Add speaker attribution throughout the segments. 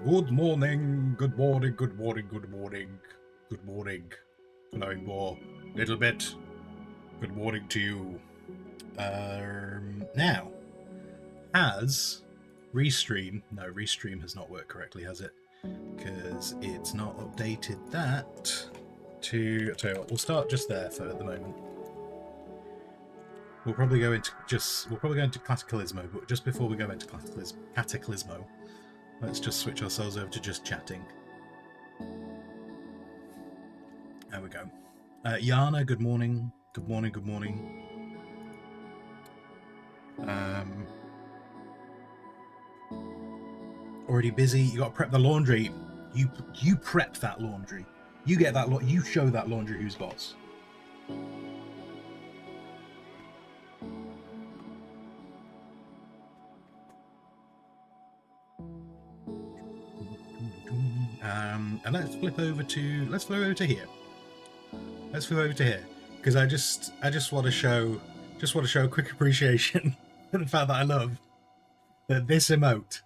Speaker 1: Good morning, good morning, good morning, good morning, good morning. Knowing more, little bit. Good morning to you. Now, has Restream... No, Restream has not worked correctly, has it? Because it's not updated that to... I'll tell you what, we'll start just there for the moment. We'll probably go into Cataclismo, but just before we go into Cataclismo, let's just switch ourselves over to just chatting. There we go. Yana, good morning. Good morning, good morning. Already busy. You got to prep the laundry. You prep that laundry. You get that. You show that laundry who's boss. And let's flip over to here. Let's flip over to here because I just want to show a quick appreciation for the fact that I love that this emote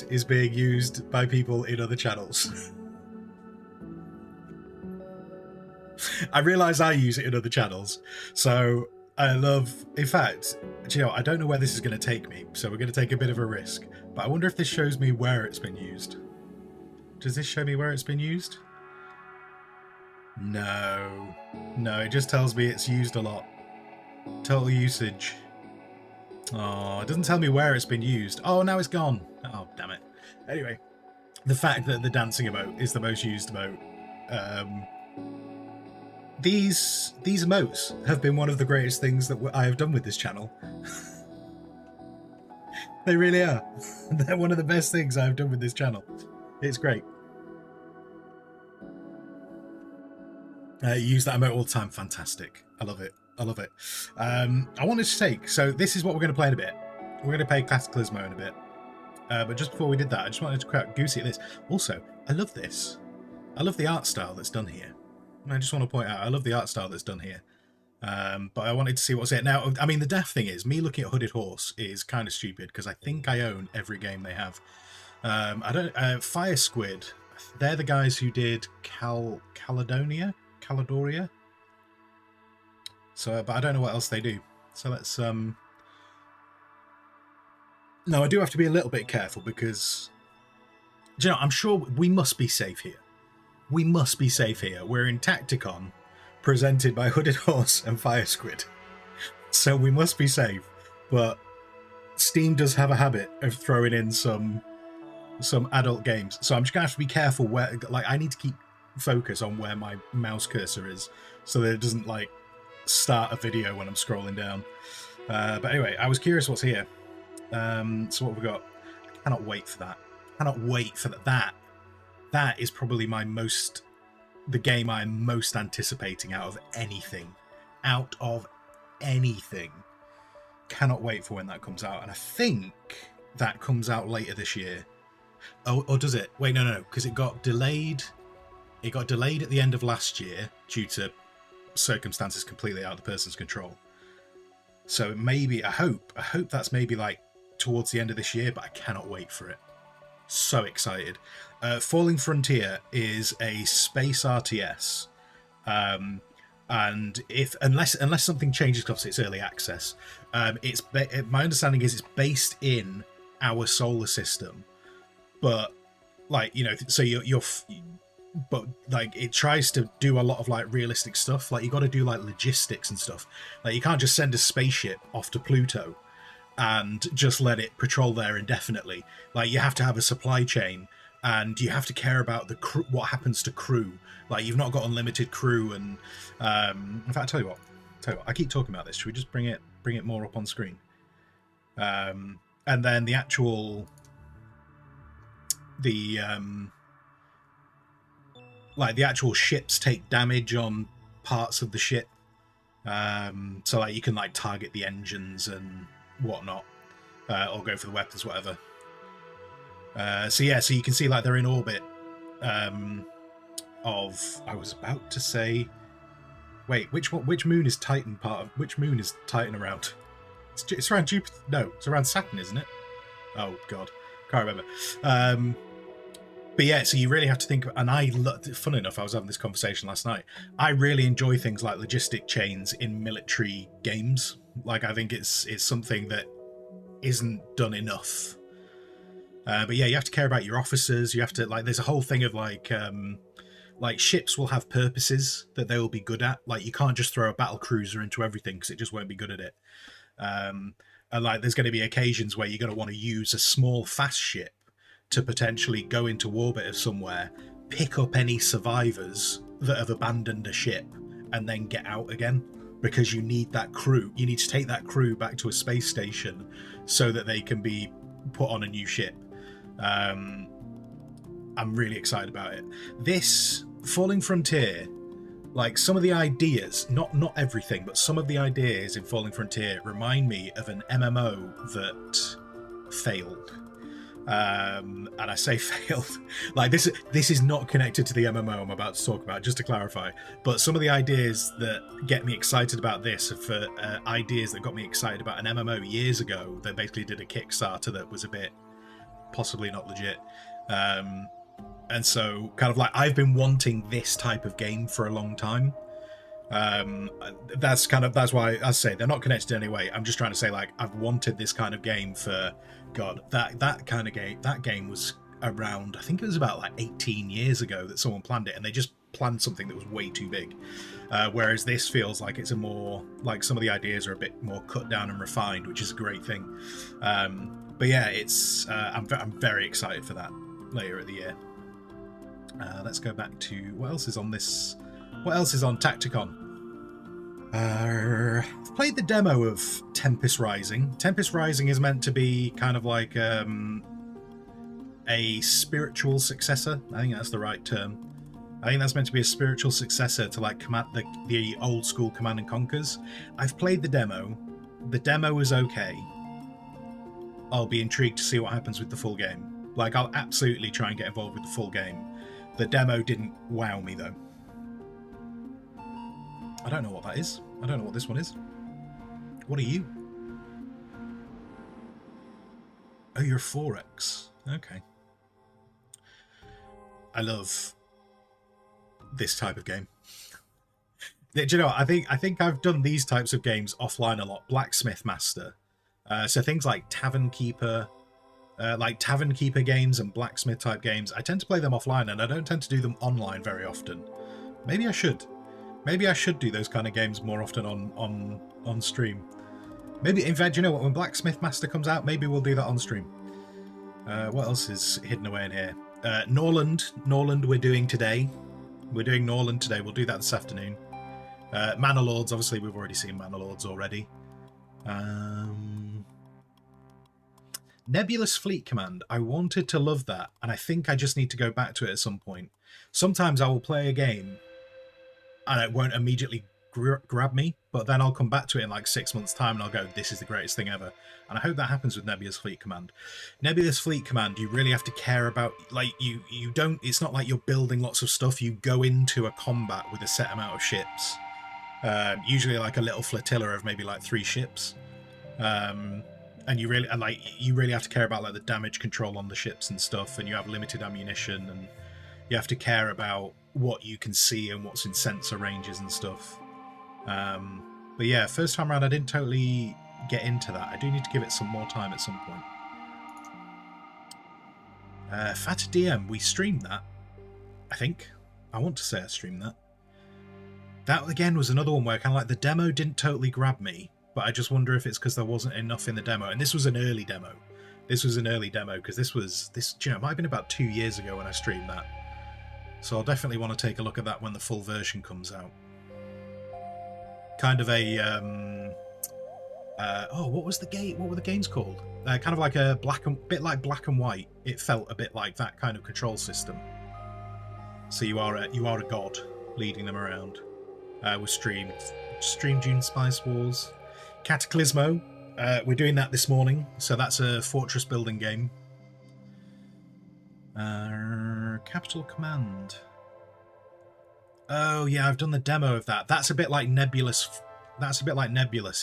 Speaker 1: is being used by people in other channels. I realise I use it in other channels, so I love... In fact, you know, I don't know where this is going to take me, so we're going to take a bit of a risk. But I wonder if this shows me where it's been used. Does this show me where it's been used? No. No, it just tells me it's used a lot. Total usage. Oh, it doesn't tell me where it's been used. Oh, now it's gone. Oh, damn it. Anyway, the fact that the dancing emote is the most used emote. These emotes have been one of the greatest things that I have done with this channel. They really are. They're one of the best things I've done with this channel. It's great. Use that emote all the time. Fantastic. I love it. I love it. I wanted to take... So this is what we're going to play in a bit. We're going to play Cataclismo in a bit. But just before we did that, I just wanted to quite goosey at this. Also, I love this. I love the art style that's done here. I just want to point out, I love the art style that's done here. But I wanted to see what's it. Now, I mean, the daft thing is, me looking at Hooded Horse is kind of stupid, because I think I own every game they have. Fire Squid, they're the guys who did Caledoria? So, but I don't know what else they do. So let's... No, I do have to be a little bit careful, because... Do you know, I'm sure we must be safe here. We must be safe here. We're in Tacticon, presented by Hooded Horse and Fire Squid. So we must be safe. But Steam does have a habit of throwing in some adult games. So I'm just going to have to be careful where... Like, I need to keep focus on where my mouse cursor is, so that it doesn't, like, start a video when I'm scrolling down. But anyway, I was curious what's here. So what have we got? I cannot wait for that. I cannot wait for that. That is probably the game I'm most anticipating out of anything. Out of anything. Cannot wait for when that comes out. And I think that comes out later this year. Oh, or does it? Wait, no, because it got delayed. It got delayed at the end of last year due to circumstances completely out of the person's control. So maybe, I hope that's maybe like towards the end of this year, but I cannot wait for it. So excited. Falling Frontier is a space RTS, and unless something changes because it's early access, my understanding is it's based in our solar system, but like, you know, so but like it tries to do a lot of like realistic stuff. Like you got to do like logistics and stuff. Like you can't just send a spaceship off to Pluto and just let it patrol there indefinitely. Like you have to have a supply chain, and you have to care about the crew, what happens to crew. Like you've not got unlimited crew, and in fact, I'll tell you what, I keep talking about this. Should we just bring it more up on screen? And then the actual like the actual ships take damage on parts of the ship. So like you can like target the engines and whatnot, or go for the weapons, whatever. So yeah, so you can see like they're in orbit of... I was about to say... Wait, which moon is Titan part of? Which moon is Titan around? It's around Jupiter. No, it's around Saturn, isn't it? Oh god. Can't remember. But yeah, so you really have to think. And fun enough, I was having this conversation last night. I really enjoy things like logistic chains in military games. Like, I think it's something that isn't done enough. But yeah, you have to care about your officers. You have to, like, there's a whole thing of like ships will have purposes that they will be good at. Like, you can't just throw a battle cruiser into everything because it just won't be good at it. And like, there's going to be occasions where you're going to want to use a small fast ship to potentially go into orbit of somewhere, pick up any survivors that have abandoned a ship, and then get out again, because you need that crew. You need to take that crew back to a space station so that they can be put on a new ship. I'm really excited about it. This Falling Frontier, like, some of the ideas, not everything, but some of the ideas in Falling Frontier remind me of an MMO that failed. And I say failed, like, this is not connected to the MMO I'm about to talk about, just to clarify. But some of the ideas that get me excited about this are for ideas that got me excited about an MMO years ago that basically did a Kickstarter that was a bit possibly not legit. And so, kind of like, I've been wanting this type of game for a long time. That's why I say they're not connected in any way. I'm just trying to say, like, I've wanted this kind of game for, God, that kind of game. That game was around, I think it was about like 18 years ago that someone planned it, and they just planned something that was way too big. Whereas this feels like it's a more, like, some of the ideas are a bit more cut down and refined, which is a great thing. But yeah, it's I'm very excited for that later at the year. Let's go back to what else is on this. What else is on Tacticon? I've played the demo of Tempest Rising. Tempest Rising is meant to be kind of like a spiritual successor. I think that's the right term. I think that's meant to be a spiritual successor to, like, the old school Command and Conquers. I've played the demo. The demo is okay. I'll be intrigued to see what happens with the full game. Like, I'll absolutely try and get involved with the full game. The demo didn't wow me, though. I don't know what that is. I don't know what this one is. What are you? Oh, you're 4X. Okay. I love this type of game. Do you know what? I think I've done these types of games offline a lot. Blacksmith Master. So things like Tavern Keeper games and blacksmith type games, I tend to play them offline, and I don't tend to do them online very often. Maybe I should. Maybe I should do those kind of games more often on stream. Maybe, in fact, you know what? When Blacksmith Master comes out, maybe we'll do that on stream. What else is hidden away in here? Norland we're doing today. We're doing Norland today. We'll do that this afternoon. Manor Lords, obviously, we've already seen Manor Lords already. Nebulous Fleet Command. I wanted to love that, and I think I just need to go back to it at some point. Sometimes I will play a game and it won't immediately grab me, but then I'll come back to it in like 6 months' time and I'll go, this is the greatest thing ever. And I hope that happens with Nebulous Fleet Command. Nebulous Fleet Command, you really have to care about, like, you don't, it's not like you're building lots of stuff. You go into a combat with a set amount of ships. Usually like a little flotilla of maybe like 3 ships. And you really have to care about, like, the damage control on the ships and stuff, and you have limited ammunition, and you have to care about what you can see and what's in sensor ranges and stuff. But yeah, first time around I didn't totally get into that. I do need to give it some more time at some point. Fat DM, we streamed that, I think. I want to say I streamed that. That again was another one where kind of like the demo didn't totally grab me, but I just wonder if it's because there wasn't enough in the demo. And this was an early demo. This was an early demo because this, you know, it might have been about 2 years ago when I streamed that. So I'll definitely want to take a look at that when the full version comes out. Kind of a what was the game? What were the games called? Kind of like a bit like Black and White. It felt a bit like that kind of control system. So you are a god leading them around. We streamed Dune Spice Wars, Cataclismo. We're doing that this morning, so that's a fortress building game. Capital Command. Oh yeah, I've done the demo of that. That's a bit like Nebulous.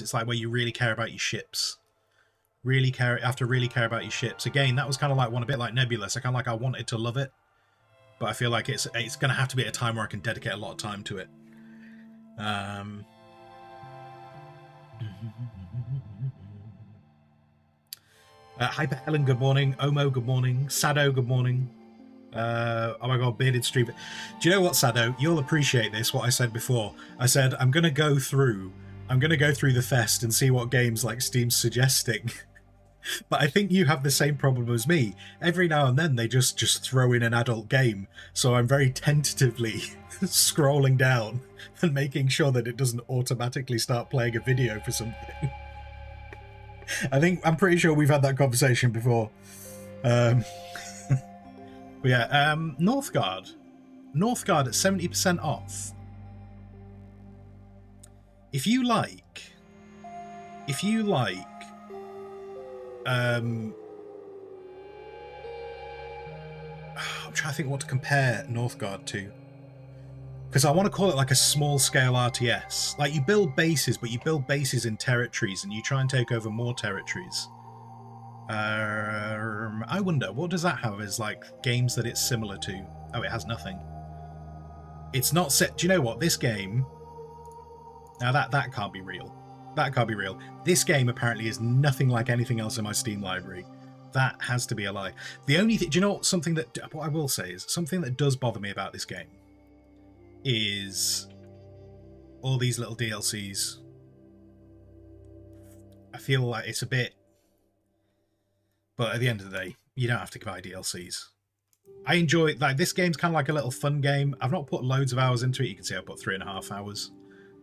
Speaker 1: It's like where you really care about your ships. Really care about your ships. Again, that was kind of like one a bit like Nebulous. I kind of like I wanted to love it, but I feel like it's going to have to be at a time where I can dedicate a lot of time to it. Hyper Helen, good morning. Omo, good morning. Sado, good morning. Oh my god, bearded streamer. Do you know what, Sado? You'll appreciate this. What I said before. I said I'm gonna go through the fest and see what games like Steam's suggesting. But I think you have the same problem as me. Every now and then they just throw in an adult game, so I'm very tentatively scrolling down and making sure that it doesn't automatically start playing a video for something. I'm pretty sure we've had that conversation before. But yeah, Northgard at 70% off. If you like, I'm trying to think what to compare Northgard to, because I want to call it like a small-scale RTS. Like, you build bases, but you build bases in territories, and you try and take over more territories. I wonder, what does that have as like games that it's similar to? Oh, it has nothing. It's not set. Do you know what? This game. Now that can't be real. That can't be real. This game apparently is nothing like anything else in my Steam library. That has to be a lie. The only thing, do you know what I will say is something that does bother me about this game is all these little DLCs. I feel like it's a bit, but at the end of the day, you don't have to buy DLCs. I enjoy, like, this game's kind of like a little fun game. I've not put loads of hours into it. You can see I put 3.5 hours.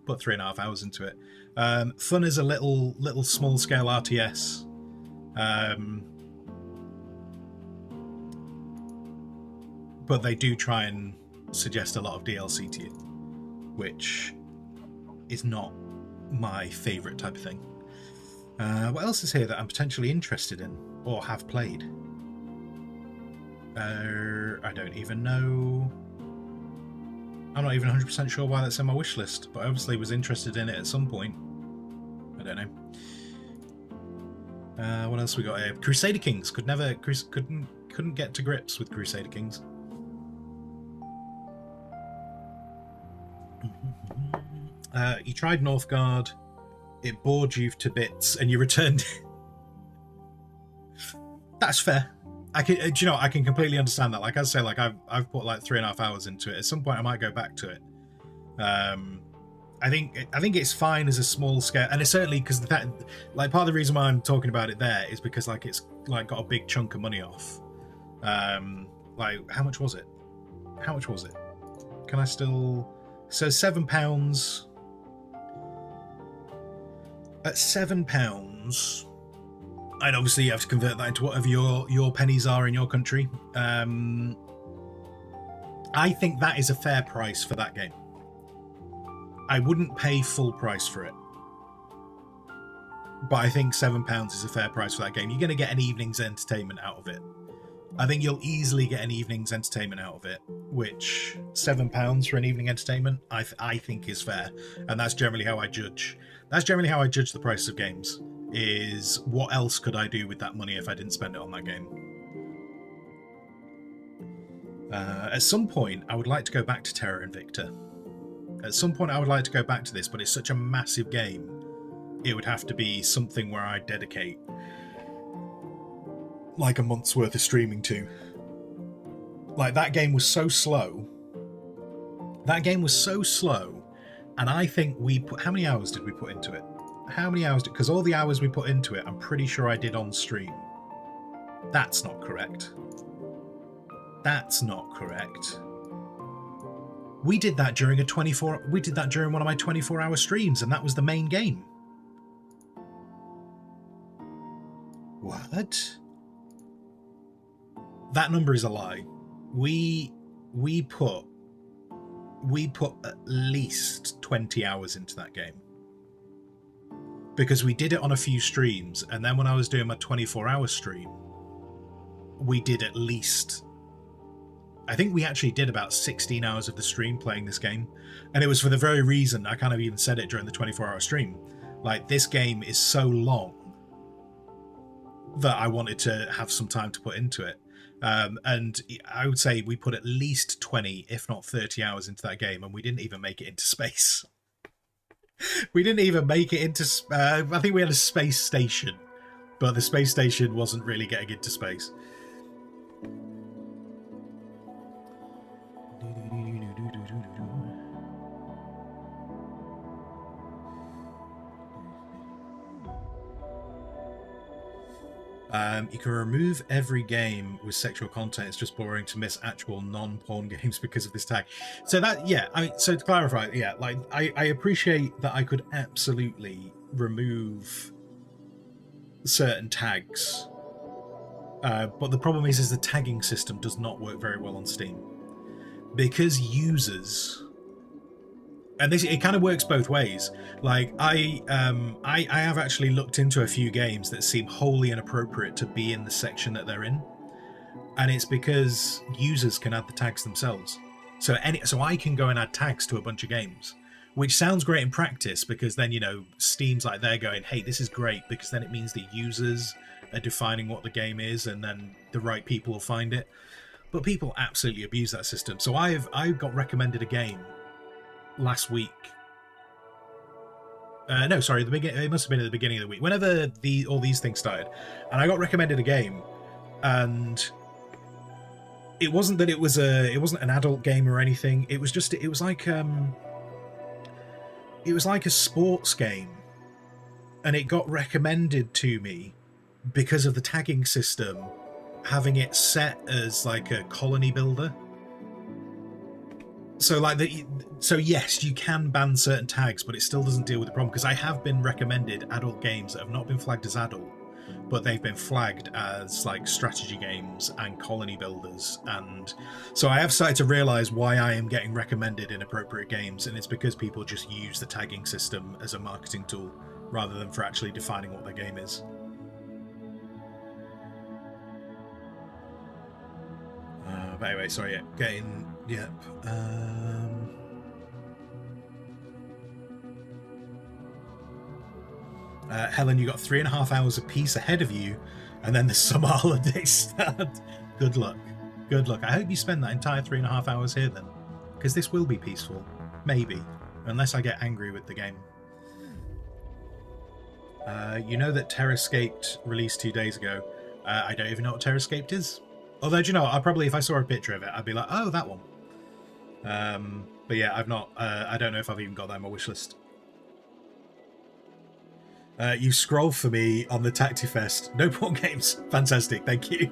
Speaker 1: Put 3.5 hours into it. Fun as a little small scale RTS. But they do try and suggest a lot of DLC to you, which is not my favourite type of thing. What else is here that I'm potentially interested in or have played? I don't even know. I'm not even 100% sure why that's in my wish list, but I obviously was interested in it at some point. I don't know. What else we got here? Crusader Kings. Couldn't get to grips with Crusader Kings. You tried Northgard. It bored you to bits, and you returned. That's fair. I can completely understand that. Like I say, like I've put like 3.5 hours into it. At some point, I might go back to it. I think it's fine as a small scale, and it's certainly because that, like, part of the reason why I'm talking about it there is because like it's like got a big chunk of money off. Like, how much was it? Can I still? So £7. At £7. I'd obviously have to convert that into whatever your pennies are in your country. I think that is a fair price for that game. I wouldn't pay full price for it, but I think £7 is a fair price for that game. You're going to get an evening's entertainment out of it. I think you'll easily get an evening's entertainment out of it, which £7 for an evening entertainment, I think is fair, and that's generally how I judge. That's generally how I judge the price of games. Is what else could I do with that money if I didn't spend it on that game? At some point, I would like to go back to Terra Invicta. At some point, I would like to go back to this, but it's such a massive game. It would have to be something where I dedicate like a month's worth of streaming to. Like, that game was so slow. And I think we put... How many hours did we put into it? Because all the hours we put into it, I'm pretty sure I did on stream. That's not correct. We did that during one of my 24-hour streams, and that was the main game. What? That number is a lie. We put at least 20 hours into that game. Because we did it on a few streams, and then when I was doing my 24-hour stream, we did at least... I think we actually did about 16 hours of the stream playing this game. And it was for the very reason, I kind of even said it during the 24-hour stream. Like, this game is so long that I wanted to have some time to put into it. And I would say we put at least 20, if not 30 hours into that game, and we didn't even make it into space. We didn't even make it into... I think we had a space station, but the space station wasn't really getting into space. You can remove every game with sexual content. It's just boring to miss actual non-porn games because of this tag. So that, yeah, so to clarify, yeah, like I appreciate that I could absolutely remove certain tags, but the problem is the tagging system does not work very well on Steam because users. And this, it kind of works both ways. Like I have actually looked into a few games that seem wholly inappropriate to be in the section that they're in, and it's because users can add the tags themselves. So I can go and add tags to a bunch of games, which sounds great in practice because then, you know, Steam's like they're going, hey, this is great because then it means the users are defining what the game is, and then the right people will find it. But people absolutely abuse that system. So I got recommended a game last week. No, sorry, it must have been at the beginning of the week. Whenever all these things started, and I got recommended a game, and it wasn't that it wasn't an adult game or anything. It was just it was like a sports game, and it got recommended to me because of the tagging system, having it set as like a colony builder. So yes, you can ban certain tags, but it still doesn't deal with the problem, because I have been recommended adult games that have not been flagged as adult, but they've been flagged as like strategy games and colony builders. And so I have started to realize why I am getting recommended inappropriate games, and it's because people just use the tagging system as a marketing tool rather than for actually defining what their game is. But anyway, sorry, yeah, yep. Helen, you got 3.5 hours apiece ahead of you, and then the summer holidays start. Good luck. Good luck. I hope you spend that entire 3.5 hours here then, because this will be peaceful. Maybe. Unless I get angry with the game. You know that Terrascaped released 2 days ago. I don't even know what Terrascaped is. Although, do you know, I'll probably, if I saw a picture of it, I'd be like, oh, that one. But yeah, I've not, I don't know if I've even got that on my wish list. You scroll for me on the Tactifest. No porn games. Fantastic, thank you.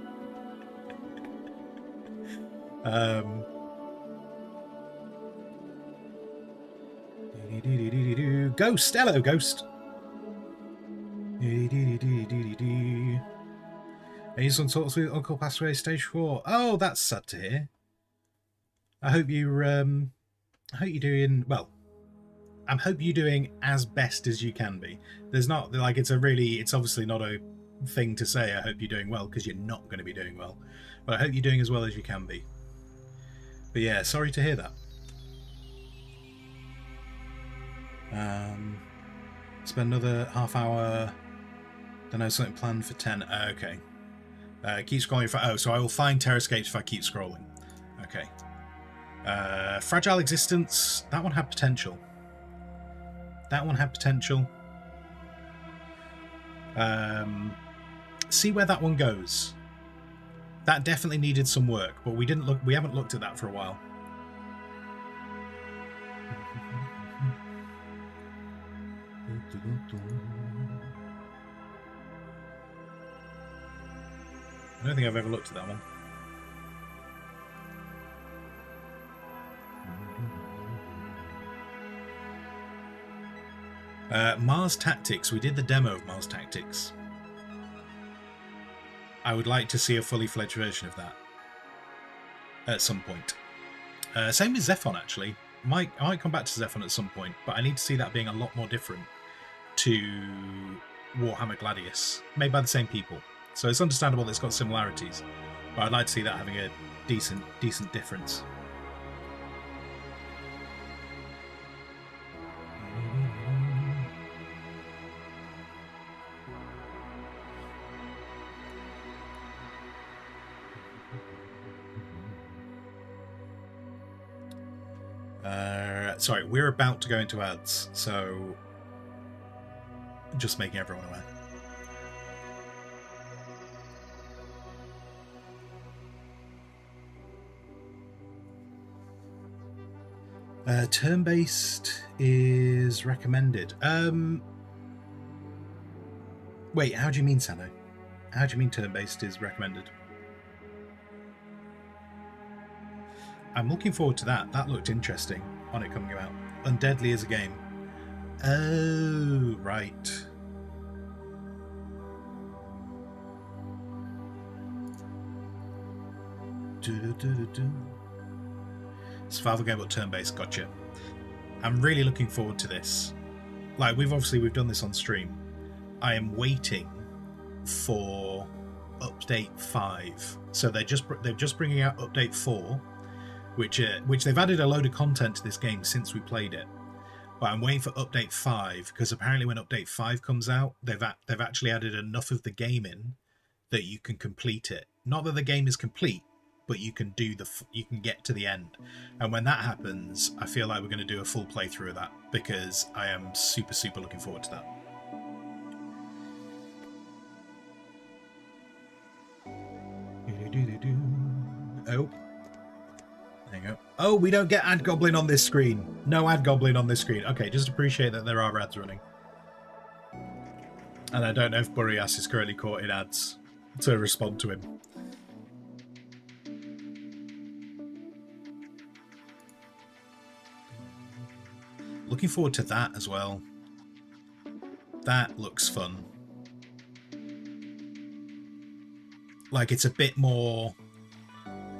Speaker 1: Ghost, hello, Ghost. Someone talks with Uncle passed away stage 4. Oh, that's sad to hear. I hope you're doing well. I hope you're doing as best as you can be. There's not like it's obviously not a thing to say I hope you're doing well, because you're not going to be doing well. But I hope you're doing as well as you can be. But yeah, sorry to hear that. Spend another half hour. Then I have something planned for 10. Okay. Keep scrolling for... Oh, so I will find Terrascapes if I keep scrolling. Okay. Fragile Existence. That one had potential. See where that one goes. That definitely needed some work, but we haven't looked at that for a while. I don't think I've ever looked at that one. Mars Tactics. We did the demo of Mars Tactics. I would like to see a fully fledged version of that at some point. Same with Zephon, actually. I might come back to Zephon at some point, but I need to see that being a lot more different to Warhammer Gladius, made by the same people. So it's understandable that it's got similarities, but I'd like to see that having a decent difference. Sorry, we're about to go into ads, so just making everyone aware. Turn-based is recommended. Wait, how do you mean, Sano? How do you mean turn-based is recommended? I'm looking forward to that. That looked interesting on it coming out. Undeadly as a game. Oh, right. Survival game but turn-based, gotcha. I'm really looking forward to this. Like, we've done this on stream. I am waiting for update 5. So they're just bringing out update 4, which they've added a load of content to this game since we played it. But I'm waiting for update 5 because apparently when update 5 comes out, they've actually added enough of the game in that you can complete it. Not that the game is complete, but you can get to the end. And when that happens, I feel like we're going to do a full playthrough of that because I am super, super looking forward to that. Oh. There you go. Oh, we don't get ad goblin on this screen. No ad goblin on this screen. Okay, just appreciate that there are ads running. And I don't know if Boreas is currently caught in ads to respond to him. Looking forward to that as well. That looks fun. Like, it's a bit more...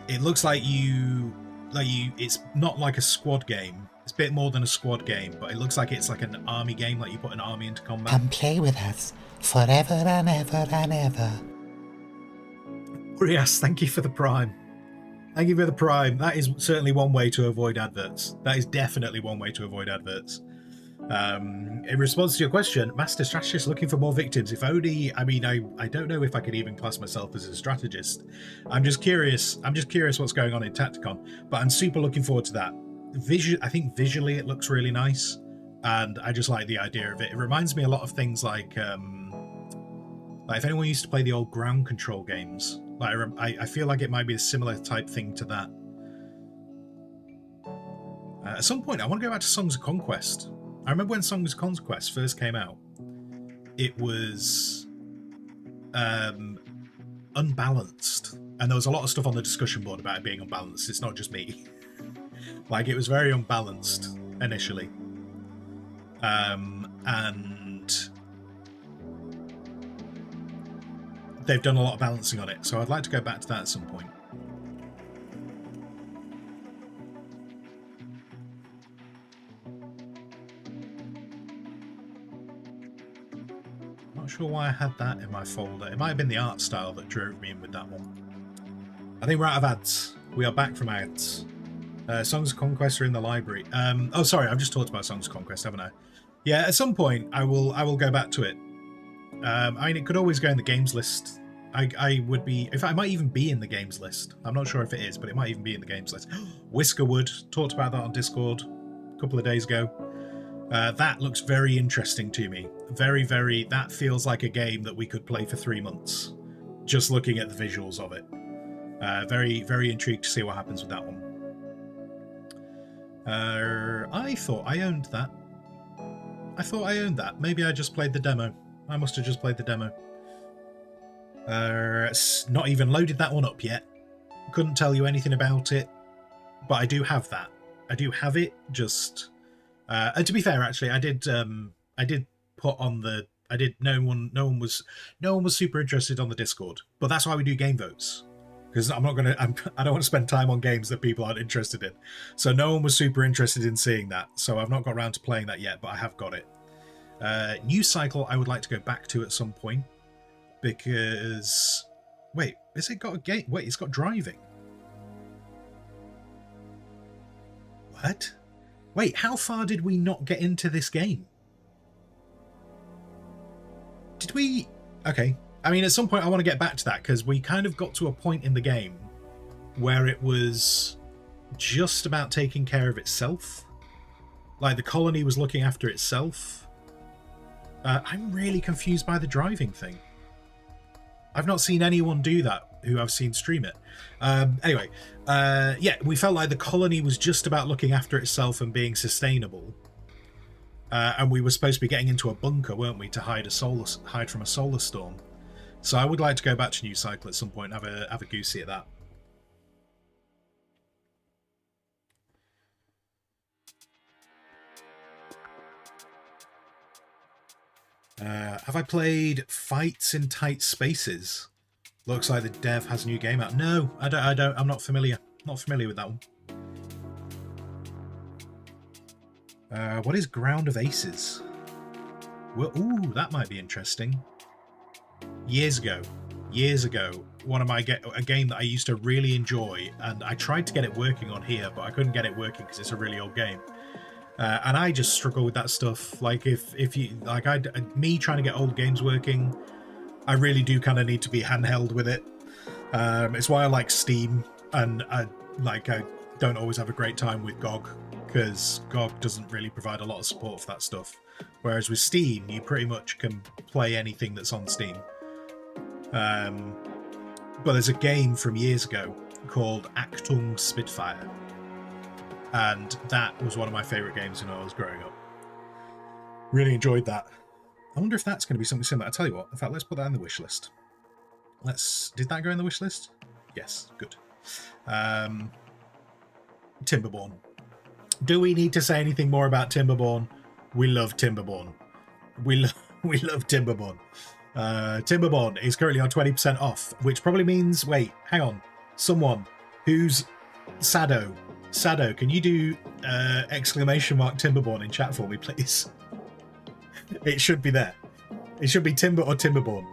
Speaker 1: It looks like it's not like a squad game. It's a bit more than a squad game, but it looks like it's like an army game, like you put an army into combat.
Speaker 2: Come play with us forever and ever and ever.
Speaker 1: Yes, thank you for the Prime. Thank you for the Prime. That is certainly one way to avoid adverts. That is definitely one way to avoid adverts. In response to your question, Master Strategist looking for more victims. If only, I mean, I don't know if I could even class myself as a strategist. I'm just curious what's going on in Tacticon, but I'm super looking forward to that. I think visually it looks really nice, and I just like the idea of it. It reminds me a lot of things like if anyone used to play the old ground control games, like I feel like it might be a similar type thing to that. At some point, I want to go back to Songs of Conquest. I remember when Songs of Conquest first came out, it was unbalanced. And there was a lot of stuff on the discussion board about it being unbalanced. It's not just me. Like, it was very unbalanced initially. And they've done a lot of balancing on it. So I'd like to go back to that at some point. Not sure why I had that in my folder. It might have been the art style that drove me in with that one. I think we're out of ads. We are back from ads. Songs of Conquest are in the library. Oh, sorry, I've just talked about Songs of Conquest, haven't I? Yeah, at some point I will go back to it. I mean, it could always go in the games list. I would be, if I might even be in the games list. I'm not sure if it is, but it might even be in the games list. Whiskerwood, talked about that on Discord a couple of days ago. That looks very interesting to me. Very, that feels like a game that we could play for 3 months, just looking at the visuals of it. Very intrigued to see what happens with that one. I thought I owned that. Maybe I just played the demo. I must have just played the demo. Not even loaded that one up yet. Couldn't tell you anything about it, but I do have that. I do have it. Just and to be fair, actually, I did put on the. I did. No one was super interested on the Discord, but that's why we do game votes. Because I don't want to spend time on games that people aren't interested in. So no one was super interested in seeing that. So I've not got around to playing that yet, but I have got it. News cycle I would like to go back to at some point. Because... Wait, has it got a game? Wait, it's got driving. What? Wait, how far did we not get into this game? Did we... Okay. I mean, at some point I want to get back to that, because we kind of got to a point in the game where it was just about taking care of itself. Like the colony was looking after itself. I'm really confused by the driving thing. I've not seen anyone do that who I've seen stream it. Anyway, yeah, we felt like the colony was just about looking after itself and being sustainable. And we were supposed to be getting into a bunker, weren't we, to hide from a solar storm. So I would like to go back to New Cycle at some point and have a goosey at that. Have I played Fights in Tight Spaces? Looks like the dev has a new game out. No, I don't. I'm not familiar. Not familiar with that one. What is Ground of Aces? Well, ooh, that might be interesting. Years ago, one of a game that I used to really enjoy, and I tried to get it working on here, but I couldn't get it working because it's a really old game. And I just struggle with that stuff. Like if you like, me trying to get old games working, I really do kind of need to be handheld with it. It's why I like Steam, and I don't always have a great time with GOG because GOG doesn't really provide a lot of support for that stuff. Whereas with Steam, you pretty much can play anything that's on Steam. But there's a game from years ago called Achtung Spitfire. And that was one of my favourite games when I was growing up. Really enjoyed that. I wonder if that's going to be something similar. I'll tell you what, in fact, let's put that in the wish list. Did that go in the wish list? Yes, good. Timberborn. Do we need to say anything more about Timberborn? We love Timberborn. We love Timberborn. Timberborn is currently on 20% off, which probably means, wait, hang on. Someone who's Sado, can you do exclamation mark Timberborn in chat for me, please? It should be there. It should be Timber or Timberborn.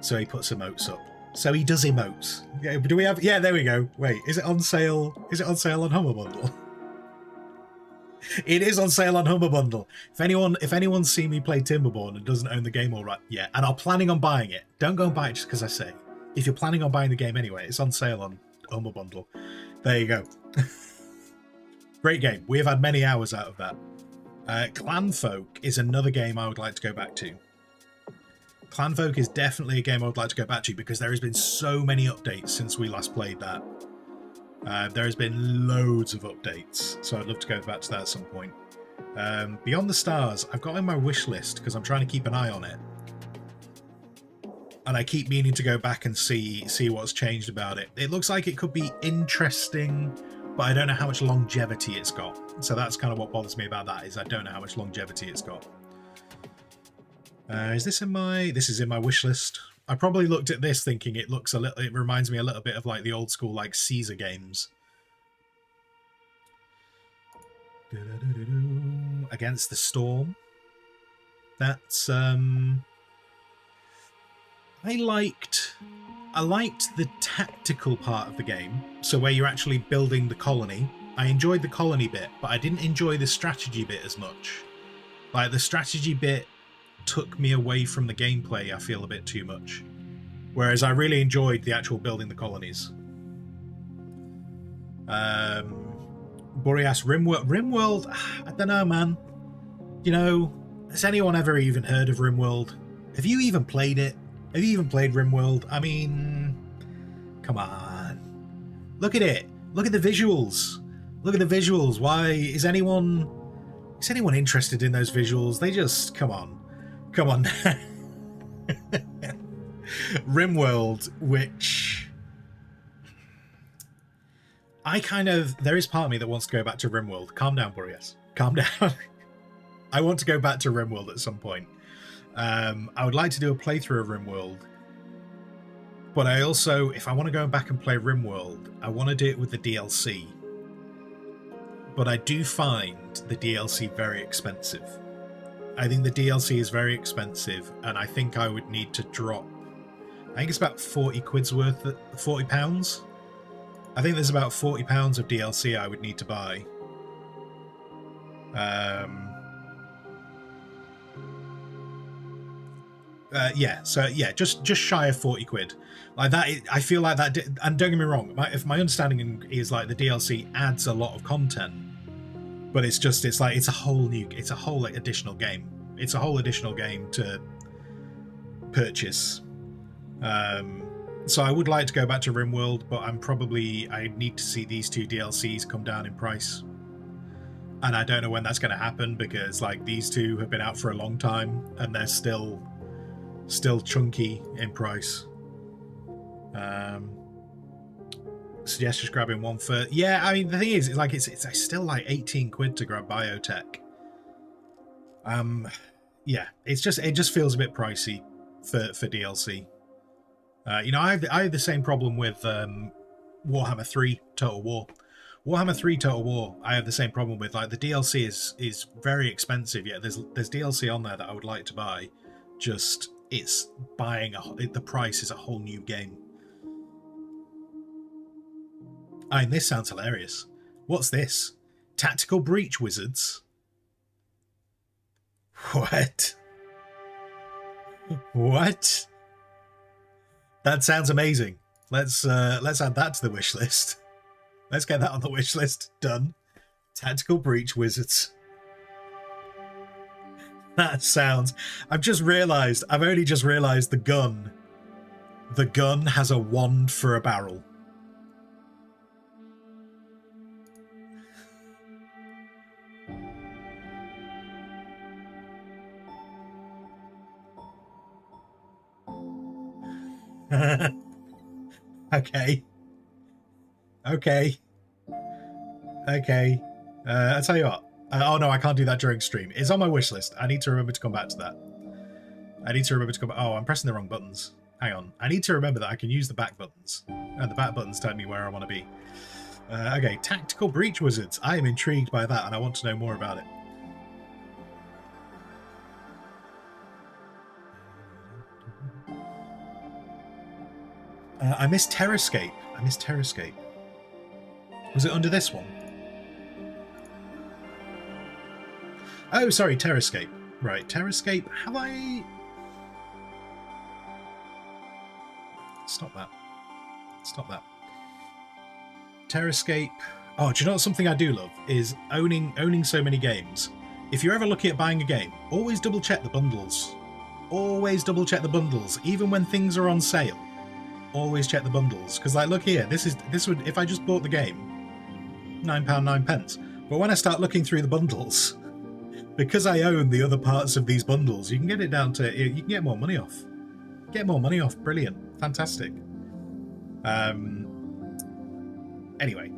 Speaker 1: So he puts emotes up. So he does emotes. Yeah, do we have? Yeah, there we go. Wait, is it on sale? Is it on sale on Hummer Bundle? It is on sale on Hummer Bundle. If anyone's seen me play Timberborn and doesn't own the game all right yet, and are planning on buying it, don't go and buy it just because I say. If you're planning on buying the game anyway, it's on sale on Hummer Bundle. There you go. Great game. We have had many hours out of that. Clanfolk is another game I would like to go back to. Clanfolk is definitely a game I would like to go back to because there has been so many updates since we last played that. There has been loads of updates, so I'd love to go back to that at some point. Beyond the Stars, I've got in my wish list because I'm trying to keep an eye on it. And I keep meaning to go back and see what's changed about it. It looks like it could be interesting, but I don't know how much longevity it's got. So that's kind of what bothers me about that, is I don't know how much longevity it's got. Is this in my... This is in my wish list. I probably looked at this thinking it reminds me a little bit of like the old school like Caesar games. Against the Storm. That's I liked the tactical part of the game, so where you're actually building the colony. I enjoyed the colony bit, but I didn't enjoy the strategy bit as much. Like the strategy bit took me away from the gameplay, I feel, a bit too much. Whereas I really enjoyed the actual building the colonies. Boreas Rimworld, I don't know, man. You know, has anyone ever even heard of Rimworld? Have you even played it? Have you even played Rimworld? I mean, come on. Look at it. Look at the visuals. Look at the visuals. Why is anyone interested in those visuals? They just come on. Come on. Rimworld, which there is part of me that wants to go back to Rimworld. Calm down, Boreas. Calm down. I want to go back to Rimworld at some point. I would like to do a playthrough of Rimworld, but I also, if I want to go back and play Rimworld, I want to do it with the DLC. But I do find the DLC very expensive. I think the DLC is very expensive, and I think I would need to drop, I think it's about 40 quid's worth, £40. I think there's about £40 of DLC I would need to buy. Yeah, so yeah, just shy of 40 quid. Like that, I feel like that. And don't get me wrong, if my understanding is like the DLC adds a lot of content, but it's a whole like additional game. It's a whole additional game to purchase. So I would like to go back to RimWorld, but I need to see these two DLCs come down in price. And I don't know when that's going to happen, because like these two have been out for a long time and they're still chunky in price. Suggest just grabbing one for... Yeah, I mean, the thing is, it's still like 18 quid to grab Biotech. Yeah, it just feels a bit pricey for DLC. You know, I have the same problem with Warhammer 3 Total War. Warhammer 3 Total War, I have the same problem with. Like, the DLC is very expensive. Yeah, there's DLC on there that I would like to buy. Just it's buying the price is a whole new game. I mean, this sounds hilarious. What's this? Tactical Breach Wizards? What? What? That sounds amazing. Let's add that to the wish list. Let's get that on the wish list. Done. Tactical Breach Wizards. That sounds... I've only just realised the gun. The gun has a wand for a barrel. Okay. I'll tell you what. Oh no, I can't do that during stream. It's on my wish list. I need to remember to come back to that. Oh, I'm pressing the wrong buttons. Hang on. I need to remember that I can use the back buttons. And the back buttons tell me where I want to be. Okay, Tactical Breach Wizards. I am intrigued by that and I want to know more about it. I missed Terrascape. Was it under this one? Oh, sorry, Terrascape. Right, Terrascape. Have I... Stop that. Terrascape. Oh, do you know what something I do love? Is owning so many games. If you're ever looking at buying a game, always double check the bundles. Always double check the bundles, even when things are on sale. Always check the bundles, because like, look here, this would, if I just bought the game, £9.09. But when I start looking through the bundles, because I own the other parts of these bundles, you can get it down to, you can get more money off. Brilliant, fantastic. Anyway,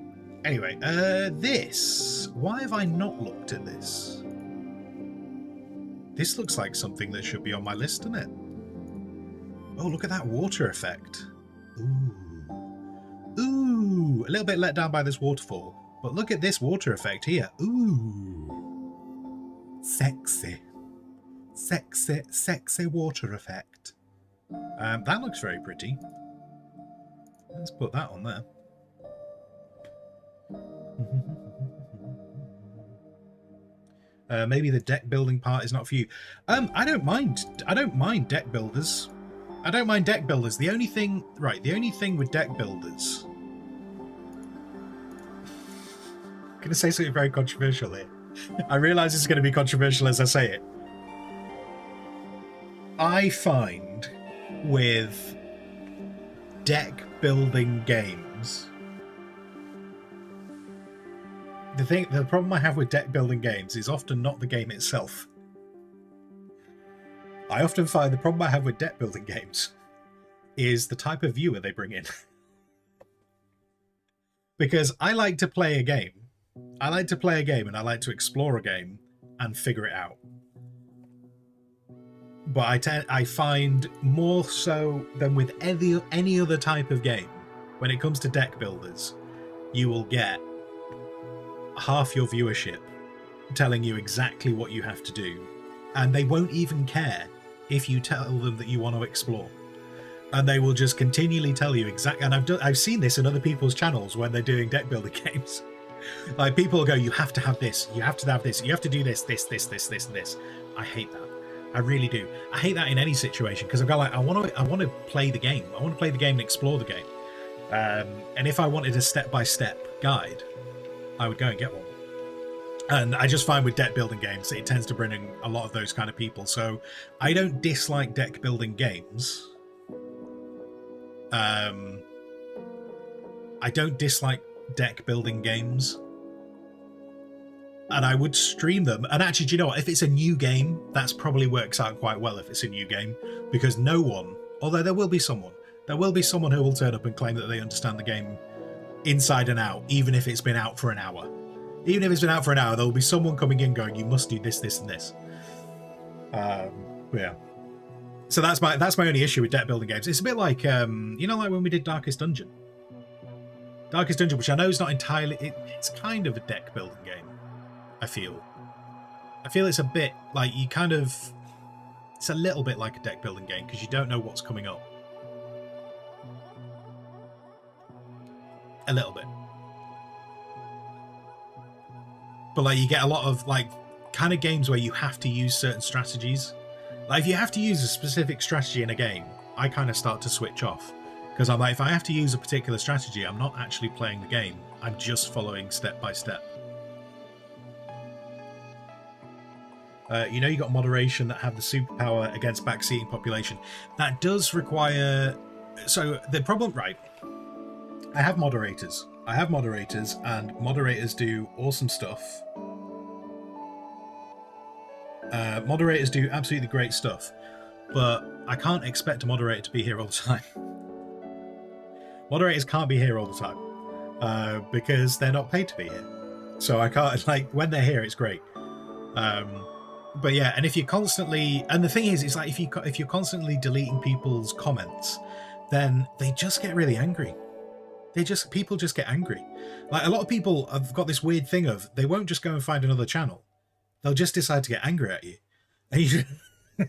Speaker 1: this. Why have I not looked at this? This looks like something that should be on my list, doesn't it? Oh, look at that water effect. Ooh, a little bit let down by this waterfall, but look at this water effect here. Ooh, sexy water effect. That looks very pretty. Let's put that on there. Maybe the deck building part is not for you. I don't mind deck builders. The only thing with deck builders... I'm going to say something very controversial here. I realise it's going to be controversial as I say it. I find with deck building games... The problem I have with deck building games is often not the game itself. I often find the problem I have with deck building games is the type of viewer they bring in. Because I like to play a game. And I like to explore a game and figure it out. But I find more so than with any other type of game, when it comes to deck builders, you will get half your viewership telling you exactly what you have to do, and they won't even care if you tell them that you want to explore, and they will just continually tell you exactly. And I've seen this in other people's channels when they're doing deck building games. Like, people will go, you have to have this, you have to have this, you have to do this, and this. I hate that. I really do. I hate that in any situation because I've got like I want to play the game. I want to play the game and explore the game. And if I wanted a step-by-step guide, I would go and get one. And I just find with deck building games, it tends to bring in a lot of those kind of people. So I don't dislike deck building games. I don't dislike deck building games. And I would stream them. And actually, do you know what? If it's a new game, that's probably works out quite well if it's a new game. Because no one, although there will be someone who will turn up and claim that they understand the game inside and out, even if it's been out for an hour. Even if it's been out for an hour, there will be someone coming in going, you must do this, this, and this. Yeah. So that's my only issue with deck building games. It's a bit like, like when we did Darkest Dungeon. Darkest Dungeon, which I know is not entirely... it's kind of a deck building game, I feel. I feel it's a bit like you kind of... It's a little bit like a deck building game because you don't know what's coming up. A little bit. But like you get a lot of like kind of games where you have to use certain strategies. Like if you have to use a specific strategy in a game, I kind of start to switch off. Because I'm like, if I have to use a particular strategy, I'm not actually playing the game. I'm just following step by step. You got moderation that have the superpower against backseating population. That does require... So the problem... Right. I have moderators, and moderators do awesome stuff. Moderators do absolutely great stuff, but I can't expect a moderator to be here all the time. Moderators can't be here all the time because they're not paid to be here. So I can't, like, when they're here, it's great. But yeah, and if you're constantly... And the thing is, it's like if you're constantly deleting people's comments, then they just get really angry. People just get angry. Like a lot of people have got this weird thing of they won't just go and find another channel. They'll just decide to get angry at you. And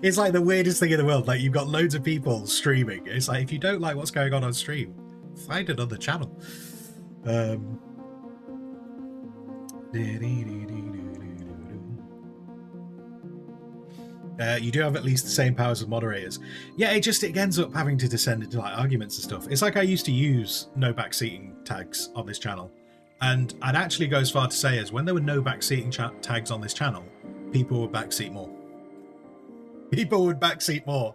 Speaker 1: it's like the weirdest thing in the world. Like you've got loads of people streaming. It's like if you don't like what's going on stream, find another channel. You do have at least the same powers as moderators. Yeah, it ends up having to descend into like arguments and stuff. It's like I used to use no backseating tags on this channel, and I'd actually go as far to say as when there were no backseating tags on this channel, people would backseat more. People would backseat more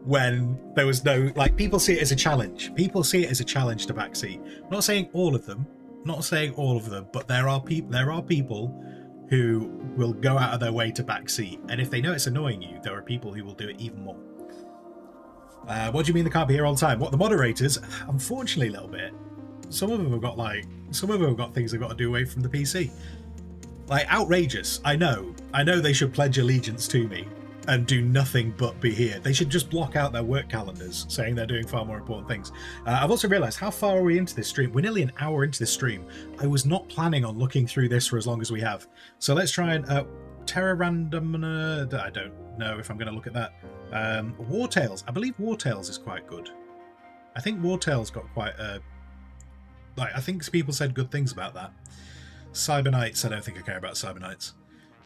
Speaker 1: when there was no, like, people see it as a challenge. People see it as a challenge to backseat. I'm not saying all of them, but there are people who will go out of their way to backseat, and if they know it's annoying you, there are people who will do it even more. What do you mean they can't be here all the time? What, the moderators? Unfortunately, a little bit. Some of them have got things they've got to do away from the PC. Like, outrageous. I know they should pledge allegiance to me and do nothing but be here. They should just block out their work calendars, saying they're doing far more important things. I've also realised, how far are we into this stream? We're nearly an hour into this stream. I was not planning on looking through this for as long as we have. So let's try and... Terra Random... I don't know if I'm going to look at that. War Tales. I believe War Tales is quite good. I think War Tales got quite a... Like, I think people said good things about that. Cyber Knights, I don't think I care about Cyber Knights.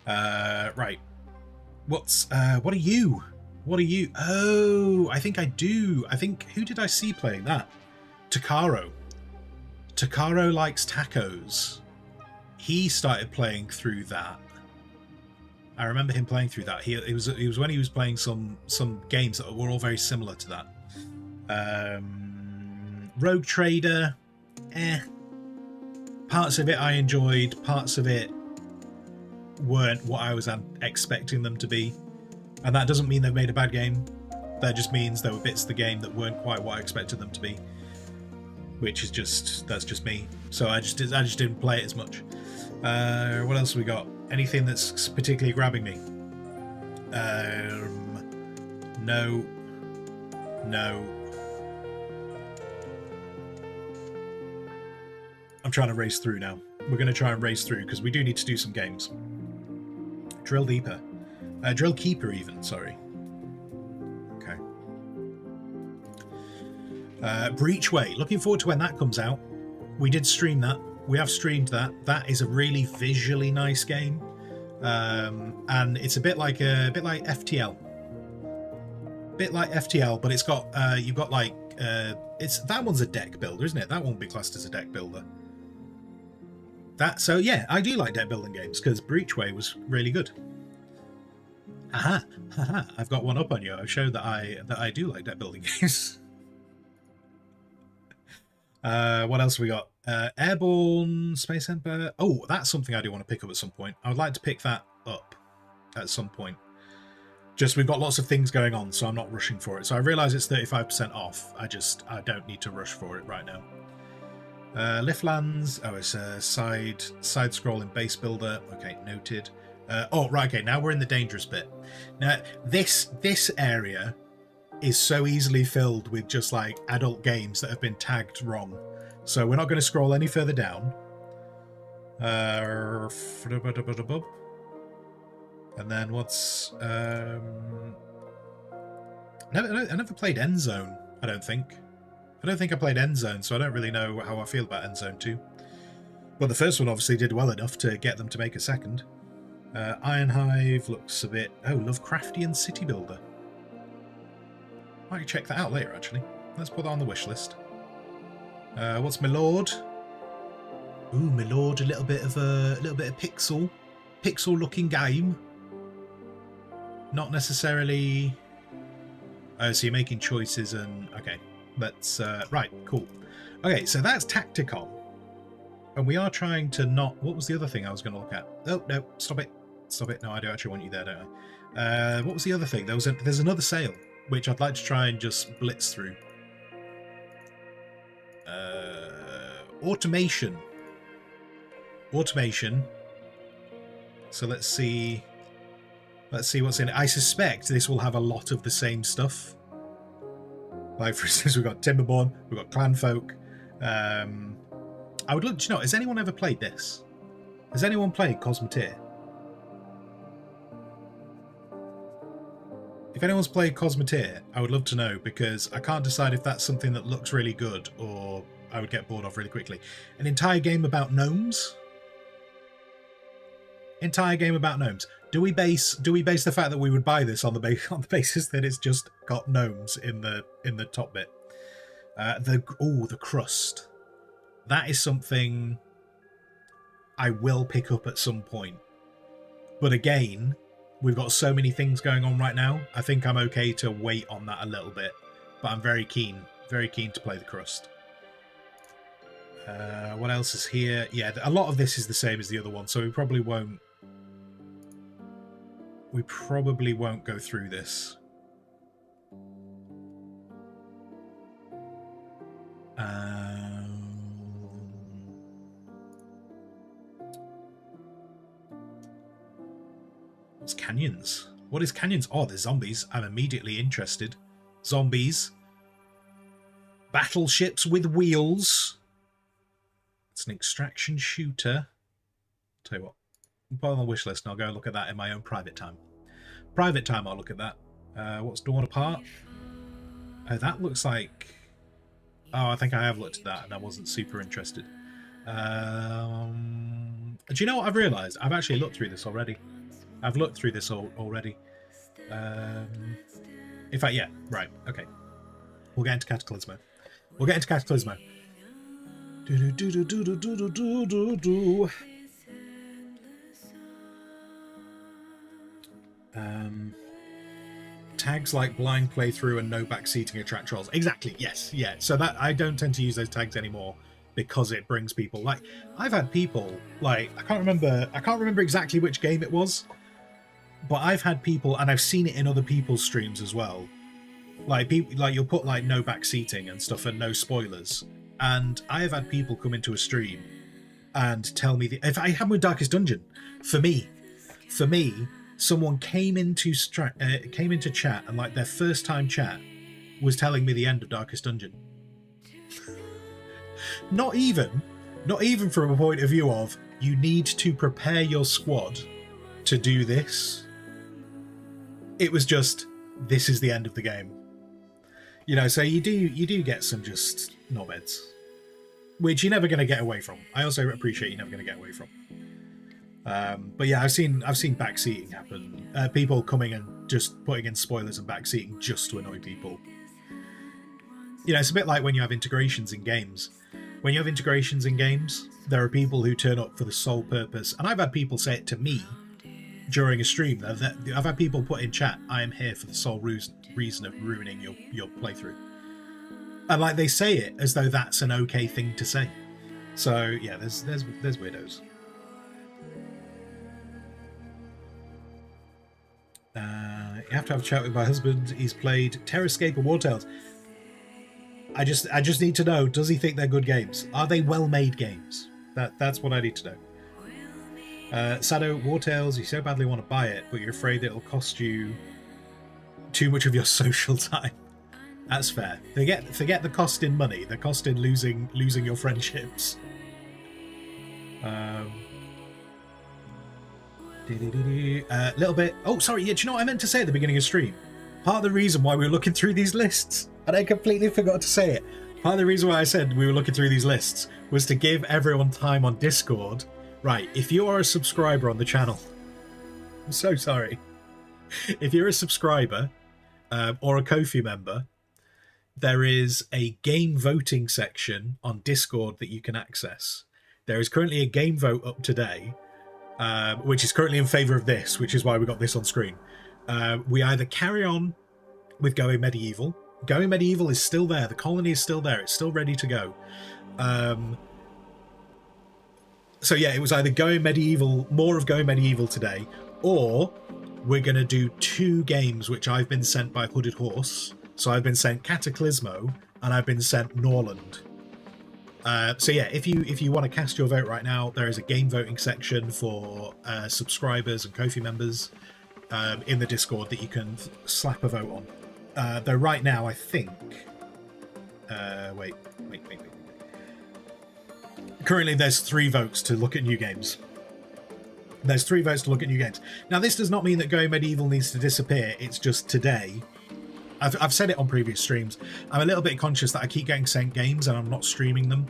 Speaker 1: Right. What are you? Oh, I think I do. Who did I see playing that? Takaro. Takaro likes tacos. He started playing through that. I remember him playing through that. It was when he was playing some games that were all very similar to that. Rogue Trader, Parts of it I enjoyed, parts of it weren't what I was expecting them to be. And that doesn't mean they've made a bad game. That just means there were bits of the game that weren't quite what I expected them to be. Which is that's just me. So I just didn't play it as much. What else have we got? Anything that's particularly grabbing me? No. I'm trying to race through now. We're going to try and race through because we do need to do some games. Drill Deeper. Drill Keeper even, sorry. Okay. Breachway. Looking forward to when that comes out. We did stream that. We have streamed that. That is a really visually nice game. and it's a bit like FTL, but it's got you've got like it's that one's a deck builder, isn't it? That won't be classed as a deck builder. So yeah, I do like deck building games because Breachway was really good. Aha, haha! I've got one up on you. I've showed that I do like deck building games. What else have we got? Airborne Space Empire. Oh, that's something I do want to pick up at some point. I would like to pick that up at some point. Just we've got lots of things going on, so I'm not rushing for it. So I realise it's 35% off. I don't need to rush for it right now. Liftlands. Oh, it's a side-scrolling base builder. Okay, noted. Oh, right. Okay, now we're in the dangerous bit. Now this area is so easily filled with just like adult games that have been tagged wrong. So we're not going to scroll any further down. And then what's I never played Endzone. I don't think I played Endzone, so I don't really know how I feel about Endzone 2. But the first one obviously did well enough to get them to make a second. Ironhive looks a bit... Oh, Lovecraftian City Builder. Might check that out later, actually. Let's put that on the wish list. What's my lord? Ooh, my lord, a little bit of pixel-looking game. Not necessarily... Oh, so you're making choices and... Okay, let's... right, cool. Okay, so that's Tacticom. And we are trying to not... What was the other thing I was going to look at? Oh, no, stop it. Stop it. No, I do actually want you there, don't I? What was the other thing? There's another sale, which I'd like to try and just blitz through. Automation. So let's see what's in it. I suspect this will have a lot of the same stuff. Like, for instance, we've got Timberborn, we've got Clanfolk. I would love to know, has anyone ever played this? Has anyone played Cosmoteer? If anyone's played Cosmoteer, I would love to know, because I can't decide if that's something that looks really good or I would get bored of really quickly. An entire game about gnomes? Entire game about gnomes. Do we base the fact that we would buy this on the basis that it's just got gnomes in the top bit? The crust. That is something I will pick up at some point. But again, we've got so many things going on right now. I think I'm okay to wait on that a little bit. But I'm very keen to play the crust. What else is here? Yeah, a lot of this is the same as the other one, so we probably won't go through this. What's Canyons? What is Canyons? Oh, there's zombies. I'm immediately interested. Zombies. Battleships with wheels. It's an extraction shooter. Tell you what, I'll put it on the wish list and I'll go and look at that in my own private time. Private time, I'll look at that. What's Dawn Apart? Oh, that looks like... Oh, I think I have looked at that and I wasn't super interested. Do you know what I've realised? I've actually looked through this already. I've looked through this already. In fact, yeah, right, okay. We'll get into Cataclismo. Tags like blind playthrough and no backseating attract trolls. Exactly, yes, yeah. So that I don't tend to use those tags anymore because it brings people. Like, I've had people, like, I can't remember exactly which game it was, but I've had people, and I've seen it in other people's streams as well. Like, people, like, you'll put like no backseating and stuff and no spoilers. And I have had people come into a stream and tell me if I had with Darkest Dungeon, for me, someone came into chat and like their first time chat was telling me the end of Darkest Dungeon. Not even from a point of view of you need to prepare your squad to do this. It was just, this is the end of the game. You know, so you do get some just knobheads, which you're never going to get away from. I also appreciate you're never going to get away from. But yeah, I've seen backseating happen. People coming and just putting in spoilers and backseating just to annoy people. You know, it's a bit like when you have integrations in games. When you have integrations in games, there are people who turn up for the sole purpose, and I've had people say it to me during a stream. I've had people put in chat, "I am here for the sole reason of ruining your playthrough," and like they say it as though that's an okay thing to say. So yeah, there's weirdos. You have to have a chat with my husband. He's played Terrascape and War Tales. I just need to know, does he think they're good games? Are they well-made games? That's what I need to know. Sado, War Tales, you so badly want to buy it, but you're afraid that it'll cost you too much of your social time. That's fair. Forget the cost in money, the cost in losing your friendships. Little bit. Oh, sorry. Yeah, do you know what I meant to say at the beginning of stream? Part of the reason why we were looking through these lists, and I completely forgot to say it. Part of the reason why I said we were looking through these lists was to give everyone time on Discord. Right, if you are a subscriber on the channel, I'm so sorry. If you're a subscriber or a Kofi member, there is a game voting section on Discord that you can access. There is currently a game vote up today, which is currently in favour of this, which is why we got this on screen. We either carry on with Going Medieval. Going Medieval is still there. The colony is still there. It's still ready to go. So yeah, it was either Going Medieval, more of Going Medieval today, or we're going to do 2 games which I've been sent by Hooded Horse. So I've been sent Cataclismo and I've been sent Norland. So yeah, if you want to cast your vote right now, there is a game voting section for subscribers and Kofi members in the Discord that you can slap a vote on. Though right now, I think... Wait. Currently, there's 3 votes to look at new games. There's 3 votes to look at new games. Now, this does not mean that Going Medieval needs to disappear. It's just today... I've said it on previous streams. I'm a little bit conscious that I keep getting sent games and I'm not streaming them.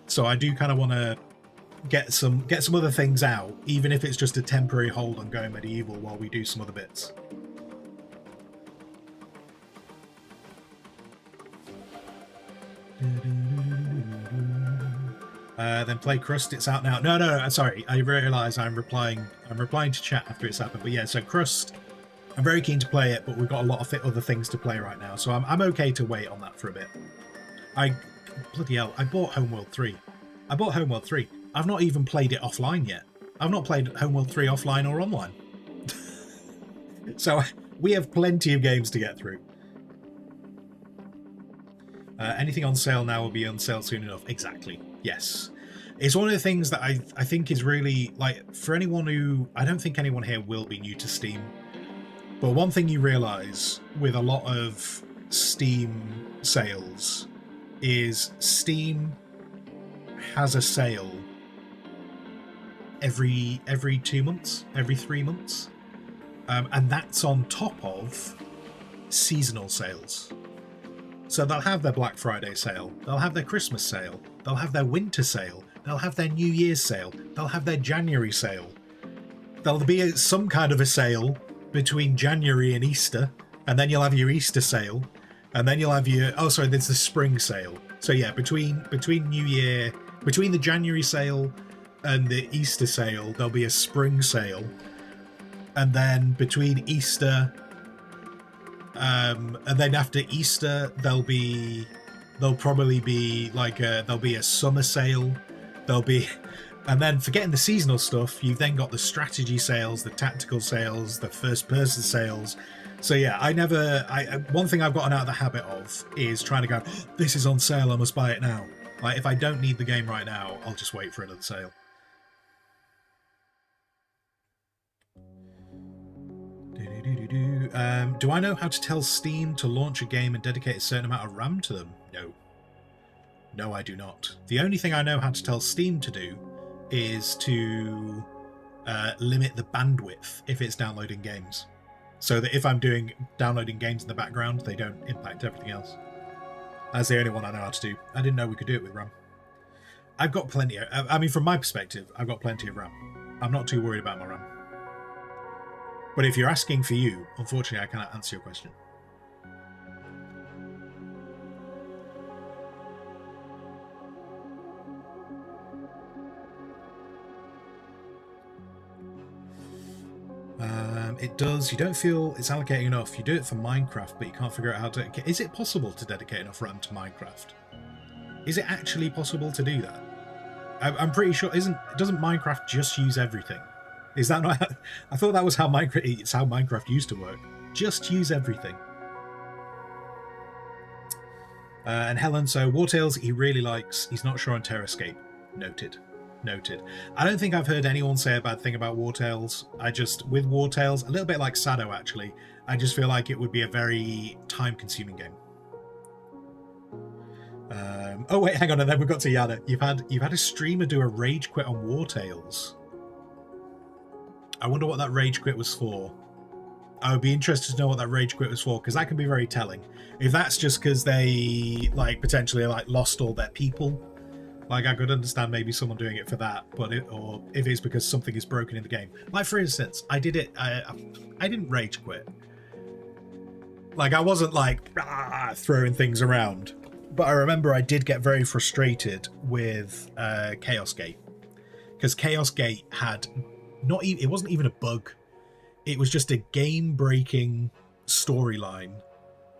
Speaker 1: So I do kind of want to get some other things out, even if it's just a temporary hold on Going Medieval while we do some other bits. Then play Crust. It's out now. No. Sorry, I realise I'm replying to chat after it's happened. But yeah, so Crust. I'm very keen to play it, but we've got a lot of other things to play right now, so I'm okay to wait on that for a bit. Bloody hell, I bought Homeworld 3. I've not even played it offline yet. I've not played Homeworld 3 offline or online. So we have plenty of games to get through. Anything on sale now will be on sale soon enough. Exactly. Yes. It's one of the things that I think is really, like, for anyone who... I don't think anyone here will be new to Steam. But one thing you realise with a lot of Steam sales is Steam has a sale every 2 months, every 3 months. And that's on top of seasonal sales. So they'll have their Black Friday sale, they'll have their Christmas sale, they'll have their winter sale, they'll have their New Year's sale, they'll have their January sale. There'll be some kind of a sale between January and Easter, and then you'll have your Easter sale, and then you'll have your... Oh, sorry, there's the spring sale. So yeah, between New Year... Between the January sale and the Easter sale, there'll be a spring sale. And then between Easter... and then after Easter, there'll probably be like there'll be a summer sale. There'll be... And then, forgetting the seasonal stuff, you've then got the strategy sales, the tactical sales, the first-person sales. So yeah, one thing I've gotten out of the habit of is trying to go, oh, this is on sale, I must buy it now. Like, if I don't need the game right now, I'll just wait for another sale. Do I know how to tell Steam to launch a game and dedicate a certain amount of RAM to them? No. No, I do not. The only thing I know how to tell Steam to do is to limit the bandwidth if it's downloading games, so that if I'm downloading games in the background, they don't impact everything else. That's the only one I know how to do. I didn't know we could do it with RAM. I've got plenty of... I mean, from my perspective, I've got plenty of RAM. I'm not too worried about my RAM. But if you're asking for you, unfortunately, I cannot answer your question. It does. You don't feel it's allocating enough. You do it for Minecraft, but you can't figure out how to... Is it possible to dedicate enough RAM to Minecraft? Is it actually possible to do that? I'm pretty sure... Doesn't Minecraft just use everything? Is that not... I thought that was how Minecraft used to work. Just use everything. And Helen, so War Tales he really likes. He's not sure on Terrascape. Noted. Noted. I don't think I've heard anyone say a bad thing about War Tales. With War Tales, a little bit like Sado actually, I just feel like it would be a very time-consuming game. Oh wait, hang on, and then we got to Yana. You've had a streamer do a rage quit on War Tales. I wonder what that rage quit was for. I would be interested to know what that rage quit was for, because that can be very telling. If that's just because they potentially lost all their people. I could understand maybe someone doing it for that, or if it's because something is broken in the game. For instance, I did it. I didn't rage quit. I wasn't throwing things around, but I remember I did get very frustrated with Chaos Gate, because Chaos Gate had it wasn't even a bug. It was just a game-breaking storyline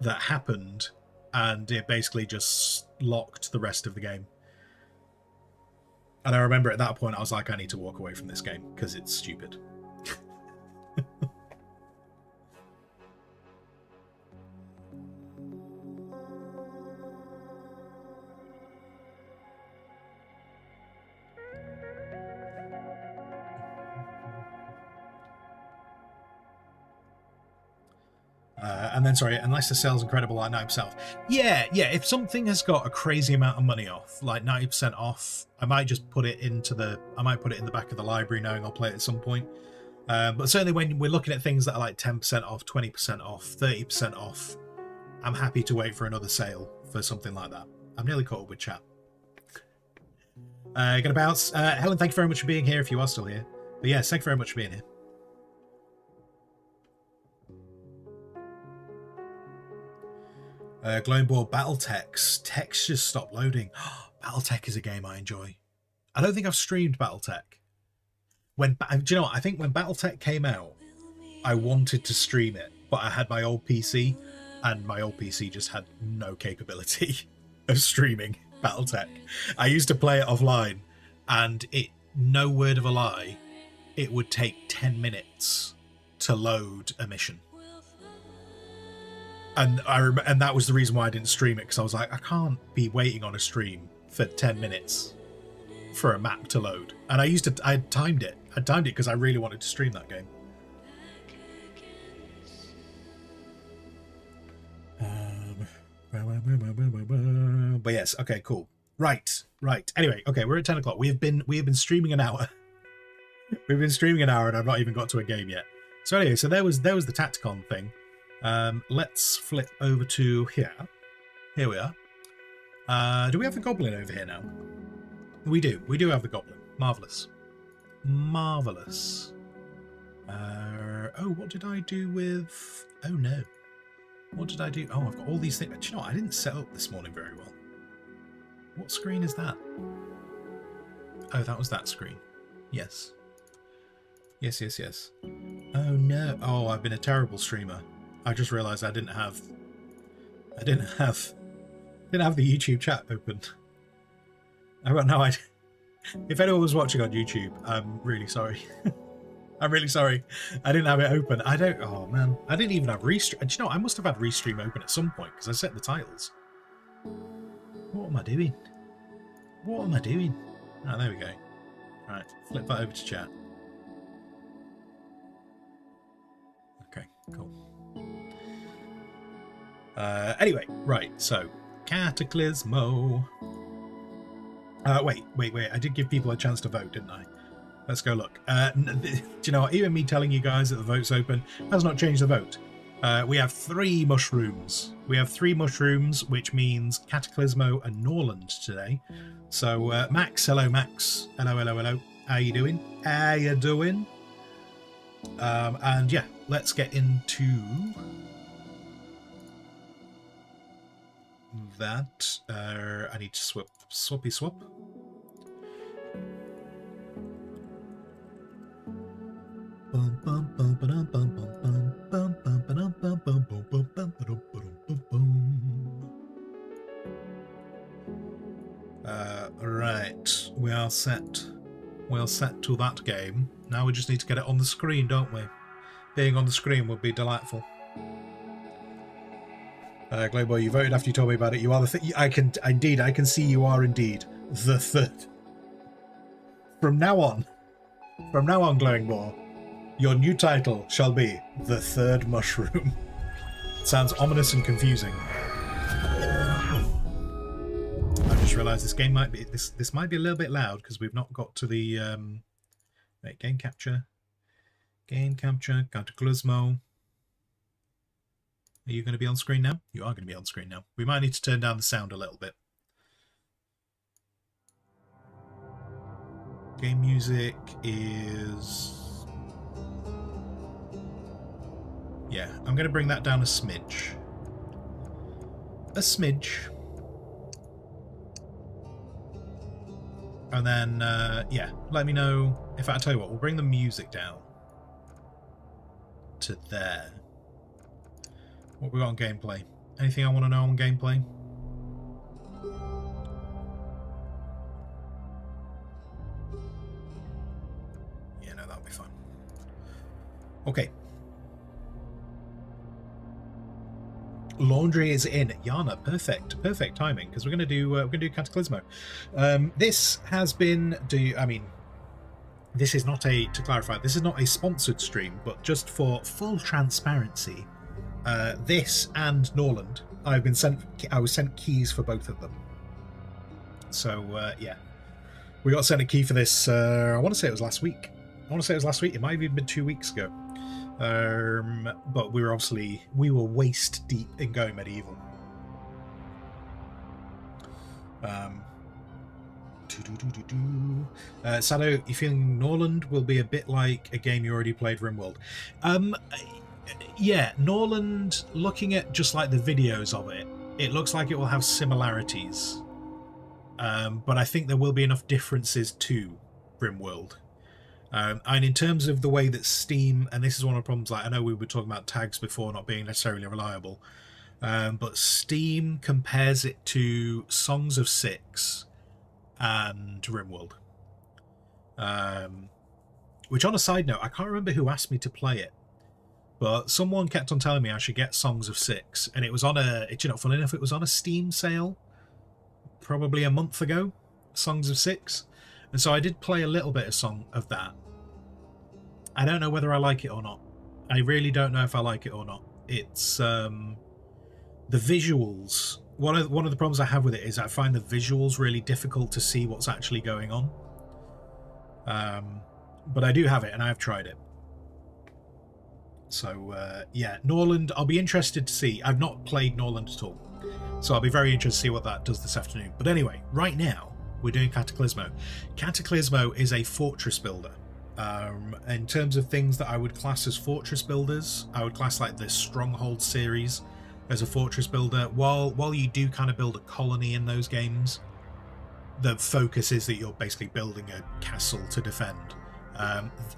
Speaker 1: that happened, and it basically just locked the rest of the game. And I remember at that point, I was like, I need to walk away from this game because it's stupid. And then, sorry, unless the sale's incredible, like 90% off. Yeah, if something has got a crazy amount of money off, like 90% off, I might just put it in the back of the library knowing I'll play it at some point. But certainly when we're looking at things that are like 10% off, 20% off, 30% off, I'm happy to wait for another sale for something like that. I'm nearly caught up with chat. Gonna bounce. Helen, thank you very much for being here if you are still here. But yes, thank you very much for being here. Glowing Ball Battletech's text just stopped loading. Battletech is a game I enjoy. I don't think I've streamed Battletech. Do you know what? I think when Battletech came out, I wanted to stream it, but I had my old PC, and my old PC just had no capability of streaming Battletech. I used to play it offline, and no word of a lie, it would take 10 minutes to load a mission. And that was the reason why I didn't stream it, because I was like, I can't be waiting on a stream for 10 minutes for a map to load. And I timed it because I really wanted to stream that game. But yes, okay, cool. Right. Anyway, okay, we're at 10 o'clock. We have been streaming an hour. We've been streaming an hour and I've not even got to a game yet. So anyway, so there was the Tacticon thing. Let's flip over to here. Here we are. Do we have the goblin over here now? We do. We do have the goblin. Marvellous. Marvellous. Oh, what did I do with... Oh, no. What did I do? Oh, I've got all these things. Do you know what? I didn't set up this morning very well. What screen is that? Oh, that was that screen. Yes. Yes. Oh, no. Oh, I've been a terrible streamer. I just realised I didn't have the YouTube chat open. I've got no idea. If anyone was watching on YouTube, I'm really sorry. I'm really sorry. I didn't have it open. Oh man. I didn't even have Restream. Do you know, I must have had Restream open at some point because I set the titles. What am I doing? Oh, there we go. Right, flip that over to chat. Okay, cool. Anyway, right, so Cataclismo. Wait. I did give people a chance to vote, didn't I? Let's go look. Do you know what? Even me telling you guys that the vote's open has not changed the vote. We have 3 mushrooms. Which means Cataclismo and Norland today. So, Max, hello, Max. Hello. How you doing? How you doing? And yeah, let's get into that. I need to swappy swap. Right, we are set. We're set to that game. Now we just need to get it on the screen, don't we? Being on the screen would be delightful. Glowboy, you voted after you told me about it. You are the I can see you are indeed the third. From now on, Glowing Boar, your new title shall be the third mushroom. Sounds ominous and confusing. I just realised this game might be this might be a little bit loud because we've not got to the wait, game capture, Cataclismo. Are you going to be on screen now? You are going to be on screen now. We might need to turn down the sound a little bit. Game music is... yeah, I'm going to bring that down a smidge. A smidge. And then, yeah, let me know. In fact, I'll tell you what, we'll bring the music down to there. What we got on gameplay? Anything I want to know on gameplay? Yeah, no, that'll be fine. Okay. Laundry is in. Yana, perfect timing, because we're gonna do Cataclismo. This has been this is not a, to clarify, this is not a sponsored stream, but just for full transparency, this and Norland, I was sent keys for both of them. So yeah, we got sent a key for this. I want to say it was last week. It might have even been 2 weeks ago. But we were waist deep in going medieval. Sado, you feeling Norland will be a bit like a game you already played, RimWorld? Yeah, Norland, looking at just like the videos of it, it looks like it will have similarities. But I think there will be enough differences to RimWorld. And in terms of the way that Steam, and this is one of the problems, like I know we were talking about tags before not being necessarily reliable, but Steam compares it to Songs of Six and RimWorld. Which, on a side note, I can't remember who asked me to play it, but someone kept on telling me I should get Songs of Six, and it was on funny enough, it was on a Steam sale probably a month ago, Songs of Six. And so I did play a little bit of that. I don't know whether I like it or not. I really don't know if I like it or not. It's the visuals. One of the problems I have with it is I find the visuals really difficult to see what's actually going on. But I do have it, and I have tried it. So yeah, Norland, I'll be interested to see. I've not played Norland at all, so I'll be very interested to see what that does this afternoon. But anyway, right now we're doing Cataclismo. Cataclismo is a fortress builder. In terms of things that I would class as fortress builders, I would class like the Stronghold series as a fortress builder. While you do kind of build a colony in those games, the focus is that you're basically building a castle to defend.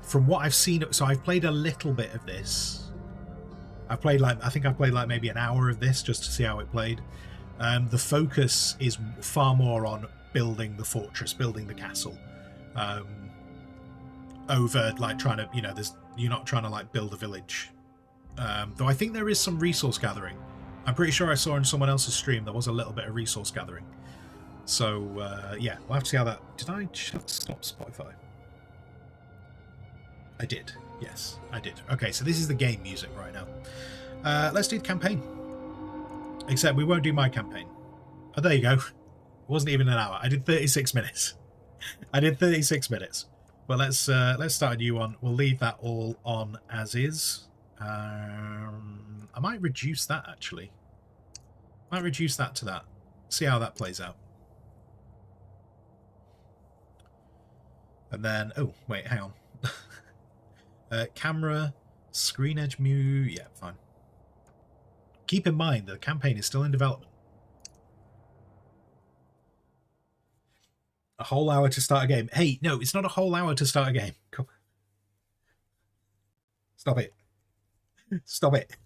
Speaker 1: From what I've seen, so I've played a little bit of this. I think I've played like maybe an hour of this just to see how it played. The focus is far more on building the fortress, building the castle, over like trying to, you're not trying to like build a village. Though I think there is some resource gathering. I'm pretty sure I saw in someone else's stream there was a little bit of resource gathering. So yeah, we'll have to see how that... Did I stop Spotify? I did. Yes, I did. Okay, so this is the game music right now. Let's do the campaign. Except we won't do my campaign. Oh, there you go. It wasn't even an hour. I did 36 minutes. But let's start a new one. We'll leave that all on as is. I might reduce that actually. Might reduce that to that. See how that plays out. And then, oh, wait, hang on. Camera, screen edge mute, yeah, fine. Keep in mind the campaign is still in development. A whole hour to start a game. Hey, no, it's not a whole hour to start a game. Come. Stop it. Stop it.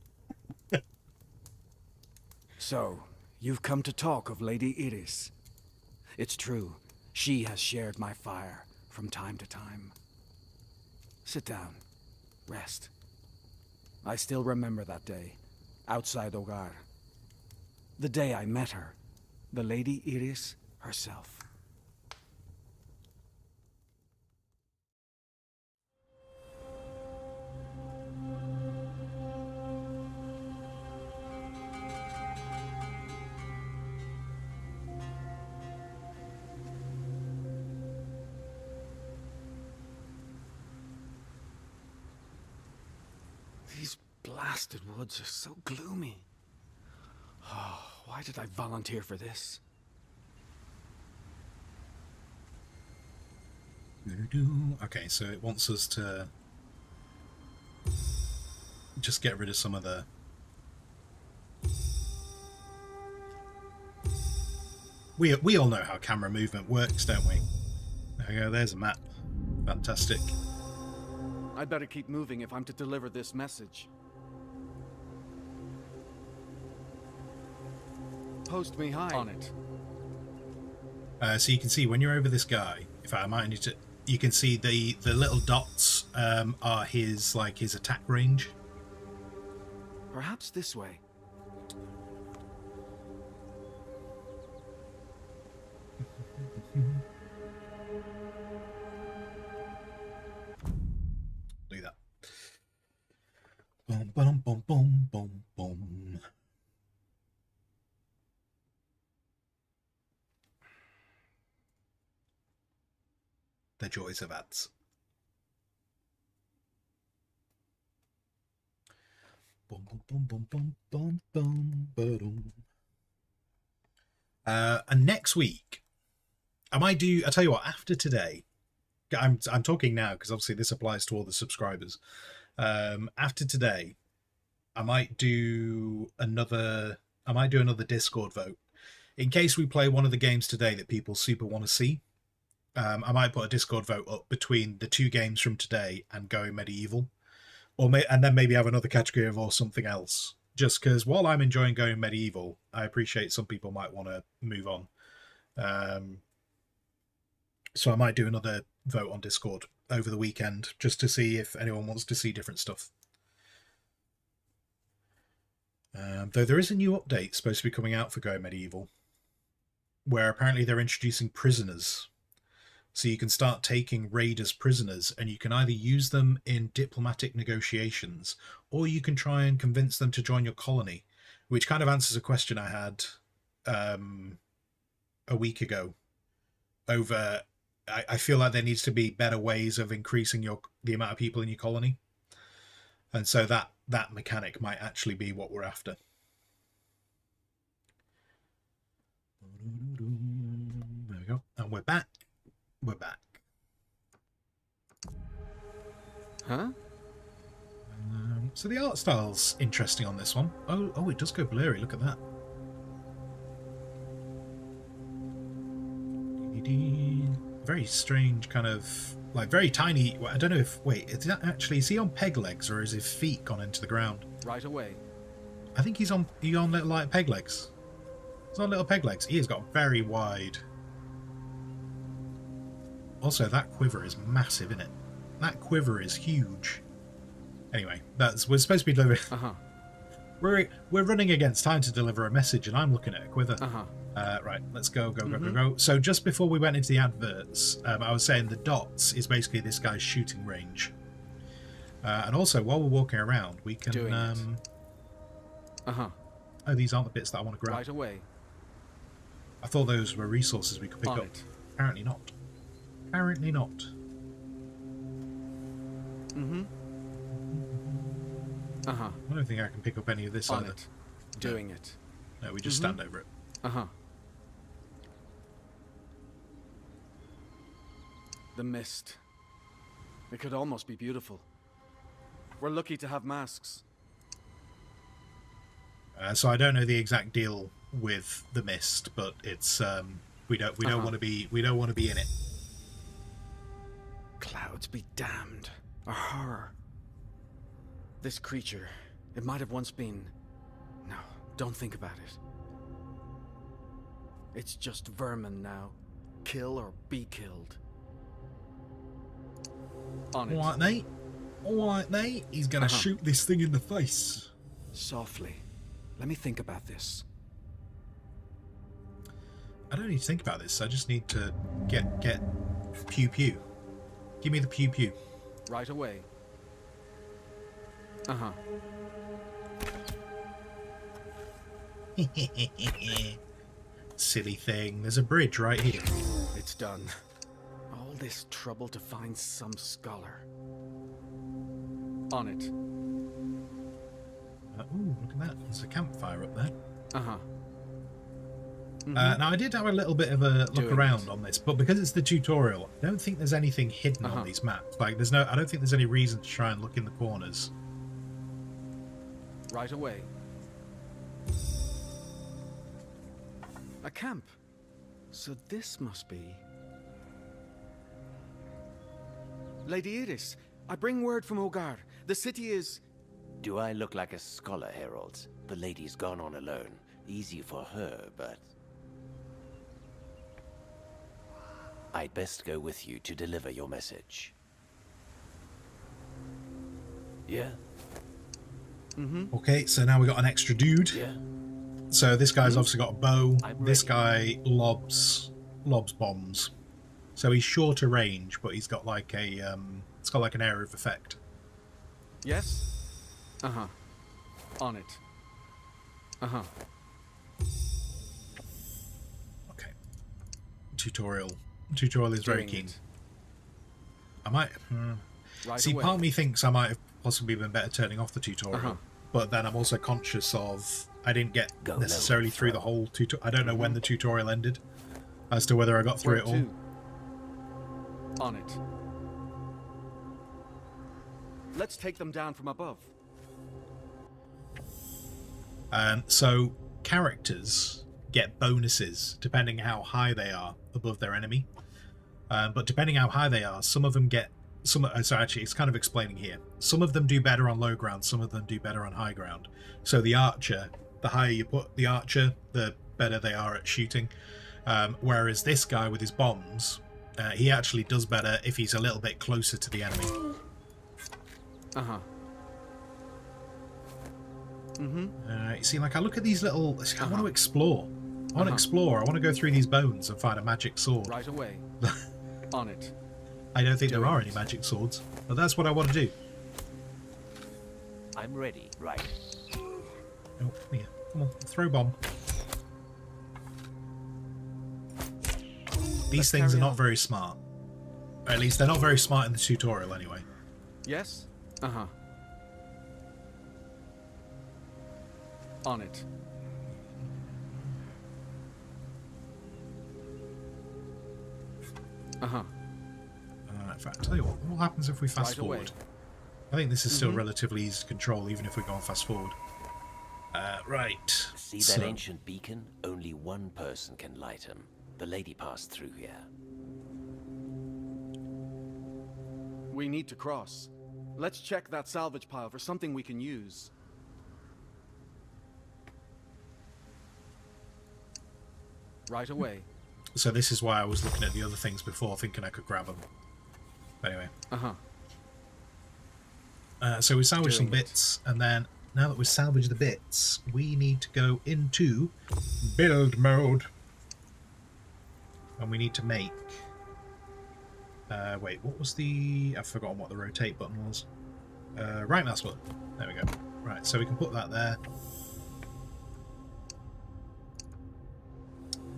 Speaker 3: So, you've come to talk of Lady Iris. It's true, she has shared my fire from time to time. Sit down. Rest. I still remember that day, outside Ogar. The day I met her, the Lady Iris herself. These blasted woods are so gloomy. Oh, why did I volunteer for this?
Speaker 1: Okay, so it wants us to just get rid of some of the... We all know how camera movement works, don't we? There we go, there's a map. Fantastic.
Speaker 3: I'd better keep moving if I'm to deliver this message. Post me high on it.
Speaker 1: So you can see when you're over this guy, if I might need to, you can see the little dots are his attack range.
Speaker 3: Perhaps this way.
Speaker 1: Do that. Boom, boom, boom, boom, boom, boom. The joys of ads. Boom, boom, boom, boom, boom, boom, boom, boom. And next week, I tell you what, after today, I'm talking now because obviously this applies to all the subscribers. After today, I might do another Discord vote in case we play one of the games today that people super want to see. I might put a Discord vote up between the two games from today and Going Medieval, and then maybe have another category of or something else. Just because while I'm enjoying Going Medieval, I appreciate some people might want to move on. So I might do another vote on Discord over the weekend just to see if anyone wants to see different stuff. Though there is a new update supposed to be coming out for Go Medieval, where apparently they're introducing prisoners. So you can start taking raiders prisoners, and you can either use them in diplomatic negotiations, or you can try and convince them to join your colony, which kind of answers a question I had a week ago over... I feel like there needs to be better ways of increasing the amount of people in your colony. And so that mechanic might actually be what we're after. There we go. And we're back. We're back.
Speaker 3: Huh?
Speaker 1: So the art style's interesting on this one. Oh, it does go blurry. Look at that. Very strange kind of, very tiny. I don't know if, wait, is he on peg legs or is his feet gone into the ground?
Speaker 3: Right away.
Speaker 1: I think he's on little peg legs. He's on little peg legs. He has got very wide. Also, that quiver is massive, isn't it? That quiver is huge. Anyway, we're supposed to be delivering. We're running against time to deliver a message, and I'm looking at a quiver. Right, let's go. So just before we went into the adverts, I was saying the dots is basically this guy's shooting range. And also, while we're walking around, we can... Oh, these aren't the bits that I want to grab.
Speaker 3: Right away.
Speaker 1: I thought those were resources we could pick up. Apparently not. Apparently not. I don't think I can pick up any of this either.
Speaker 3: Doing it.
Speaker 1: No, we just stand over it.
Speaker 3: The mist. It could almost be beautiful. We're lucky to have masks.
Speaker 1: So I don't know the exact deal with the mist, but it's we don't want to be in it.
Speaker 3: Clouds be damned. A horror. This creature, it might have once been... No, don't think about it. It's just vermin now. Kill or be killed. On it.
Speaker 1: Alright, mate. Alright, mate. He's gonna shoot this thing in the face.
Speaker 3: Softly. Let me think about this.
Speaker 1: I don't need to think about this. I just need to get pew pew. Give me the pew pew.
Speaker 3: Right away.
Speaker 1: Silly thing. There's a bridge right here.
Speaker 3: It's done. All this trouble to find some scholar. On it.
Speaker 1: Ooh, look at that. There's a campfire up there.
Speaker 3: Mm-hmm.
Speaker 1: Now, I did have a little bit of a look
Speaker 3: Doing
Speaker 1: around
Speaker 3: it.
Speaker 1: on this, but because it's the tutorial, I don't think there's anything hidden on these maps. Like, I don't think there's any reason to try and look in the corners.
Speaker 3: Right away. A camp. So this must be... Lady Iris, I bring word from Ogar. The city is...
Speaker 4: Do I look like a scholar, Herald? The lady's gone on alone. Easy for her, but... I'd best go with you to deliver your message. Yeah?
Speaker 1: Okay, so now we got an extra dude.
Speaker 4: Yeah?
Speaker 1: So this guy's obviously got a bow.
Speaker 4: I'm
Speaker 1: This
Speaker 4: ready.
Speaker 1: guy lobs bombs. So he's shorter range, but he's got like a it's got like an area of effect.
Speaker 3: Yes? On it.
Speaker 1: Okay. Tutorial is very
Speaker 3: Doing
Speaker 1: keen.
Speaker 3: it.
Speaker 1: I might
Speaker 3: Right
Speaker 1: see.
Speaker 3: away.
Speaker 1: Part of me thinks I might have possibly been better turning off the tutorial, but then I'm also conscious of I didn't get
Speaker 4: Go
Speaker 1: necessarily
Speaker 4: low,
Speaker 1: through the whole tutorial. I don't know when the tutorial ended, as to whether I got through
Speaker 3: Where
Speaker 1: it all.
Speaker 3: to? On it. Let's take them down from above.
Speaker 1: So characters get bonuses depending how high they are above their enemy. But depending how high they are, some of them get so actually it's kind of explaining here. Some of them do better on low ground, some of them do better on high ground. So the archer, the higher you put the archer, the better they are at shooting. Whereas this guy with his bombs, he actually does better if he's a little bit closer to the enemy. You see, like I look at these little. I want to explore. I want to explore. I want to go through these bones and find a magic sword.
Speaker 3: Right away. On it.
Speaker 1: I don't think there
Speaker 3: Doing
Speaker 1: are
Speaker 3: it.
Speaker 1: any magic swords, but that's what I want to do.
Speaker 4: I'm ready, right?
Speaker 1: Oh, here. Come on, throw bomb. These things are
Speaker 3: carry
Speaker 1: not
Speaker 3: on.
Speaker 1: very smart. Or at least they're not very smart in the tutorial anyway.
Speaker 3: Yes? On it.
Speaker 1: In fact, tell you what happens if we fast
Speaker 3: Right away.
Speaker 1: forward? I think this is still relatively easy to control, even if we go on fast forward. Right.
Speaker 4: See
Speaker 1: so,
Speaker 4: that ancient beacon? Only one person can light him. The lady passed through here.
Speaker 3: We need to cross. Let's check that salvage pile for something we can use. Right away.
Speaker 1: So this is why I was looking at the other things before, thinking I could grab them. Anyway. So we salvaged some
Speaker 3: Doing it.
Speaker 1: bits, and then now that we've salvaged the bits, we need to go into build mode. And we need to make... wait, what was the... I've forgotten what the rotate button was. Right mouse button. There we go. Right, so we can put that there.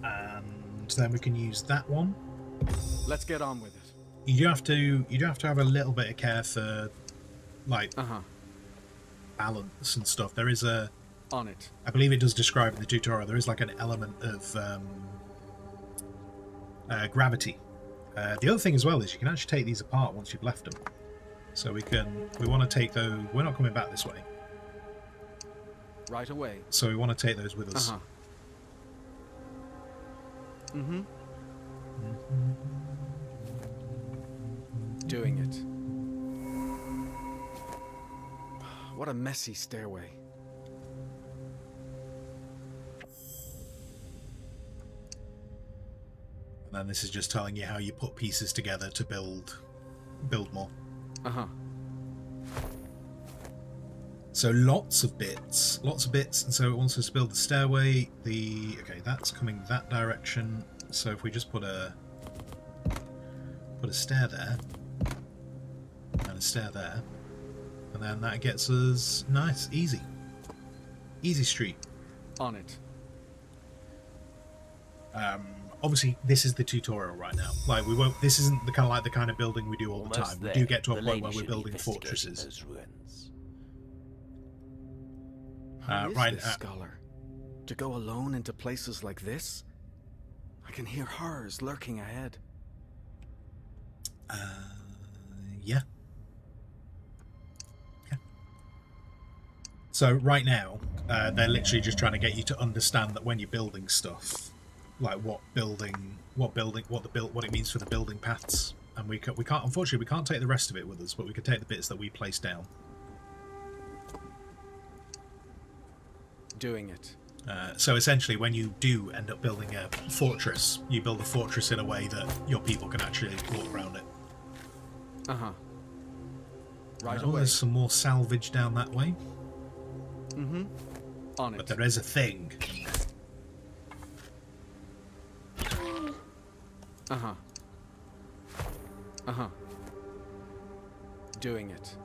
Speaker 1: And then we can use that one.
Speaker 3: Let's get on with it.
Speaker 1: You do have to have a little bit of care for, like, balance and stuff. There is a...
Speaker 3: On it.
Speaker 1: I believe it does describe in the tutorial, there is like an element of gravity The other thing as well is you can actually take these apart once you've left them. So we want to take those. We're not coming back this way.
Speaker 3: Right away.
Speaker 1: So we want to take those with us.
Speaker 3: Mm-hmm. Doing it. What a messy stairway.
Speaker 1: And then this is just telling you how you put pieces together to build more. So lots of bits, and so it wants us to build the stairway. Okay, that's coming that direction. So if we just put a stair there and a stair there, and then that gets us nice, easy street.
Speaker 3: On it.
Speaker 1: Obviously, this is the tutorial right now. Like we won't. This isn't the kind of building we do all the time. We do get to a point where we're building fortresses.
Speaker 4: Those ruins.
Speaker 3: Who is this scholar? To go alone into places like this? I can hear horrors lurking ahead.
Speaker 1: Yeah. So right now, they're literally just trying to get you to understand that when you're building stuff, like what it means for the building paths, and we can't unfortunately we can't take the rest of it with us, but we can take the bits that we place down.
Speaker 3: Doing it.
Speaker 1: So essentially, when you do end up building a fortress, you build a fortress in a way that your people can actually walk around it.
Speaker 3: Right
Speaker 1: Oh,
Speaker 3: away.
Speaker 1: there's some more salvage down that way.
Speaker 3: On it.
Speaker 1: But there is a thing.
Speaker 3: Doing it.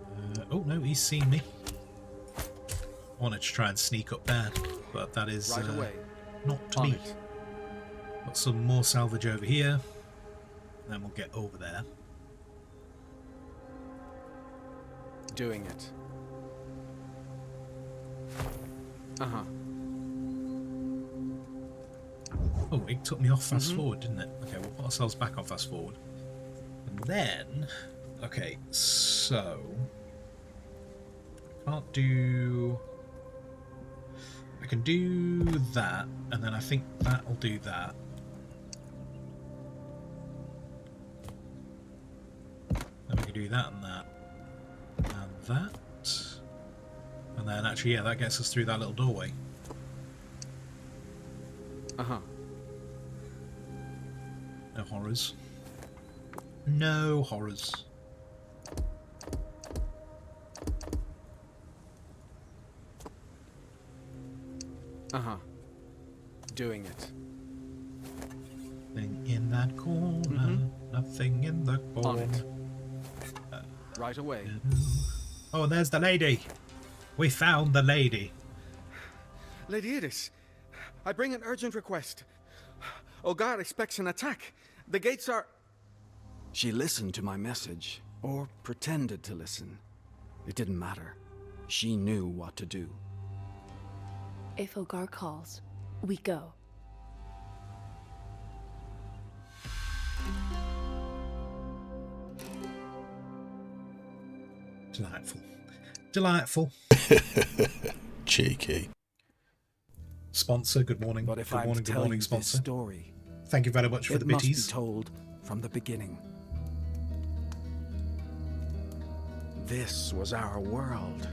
Speaker 1: Oh no, he's seen me. I wanted to try and sneak up there, but that is
Speaker 3: Right away.
Speaker 1: not to
Speaker 3: On
Speaker 1: be.
Speaker 3: it.
Speaker 1: Got some more salvage over here. Then we'll get over there.
Speaker 3: Doing it.
Speaker 1: Oh, it took me off fast forward, didn't it? Okay, we'll put ourselves back on fast forward. And then, okay, so can't do. I can do that, and then I think that'll do that. Then we can do that and that, and that, and then actually, yeah, that gets us through that little doorway. No horrors. No horrors.
Speaker 3: Doing it.
Speaker 1: Nothing in that corner. Nothing in the
Speaker 3: On
Speaker 1: corner.
Speaker 3: it. Right away.
Speaker 1: Oh, there's the lady. We found the lady.
Speaker 3: Lady Iris, I bring an urgent request. Ogar expects an attack. The gates are... She listened to my message, or pretended to listen. It didn't matter. She knew what to do.
Speaker 5: If Ogar calls, we go.
Speaker 1: Delightful. Delightful.
Speaker 2: Cheeky.
Speaker 1: Sponsor, good morning.
Speaker 3: But if
Speaker 1: good
Speaker 3: I'm
Speaker 1: morning,
Speaker 3: to
Speaker 1: good
Speaker 3: tell
Speaker 1: morning,
Speaker 3: you this
Speaker 1: sponsor.
Speaker 3: story,
Speaker 1: Thank you very much for
Speaker 3: it
Speaker 1: the
Speaker 3: must be
Speaker 1: bitties.
Speaker 3: told from the beginning. This was our world.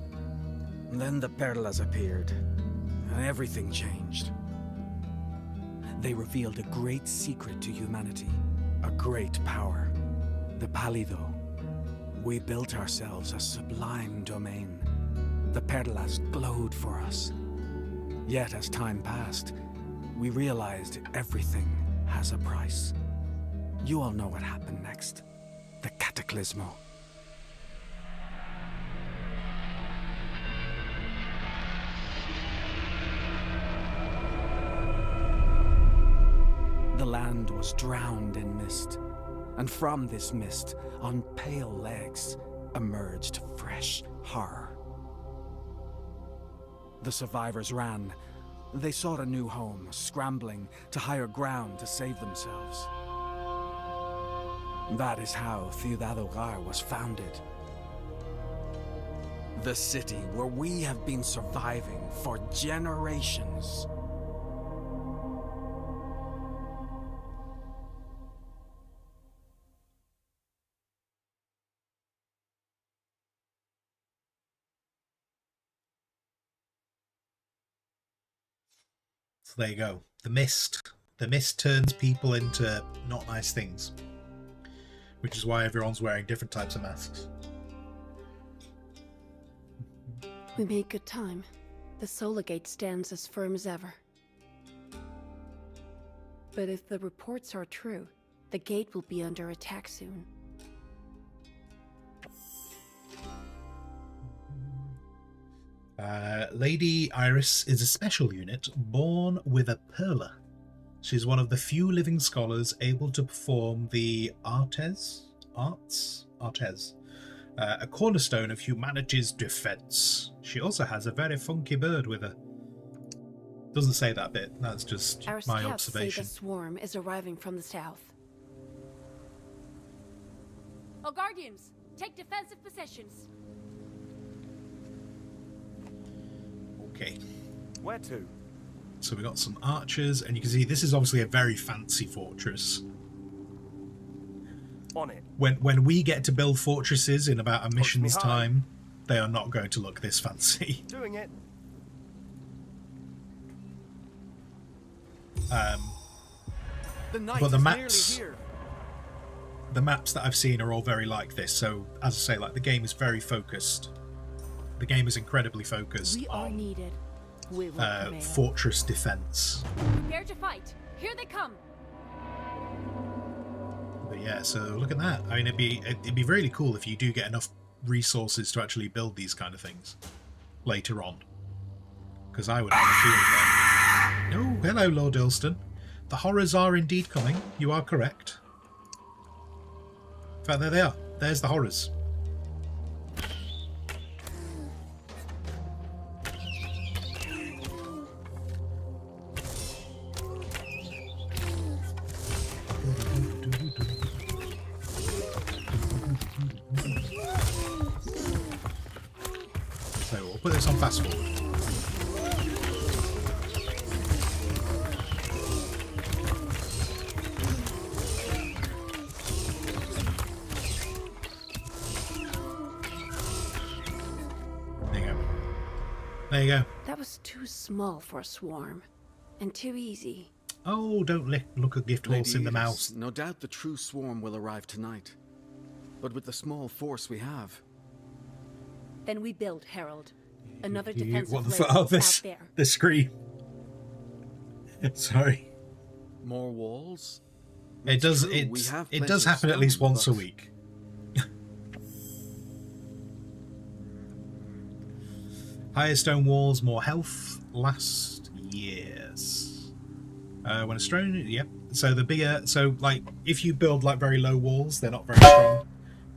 Speaker 3: Then the Perlas appeared, and everything changed. They revealed a great secret to humanity, a great power, the Palido. We built ourselves a sublime domain. The Perlas glowed for us. Yet as time passed, we realized everything has a price. You all know what happened next. The Cataclismo. The land was drowned in mist, and from this mist, on pale legs, emerged fresh horror. The survivors ran. They sought a new home, scrambling to higher ground to save themselves. That is how Ciudad Hogar was founded. The city where we have been surviving for generations.
Speaker 1: So there you go. The mist. The mist turns people into not nice things. Which is why everyone's wearing different types of masks.
Speaker 5: We made good time. The Solar Gate stands as firm as ever. But if the reports are true, the gate will be under attack soon.
Speaker 1: Lady Iris is a special unit born with a perla. She's one of the few living scholars able to perform the artes, a cornerstone of humanity's defense. She also has a very funky bird with her. Doesn't say that bit. That's just
Speaker 5: Our
Speaker 1: my
Speaker 5: scouts say
Speaker 1: observation.
Speaker 5: the swarm is arriving from the south.
Speaker 6: Oh, Guardians, take defensive positions.
Speaker 1: Okay.
Speaker 4: Where to?
Speaker 1: So we got some archers, and you can see this is obviously a very fancy fortress.
Speaker 4: On it.
Speaker 1: When we get to build fortresses in about a mission's
Speaker 4: high.
Speaker 1: time, they are not going to look this fancy.
Speaker 4: Doing it.
Speaker 3: The night
Speaker 1: But the
Speaker 3: is
Speaker 1: maps-
Speaker 3: nearly here.
Speaker 1: The maps that I've seen are all very like this, so as I say, like the game is very focused. The game is incredibly focused
Speaker 5: We are
Speaker 1: on
Speaker 5: needed. We will prevail.
Speaker 1: fortress defense.
Speaker 6: Prepare to fight. Here they come.
Speaker 1: But yeah, so look at that. I mean, it'd be really cool if you do get enough resources to actually build these kind of things later on. Because I would have a feeling then. Oh, hello, Lord Ilston. The horrors are indeed coming. You are correct. In fact, there they are. There's the horrors. So we'll put this on fast forward. There you go. There you go.
Speaker 5: That was too small for a swarm. And too easy.
Speaker 1: Oh, don't look a gift horse in the
Speaker 3: Lady
Speaker 1: mouth.
Speaker 3: Iris, no doubt the true swarm will arrive tonight. But with the small force we have,
Speaker 5: Then we build Herald. Another
Speaker 1: You-
Speaker 5: defensive
Speaker 1: what the
Speaker 5: layer
Speaker 1: fuck? Oh,
Speaker 5: out
Speaker 1: this
Speaker 5: there.
Speaker 1: the screen. Sorry.
Speaker 3: more walls.
Speaker 1: It
Speaker 3: It's
Speaker 1: does.
Speaker 3: true, we
Speaker 1: It
Speaker 3: have
Speaker 1: it
Speaker 3: plenty
Speaker 1: does
Speaker 3: of
Speaker 1: happen at least
Speaker 3: stone,
Speaker 1: once a
Speaker 3: but
Speaker 1: week. Higher stone walls, more health. Last years. When a stone, yep. So the bigger, so like if you build like very low walls, they're not very strong.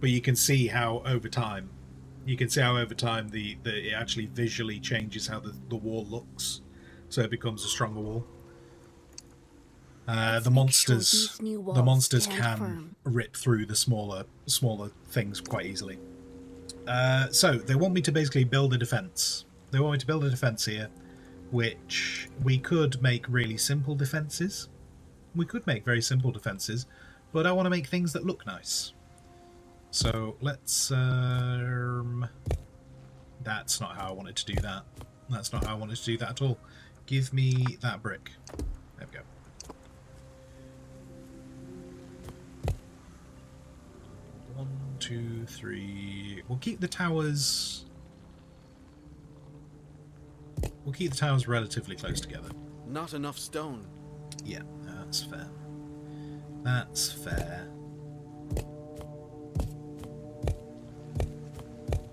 Speaker 1: But you can see how over time, the it actually visually changes how the wall looks, so it becomes a stronger wall.
Speaker 5: Let's
Speaker 1: The
Speaker 5: make sure
Speaker 1: monsters,
Speaker 5: these new
Speaker 1: the
Speaker 5: walls
Speaker 1: monsters
Speaker 5: stand
Speaker 1: can
Speaker 5: firm.
Speaker 1: rip through the smaller things quite easily. So they want me to basically build a defense. They want me to build a defense here, which we could make really simple defenses. We could make very simple defenses, but I want to make things that look nice. So let's. That's not how I wanted to do that. That's not how I wanted to do that at all. Give me that brick. There we go. One, two, three. We'll keep the towers. We'll keep the towers relatively close together.
Speaker 3: not enough stone.
Speaker 1: Yeah, that's fair. That's fair.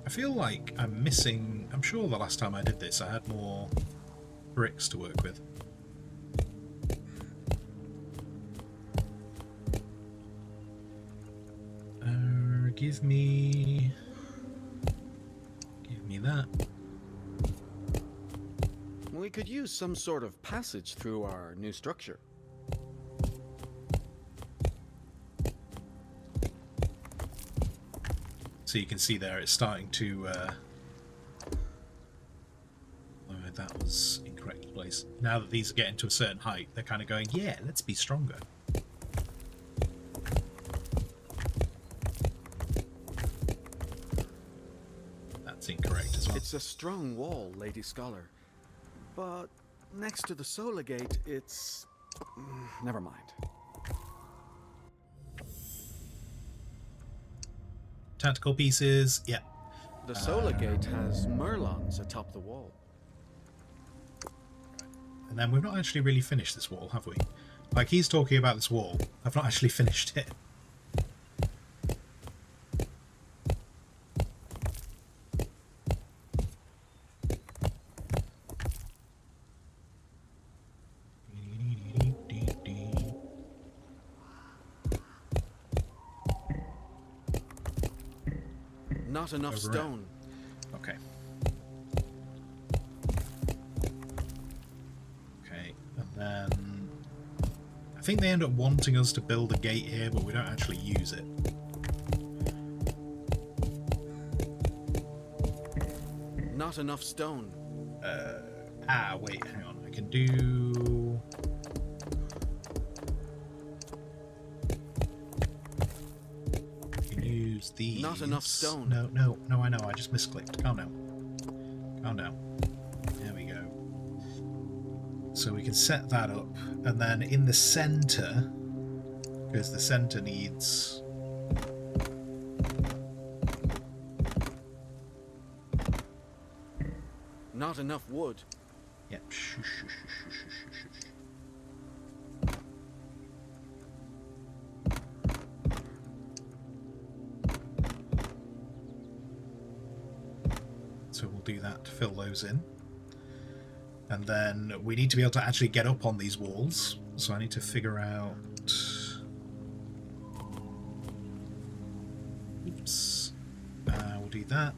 Speaker 1: I feel like I'm missing... I'm sure the last time I did this I had more bricks to work with. Give me that.
Speaker 3: We could use some sort of passage through our new structure.
Speaker 1: So you can see there it's starting to... that was incorrect place. Now that these are getting to a certain height, they're kind of going, yeah, let's be stronger. That's incorrect as well.
Speaker 3: It's a strong wall, Lady Scholar. But next to the Solar Gate, it's... never mind.
Speaker 1: Tactical pieces, yeah.
Speaker 3: The Solar Gate has Merlons atop the wall.
Speaker 1: And then we've not actually really finished this wall, have we? Like, he's talking about this wall. I've not actually finished it.
Speaker 3: Not enough stone.
Speaker 1: Okay. Okay, and then... I think they end up wanting us to build a gate here, but we don't actually use it.
Speaker 3: Not enough stone.
Speaker 1: Wait, hang on. I can do... Use these.
Speaker 3: Not enough stone.
Speaker 1: No, I know. I just misclicked. Calm down. Calm down. There we go. So we can set that up. And then in the center, because the center needs...
Speaker 3: Not enough wood.
Speaker 1: Yep. So we'll do that to fill those in. And then we need to be able to actually get up on these walls. So I need to figure out... Oops. We'll do that.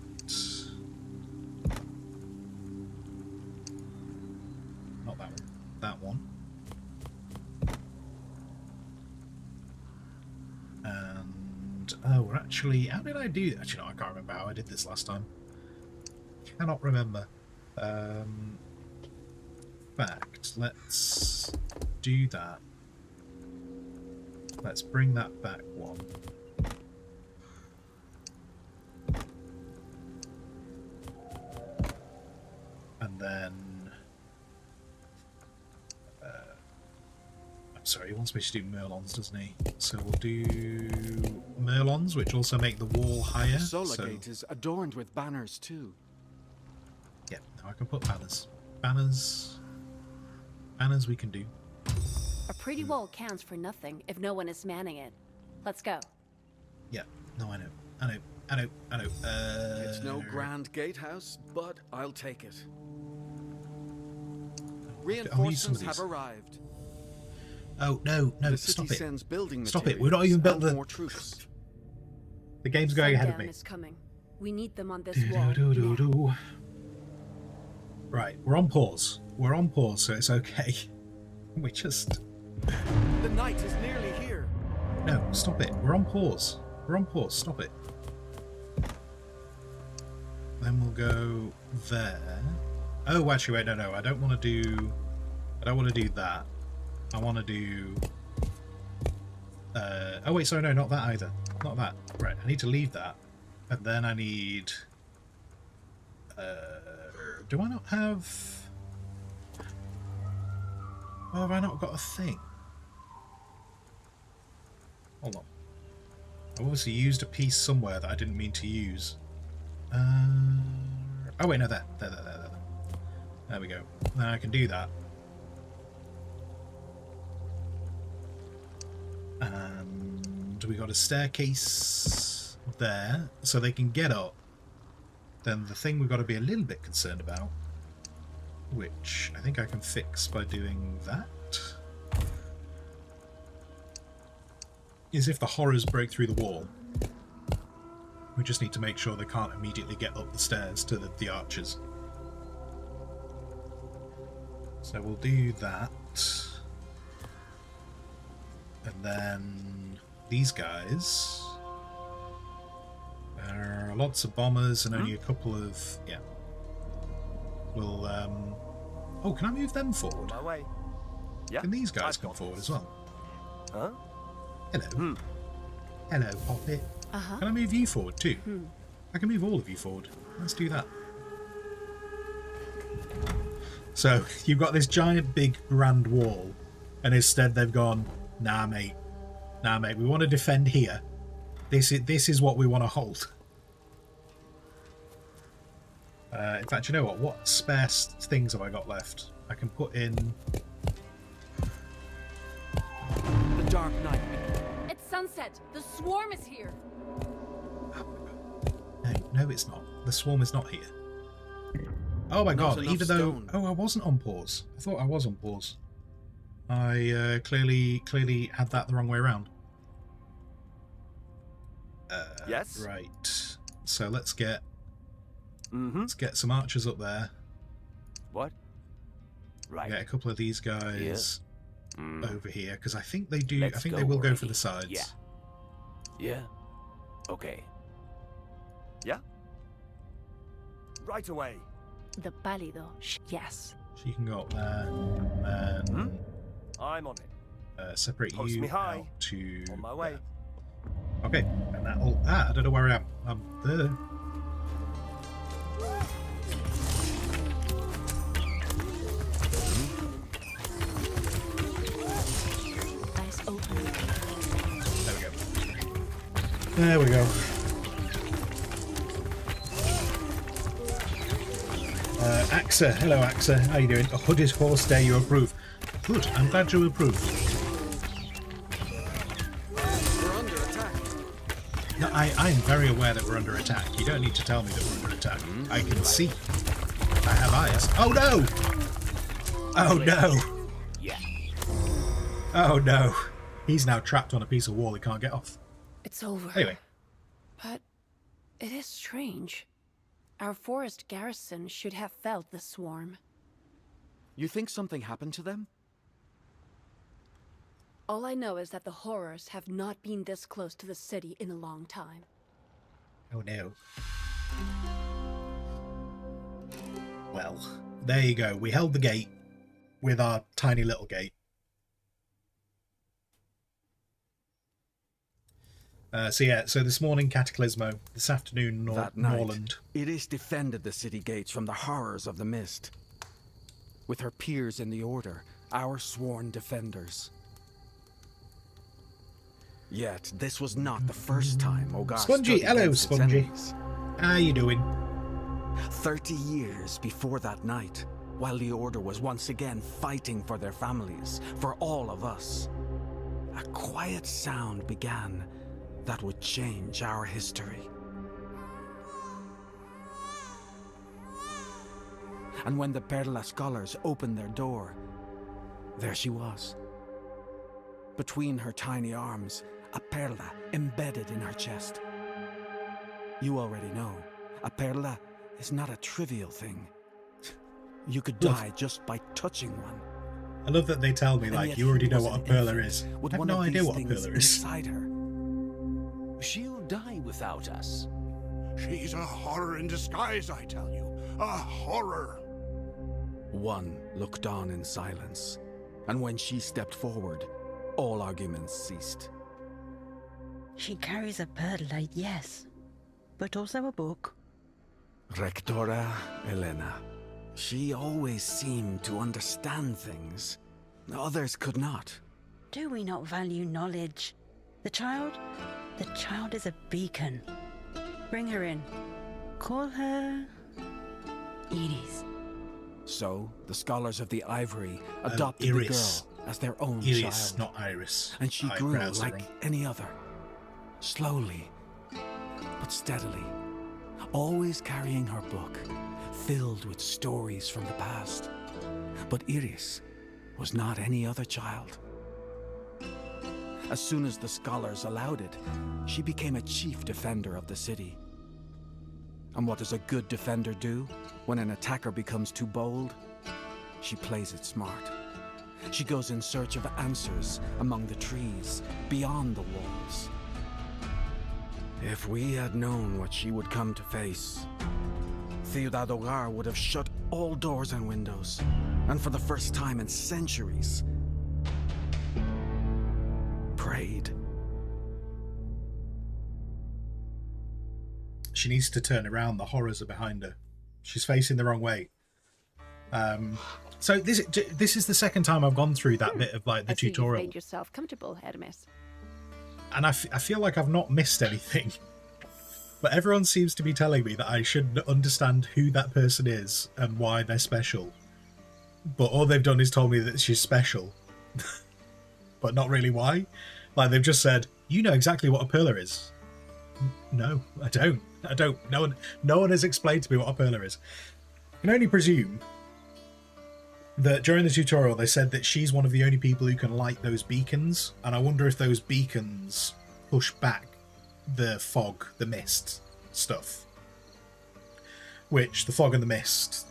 Speaker 1: Not that one. That one. And... Oh, we're actually... How did I do that? Actually, no, I can't remember how I did this last time. Cannot remember. Fact, let's do that. Let's bring that back one. And then... I'm sorry, he wants me to do Merlons, doesn't he? So we'll do Merlons, which also make the wall higher.
Speaker 3: The Solar Gate is adorned with banners too.
Speaker 1: Yep, now I can put banners. Banners we can do.
Speaker 5: A pretty wall counts for nothing if no one is manning it. Let's go.
Speaker 1: Yeah, no, I know.
Speaker 3: It's no grand gatehouse, but I'll take it. Reinforcements have arrived.
Speaker 1: Oh, no,
Speaker 3: The
Speaker 1: stop
Speaker 3: city
Speaker 1: it.
Speaker 3: sends building
Speaker 1: Stop it,
Speaker 3: materials
Speaker 1: we've not even built
Speaker 3: and
Speaker 1: the...
Speaker 3: more troops.
Speaker 1: The game's going ahead of
Speaker 5: Sundown
Speaker 1: me.
Speaker 5: is coming. We need them on this wall. now.
Speaker 1: Right, we're on pause. We're on pause, so it's okay. We just...
Speaker 3: The night is nearly here.
Speaker 1: No, stop it. We're on pause. We're on pause. Stop it. Then we'll go there. Oh, actually, wait, no. I don't want to do... I don't want to do that. I want to do... oh, wait, sorry, no, not that either. Not that. Right, I need to leave that. And then I need... do I not have... Oh, have I not got a thing? Hold on. I obviously used a piece somewhere that I didn't mean to use. Oh wait, no, there. There we go. Now I can do that. And we got a staircase there, so they can get up. Then the thing we've got to be a little bit concerned about, which I think I can fix by doing that, is if the horrors break through the wall. We just need to make sure they can't immediately get up the stairs to the archers. So we'll do that. And then these guys... Lots of bombers and only a couple of... Yeah. We'll... Oh, can I move them forward?
Speaker 7: My way. Yeah.
Speaker 1: Can these guys
Speaker 7: I've
Speaker 1: come
Speaker 7: got
Speaker 1: forward
Speaker 7: this.
Speaker 1: as well?
Speaker 7: Huh?
Speaker 1: Hello. Hello, Poppet.
Speaker 5: Uh-huh.
Speaker 1: Can I move you forward too? I can move all of you forward. Let's do that. So, you've got this giant big grand wall, and instead they've gone, nah mate, we want to defend here. This is what we want to hold. In fact, you know what spare things have I got left? I can put in...
Speaker 3: The Dark Knight.
Speaker 6: It's sunset. The swarm is here.
Speaker 1: No, it's not. The swarm is not here. Oh my god,
Speaker 3: enough
Speaker 1: even though...
Speaker 3: stone.
Speaker 1: Oh, I wasn't on pause. I thought I was on pause. I clearly had that the wrong way around.
Speaker 7: Yes?
Speaker 1: Right. So let's get
Speaker 7: Mm-hmm.
Speaker 1: some archers up there.
Speaker 7: What? Right.
Speaker 1: Get a couple of these guys over here, because I think they do.
Speaker 4: Let's
Speaker 1: I think
Speaker 4: go
Speaker 1: they will go
Speaker 4: already.
Speaker 1: for the sides.
Speaker 4: Yeah. Yeah. Okay.
Speaker 7: Yeah? Right away.
Speaker 5: The Pálido. Yes.
Speaker 1: So you can go up there and
Speaker 7: I'm on it.
Speaker 1: separate
Speaker 7: Post
Speaker 1: you
Speaker 7: me high.
Speaker 1: out to
Speaker 7: On my way.
Speaker 1: there. Okay, and that'll... I don't know where I am. I'm there.
Speaker 5: Eyes open.
Speaker 1: There we go. There we go. AXA. Hello, AXA. How you doing? A hooded horse day you approve. Good. I'm glad you approve.
Speaker 3: We're under attack.
Speaker 1: No, I am very aware that we're under attack. You don't need to tell me that we're under attack. I can see. I have eyes. Oh no! Oh no!
Speaker 4: Yeah.
Speaker 1: Oh no! He's now trapped on a piece of wall he can't get off.
Speaker 5: It's over.
Speaker 1: Anyway,
Speaker 5: But it is strange. Our forest garrison should have felt the swarm.
Speaker 3: You think something happened to them?
Speaker 5: All I know is that the horrors have not been this close to the city in a long time.
Speaker 1: oh no. Well, there you go. We held the gate with our tiny little gate. So this morning Cataclismo, this afternoon
Speaker 3: That night,
Speaker 1: Norland.
Speaker 3: Iris defended the city gates from the horrors of the mist. With her peers in the Order, our sworn defenders. Yet, this was not the first time Ogar
Speaker 1: Spongy,
Speaker 3: stood
Speaker 1: hello,
Speaker 3: against its
Speaker 1: Spongy.
Speaker 3: enemies.
Speaker 1: How you doing?
Speaker 3: 30 years before that night, while the Order was once again fighting for their families, for all of us, a quiet sound began that would change our history. And when the Perla scholars opened their door, there she was. Between her tiny arms, a perla embedded in her chest. You already know, a perla is not a trivial thing. You could die just by touching one.
Speaker 1: I love that they tell me,
Speaker 3: And
Speaker 1: like,
Speaker 3: yet
Speaker 1: you already
Speaker 3: here
Speaker 1: know
Speaker 3: was
Speaker 1: what a
Speaker 3: an
Speaker 1: perler
Speaker 3: infant
Speaker 1: is.
Speaker 3: with
Speaker 1: I have
Speaker 3: one
Speaker 1: no
Speaker 3: of
Speaker 1: idea
Speaker 3: these
Speaker 1: what a
Speaker 3: things
Speaker 1: perler is.
Speaker 3: inside her.
Speaker 4: She'll die without us.
Speaker 8: She's a horror in disguise, I tell you. A horror.
Speaker 3: One looked on in silence, and when she stepped forward, all arguments ceased.
Speaker 9: She carries a perla, yes, but also a book.
Speaker 3: Rectora Elena. She always seemed to understand things. Others could not.
Speaker 9: Do we not value knowledge? The child is a beacon. Bring her in. Call her Iris.
Speaker 3: So, the scholars of the Ivory adopted the
Speaker 1: Iris.
Speaker 3: girl as their own
Speaker 1: Iris,
Speaker 3: child.
Speaker 1: not Iris.
Speaker 3: And she
Speaker 1: I
Speaker 3: grew
Speaker 1: pronounced it
Speaker 3: like
Speaker 1: wrong.
Speaker 3: any other. Slowly, but steadily. Always carrying her book, filled with stories from the past. But Iris was not any other child. As soon as the scholars allowed it, she became a chief defender of the city. And what does a good defender do when an attacker becomes too bold? She plays it smart. She goes in search of answers among the trees, beyond the walls. If we had known what she would come to face, Ciudad Hogar would have shut all doors and windows, and for the first time in centuries, prayed.
Speaker 1: She needs to turn around. The horrors are behind her. She's facing the wrong way. So this is the second time I've gone through that bit of like the
Speaker 5: I see you've
Speaker 1: tutorial,
Speaker 5: made yourself comfortable, Hermes.
Speaker 1: and I feel like I've not missed anything. But everyone seems to be telling me that I should understand who that person is and why they're special. But all they've done is told me that she's special, but not really why. Like they've just said, "You know exactly what a pillar is." No, I don't. No one has explained to me what a pillar is. I can only presume that during the tutorial they said that she's one of the only people who can light those beacons, and I wonder if those beacons push back the fog, the mist stuff, which the fog and the mist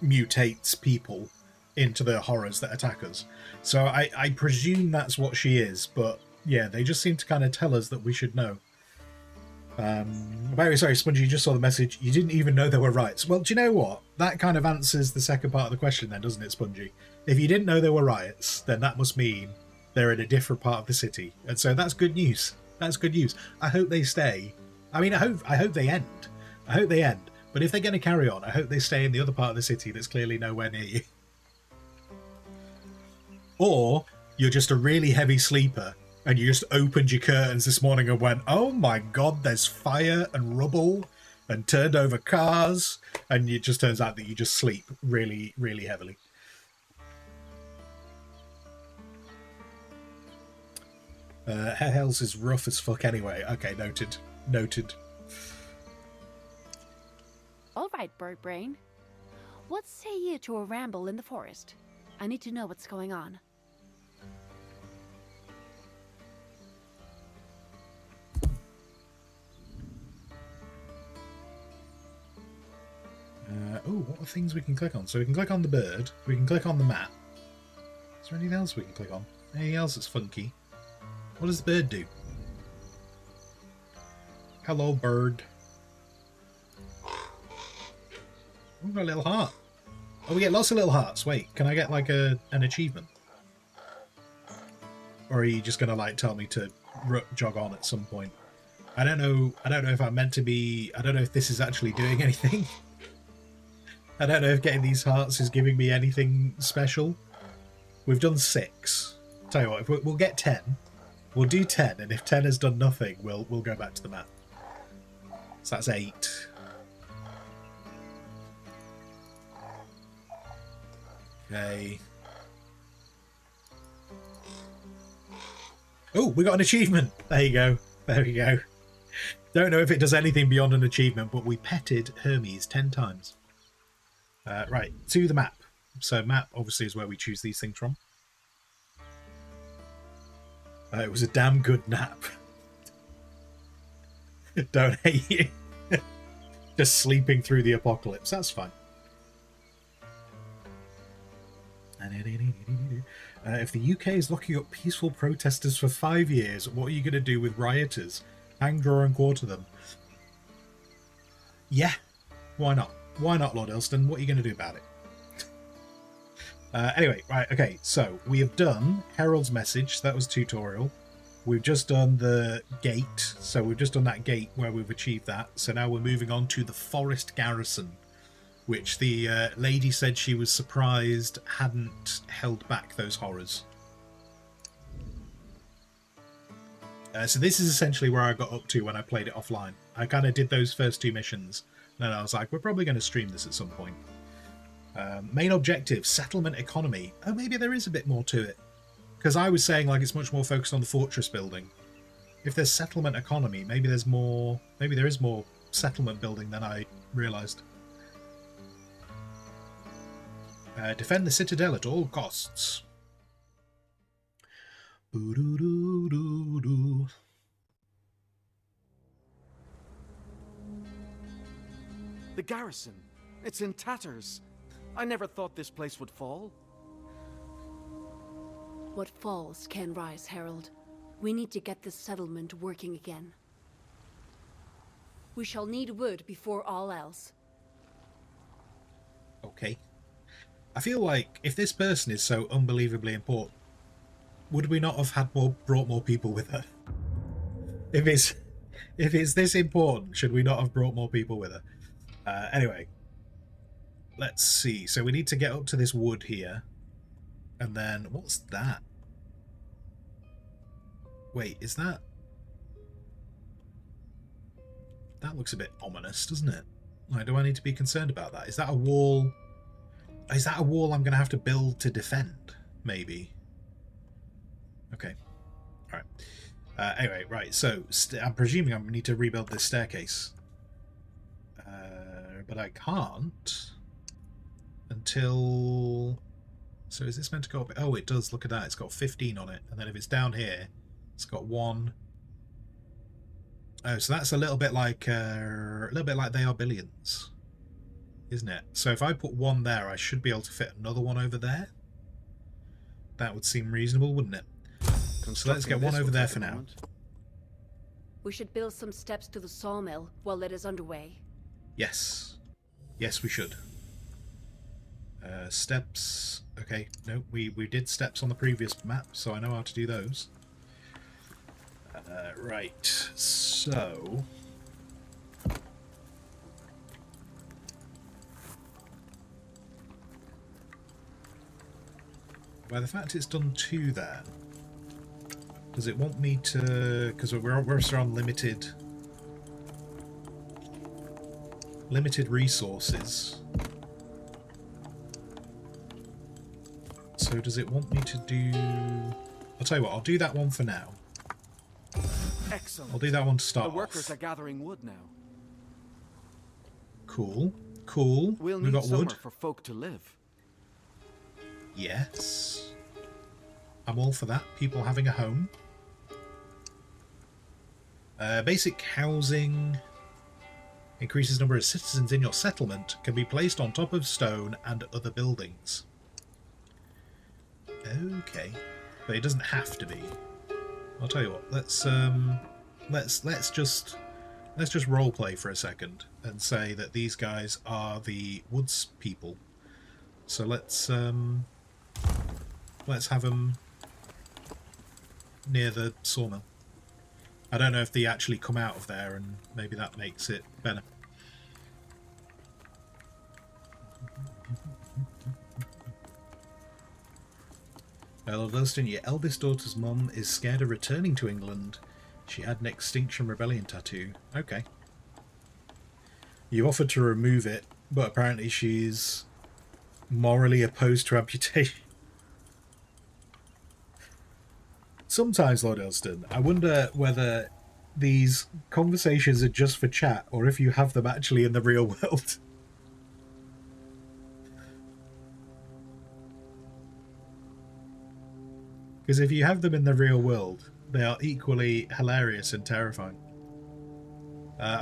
Speaker 1: mutates people into the horrors that attack us. So I presume that's what she is, but yeah, they just seem to kind of tell us that we should know. Very sorry, Spongy, you just saw the message. You didn't even know there were riots. Well, do you know what? That kind of answers the second part of the question then, doesn't it, Spongy? If you didn't know there were riots, then that must mean they're in a different part of the city. And so that's good news. That's good news. I hope they stay. I mean, I hope they end. I hope they end. But if they're going to carry on, I hope they stay in the other part of the city that's clearly nowhere near you. Or you're just a really heavy sleeper and you just opened your curtains this morning and went, oh my god, there's fire and rubble and turned over cars, and it just turns out that you just sleep really, really heavily. Hell's is rough as fuck anyway. Okay, noted. Noted.
Speaker 5: All right, Bird Brain. What say you to a ramble in the forest? I need to know what's going on. What are things we can click on? So we can click on the bird, we can click on the map. Is there anything else we can click on? Anything else that's funky? What does the bird do? Hello, bird. We've got a little heart. Oh, we get lots of little hearts. Wait, can I get like an achievement? Or are you just gonna like tell me to jog on at some point? I don't know if I'm meant to be. I don't know if this is actually doing anything. I don't know if getting these hearts is giving me anything special. We've done 6. Tell you what, if we'll get 10. We'll do 10, and if 10 has done nothing, we'll go back to the map. So that's 8. Okay. Oh, we got an achievement. There you go. There we go. Don't know if it does anything beyond an achievement, but we petted Hermes 10 times. Right, to the map. So map obviously is where we choose these things from. It was a damn good nap. Don't hate you. Just sleeping through the apocalypse. That's fine. If the UK is locking up peaceful protesters for 5 years, what are you going to do with rioters? Hang, draw and quarter them. Yeah, why not? Why not, Lord Elston? What are you going to do about it? Anyway, right, okay, so we have done Herald's Message. That was tutorial. We've just done the gate. So we've just done that gate where we've achieved that. So now we're moving on to the Forest Garrison, which the lady said she was surprised hadn't held back those horrors. So this is essentially where I got up to when I played it offline. I kind of did those first 2 missions, and I was like, we're probably going to stream this at some point. Main objective, settlement economy. Oh, maybe there is a bit more to it. Because I was saying like it's much more focused on the fortress building. If there's settlement economy, maybe there's more. Maybe there is more settlement building than I realised. Defend the citadel at all costs. Boo-doo-doo-doo-doo.
Speaker 3: The garrison. It's in tatters. I never thought this place would fall.
Speaker 5: What falls can rise, Herald. We need to get this settlement working again.
Speaker 6: We shall need wood before all else.
Speaker 5: Okay. I feel like if this person is so unbelievably important, would we not have brought more people with her? If it's this important, should we not have brought more people with her? Anyway, let's see. So we need to get up to this wood here. And then, what's that? Wait, is that... That looks a bit ominous, doesn't it? Like, do I need to be concerned about that? Is that a wall? Is that a wall I'm going to have to build to defend? Maybe. Okay. Alright. Anyway, right, so I'm presuming I'm going to need to rebuild this staircase. But I can't until... So is this meant to go up? Oh, it does. Look at that. It's got 15 on it. And then if it's down here, it's got 1. Oh, so that's a little bit like They Are Billions, isn't it? So if I put 1 there, I should be able to fit another one over there. That would seem reasonable, wouldn't it? So let's get 1 over there for now.
Speaker 6: We should build some steps to the sawmill while it is underway.
Speaker 5: Yes. Yes, we should. Steps. Okay, no, we did steps on the previous map, so I know how to do those. Right, so... By the fact it's done 2 there, does it want me to... Because we're still on limited resources. So does it want me to do... I'll tell you what, I'll do that one for now.
Speaker 3: Excellent.
Speaker 5: I'll do that one to start
Speaker 3: The workers
Speaker 5: off.
Speaker 3: are gathering wood now.
Speaker 5: Cool. Cool.
Speaker 3: We'll
Speaker 5: We've
Speaker 3: need
Speaker 5: got
Speaker 3: somewhere
Speaker 5: wood.
Speaker 3: for folk to live.
Speaker 5: Yes. I'm all for that. People having a home. Basic housing increases number of citizens in your settlement, can be placed on top of stone and other buildings. Okay. But it doesn't have to be. I'll tell you what, let's just roleplay for a second and say that these guys are the woods people. So let's have them near the sawmill. I don't know if they actually come out of there, and maybe that makes it better. Lord Wilston, your eldest daughter's mum is scared of returning to England. She had an Extinction Rebellion tattoo. Okay. You offered to remove it, but apparently she's morally opposed to amputation. Sometimes, Lord Elston, I wonder whether these conversations are just for chat, or if you have them actually in the real world. Because if you have them in the real world, they are equally hilarious and terrifying.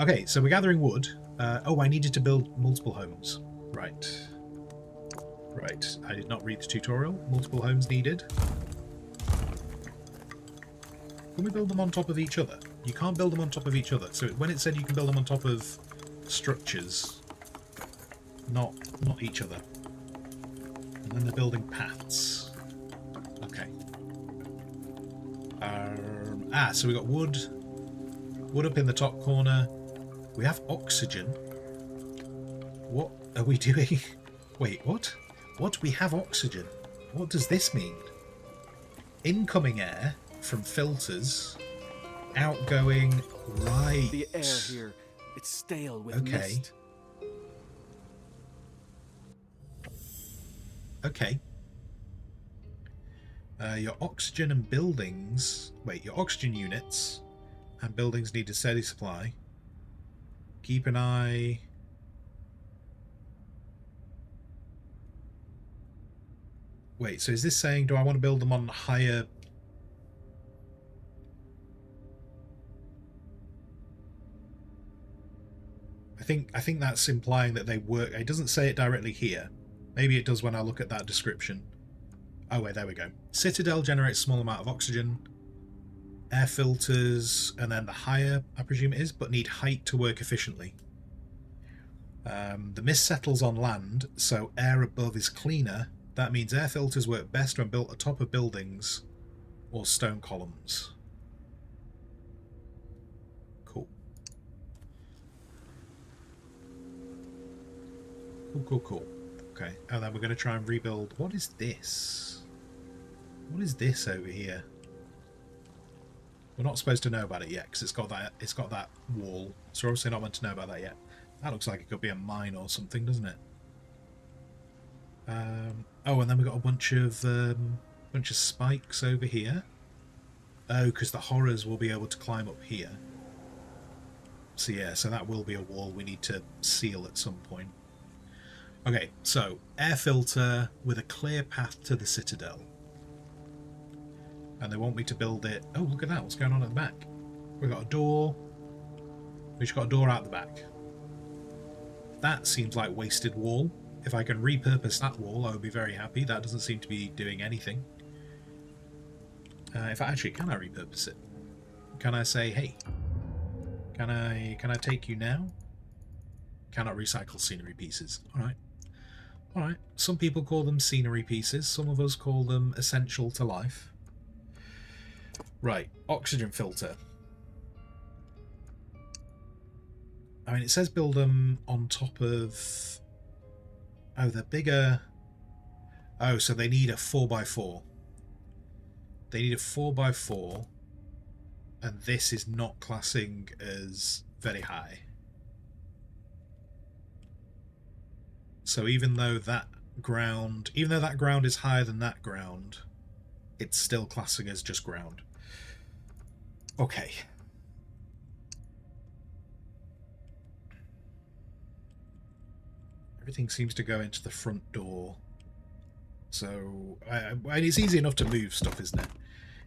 Speaker 5: Okay, so we're gathering wood. Oh, I needed to build multiple homes. Right. Right, I did not read the tutorial. Multiple homes needed. Can we build them on top of each other? You can't build them on top of each other. So when it said you can build them on top of structures, not each other. And then they're building paths. Okay. So we got wood. Wood up in the top corner. We have oxygen. What are we doing? Wait, what? What? We have oxygen. What does this mean? Incoming air from filters. Outgoing. Right.
Speaker 3: The air here, it's stale with
Speaker 5: Okay.
Speaker 3: mist.
Speaker 5: Okay. Your oxygen and buildings... Wait, your oxygen units and buildings need a steady supply. Keep an eye... Wait, so is this saying, do I want to build them on higher... I think that's implying that they work... It doesn't say it directly here. Maybe it does when I look at that description. Oh wait, there we go. Citadel generates a small amount of oxygen. air filters, and then the higher, I presume it is, but need height to work efficiently. The mist settles on land, so air above is cleaner. That means air filters work best when built atop of buildings or stone columns. Cool. Cool. Okay, and then we're going to try and rebuild. What is this? What is this over here? We're not supposed to know about it yet because it's got that wall. So we're obviously not meant to know about that yet. That looks like it could be a mine or something, doesn't it? Oh, and then we've got a bunch of spikes over here. Oh, because the horrors will be able to climb up here. So yeah, so that will be a wall we need to seal at some point. Okay, so air filter with a clear path to the citadel. And they want me to build it. Oh, look at that. What's going on at the back? We've got a door. We've just got a door out the back. That seems like wasted wall. If I can repurpose that wall, I would be very happy. That doesn't seem to be doing anything. If I actually, can I repurpose it? Can I say, hey, can I take you now? Cannot recycle scenery pieces. Alright. Alright. Some people call them scenery pieces. Some of us call them essential to life. Right. Oxygen filter. I mean, it says build them on top of... Oh, they're bigger. Oh, so they need a 4x4. They need a 4x4. And this is not classing as very high. So even though that ground is higher than that ground, it's still classing as just ground. Okay. Everything seems to go into the front door. So, it's easy enough to move stuff, isn't it?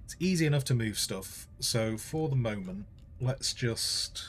Speaker 5: It's easy enough to move stuff. So, for the moment, let's just...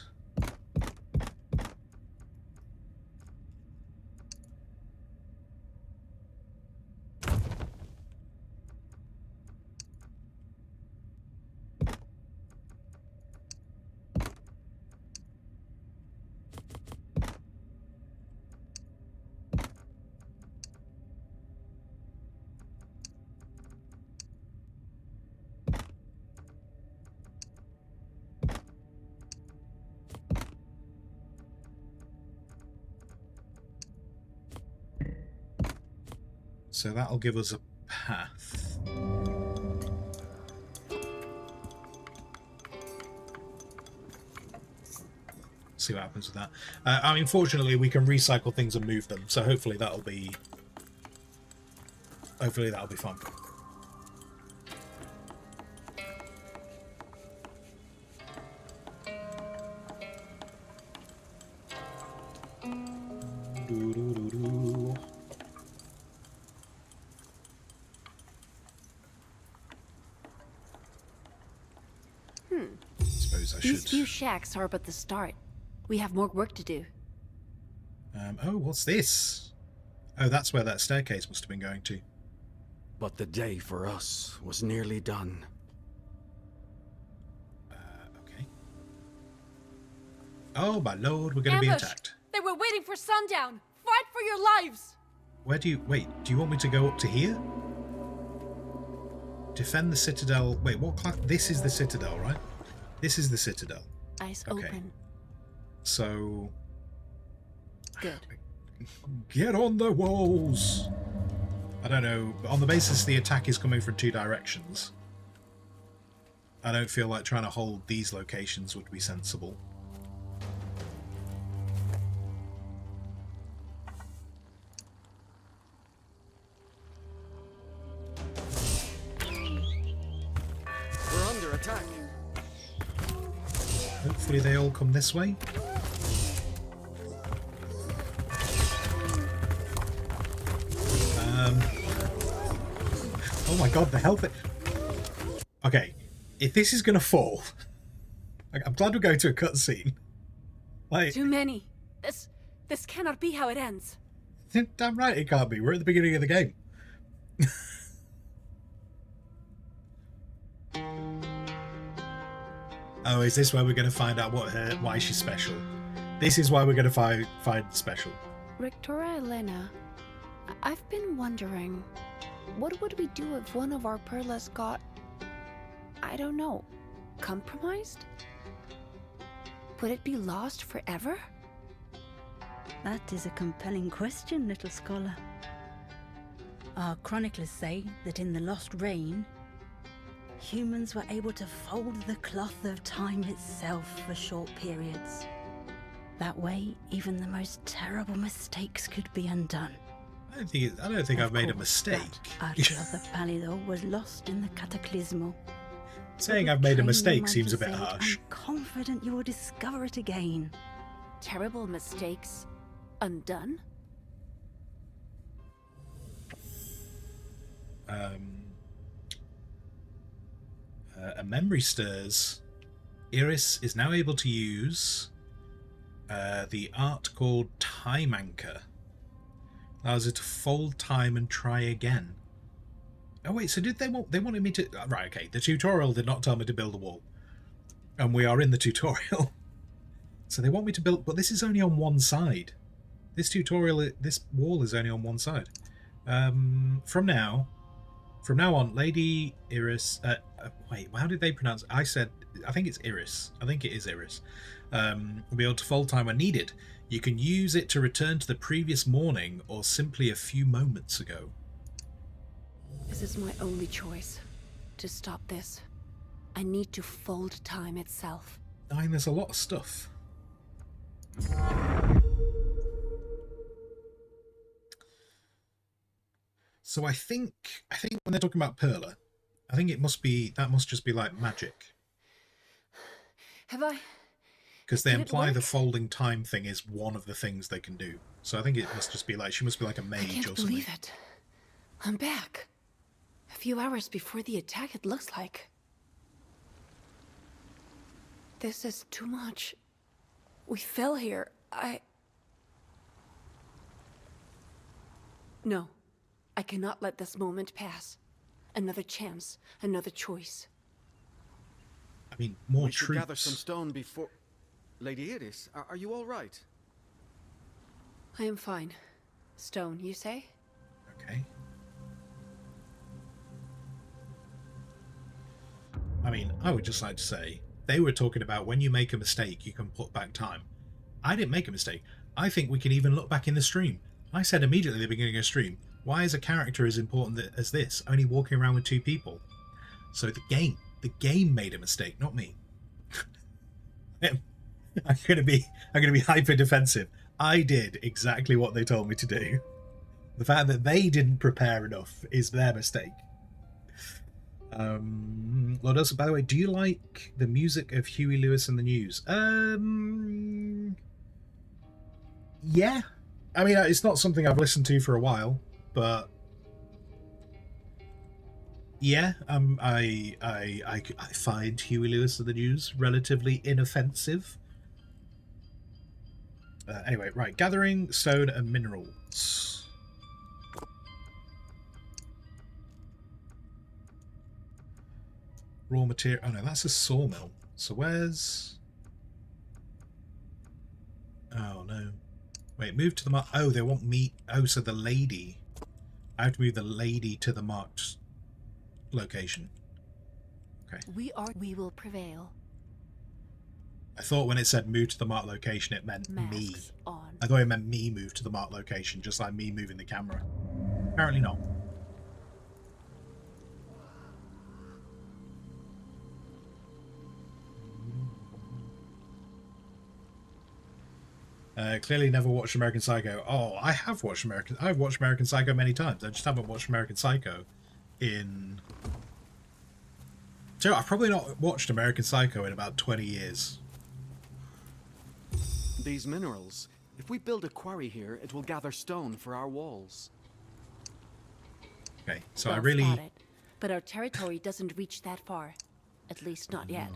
Speaker 5: So that'll give us a path. See what happens with that. I mean, fortunately, we can recycle things and move them, so hopefully that'll be fun.
Speaker 6: These few shacks are but the start. We have more work to do.
Speaker 5: Oh, what's this? Oh, that's where that staircase must have been going to.
Speaker 3: But the day for us was nearly done.
Speaker 5: Okay. Oh my lord, we're going to be attacked.
Speaker 6: They were waiting for sundown! Fight for your lives!
Speaker 5: Where do you... Wait, do you want me to go up to here? Defend the citadel... Wait, what class... This is the citadel, right? This is the citadel.
Speaker 6: Eyes open.
Speaker 5: So...
Speaker 6: Good.
Speaker 5: Get on the walls! I don't know, but on the basis the attack is coming from two directions, I don't feel like trying to hold these locations would be sensible.
Speaker 3: We're under attack.
Speaker 5: Hopefully they all come this way. Oh my god, the health... Okay, if this is gonna fall... I'm glad we're going to a cutscene. Like,
Speaker 6: too many. This cannot be how it ends.
Speaker 5: Damn right it can't be. We're at the beginning of the game. Oh, is this where we're going to find out why she's special? This is why we're going to find special.
Speaker 6: Victoria Elena, I've been wondering, what would we do if one of our perlas got, I don't know, compromised? Would it be lost forever?
Speaker 9: That is a compelling question, little scholar. Our chroniclers say that in the Lost Reign, humans were able to fold the cloth of time itself for short periods. That way, even the most terrible mistakes could be undone.
Speaker 5: I don't think I've made a mistake.
Speaker 9: Archer of the Palidor was lost in the Cataclismo.
Speaker 5: Saying I've made a mistake seems a bit harsh.
Speaker 9: I'm confident you will discover it again.
Speaker 6: Terrible mistakes undone?
Speaker 5: A memory stirs. Iris is now able to use the art called Time Anchor. Allows her to fold time and try again. Oh wait, so did they wanted me to... Right, okay, the tutorial did not tell me to build a wall. And we are in the tutorial. So they want me to build... But this is only on one side. This wall is only on one side. From now on, Lady Iris... wait, how did they pronounce it? I think it's Iris. I think it is Iris. Will be able to fold time when needed. You can use it to return to the previous morning or simply a few moments ago.
Speaker 6: This is my only choice. To stop this, I need to fold time itself.
Speaker 5: I mean, there's a lot of stuff. So I think when they're talking about Perla, I think that must just be like magic.
Speaker 6: Have I?
Speaker 5: Because they imply the folding time thing is one of the things they can do. So I think it must just be like, she must be like a mage or something.
Speaker 6: I can't believe it. I'm back. A few hours before the attack, it looks like. This is too much. We fell here. No. I cannot let this moment pass. Another chance, another choice.
Speaker 5: I mean, more
Speaker 3: we should
Speaker 5: troops.
Speaker 3: Gather some stone before... Lady Iris, are you all right?
Speaker 6: I am fine. Stone, you say?
Speaker 5: Okay. I mean, I would just like to say, they were talking about when you make a mistake, you can put back time. I didn't make a mistake. I think we can even look back in the stream. I said immediately at the beginning of the stream, why is a character as important as this, only walking around with two people? So the game made a mistake, not me. I'm gonna be hyper defensive. I did exactly what they told me to do. The fact that they didn't prepare enough is their mistake. Lord Elsa, by the way, do you like the music of Huey Lewis and the News? Yeah. I mean, it's not something I've listened to for a while, but yeah, I find Huey Lewis and the News relatively inoffensive. Anyway, right, gathering stone and minerals. Raw material. Oh no, that's a sawmill. So where's... Oh no. Wait, move to the mark. Oh, they want me. Oh, so the lady. I have to move the lady to the marked location. Okay.
Speaker 6: We will prevail.
Speaker 5: I thought when it said move to the marked location, it meant
Speaker 6: Masks
Speaker 5: me.
Speaker 6: on.
Speaker 5: I thought it meant me move to the marked location, just like me moving the camera. Apparently not. Clearly never watched American Psycho. Oh, I've watched American Psycho many times. I just haven't watched American Psycho in... So I've probably not watched American Psycho in about 20 years.
Speaker 3: These minerals. If we build a quarry here, it will gather stone for our walls.
Speaker 5: Okay, so
Speaker 6: Well
Speaker 5: I really...
Speaker 6: spotted. But our territory doesn't reach that far. At least not yet.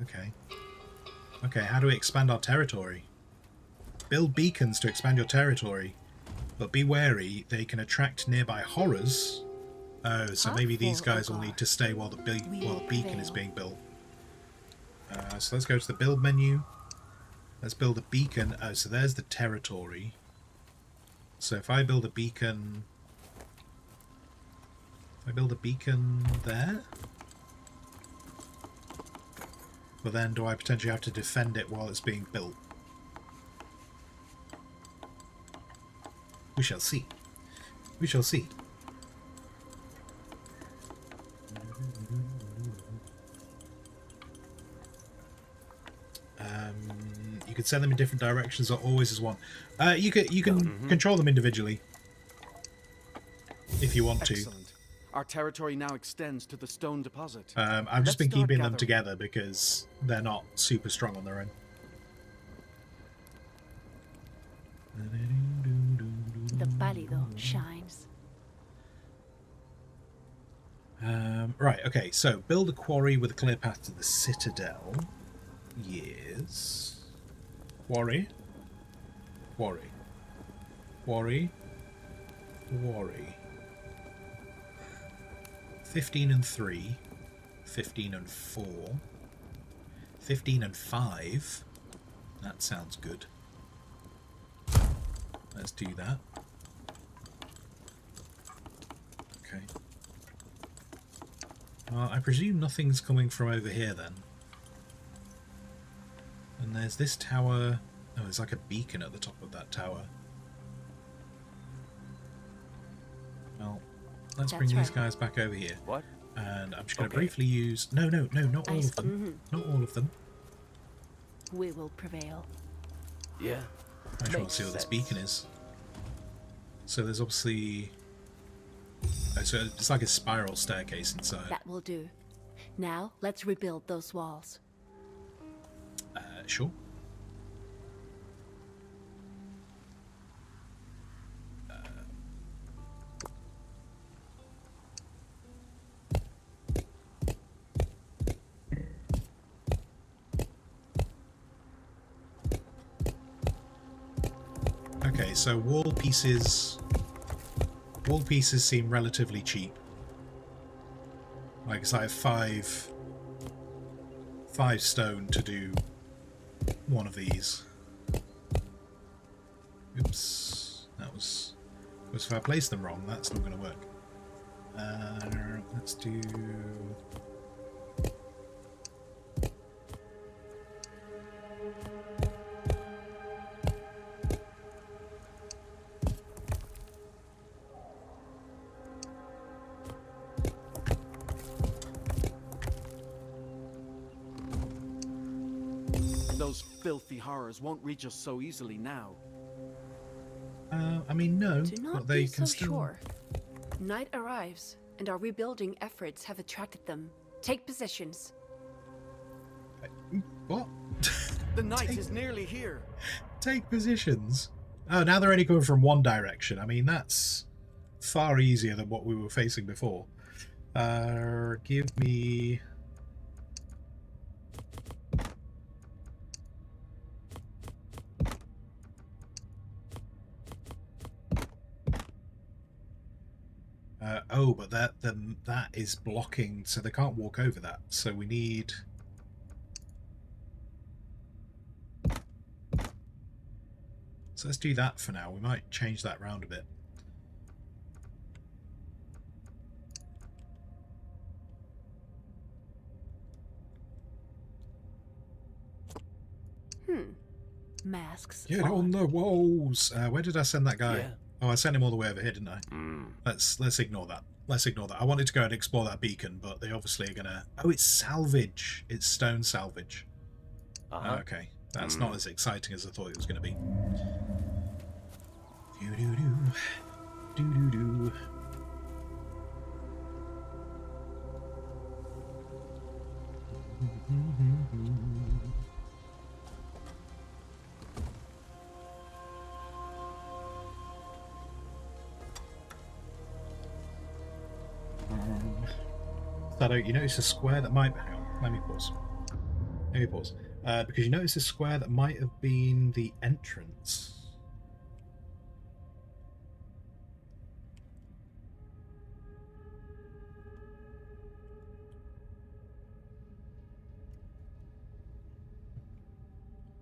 Speaker 5: Okay. Okay, how do we expand our territory? Build beacons to expand your territory. But be wary, they can attract nearby horrors. Oh, so maybe these guys will need to stay while the beacon is being built. So let's go to the build menu. Let's build a beacon. Oh, so there's the territory. So if I build a beacon... If I build a beacon there... But then do I potentially have to defend it while it's being built? We shall see. We shall see. You could send them in different directions or always as one. You can control them individually if you want to.
Speaker 3: Excellent. Our territory now extends to the stone deposit.
Speaker 5: I've just been keeping them together because they're not super strong on their own.
Speaker 6: The pálido shines.
Speaker 5: Right, okay, so build a quarry with a clear path to the citadel. Yes. Quarry. Quarry. Quarry. Quarry. 15 and 3. 15 and 4. 15 and 5. That sounds good. Let's do that. Okay. Well, I presume nothing's coming from over here then. And there's this tower. Oh, there's like a beacon at the top of that tower. Well, let's bring these guys back over here.
Speaker 4: What?
Speaker 5: And I'm just going to briefly use... No, not all of them. Not all of them.
Speaker 6: We will prevail.
Speaker 4: Yeah.
Speaker 5: I just want to see what this beacon is. So there's obviously... Oh, so it's like a spiral staircase inside.
Speaker 6: That will do. Now, let's rebuild those walls.
Speaker 5: Sure. Okay, so wall pieces seem relatively cheap. Like, so I have five stone to do one of these. Oops, that was if I placed them wrong, that's not going to work. Let's do...
Speaker 3: Those filthy horrors won't reach us so easily now.
Speaker 5: I mean, no,
Speaker 6: Do not
Speaker 5: but they
Speaker 6: be
Speaker 5: can
Speaker 6: so
Speaker 5: still...
Speaker 6: sure. Night arrives, and our rebuilding efforts have attracted them. Take positions.
Speaker 5: What?
Speaker 3: The night is nearly here.
Speaker 5: Take positions? Oh, now they're only coming from one direction. I mean, that's far easier than what we were facing before. Give me... oh, but that is blocking, so they can't walk over that. So we need... So let's do that for now. We might change that round a bit.
Speaker 6: Masks.
Speaker 5: Get on the walls! Where did I send that guy?
Speaker 4: Yeah.
Speaker 5: Oh, I sent him all the way over here, didn't I? Let's ignore that. Let's ignore that. I wanted to go and explore that beacon, but they obviously are gonna... Oh, it's salvage. It's stone salvage. Okay. That's not as exciting as I thought it was going to be. Do-do-do. Do-do-do. Shadow, you notice a square that might... Hang on, let me pause. Because you notice a square that might have been the entrance.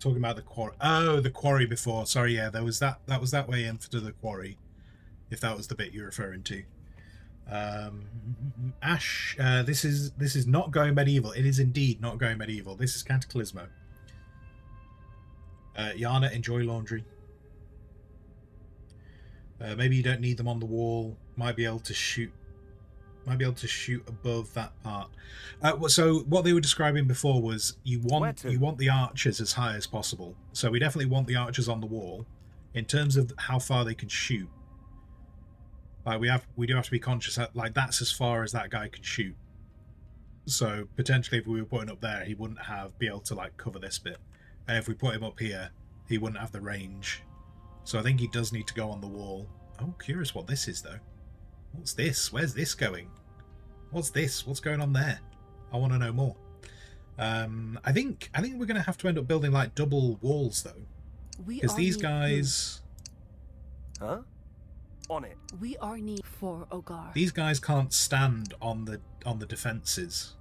Speaker 5: talking about the quarry. Oh, the quarry before. Sorry, yeah, there was that. That was that way in to the quarry. If that was the bit you're referring to. Ash, this is not going medieval. It is indeed not going medieval. This is Cataclismo. Yana, enjoy laundry. Maybe you don't need them on the wall. Might be able to shoot above that part. So what they were describing before was you want the archers as high as possible. So we definitely want the archers on the wall. In terms of how far they can shoot, like we do have to be conscious that like that's as far as that guy can shoot. So potentially if we were putting up there, he wouldn't be able to like cover this bit. And if we put him up here, he wouldn't have the range. So I think he does need to go on the wall. Oh, curious what this is though. What's this? Where's this going? What's this? What's going on there? I want to know more. I think we're going to have to end up building like double walls though, because these guys.
Speaker 7: Huh? On it.
Speaker 6: We are need for Ogar.
Speaker 5: These guys can't stand on the defenses.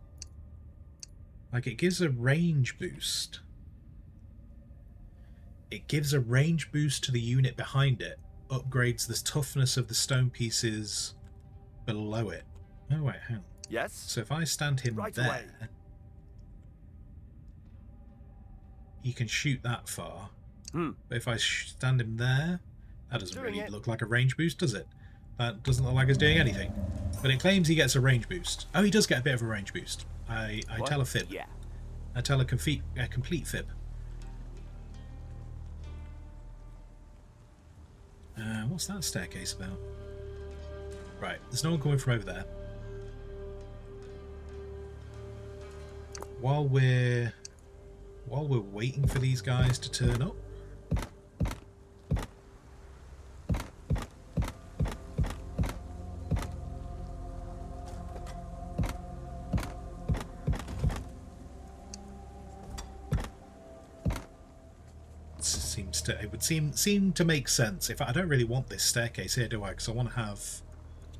Speaker 5: Like it gives a range boost. It gives a range boost to the unit behind it. Upgrades the toughness of the stone pieces below it. Oh wait, hang on.
Speaker 7: Yes.
Speaker 5: So if I stand him
Speaker 7: Right
Speaker 5: there,
Speaker 7: away.
Speaker 5: he can shoot that far.
Speaker 7: Hmm.
Speaker 5: But if I stand him there, that doesn't
Speaker 7: Doing
Speaker 5: really
Speaker 7: it.
Speaker 5: look like a range boost, does it? That doesn't look like it's doing anything. But it claims he gets a range boost. Oh, he does get a bit of a range boost. I
Speaker 7: What?
Speaker 5: tell a fib.
Speaker 7: Yeah.
Speaker 5: I tell a complete fib. What's that staircase about? Right, there's no one coming from over there. While we're waiting for these guys to turn up, it would seem to make sense. If I don't really want this staircase here, do I? Because I want to have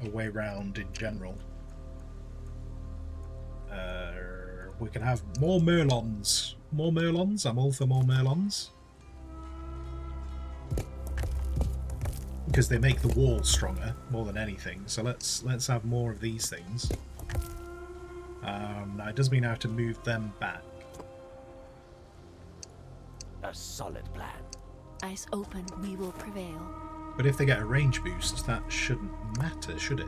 Speaker 5: a way round in general. We can have more Merlons. More Merlons? I'm all for more Merlons. Because they make the wall stronger more than anything. So let's have more of these things. Now it does mean I have to move them back.
Speaker 4: A solid plan.
Speaker 6: Eyes open, we will prevail.
Speaker 5: But if they get a range boost, that shouldn't matter, should it?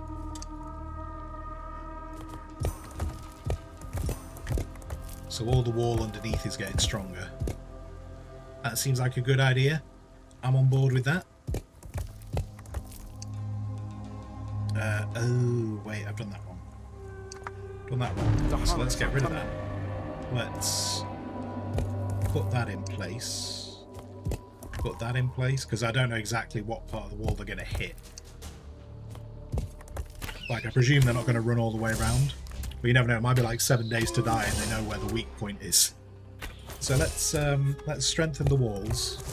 Speaker 5: So all the wall underneath is getting stronger. That seems like a good idea. I'm on board with that. Oh, wait, I've done that one. Done that one. So let's get rid of that. Let's put that in place. Put that in place, because I don't know exactly what part of the wall they're going to hit. Like, I presume they're not going to run all the way around. But you never know, it might be like 7 days to die and they know where the weak point is. So let's strengthen the walls.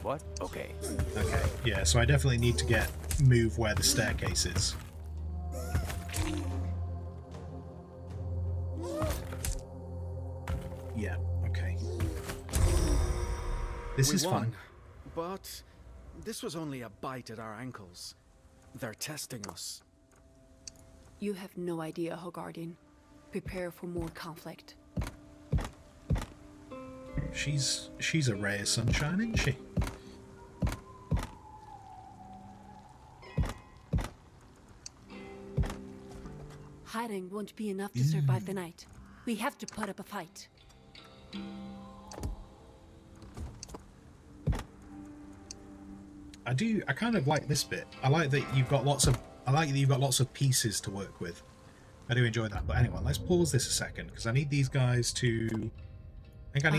Speaker 4: What? Okay.
Speaker 5: Okay, yeah, so I definitely need to move where the staircase is. Yeah, okay. This is fun.
Speaker 3: But this was only a bite at our ankles. They're testing us.
Speaker 6: You have no idea, Hogardian. Prepare for more conflict.
Speaker 5: She's a ray of sunshine, isn't she?
Speaker 6: Hiding won't be enough to survive the night. We have to put up a fight.
Speaker 5: I kind of like this bit. I like that you've got lots of pieces to work with. I do enjoy that. But anyway, let's pause this a second because I need these guys to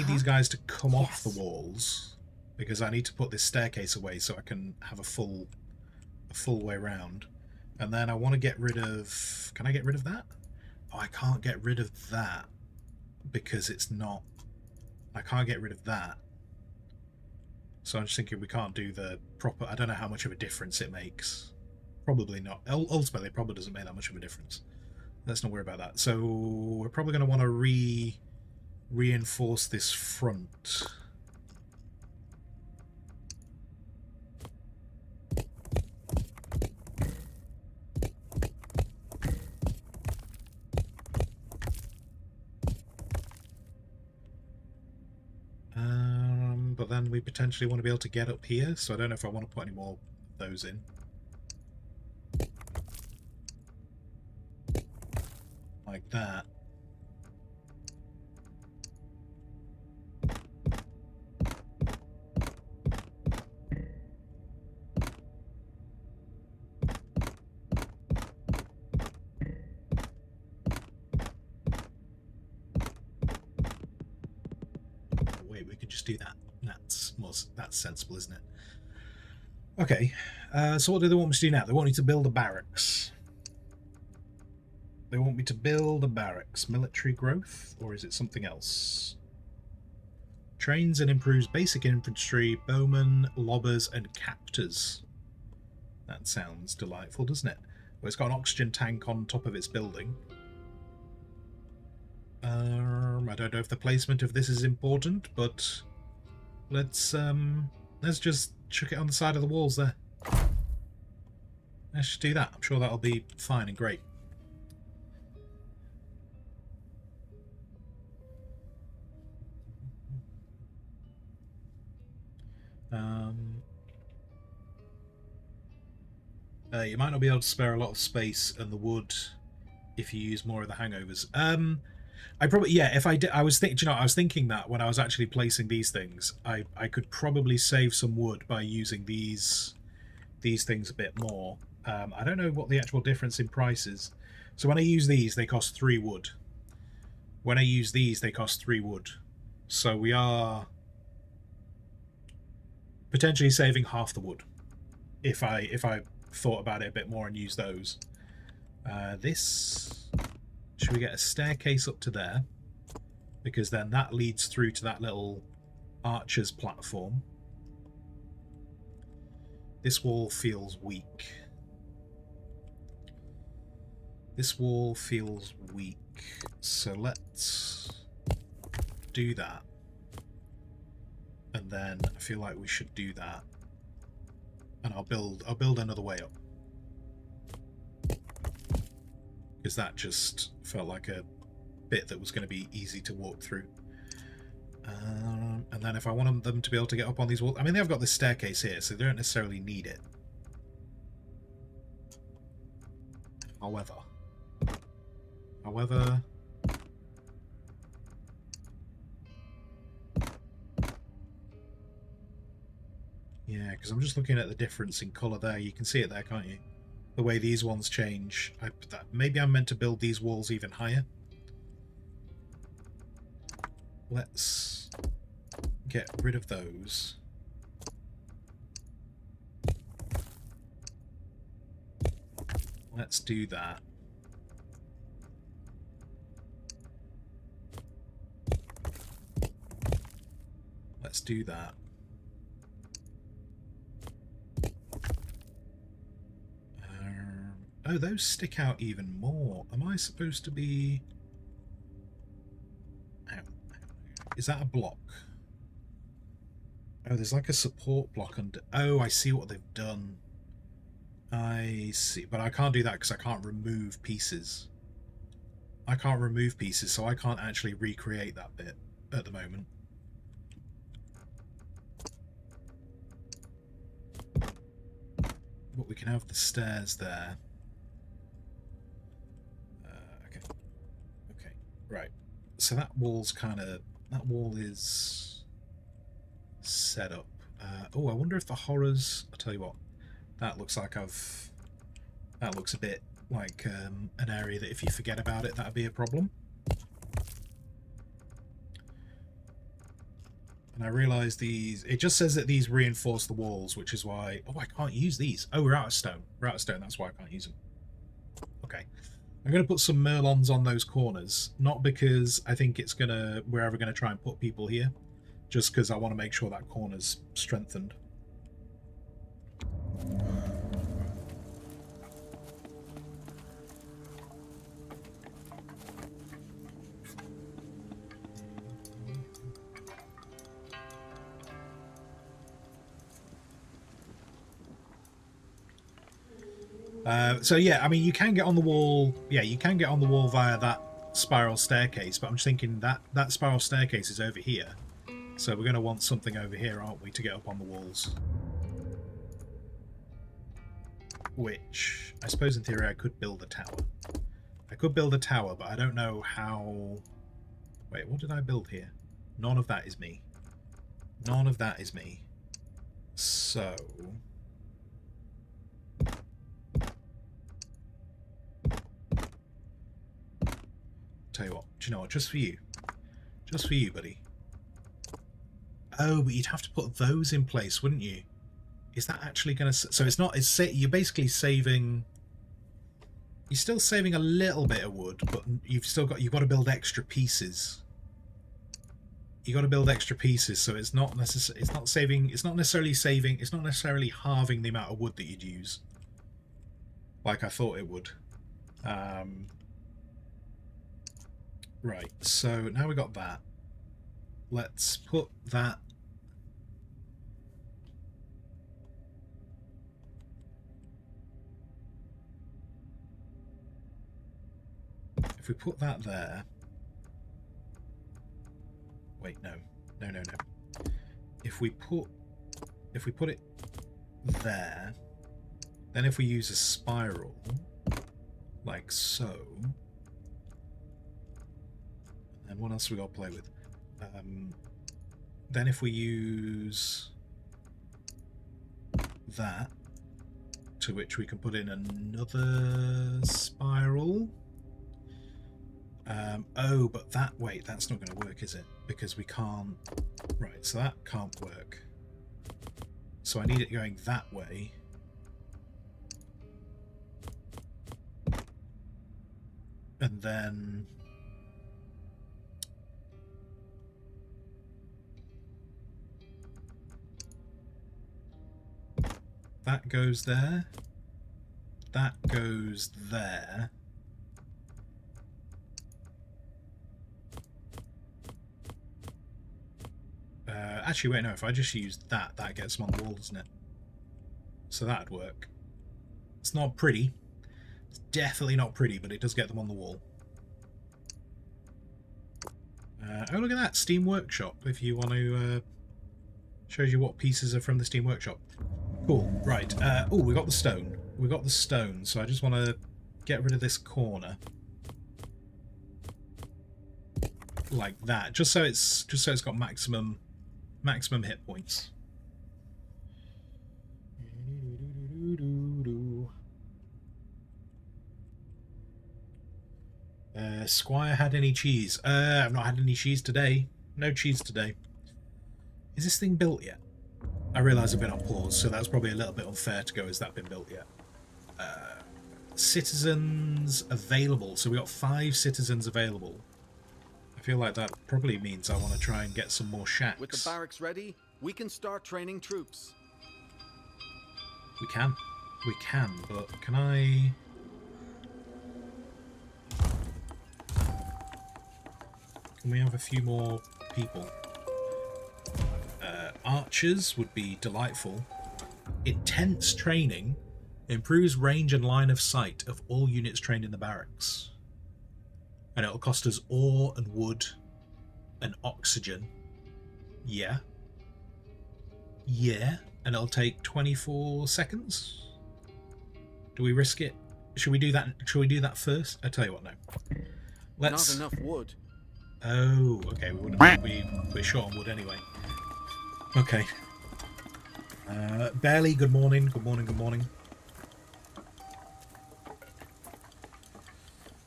Speaker 5: these guys to come off the walls, because I need to put this staircase away so I can have a full way round. And then I want to get rid of... Can I get rid of that? Oh, I can't get rid of that because it's not... I can't get rid of that. So I'm just thinking we can't do the proper... I don't know how much of a difference it makes. Probably not. Ultimately, it probably doesn't make that much of a difference. Let's not worry about that. So we're probably going to want to reinforce this front. But then we potentially want to be able to get up here, so I don't know if I want to put any more of those in. Like that. Wait, we could just do that. That's sensible, isn't it? Okay, so what do they want me to do now? They want me to build a barracks. They want me to build a barracks. Military growth, or is it something else? Trains and improves basic infantry, bowmen, lobbers, and captors. That sounds delightful, doesn't it? Well, it's got an oxygen tank on top of its building. I don't know if the placement of this is important, but let's just chuck it on the side of the walls there. Let's just do that. I'm sure that'll be fine and great. You might not be able to spare a lot of space and the wood if you use more of the hangovers. I probably, yeah, if I did, I was thinking that when I was actually placing these things, I could probably save some wood by using these things a bit more. I don't know what the actual difference in price is. So when I use these, they cost 3 wood. When I use these, they cost 3 wood. So we are potentially saving half the wood if I thought about it a bit more and used those. This, should we get a staircase up to there? Because then that leads through to that little archer's platform. This wall feels weak. This wall feels weak. So let's do that. And then I feel like we should do that. And I'll build another way up. Because that just felt like a bit that was going to be easy to walk through. And then if I want them to be able to get up on these walls... I mean, they've got this staircase here, so they don't necessarily need it. However... Yeah, because I'm just looking at the difference in colour there. You can see it there, can't you? The way these ones change. Maybe I'm meant to build these walls even higher. Let's get rid of those. Let's do that. Let's do that. Oh, those stick out even more. Am I supposed to be... Ow. Is that a block? Oh, there's like a support block under... Oh, I see what they've done. I see. But I can't do that because I can't remove pieces. I can't remove pieces, so I can't actually recreate that bit at the moment. But we can have the stairs there. Okay, right. So that wall's that wall is set up. Oh, I wonder if the horrors... I'll tell you what. That looks like that looks a bit like an area that if you forget about it, that'd be a problem. And I realise these... It just says that these reinforce the walls, which is why... Oh, I can't use these. Oh, we're out of stone. We're out of stone, that's why I can't use them. I'm going to put some Merlons on those corners, not because I think we're ever going to try and put people here, just because I want to make sure that corner's strengthened. So yeah, I mean, you can get on the wall. Yeah, you can get on the wall via that spiral staircase, but I'm just thinking that spiral staircase is over here. So we're going to want something over here, aren't we, to get up on the walls? Which, I suppose in theory I could build a tower. I could build a tower, but I don't know how... Wait, what did I build here? None of that is me. None of that is me. So... Tell you what, do you know what, just for you. Just for you, buddy. Oh, but you'd have to put those in place, wouldn't you? Is that actually going to... So it's not... You're basically saving... You're still saving a little bit of wood, but you've got to build extra pieces. You got to build extra pieces, so it's not necessarily halving the amount of wood that you'd use, like I thought it would. Right, so now we got that. Let's put that... If we put that there... Wait, no. No. If we put it there, then if we use a spiral, like so... And what else have we got to play with? Then if we use that, to which we can put in another spiral. Oh, but wait, that's not going to work, is it? Because we can't... Right, so that can't work. So I need it going that way. And then... That goes there. That goes there. Actually, wait, no. If I just use that gets them on the wall, doesn't it? So that'd work. It's not pretty. It's definitely not pretty, but it does get them on the wall. Oh, look at that. Steam Workshop, if you want to... shows you what pieces are from the Steam Workshop. Cool, right. Oh, we got the stone. We got the stone, so I just want to get rid of this corner. Like that. Just so it's got maximum hit points. Squire had any cheese? I've not had any cheese today. No cheese today. Is this thing built yet? I realise I've been on pause, so that's probably a little bit unfair to go, has that been built yet? Citizens available. So we got 5 citizens available. I feel like that probably means I want to try and get some more shacks.
Speaker 3: With the barracks ready, we can start training troops.
Speaker 5: We can, but can I... Can we have a few more people? Archers would be delightful. Intense training improves range and line of sight of all units trained in the barracks. And it'll cost us ore and wood and oxygen. Yeah. Yeah. And it'll take 24 seconds. Do we risk it? Should we do that? Should we do that first? I tell you what, no. Let's...
Speaker 3: Not enough wood.
Speaker 5: Oh, okay. We're short on wood anyway. Okay. Barely, good morning. Good morning, good morning.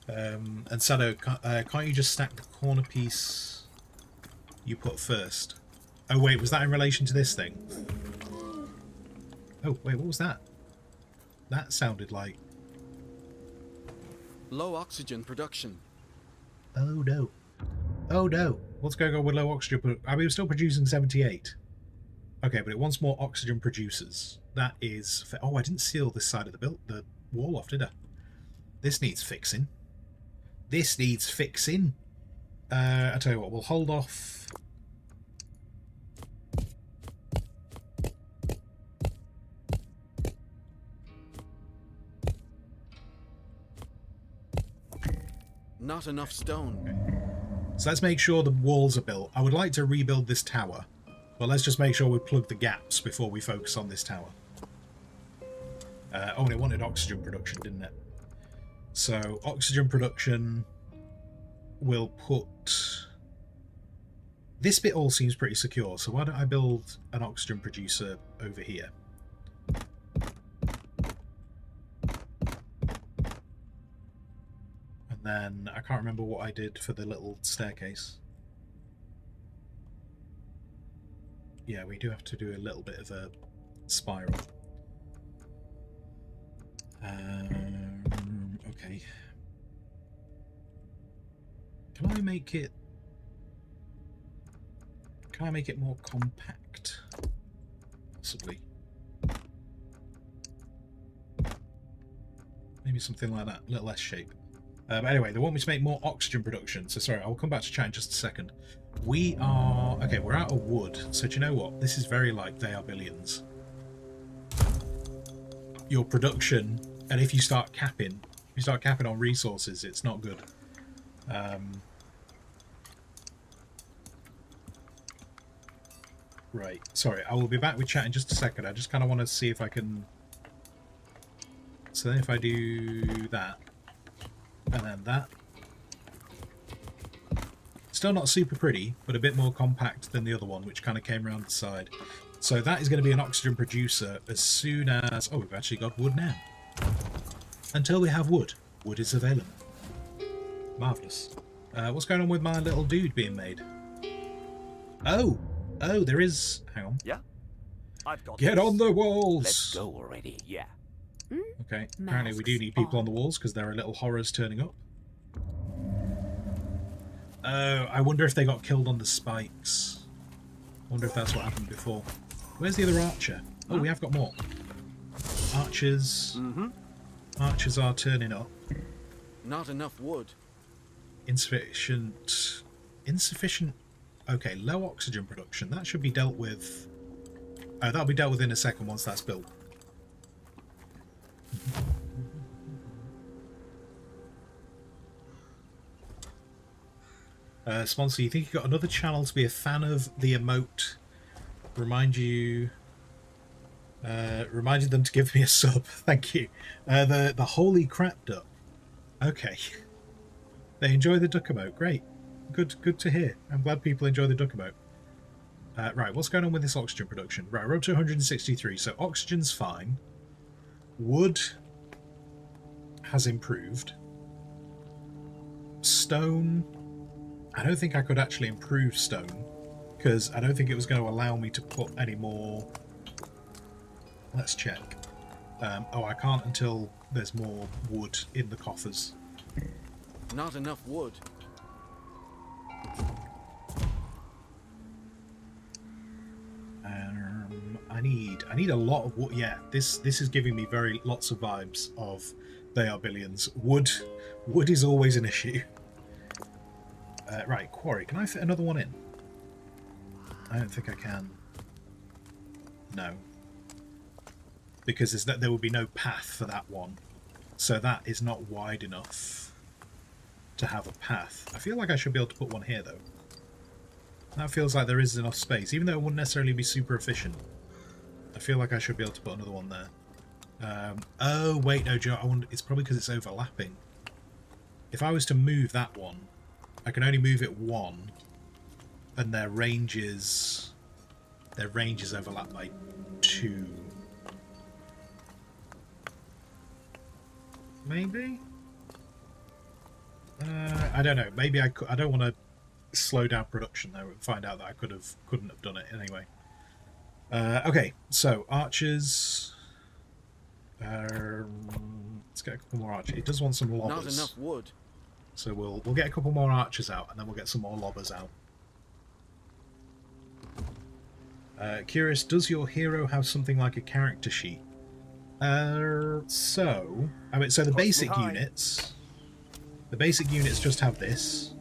Speaker 5: And Sado, can't you just stack the corner piece you put first? Oh wait, was that in relation to this thing? Oh wait, what was that? That sounded like...
Speaker 3: Low oxygen production.
Speaker 5: Oh no. Oh no. What's going on with low oxygen? I mean, we're still producing 78. Okay, but it wants more oxygen producers. That is... Oh, I didn't seal this side of the wall off, did I? This needs fixing. This needs fixing. I tell you what, we'll hold off.
Speaker 3: Not enough stone.
Speaker 5: Okay. So let's make sure the walls are built. I would like to rebuild this tower, but let's just make sure we plug the gaps before we focus on this tower. Oh, and it wanted oxygen production, didn't it? So oxygen production will put... This bit all seems pretty secure, so why don't I build an oxygen producer over here? And then I can't remember what I did for the little staircase. Yeah, we do have to do a little bit of a spiral. Okay. Can I make it... Can I make it more compact? Possibly. Maybe something like that, a little less shape. But anyway, they want me to make more oxygen production. So sorry, I'll come back to chat in just a second. We are... Okay, we're out of wood. So do you know what? This is very like They Are Billions. Your production, and if you start capping on resources, it's not good. Right, sorry, I will be back with chat in just a second. I just kind of want to see if I can... So then if I do that, and then that. Still not super pretty, but a bit more compact than the other one, which kind of came around the side. So that is going to be an oxygen producer as soon as... Oh, we've actually got wood now. Until we have wood. Wood is available. Marvellous. What's going on with my little dude being made? Oh! Oh, there is... Hang on.
Speaker 7: Yeah? I've got
Speaker 5: Get
Speaker 7: this.
Speaker 5: on the walls!
Speaker 4: Let's go already.
Speaker 7: Yeah.
Speaker 5: Okay, apparently we do need people on the walls because there are little horrors turning up. Oh, I wonder if they got killed on the spikes. I wonder if that's what happened before. Where's the other archer? Oh, we have got more. Archers. Archers are turning up.
Speaker 3: Not enough wood.
Speaker 5: Insufficient... Okay, low oxygen production. That should be dealt with... Oh, that'll be dealt with in a second once that's built. Sponsor, you think you got another channel to be a fan of the emote? Reminded them to give me a sub. Thank you. The holy crap duck. Okay. They enjoy the duck emote. Great. Good to hear. I'm glad people enjoy the duck emote. Right, what's going on with this oxygen production? Right, we're up to 163, so oxygen's fine. Wood has improved. Stone... I don't think I could actually improve stone, because I don't think it was going to allow me to put any more... Let's check. Oh, I can't until there's more wood in the coffers.
Speaker 3: Not enough wood.
Speaker 5: I need a lot of wood. Yeah, this is giving me lots of vibes of They Are Billions. Wood is always an issue. Right, quarry. Can I fit another one in? I don't think I can. No. Because there would be no path for that one. So that is not wide enough to have a path. I feel like I should be able to put one here, though. That feels like there is enough space, even though it wouldn't necessarily be super efficient. I feel like I should be able to put another one there. Oh, wait, no, Joe. It's probably because it's overlapping. If I was to move that one, I can only move it one, and their ranges overlap by 2. Maybe? I don't know. Maybe I could. I don't want to slow down production though and find out that I couldn't have done it anyway. Okay, so archers. Let's get a couple more archers. It does want some lobbers.
Speaker 3: Not enough wood.
Speaker 5: So we'll get a couple more archers out, and then we'll get some more lobbers out. Curious, does your hero have something like a character sheet? So the basic units... The basic units just have this.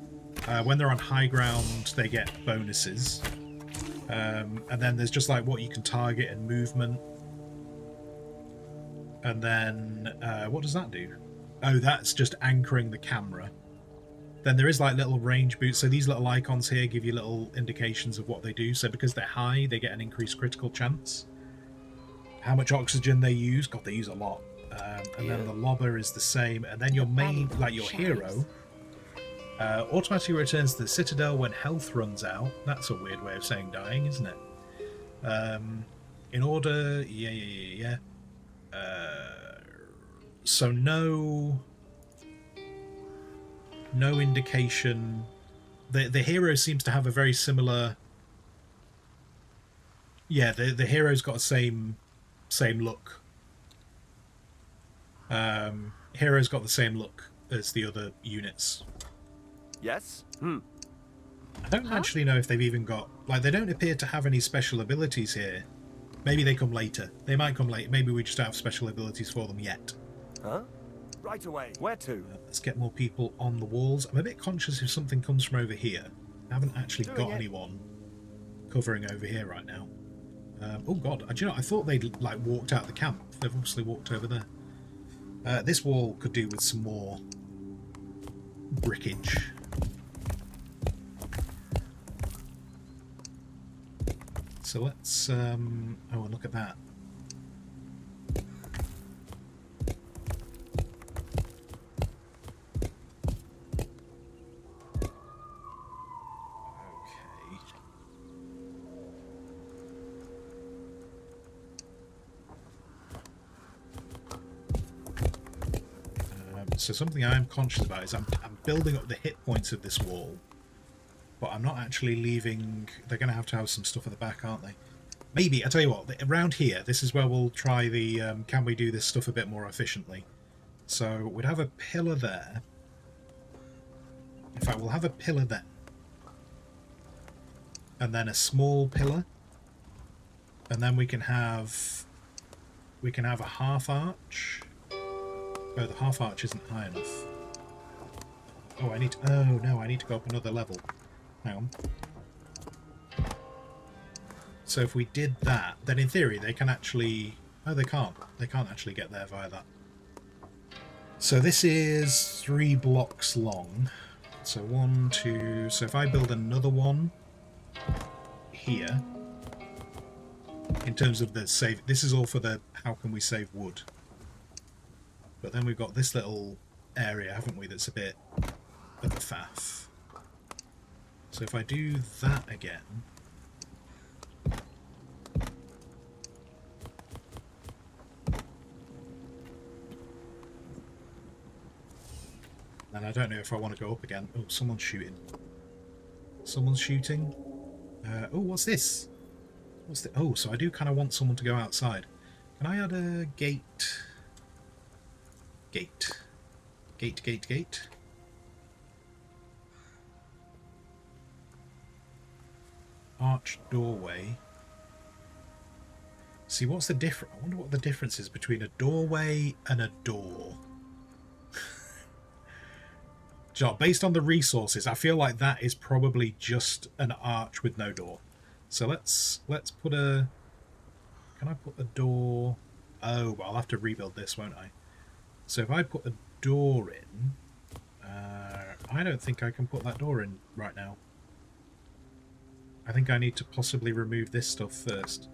Speaker 5: When they're on high ground, they get bonuses. And then there's just like what you can target and movement. And then, what does that do? Oh, that's just anchoring the camera. Then there is like little range boots. So these little icons here give you little indications of what they do. So because they're high, they get an increased critical chance. How much oxygen they use? God, they use a lot. And then the lobber is the same. And then your main, like your hero, automatically returns to the citadel when health runs out. That's a weird way of saying dying, isn't it? In order, yeah. So no indication. The hero seems to have a very similar. Yeah, the hero's got the same look. Hero's got the same look as the other units.
Speaker 7: Yes?
Speaker 5: I don't actually know if they've even got... Like, they don't appear to have any special abilities here. Maybe they come later. They might come later. Maybe we just don't have special abilities for them yet.
Speaker 7: Huh? Right away. Where to?
Speaker 5: Let's get more people on the walls. I'm a bit conscious if something comes from over here. I haven't actually got anyone covering over here right now. Oh god, do you know, I thought they'd like walked out the camp. They've obviously walked over there. This wall could do with some more brickage. So let's oh, and look at that. So something I'm conscious about is I'm building up the hit points of this wall, but I'm not actually leaving... They're going to have some stuff at the back, aren't they? Maybe, I tell you what, around here, this is where we'll try the... can we do this stuff a bit more efficiently? So we'd have a pillar there. In fact, we'll have a pillar there. And then a small pillar. And then we can have a half arch. Oh, the half arch isn't high enough. Oh, I need to... Oh, no, I need to go up another level. Hang on. So if we did that, then in theory they can actually... Oh, they can't. They can't actually get there via that. So this is 3 blocks long. So 1, 2... So if I build another one here, in terms of the save... This is all for the how can we save wood. But then we've got this little area, haven't we, that's a bit of a faff. So if I do that again... And I don't know if I want to go up again. Oh, someone's shooting. Someone's shooting. Oh, what's this? What's the... Oh, so I do kind of want someone to go outside. Can I add a gate? Gate. Gate. Arch doorway. See, what's the difference? I wonder what the difference is between a doorway and a door. Based on the resources, I feel like that is probably just an arch with no door. So let's put a... Can I put a door... Oh, well, I'll have to rebuild this, won't I? So if I put a door in... I don't think I can put that door in right now. I think I need to possibly remove this stuff first.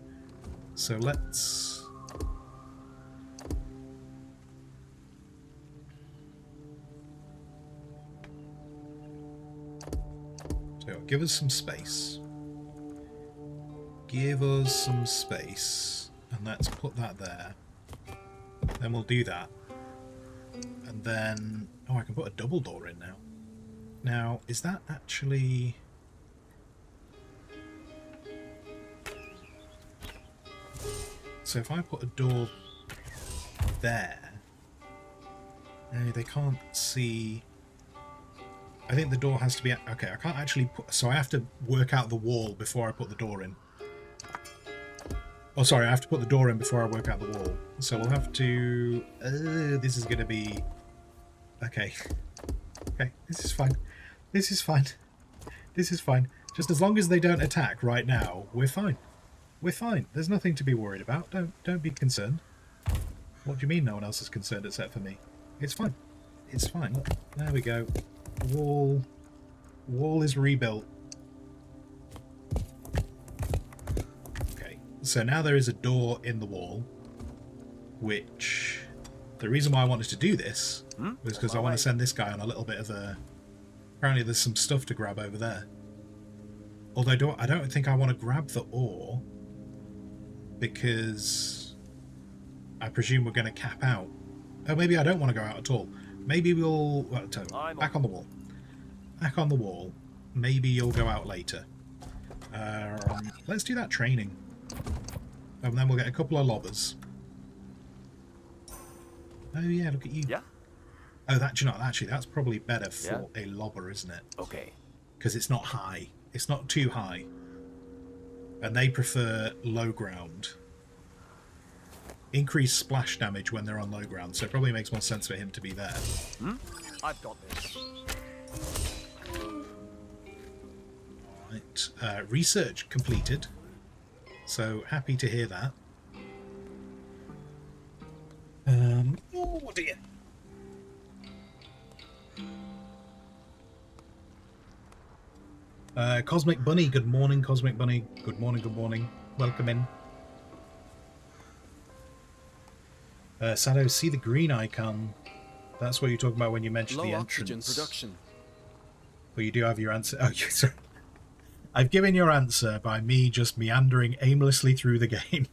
Speaker 5: So let's... So give us some space. Give us some space. And let's put that there. Then we'll do that. And then... Oh, I can put a double door in now. Now, is that actually... So if I put a door... there. No, they can't see. I think the door has to be... Okay, I can't actually put... So I have to work out the wall before I put the door in. Oh, sorry, I have to put the door in before I work out the wall. So we'll have to... this is going to be... Okay. Okay, this is fine. This is fine. This is fine. Just as long as they don't attack right now, we're fine. We're fine. There's nothing to be worried about. Don't be concerned. What do you mean no one else is concerned except for me? It's fine. It's fine. There we go. Wall is rebuilt. Okay, so now there is a door in the wall, which the reason why I wanted to do this was because I want to send this guy on a little bit of a... Apparently there's some stuff to grab over there. Although I don't think I want to grab the ore, because I presume we're going to cap out. Oh, maybe I don't want to go out at all. Maybe we'll... Well, back on the wall. Back on the wall. Maybe you'll go out later. Let's do that training. And then we'll get a couple of lobbers. Oh yeah, look at you.
Speaker 7: Yeah?
Speaker 5: Oh, do you know what? Actually, that's probably better for a lobber, isn't it?
Speaker 4: Okay.
Speaker 5: Because it's not high. It's not too high. And they prefer low ground. Increased splash damage when they're on low ground, so it probably makes more sense for him to be there.
Speaker 7: I've got this.
Speaker 5: Right. Research completed. So happy to hear that. Oh dear. Cosmic Bunny, good morning, Cosmic Bunny. Good morning, good morning. Welcome in. Sado, see the green icon. That's what you're talking about when you mentioned the entrance.
Speaker 3: Oxygen production.
Speaker 5: Well, you do have your answer. Oh, sorry. I've given your answer by me just meandering aimlessly through the game.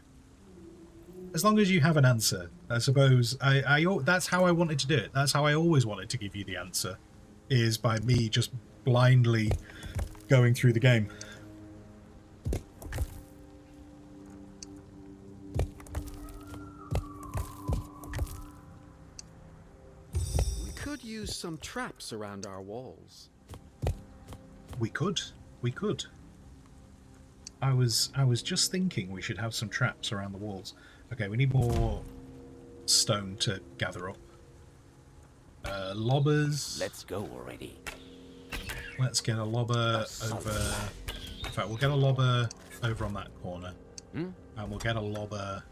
Speaker 5: As long as you have an answer, I suppose. That's how I wanted to do it. That's how I always wanted to give you the answer, is by me just blindly going through the game.
Speaker 3: We could use some traps around our walls.
Speaker 5: We could. We could. I was just thinking we should have some traps around the walls. Okay, we need more stone to gather up. Lobbers.
Speaker 4: Let's go already.
Speaker 5: Let's get a lobber over... In fact, we'll get a lobber over on that corner. And we'll get a lobber...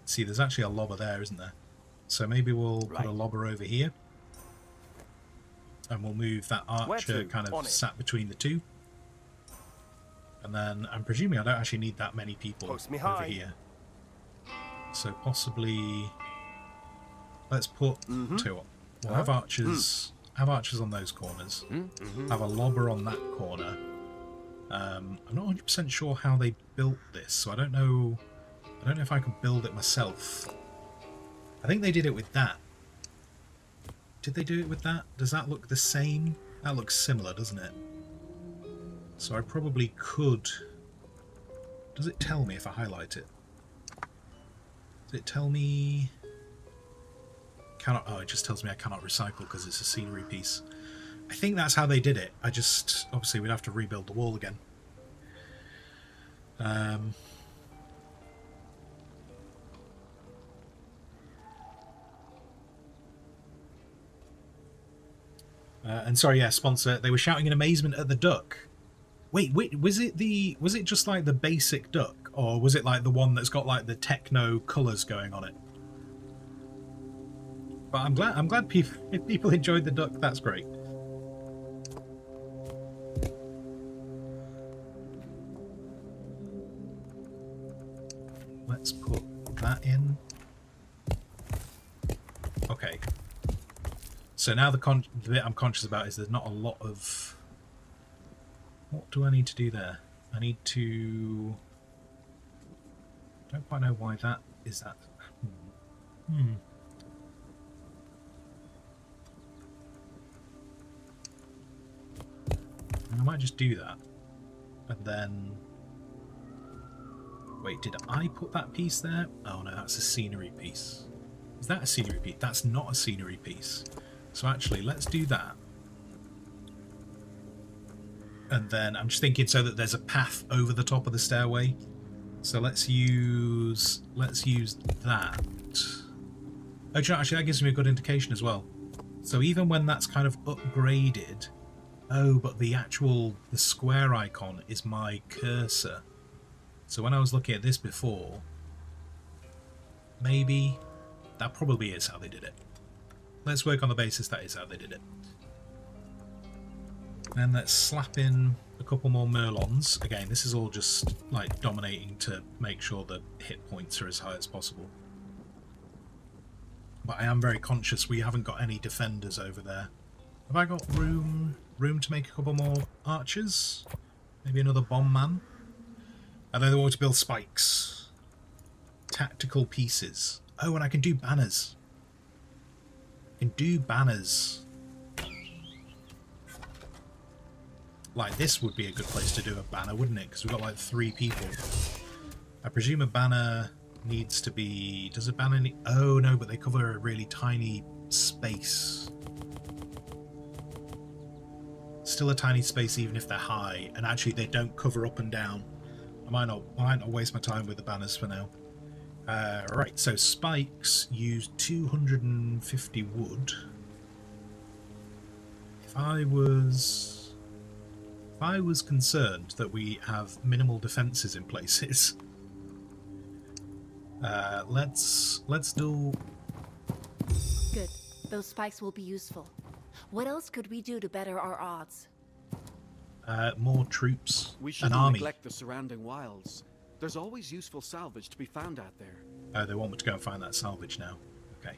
Speaker 5: See, there's actually a lobber there, isn't there? So maybe we'll put a lobber over here. And we'll move that archer kind of sat between the two. And then I'm presuming I don't actually need that many people over here. So possibly... Let's put two up. We'll have archers... Have archers on those corners. Have a lobber on that corner. I'm not 100% sure how they built this, so I don't know if I can build it myself. I think they did it with that. Did they do it with that? Does that look the same? That looks similar, doesn't it? So I probably could... Does it tell me if I highlight it? Does it tell me... Cannot... Oh, it just tells me I cannot recycle because it's a scenery piece. I think that's how they did it. I just... Obviously, we'd have to rebuild the wall again. And sorry, yeah, sponsor. They were shouting in amazement at the duck. Wait, was it just like the basic duck, or was it like the one that's got like the techno colours going on it? But I'm glad people enjoyed the duck. That's great. Let's put that in. Okay. So now the bit I'm conscious about is there's not a lot of... What do I need to do there? I need to... Don't quite know why that is that. I might just do that. And then... Wait, did I put that piece there? Oh no, that's a scenery piece. Is that a scenery piece? That's not a scenery piece. So actually, let's do that. And then I'm just thinking so that there's a path over the top of the stairway. So let's use that. Actually, that gives me a good indication as well. So even when that's kind of upgraded, oh, but the square icon is my cursor. So when I was looking at this before, maybe that probably is how they did it. Let's work on the basis that is how they did it. And let's slap in a couple more Merlons. Again, this is all just like dominating to make sure the hit points are as high as possible. But I am very conscious we haven't got any defenders over there. Have I got room to make a couple more archers? Maybe another bomb man? And then they want to build spikes. Tactical pieces. Oh, and I can do banners. I can do banners. Like, this would be a good place to do a banner, wouldn't it? Because we've got like 3 people. I presume a banner needs to be... Does a banner need... Oh, no, but they cover a really tiny space. Still a tiny space even if they're high. And actually, they don't cover up and down. I might not waste my time with the banners for now. Right, so spikes use 250 wood. If I was concerned that we have minimal defences in places, let's do...
Speaker 6: Good. Those spikes will be useful. What else could we do to better our odds?
Speaker 5: More troops,
Speaker 3: We
Speaker 5: an
Speaker 3: shouldn't
Speaker 5: army.
Speaker 3: neglect the surrounding wilds. There's always useful salvage to be found out there.
Speaker 5: Oh, they want me to go and find that salvage now. Okay.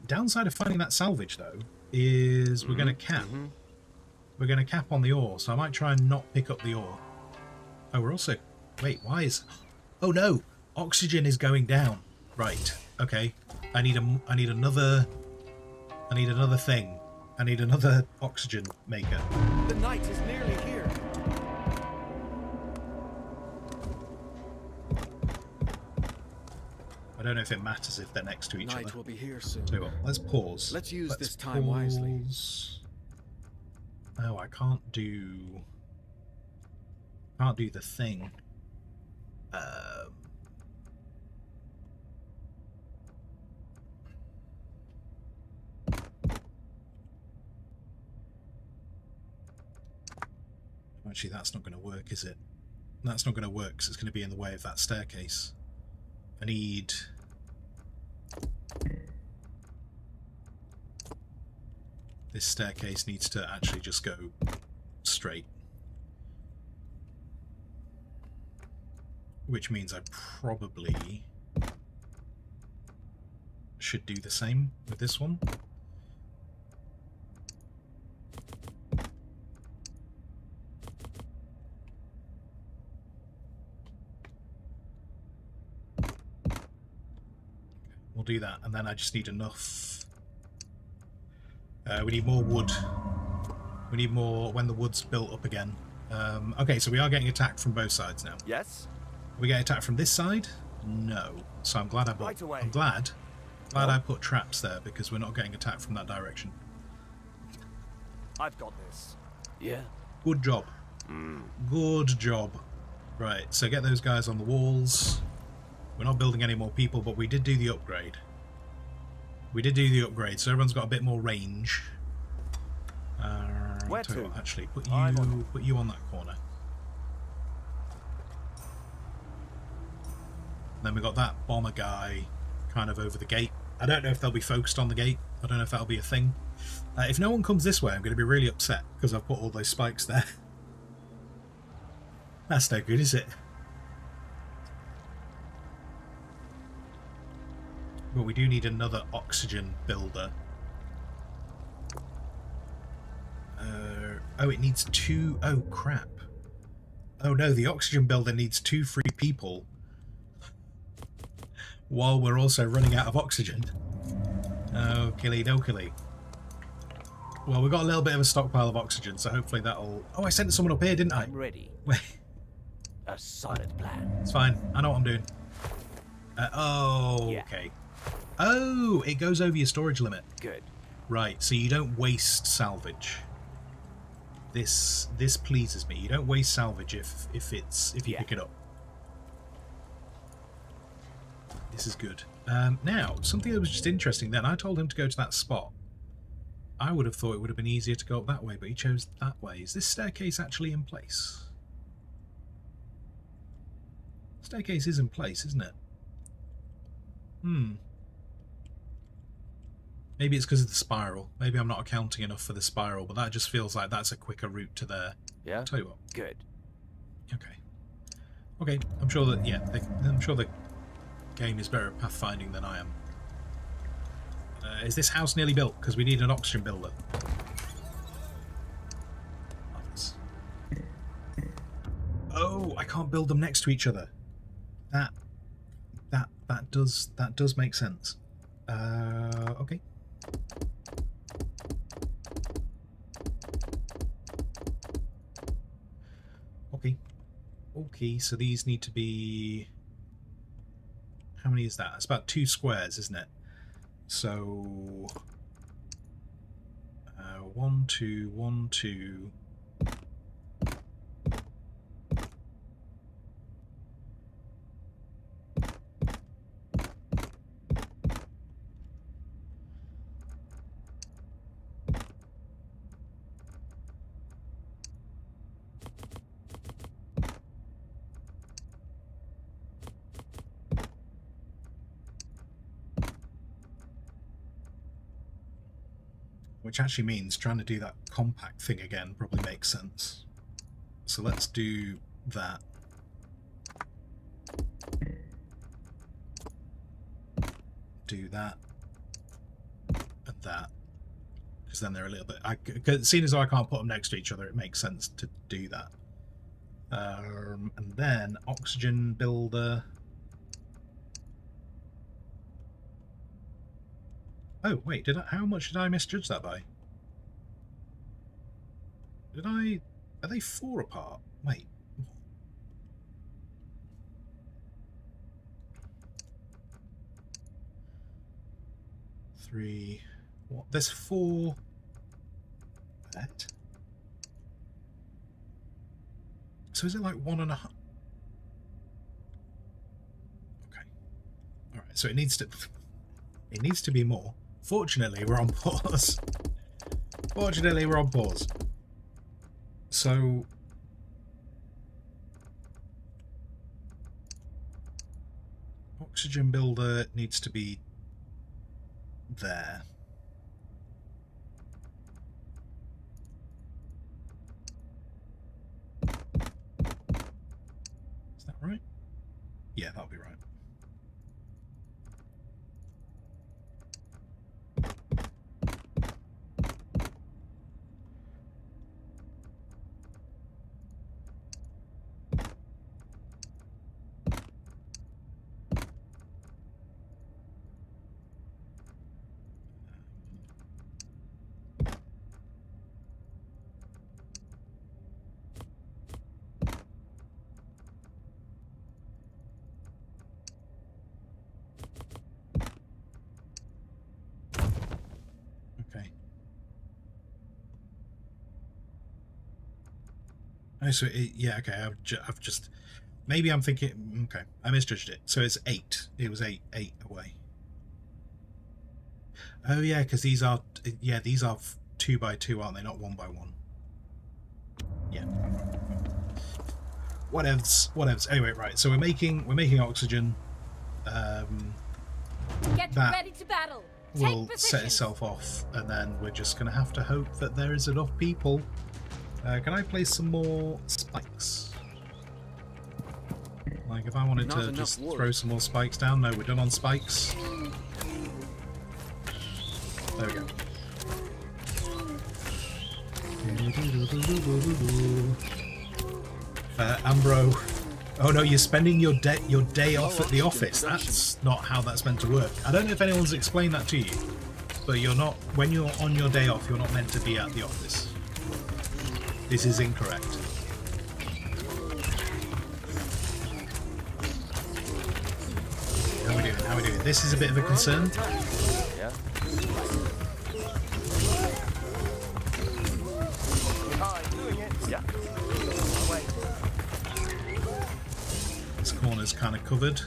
Speaker 5: Downside of finding that salvage, though, is we're going to cap. We're going to cap on the ore, so I might try and not pick up the ore. Oh, we're also... Wait, why is... Oh, no! Oxygen is going down. Right. Okay. I need another thing. I need another oxygen maker.
Speaker 3: The night is nearly here.
Speaker 5: I don't know if it matters if they're next to each
Speaker 3: Night
Speaker 5: other.
Speaker 3: will be here soon.
Speaker 5: Tell you what, let's pause.
Speaker 3: Let's use
Speaker 5: Let's
Speaker 3: this time wisely.
Speaker 5: pause. Oh, I can't do the thing. Actually, that's not going to work, is it? That's not going to work because it's going to be in the way of that staircase. I need... This staircase needs to actually just go straight. Which means I probably should do the same with this one. We'll do that, and then I just need enough... we need more wood. We need more when the wood's built up again. Okay, so we are getting attacked from both sides now.
Speaker 7: Yes?
Speaker 5: Are we getting attacked from this side? No. So I'm glad I
Speaker 7: Right away.
Speaker 5: I'm glad I put traps there because we're not getting attacked from that direction.
Speaker 7: I've got this.
Speaker 4: Yeah.
Speaker 5: Good job. Good job. Right, so get those guys on the walls. We're not building any more people, but we did do the upgrade. We did do the upgrade, so everyone's got a bit more range.
Speaker 7: Where
Speaker 5: Tell you
Speaker 7: to?
Speaker 5: what, actually, put
Speaker 7: I'm
Speaker 5: you on that corner. Then we got that bomber guy kind of over the gate. I don't know if they'll be focused on the gate. I don't know if that'll be a thing. If no one comes this way, I'm going to be really upset because I've put all those spikes there. That's no good, is it? But we do need another oxygen builder. Oh, it needs 2... Oh, crap. Oh no, the oxygen builder needs 2 free people. While we're also running out of oxygen. Oh, killy, no killy. Well, we've got a little bit of a stockpile of oxygen, so hopefully that'll... Oh, I sent someone up here, didn't I?
Speaker 4: I'm ready.
Speaker 5: Wait,
Speaker 4: A solid plan.
Speaker 5: it's fine. I know what I'm doing. Oh,
Speaker 4: Yeah.
Speaker 5: okay. Oh, it goes over your storage limit.
Speaker 4: Good.
Speaker 5: Right, so you don't waste salvage. This pleases me. You don't waste salvage if you pick it up. This is good. Now, something that was just interesting then, I told him to go to that spot. I would have thought it would have been easier to go up that way, but he chose that way. Is this staircase actually in place? Staircase is in place, isn't it? Maybe it's because of the spiral. Maybe I'm not accounting enough for the spiral, but that just feels like that's a quicker route to there.
Speaker 4: Yeah?
Speaker 5: I'll tell you what.
Speaker 4: Good.
Speaker 5: Okay. Okay, I'm sure that, yeah, I'm sure the game is better at pathfinding than I am. Is this house nearly built? Because we need an oxygen builder. Nice. Oh, I can't build them next to each other. That does make sense. Okay. Okay, so these need to be... How many is that? It's about 2 squares, isn't it? So... 1, 2, 1, 2... Which actually means trying to do that compact thing again probably makes sense. So let's do that. Do that. And that. Because then they're a little bit... Seeing as though I can't put them next to each other, it makes sense to do that. And then oxygen builder... Oh, wait, how much did I misjudge that by? Are they 4 apart? Wait. Three. What? There's 4. That. So is it like 1.5? Okay. Alright, so it needs to be more. Fortunately, we're on pause. So... Oxygen builder needs to be there. Is that right? Yeah, that'll be right. Oh, so yeah, okay. I've just maybe I'm thinking. Okay, I misjudged it. So it's 8. It was 8 away. Oh yeah, because these are 2 by 2, aren't they? Not 1 by 1. Yeah. Whatevs. Anyway, right. So we're making oxygen.
Speaker 10: Get ready to battle.
Speaker 5: Will set itself off, and then we're just going to have to hope that there is enough people. Can I place some more spikes? Like if I wanted to just throw some more spikes down. No, we're done on spikes. There we go. Ambro. Oh no, you're spending your day off at the office. That's not how that's meant to work. I don't know if anyone's explained that to you, but you're not, when you're on your day off, you're not meant to be at the office. This is incorrect. How are we doing? How are we doing? This is a bit of a concern.
Speaker 4: Yeah. Yeah.
Speaker 5: This corner's kind of covered.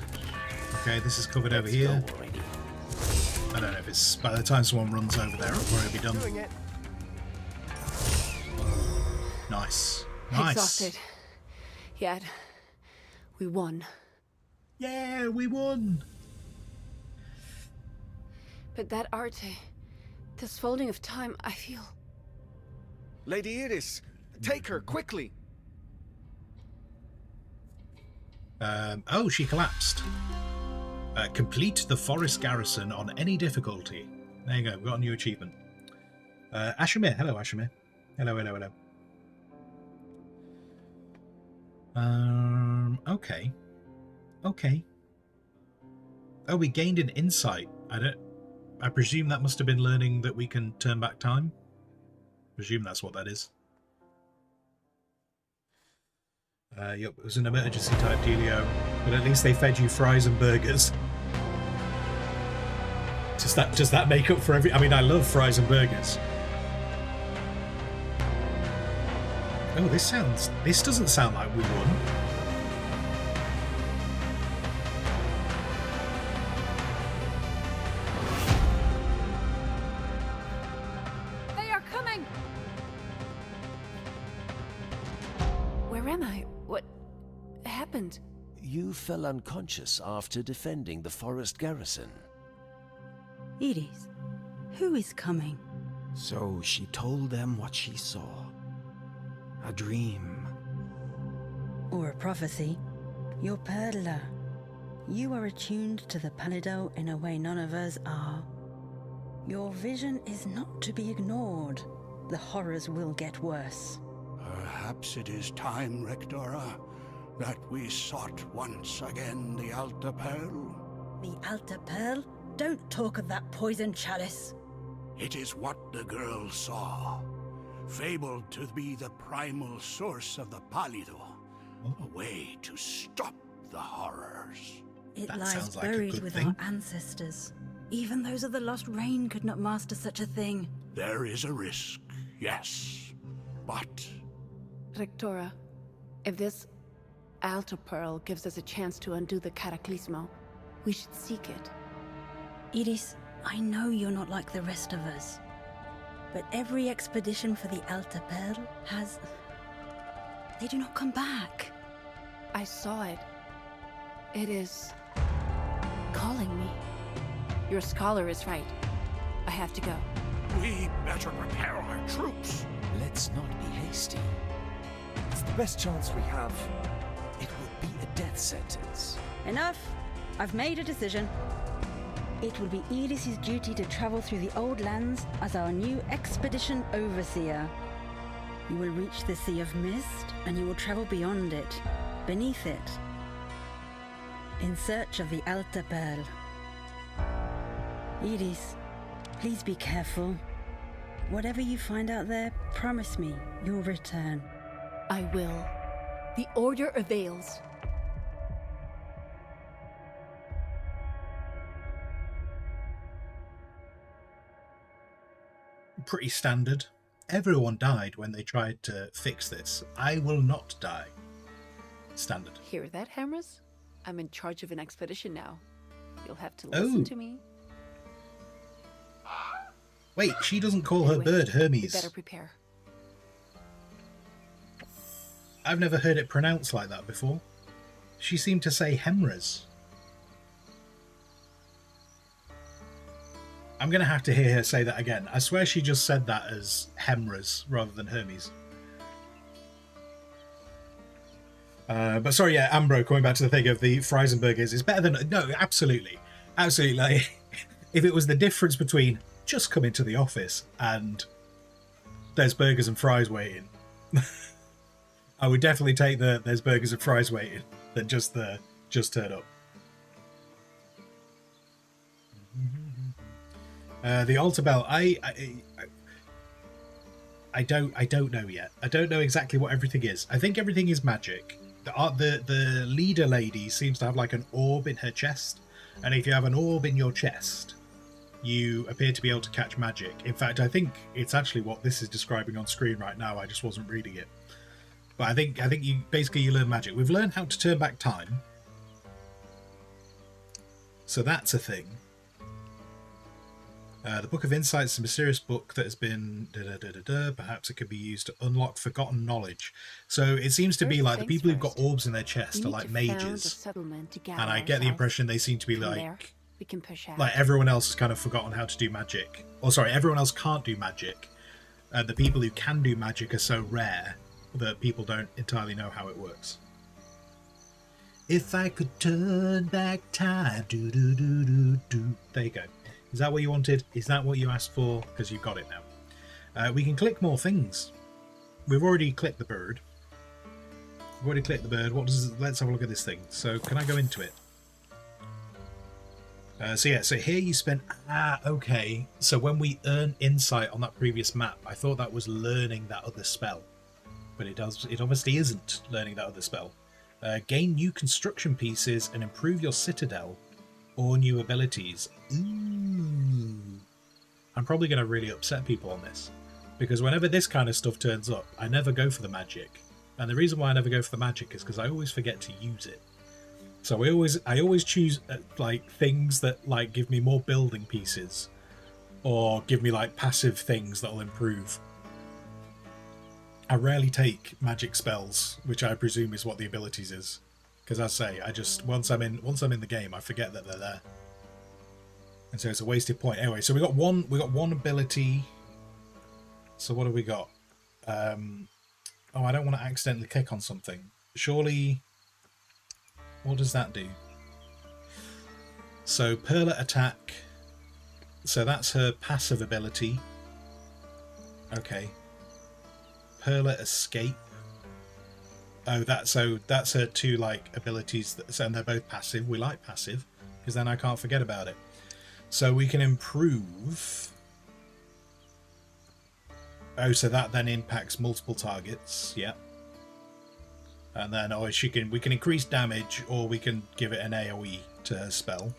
Speaker 5: Okay, this is covered over here. I don't know if it's... By the time someone runs over there, it'll probably be done. Nice. Nice.
Speaker 6: Exhausted. Yet, we won.
Speaker 5: Yeah, we won.
Speaker 6: But that arte, this folding of time, I feel...
Speaker 3: Lady Iris, take her, quickly!
Speaker 5: Oh, she collapsed. Complete the forest garrison on any difficulty. There you go, we've got a new achievement. Ashamir, hello Ashamir. Hello, hello, hello. Okay. Okay. Oh, we gained an insight. I presume that must have been learning that we can turn back time. Presume that's what that is. Yep, it was an emergency type dealio, but at least they fed you fries and burgers. Does that make up for every... I mean, I love fries and burgers. Oh, this doesn't sound like we won.
Speaker 6: They are coming! Where am I? What happened?
Speaker 4: You fell unconscious after defending the forest garrison.
Speaker 9: Iris, who is coming?
Speaker 3: So she told them what she saw. A dream.
Speaker 9: Or a prophecy. You're Perla. You are attuned to the Palido in a way none of us are. Your vision is not to be ignored. The horrors will get worse.
Speaker 8: Perhaps it is time, Rectora, that we sought once again the Alta Pearl.
Speaker 9: The Alta Pearl? Don't talk of that poison chalice.
Speaker 8: It is what the girl saw, fabled to be the primal source of the Palido, a way to stop the horrors.
Speaker 9: It
Speaker 5: That
Speaker 9: lies
Speaker 5: sounds like a
Speaker 9: buried
Speaker 5: good
Speaker 9: with
Speaker 5: thing.
Speaker 9: our ancestors. Even those of the Lost Rain could not master such a thing.
Speaker 8: There is a risk, yes, but
Speaker 6: Rectora, if this Alta Pearl gives us a chance to undo the Cataclismo, we should seek it.
Speaker 9: Iris, I know you're not like the rest of us. But every expedition for the Alta Pearl has... They do not come back.
Speaker 6: I saw it. It is... calling me. Your scholar is right. I have to go.
Speaker 8: we better prepare our troops.
Speaker 4: Let's not be hasty. It's the best chance we have. It will be a death sentence.
Speaker 9: Enough! I've made a decision. It will be Iris's duty to travel through the old lands as our new expedition overseer. You will reach the Sea of Mist, and you will travel beyond it, beneath it, in search of the Alta Pearl. Iris, please be careful. Whatever you find out there, promise me you'll return.
Speaker 6: I will. The order avails.
Speaker 5: Pretty standard. Everyone died when they tried to fix this. I will not die. Standard.
Speaker 6: Hear that, Hamras? I'm in charge of an expedition now. You'll have to listen to me.
Speaker 5: Wait, she doesn't call her bird
Speaker 6: We
Speaker 5: Hermes.
Speaker 6: better prepare.
Speaker 5: I've never heard it pronounced like that before. She seemed to say Hemras. I'm going to have to hear her say that again. I swear she just said that as Hemras rather than Hermes. But sorry, yeah, Ambro, coming back to the thing of the fries and burgers is better than... No, absolutely. Absolutely. Like, if it was the difference between just come into the office and there's burgers and fries waiting, I would definitely take the there's burgers and fries waiting than just turn up. The altar bell, I don't know yet. I don't know exactly what everything is. I think everything is magic. The leader lady seems to have like an orb in her chest, And if you have an orb in your chest, you appear to be able to catch magic. In fact, I think it's actually what this is describing on screen right now. I just wasn't reading it. But I think you basically you learn magic. We've learned how to turn back time. So that's a thing. The Book of Insights is a mysterious book that has been... Perhaps it could be used to unlock forgotten knowledge. So it seems to be like the people who've got orbs in their chest are like mages. And I get the impression they seem to be like...
Speaker 6: We can push out.
Speaker 5: Like everyone else has kind of forgotten how to do magic. Or sorry, everyone else can't do magic. The people who can do magic are so rare that people don't entirely know how it works. If I could turn back time, do do do do do. There you go. Is that what you wanted? Is that what you asked for? Because you've got it now. We can click more things. We've already clicked the bird. We've already clicked the bird. What does? Let's have a look at this thing. So can I go into it? So here you spend... okay. So when we earn insight on that previous map, I thought that was learning that other spell. But it obviously isn't learning that other spell. Gain new construction pieces and improve your citadel or new abilities. Ooh. I'm probably going to really upset people on this. Because whenever this kind of stuff turns up, I never go for the magic. And the reason why I never go for the magic is because I always forget to use it. So I always choose like things that like give me more building pieces, or give me like passive things that'll improve. I rarely take magic spells, which I presume is what the abilities is, because as I say, I just once I'm in the game, I forget that they're there, and so it's a wasted point. Anyway, so we got one ability. So what have we got? Oh, I don't want to accidentally click on something. Surely. What does that do? So Perla attack. So that's her passive ability. Okay. Perla escape. Oh, that's her two like abilities, and they're both passive. We like passive because then I can't forget about it. So we can improve. Oh, so that then impacts multiple targets. Yeah. And then, we can increase damage, or we can give it an AoE to her spell.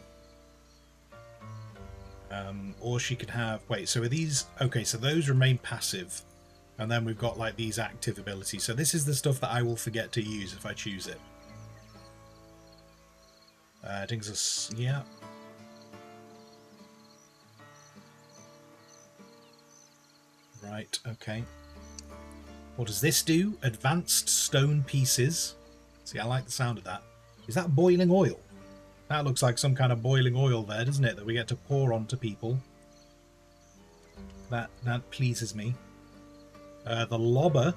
Speaker 5: Or she could have... Wait, so are these... Okay, so those remain passive. And then we've got, like, these active abilities. So this is the stuff that I will forget to use if I choose it. Yeah. Right, okay. What does this do? Advanced stone pieces. See, I like the sound of that. Is that boiling oil? That looks like some kind of boiling oil there, doesn't it? That we get to pour onto people. That pleases me. The lobber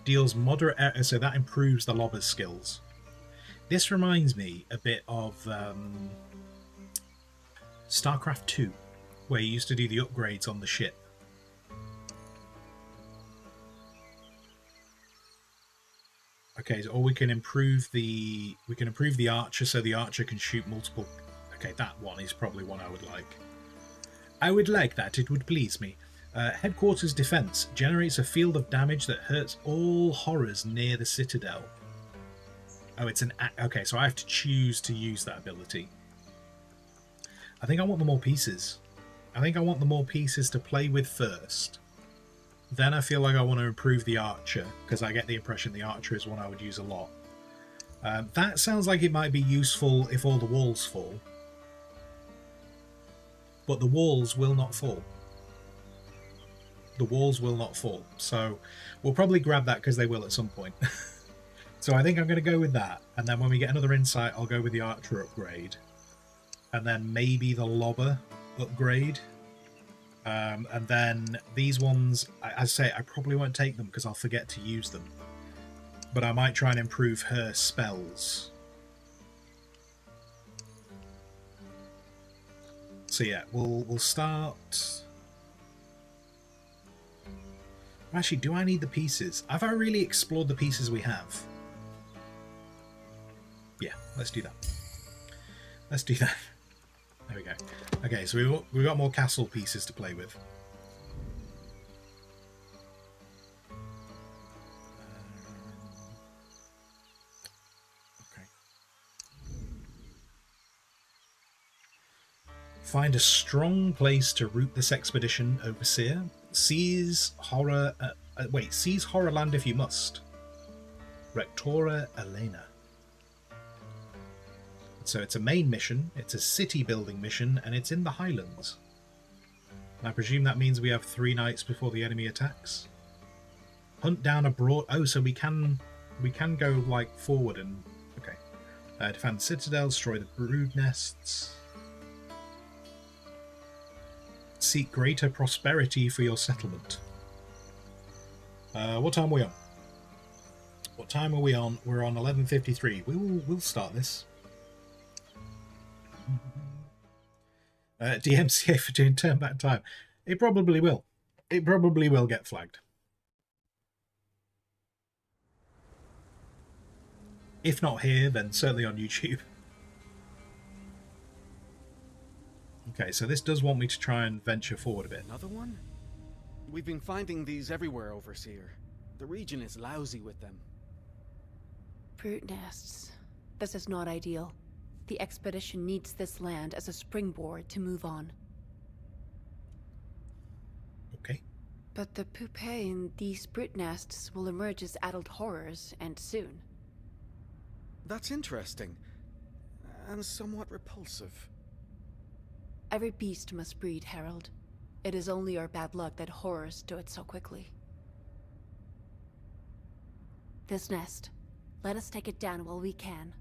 Speaker 5: deals moderate... So that improves the lobber's skills. This reminds me a bit of StarCraft 2, where you used to do the upgrades on the ship. Okay, or we can improve the archer, so the archer can shoot multiple. Okay, that one is probably one I would like. I would like that. It would please me. Headquarters defense generates a field of damage that hurts all horrors near the citadel. Oh, it's an... Okay, so I have to choose to use that ability. I think I want the more pieces. I think I want the more pieces to play with first. Then I feel like I want to improve the archer, because I get the impression the archer is one I would use a lot. That sounds like it might be useful if all the walls fall. But the walls will not fall. The walls will not fall. So we'll probably grab that because they will at some point. So I think I'm going to go with that. And then when we get another insight, I'll go with the archer upgrade. And then maybe the lobber upgrade. And then these ones, I say, I probably won't take them because I'll forget to use them. But I might try and improve her spells. So yeah, we'll start... Actually, do I need the pieces? Have I really explored the pieces we have? Yeah, let's do that. Let's do that. There we go. Okay, so we've got more castle pieces to play with. Okay. Find a strong place to route this expedition, Overseer. Seize seize Horrorland if you must. Rectora Elena. So it's a main mission, it's a city building mission, and it's in the Highlands. I presume that means we have 3 nights before the enemy attacks. Hunt down a broad... Oh, so we can go, like, forward and... Okay. Defend the citadel, destroy the brood nests. Seek greater prosperity for your settlement. What time are we on? What time are we on? We're on 11:53. We'll start this. DMCA for doing turn back time. It probably will. It probably will get flagged. If not here, then certainly on YouTube. Okay, so this does want me to try and venture forward a bit.
Speaker 3: Another one? We've been finding these everywhere, Overseer. The region is lousy with them.
Speaker 6: Brute nests. This is not ideal. The expedition needs this land as a springboard to move on.
Speaker 5: Okay.
Speaker 6: But the pupae in these brute nests will emerge as adult horrors, and soon.
Speaker 3: That's interesting. And somewhat repulsive.
Speaker 6: Every beast must breed, Harold. It is only our bad luck that horrors do it so quickly. This nest. Let us take it down while we can.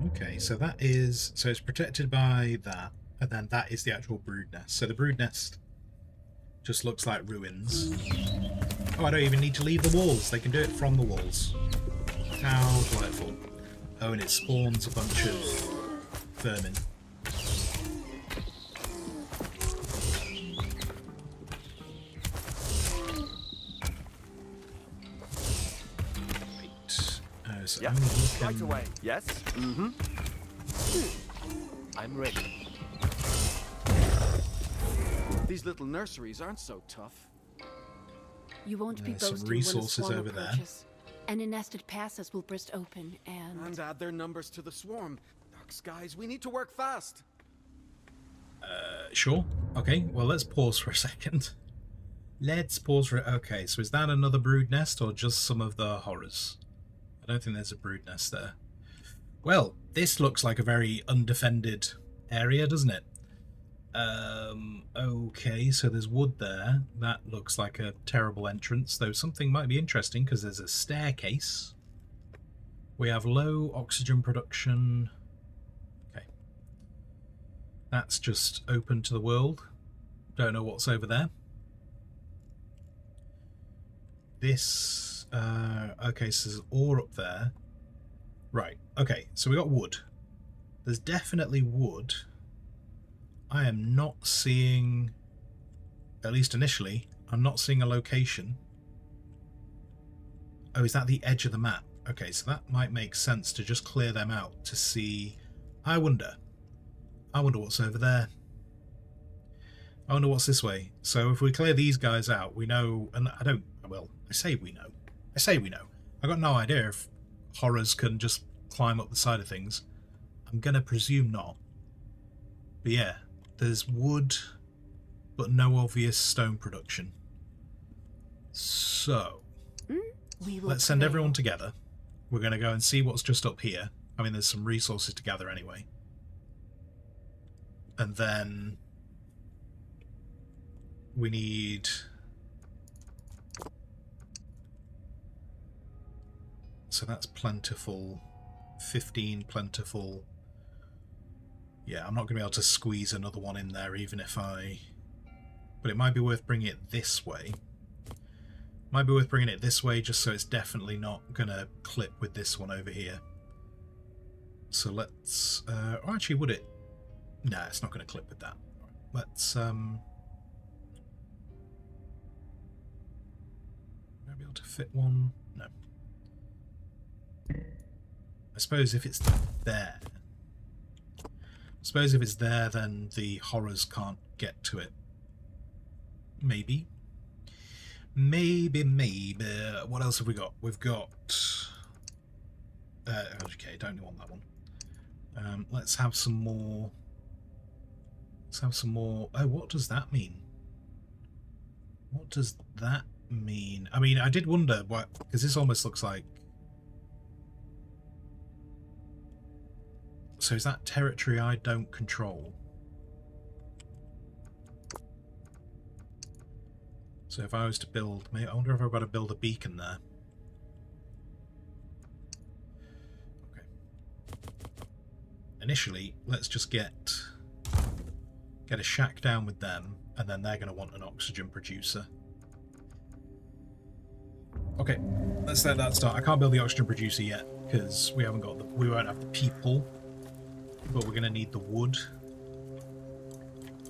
Speaker 5: Okay, so that is... So it's protected by that, and then that is the actual brood nest. So the brood nest just looks like ruins. Oh, I don't even need to leave the walls. They can do it from the walls. How delightful. Oh, and it spawns a bunch of vermin. So
Speaker 7: Yeah,
Speaker 5: only
Speaker 7: right away. Yes? Mm-hmm. I'm ready.
Speaker 3: These little nurseries aren't so tough.
Speaker 6: You won't be
Speaker 5: some
Speaker 6: boasting
Speaker 5: resources
Speaker 6: when a swarm
Speaker 5: over there.
Speaker 6: approaches. Any nested passes will burst open
Speaker 3: And add their numbers to the swarm. Dark skies, we need to work fast.
Speaker 5: Sure. Okay, well, let's pause for a second. Let's pause for... Okay, so is that another brood nest or just some of the horrors? I don't think there's a brood nest there. Well, this looks like a very undefended area, doesn't it? Okay, so there's wood there. That looks like a terrible entrance, though something might be interesting because there's a staircase. We have low oxygen production. Okay. That's just open to the world. Don't know what's over there. This... okay, so there's ore up there. Right, okay, so we got wood. There's definitely wood. I am not seeing, at least initially, I'm not seeing a location. Oh, is that the edge of the map? Okay, so that might make sense to just clear them out to see... I wonder what's over there. I wonder what's this way. So if we clear these guys out, we know... And I don't... Well, I say we know. I've got no idea if horrors can just climb up the side of things. I'm going to presume not. But yeah, there's wood, but no obvious stone production. So, let's send everyone together. We're going to go and see what's just up here. I mean, there's some resources to gather anyway. And then we need... So that's plentiful. 15 plentiful. Yeah, I'm not going to be able to squeeze another one in there even if I... But it might be worth bringing it this way. Might be worth bringing it this way just so it's definitely not going to clip with this one over here. So let's... or actually, would it? Nah, it's not going to clip with that. Let's... Might be able to fit one? No. I suppose if it's there... then the horrors can't get to it. Maybe. Maybe. What else have we got? We've got... okay, don't want that one. Let's have some more. Let's have some more. Oh, what does that mean? What does that mean? I mean, I did wonder what, because this almost looks like. So is that territory I don't control? So if I was to build, maybe, I wonder if I've got to build a beacon there. Okay. Initially, let's just get a shack down with them, and then they're going to want an oxygen producer. Okay, let's let that start. I can't build the oxygen producer yet because we haven't got we won't have the people, but we're going to need the wood.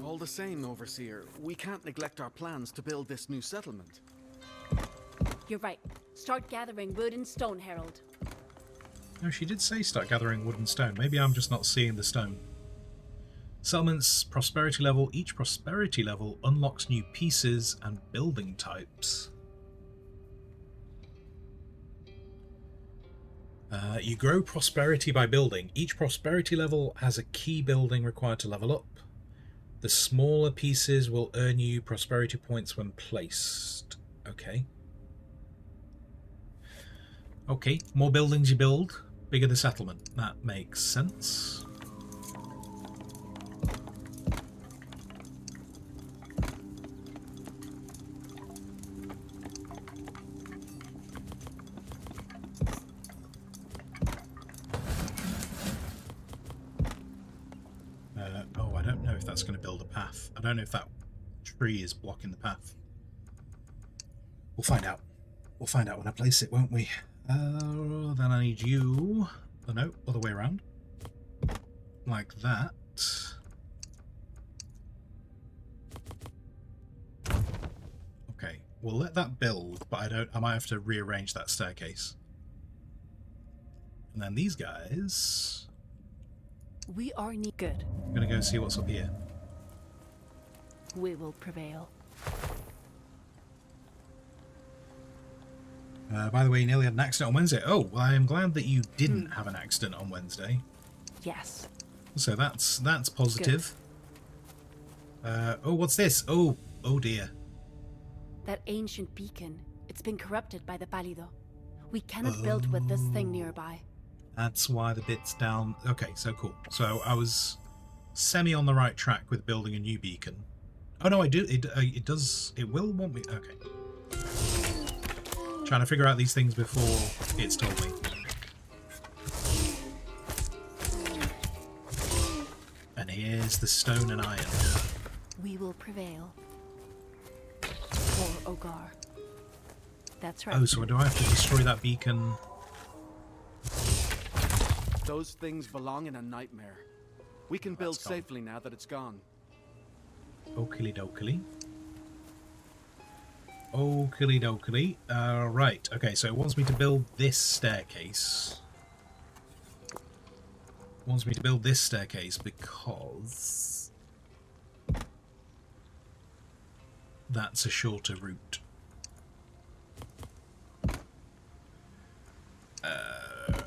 Speaker 3: All the same, Overseer, we can't neglect our plans to build this new settlement.
Speaker 6: You're right. Start gathering wood and stone, Herald.
Speaker 5: No, she did say start gathering wood and stone. Maybe I'm just not seeing the stone. Settlements, prosperity level. Each prosperity level unlocks new pieces and building types. You grow prosperity by building. Each prosperity level has a key building required to level up. The smaller pieces will earn you prosperity points when placed. Okay. Okay, more buildings you build, bigger the settlement. That makes sense. Oh, I don't know if that's going to build a path. I don't know if that tree is blocking the path. We'll find out. We'll find out when I place it, won't we? Then I need you. Oh no, other way around. Like that. Okay, we'll let that build, but I might have to rearrange that staircase. And then these guys.
Speaker 6: We are good.
Speaker 5: I'm gonna go see what's up here.
Speaker 6: We will prevail.
Speaker 5: By the way, you nearly had an accident on Wednesday. Oh, well, I am glad that you didn't have an accident on Wednesday.
Speaker 6: Yes.
Speaker 5: So that's positive. Oh, what's this? Oh dear.
Speaker 6: That ancient beacon. It's been corrupted by the Pálido. We cannot build with this thing nearby.
Speaker 5: That's why the bit's down. Okay, so cool. So I was semi on the right track with building a new beacon. Oh no, I do. It does. It will want me. Okay. Trying to figure out these things before it's told me. And here's the stone and iron.
Speaker 6: We will prevail. For Ogar. That's right.
Speaker 5: Oh, so do I have to destroy that beacon?
Speaker 3: Those things belong in a nightmare. We can build
Speaker 5: That's gone.
Speaker 3: safely now that it's gone.
Speaker 5: Oakley dokley. Oakley dokley. Right, okay, so it wants me to build this staircase. It wants me to build this staircase because that's a shorter route.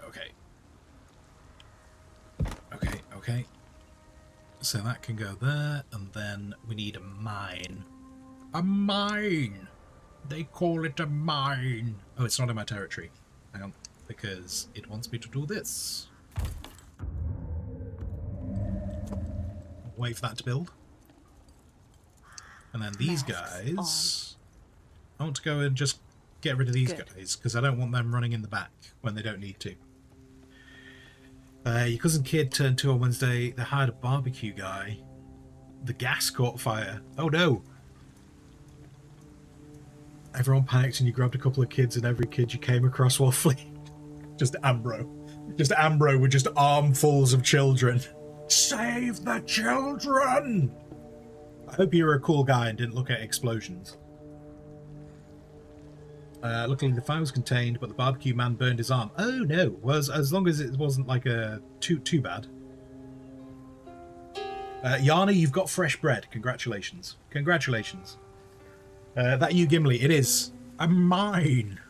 Speaker 5: Okay. Okay. So that can go there, and then we need a mine. A mine! They call it a mine. Oh, it's not in my territory. Hang on, because it wants me to do this. Wait for that to build. And then these guys... I want to go and just get rid of these guys, because I don't want them running in the back when they don't need to. Your cousin Kid turned 2 on Wednesday. They hired a barbecue guy. The gas caught fire. Oh no! Everyone panicked and you grabbed a couple of kids, and every kid you came across while fleeing. Just Ambro. Just Ambro with just armfuls of children. Save the children! I hope you were a cool guy and didn't look at explosions. Luckily the fire was contained, but the barbecue man burned his arm. Oh no, was as long as it wasn't like a too bad. Yana, you've got fresh bread. Congratulations. Congratulations. That you, Gimli, it is a mine.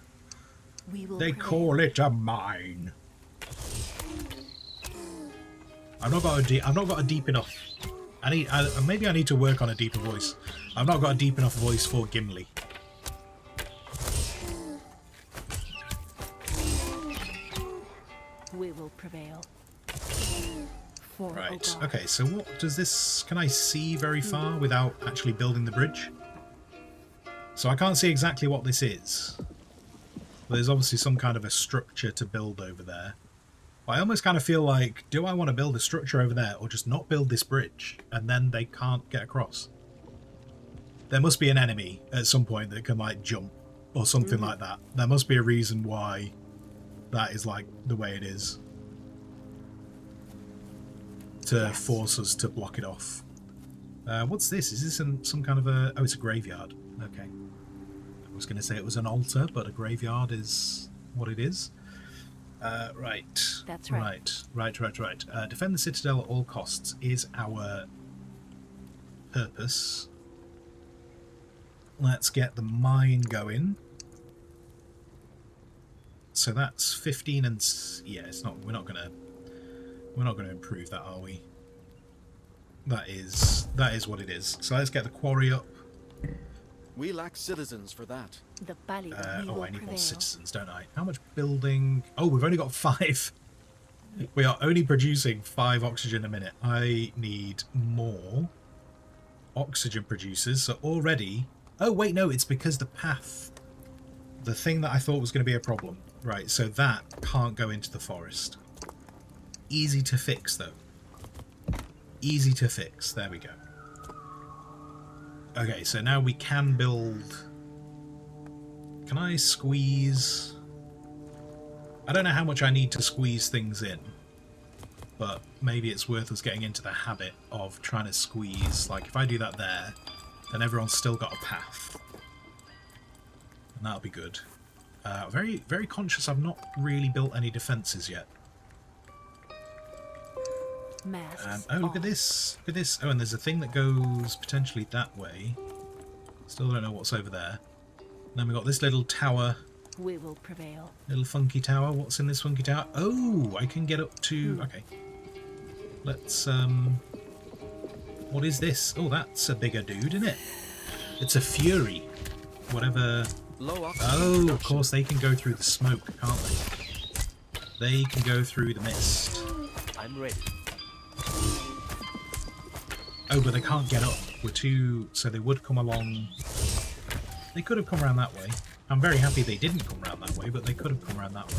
Speaker 5: They call it a mine. I've not got a deep enough. Maybe I need to work on a deeper voice. I've not got a deep enough voice for Gimli.
Speaker 9: We will prevail.
Speaker 5: Right. Okay. So what does this? Can I see very far without actually building the bridge? So I can't see exactly what this is. But there's obviously some kind of a structure to build over there. I almost kind of feel like, do I want to build a structure over there or just not build this bridge and then they can't get across? There must be an enemy at some point that can like jump or something like that. There must be a reason why that is like the way it is. To force us to block it off. What's this? Is this some kind of a... Oh, it's a graveyard. Okay. I was going to say it was an altar, but a graveyard is what it is. Right.
Speaker 9: That's right.
Speaker 5: Right. Defend the citadel at all costs is our purpose. Let's get the mine going. So that's 15 and... Yeah, it's not... We're not going to improve that, are we? That is what it is. So let's get the quarry up.
Speaker 3: We lack citizens for that.
Speaker 9: The Bali
Speaker 5: oh, I need more citizens, don't I? How much building? Oh, we've only got 5. We are only producing 5 oxygen a minute. I need more oxygen producers. So already... Oh, wait, no, it's because the path... The thing that I thought was going to be a problem. Right, so that can't go into the forest. Easy to fix, though. Easy to fix. There we go. Okay, so now we can build... Can I squeeze... I don't know how much I need to squeeze things in, but maybe it's worth us getting into the habit of trying to squeeze. Like, if I do that there, then everyone's still got a path. And that'll be good. Very, very conscious I've not really built any defences yet. Oh, look at this. Look at this. Oh, and there's a thing that goes potentially that way. Still don't know what's over there. And then we've got this little tower.
Speaker 9: We will prevail.
Speaker 5: Little funky tower. What's in this funky tower? Oh, I can get up to... Okay. Let's, What is this? Oh, that's a bigger dude, isn't it? It's a Fury. Whatever... Oh, of course, they can go through the smoke, can't they? They can go through the mist.
Speaker 7: I'm ready.
Speaker 5: Oh, but they can't get up. We're too... So they would come along... They could have come around that way. I'm very happy they didn't come around that way, but they could have come around that way.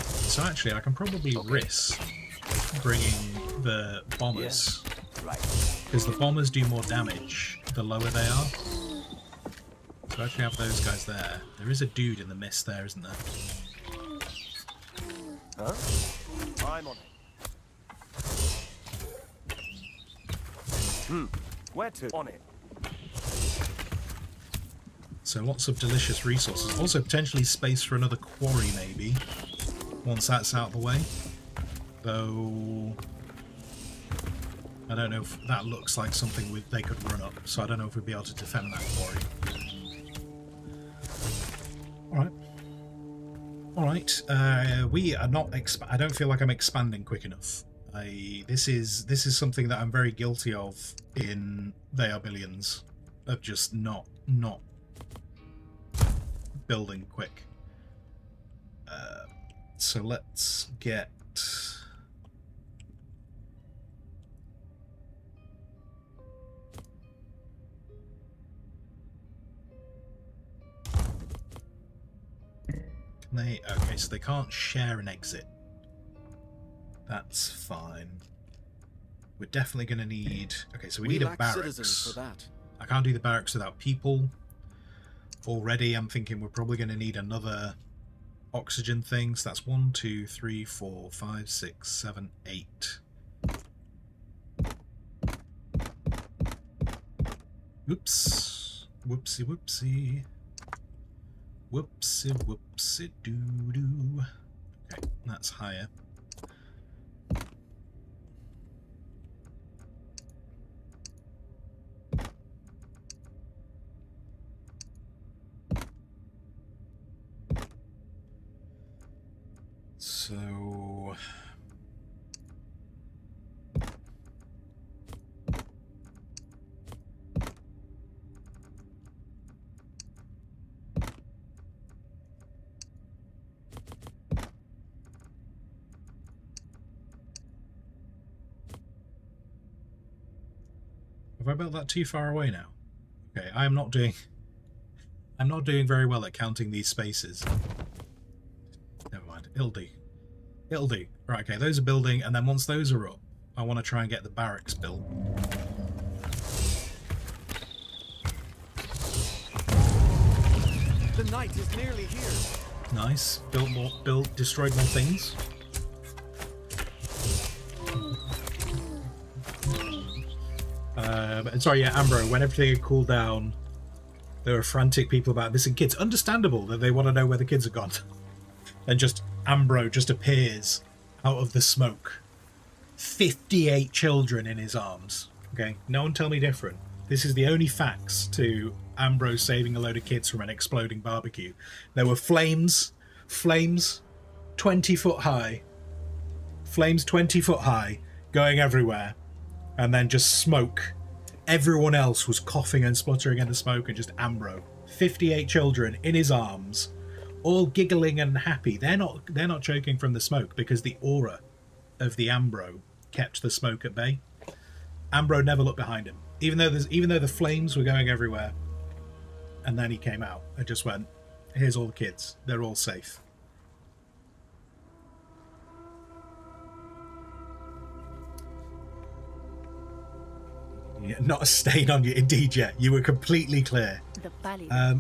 Speaker 5: So actually, I can probably risk bringing the bombers. Because the bombers do more damage the lower they are. So I actually have those guys there. There is a dude in the mist there, isn't there?
Speaker 7: Huh? I'm on it. Where to? On it.
Speaker 5: So lots of delicious resources. Also potentially space for another quarry, maybe. Once that's out of the way. Though... I don't know if that looks like something they could run up. So I don't know if we'd be able to defend that quarry. Alright. We are not... I don't feel like I'm expanding quick enough. This is something that I'm very guilty of in They Are Billions. Of just not building quick. So let's get... Okay, so they can't share an exit. That's fine. We're definitely going to need... Okay, so we need a barracks.
Speaker 3: For that.
Speaker 5: I can't do the barracks without people. Already, I'm thinking we're probably going to need another oxygen thing. So that's 1, 2, 3, 4, 5, 6, 7, 8. Whoops. Whoopsie, whoopsie. Whoopsie, whoopsie, doo-doo. Okay, that's higher. So Have I built that too far away now? Okay, I'm not doing very well at counting these spaces. Never mind. It'll do. It'll do. Right, okay, those are building, and then once those are up, I want to try and get the barracks built.
Speaker 3: The night is nearly here.
Speaker 5: Nice. Destroyed more things. Sorry, yeah, Ambro, when everything had cooled down, there were frantic people about missing kids. Understandable that they want to know where the kids are gone. And just Ambro just appears out of the smoke. 58 children in his arms. Okay, no one tell me different. This is the only facts to Ambrose saving a load of kids from an exploding barbecue. There were flames 20 foot high, going everywhere, and then just smoke. Everyone else was coughing and spluttering in the smoke, and just Ambro. 58 children in his arms, all giggling and happy. They're not choking from the smoke because the aura of the Ambro kept the smoke at bay. Ambro never looked behind him. Even though the flames were going everywhere, and then he came out and just went, "Here's all the kids. They're all safe." Yeah, not a stain on you, indeed. Yet you were completely clear.
Speaker 6: The valley
Speaker 5: I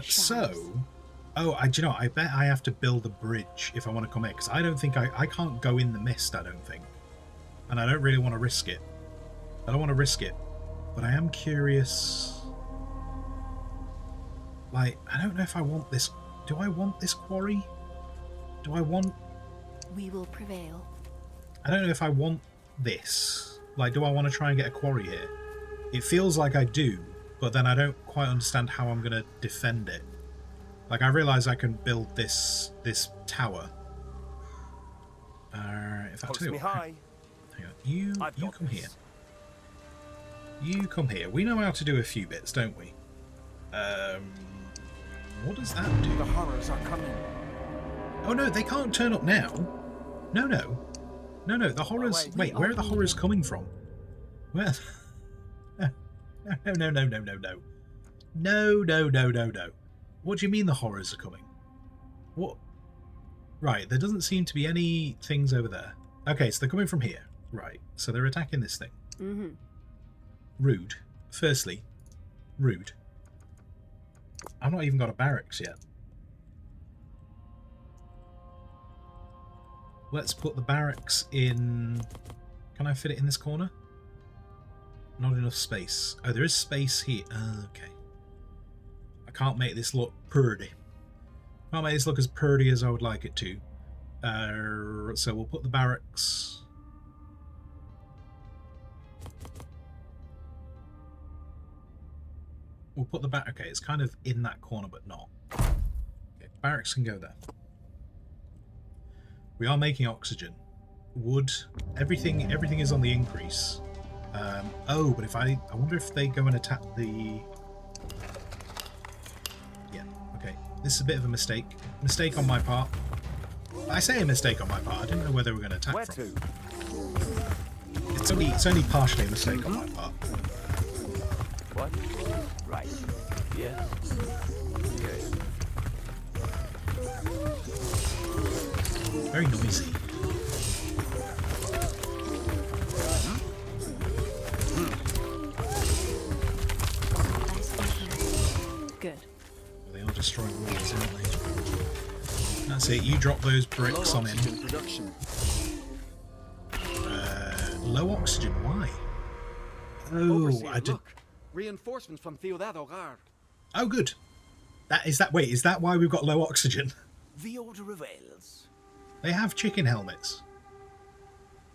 Speaker 5: bet I have to build a bridge if I want to come here, because I don't think I can't go in the mist. I don't think, and I don't really want to risk it. I don't want to risk it. But I am curious, like, I don't know if I want this. Do I want this quarry?
Speaker 6: We will prevail.
Speaker 5: I don't know if I want this. Like, do I want to try and get a quarry here? It feels like I do, but then I don't quite understand how I'm going to defend it. Like, I realise I can build this tower. If I tell you what, hang on. You come here. You come here. We know how to do a few bits, don't we? What does that do?
Speaker 3: The horrors are coming.
Speaker 5: Oh no, they can't turn up now. No. The horrors. Wait, where are the horrors coming from? Where? No. No. What do you mean the horrors are coming? What? Right, there doesn't seem to be any things over there. Okay, so they're coming from here. Right, so they're attacking this thing.
Speaker 6: Mm-hmm.
Speaker 5: Rude. Firstly, rude. I've not even got a barracks yet. Let's put the barracks in... Can I fit it in this corner? Not enough space. Oh, there is space here. Okay. I can't make this look pretty. Can't make this look as pretty as I would like it to. So we'll put the barracks... We'll put the back. Okay, it's kind of in that corner, but not. Okay, barracks can go there. We are making oxygen, wood. Everything is on the increase. Oh, but if I wonder if they go and attack the. Yeah. Okay. This is a bit of a mistake. Mistake on my part. I say a mistake on my part. I didn't know where they were going to attack from. It's only partially a mistake on my part.
Speaker 7: What? Right. Yeah. Good.
Speaker 5: Very noisy.
Speaker 6: Good.
Speaker 5: Well, they are destroying walls, aren't they? That's it. You drop those bricks on him. Low oxygen. Why? Oh, I did.
Speaker 3: Look. Reinforcements from Theodadogar.
Speaker 5: Oh, good. Is that why we've got low oxygen?
Speaker 7: The order avails.
Speaker 5: They have chicken helmets.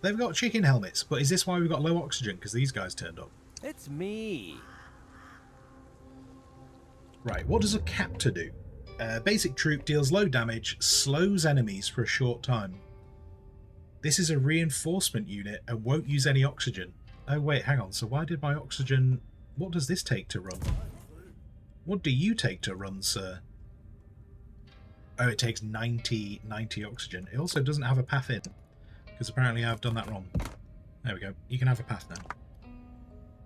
Speaker 5: They've got chicken helmets, but is this why we've got low oxygen? Because these guys turned up.
Speaker 7: It's me.
Speaker 5: Right, what does a captor do? Basic troop deals low damage, slows enemies for a short time. This is a reinforcement unit and won't use any oxygen. Oh wait, hang on, so why did my oxygen... What does this take to run? What do you take to run, sir? Oh, it takes 90 oxygen. It also doesn't have a path in, because apparently I've done that wrong. There we go. You can have a path now.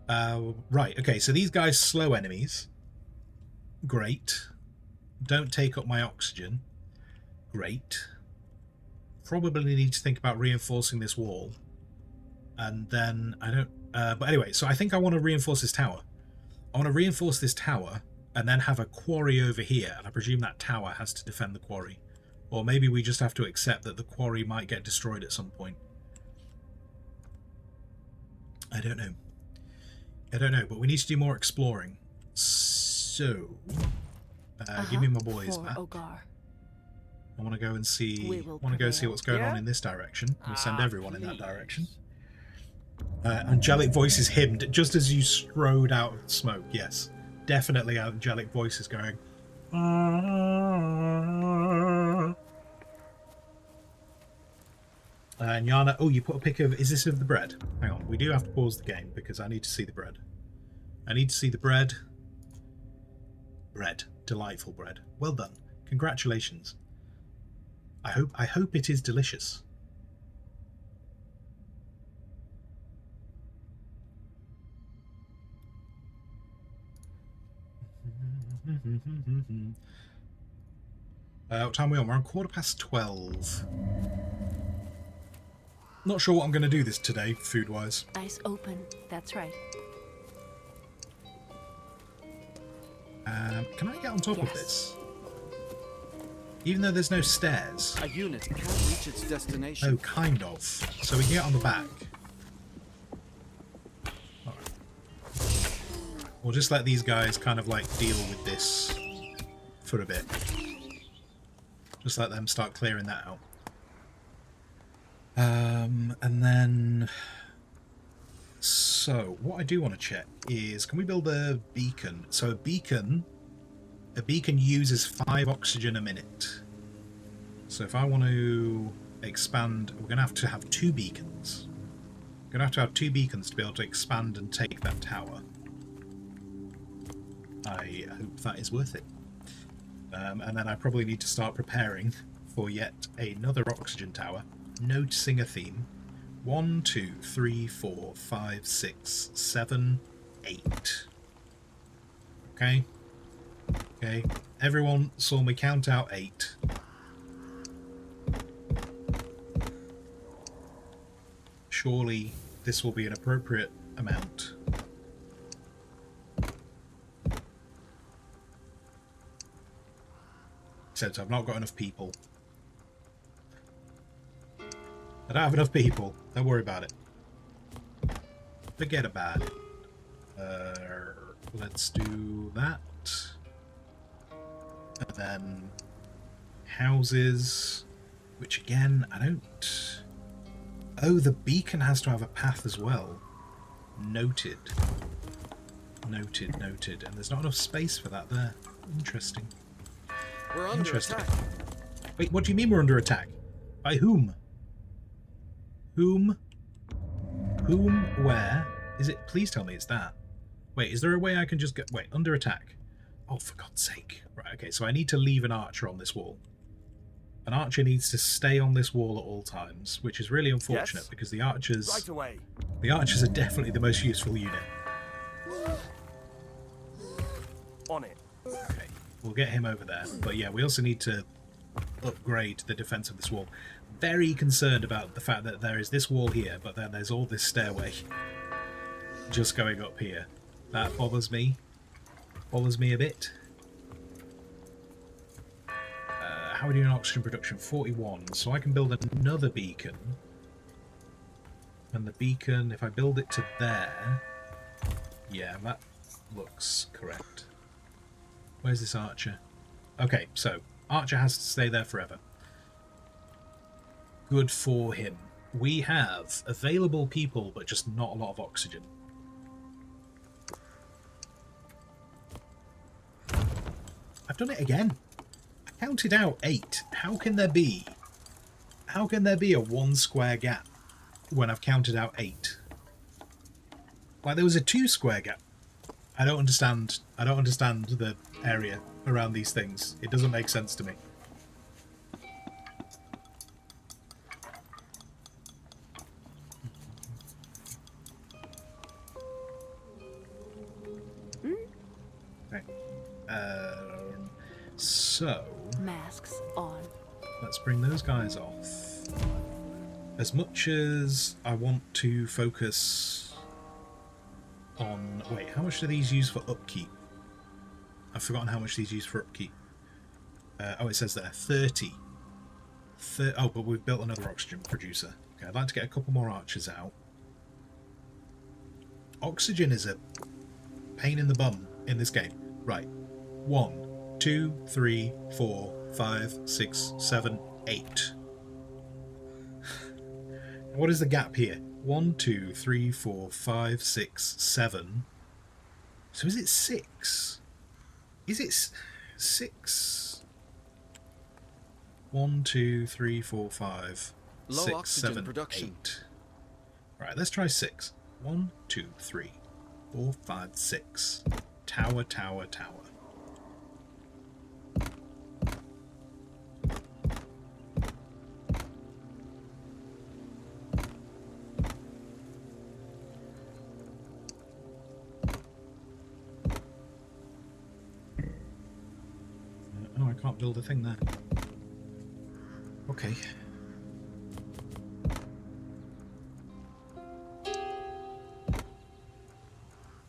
Speaker 5: Right, okay, so these guys slow enemies. Great. Don't take up my oxygen. Great. Probably need to think about reinforcing this wall. And then, I don't... but anyway, so I think I want to reinforce this tower. I want to reinforce this tower and then have a quarry over here. And I presume that tower has to defend the quarry. Or maybe we just have to accept that the quarry might get destroyed at some point. I don't know. I don't know, but we need to do more exploring. So, give me my boys back.
Speaker 6: Ogar.
Speaker 5: I want to go and see.
Speaker 6: We will
Speaker 5: Want to go see
Speaker 6: prevail.
Speaker 5: what's going
Speaker 7: Yeah?
Speaker 5: on in this direction. We'll send everyone in that
Speaker 7: please.
Speaker 5: direction. Angelic voices hymned just as you strode out of the smoke. Yes, definitely angelic voices going. And Yana, oh, you put a pic of. Is this of the bread? Hang on, we do have to pause the game because I need to see the bread. I need to see the bread. Bread, delightful bread. Well done. Congratulations. I hope it is delicious. What time are we on? We're on 12:15. Not sure what I'm going to do this today, food-wise.
Speaker 6: Eyes open. That's right.
Speaker 5: Can I get on top of
Speaker 6: Yes.
Speaker 5: this? Even though there's no stairs.
Speaker 3: A unit can't reach its destination.
Speaker 5: Oh, kind of. So we can get on the back. Alright. We'll just let these guys kind of like deal with this for a bit. Just let them start clearing that out. And then... So, what I do want to check is, can we build a beacon? So a beacon uses 5 oxygen a minute. So if I want to expand, we're going to have 2 beacons. We're going to have 2 beacons to be able to expand and take that tower. I hope that is worth it. And then I probably need to start preparing for yet another oxygen tower. Noticing a theme. 1, 2, 3, 4, 5, 6, 7, 8. Okay. Okay. Everyone saw me count out 8. Surely this will be an appropriate amount. Except I've not got enough people. I don't have enough people. Don't worry about it. Forget about it. Let's do that. And then houses, which again, I don't... Oh, the beacon has to have a path as well. Noted. Noted, noted. And there's not enough space for that there. Interesting.
Speaker 3: We're under
Speaker 5: Interesting.
Speaker 3: attack.
Speaker 5: Wait, what do you mean we're under attack? By whom? Whom? Whom? Where? Is it? Please tell me it's that. Wait, is there a way I can just get... Wait, under attack. Oh, for God's sake. Right, okay, so I need to leave an archer on this wall. An archer needs to stay on this wall at all times, which is really unfortunate
Speaker 7: Yes?
Speaker 5: because the archers...
Speaker 7: Right away.
Speaker 5: The archers are definitely the most useful unit.
Speaker 7: On it.
Speaker 5: Okay, we'll get him over there. But yeah, we also need to upgrade the defense of this wall. Very concerned about the fact that there is this wall here, but then there's all this stairway just going up here. That bothers me. Bothers me a bit. How are we doing oxygen production? 41. So I can build another beacon. And the beacon, if I build it to there... Yeah, that looks correct. Where's this archer? Okay, so archer has to stay there forever. Good for him. We have available people, but just not a lot of oxygen. I've done it again. I counted out 8. How can there be a 1 square gap when I've counted out 8? Like there was a 2 square gap. I don't understand the area around these things. It doesn't make sense to me.
Speaker 1: So
Speaker 6: Masks on.
Speaker 1: let's bring those guys off. As much as I want to focus on... Wait, how much do these use for upkeep? I've forgotten how much these use for upkeep. Oh, it says there, 30. Oh, but we've built another oxygen producer. Okay, I'd like to get a couple more archers out. Oxygen is a pain in the bum in this game. Right. 1, 2, 3, 4, 5, 6, 7, 8. What is the gap here? 1, 2, 3, 4, 5, 6, 7. So is it 6? Is it 6? 1, 2, 3, 4, 5,
Speaker 3: Low
Speaker 1: 6,
Speaker 3: oxygen
Speaker 1: 7,
Speaker 3: production.
Speaker 1: 8. Right, let's try 6. 1, 2, 3, 4, 5, 6. Tower, tower, tower. Oh, I can't build a thing there. Okay.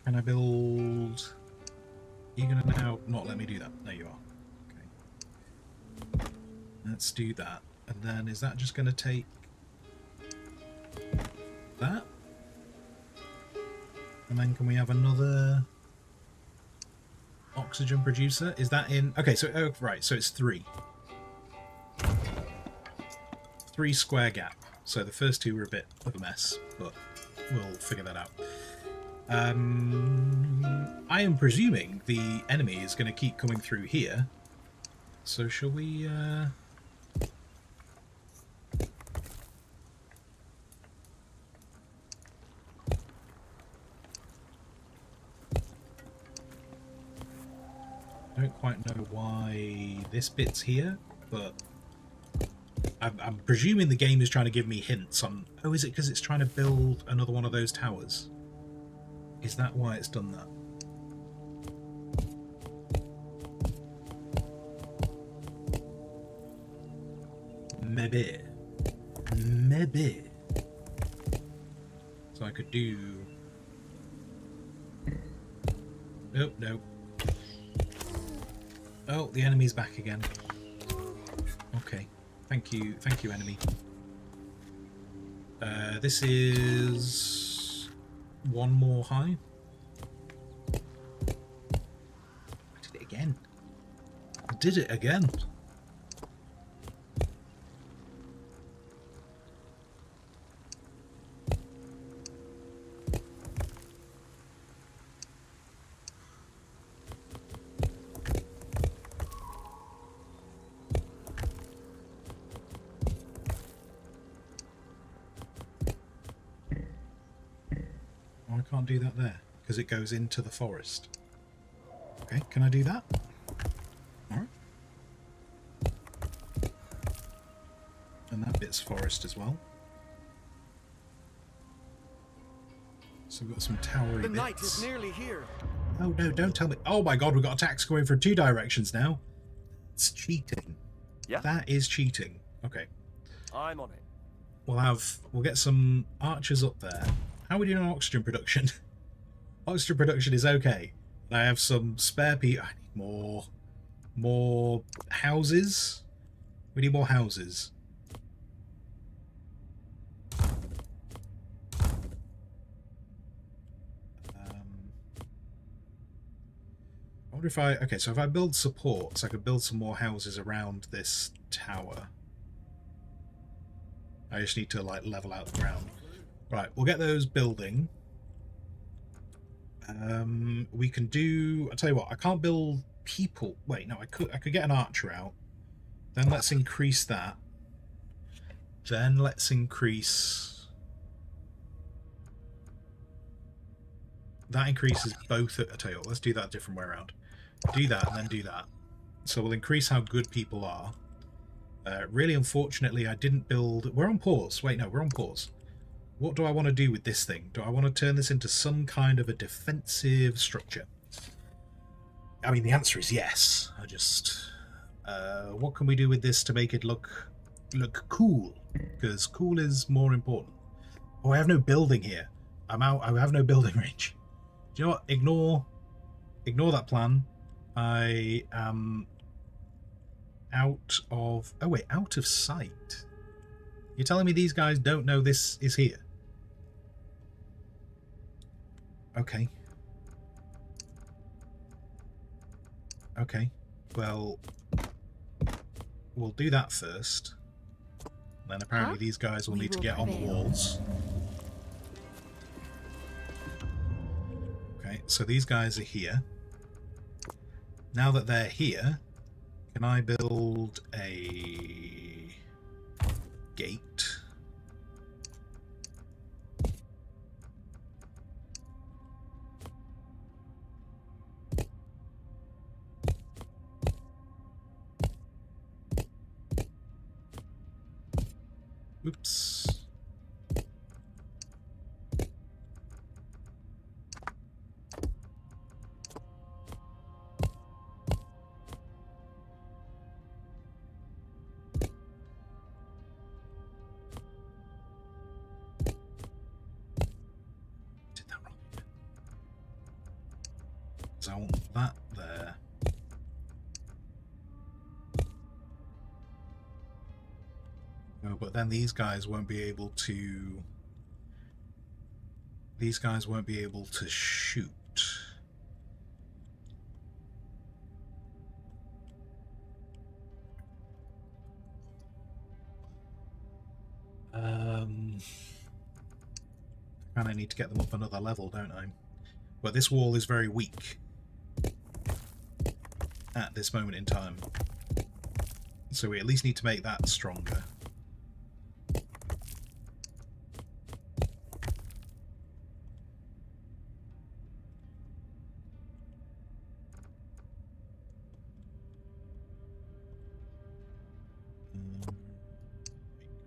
Speaker 1: Can I build... You're gonna now not let me do that. There you are. Okay. Let's do that. And then is that just gonna take that? And then can we have another oxygen producer? Is that in... Okay, so oh, right, so it's 3. 3 square gap. So the first 2 were a bit of a mess, but we'll figure that out. I am presuming the enemy is going to keep coming through here. So shall we... I don't quite know why this bit's here, but I'm presuming the game is trying to give me hints on... Oh, is it because it's trying to build another one of those towers? Is that why it's done that? Maybe. Maybe. So I could do... Oh, no. Oh, the enemy's back again. Okay. Thank you, enemy. This is... 1 more high. I did it again. I did it again. I can't do that there because it goes into the forest. Okay, can I do that? Alright. And that bit's forest as well. So we've got some towery
Speaker 3: The
Speaker 1: bits.
Speaker 3: night is nearly here.
Speaker 1: Oh no, don't tell me. Oh my god, we've got attacks going from 2 directions now. It's cheating.
Speaker 7: Yeah.
Speaker 1: That is cheating. Okay.
Speaker 7: I'm on it.
Speaker 1: We'll get some archers up there. How are we doing on oxygen production? Oxygen production is okay. I have some spare people. I need more houses. We need more houses. I wonder if okay, so if I build supports, I could build some more houses around this tower. I just need to like level out the ground. Right, we'll get those building. We can do... I'll tell you what, I can't build people... Wait, no, I could get an archer out. Then let's increase that. Then let's increase... That increases both... I'll tell you what, let's do that a different way around. Do that and then do that. So we'll increase how good people are. Really unfortunately, I didn't build... We're on pause. Wait, no, we're on pause. What do I want to do with this thing? Do I want to turn this into some kind of a defensive structure? I mean, the answer is yes.
Speaker 5: What can we do with this to make it look cool? Because cool is more important. Oh, I have no building here. I'm out. I have no building range. Do you know what? Ignore that plan. I am out of... Oh wait, out of sight. You're telling me these guys don't know this is here? Okay. Okay. Well, we'll do that first. Then apparently these guys will need to get on the walls. Okay, so these guys are here. Now that they're here, can I build a gate? Oops. Did that wrong. So I want that there. Oh, but then these guys won't be able to... These guys won't be able to shoot. I kind of need to get them up another level, don't I? But this wall is very weak at this moment in time. So we at least need to make that stronger.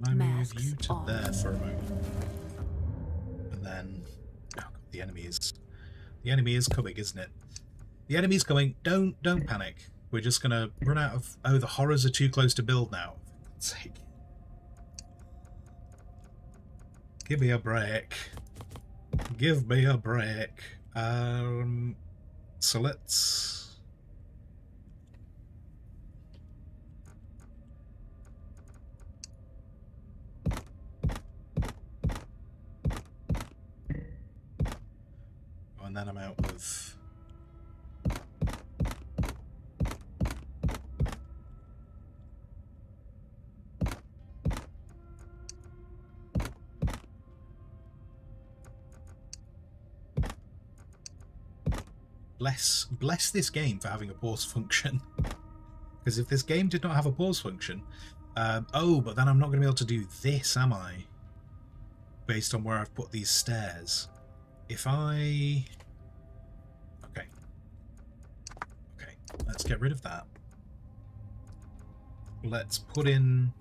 Speaker 5: Can I move you to there for a moment? And then... Oh God, the enemy is coming, isn't it? The enemy's coming. Don't panic. We're just gonna run out of... Oh, the horrors are too close to build now. For God's sake. Give me a break. Give me a break. So let's... And then I'm out of... Bless this game for having a pause function. Because if this game did not have a pause function... oh, but then I'm not going to be able to do this, am I? Based on where I've put these stairs. If I... Okay, let's get rid of that. Let's put in...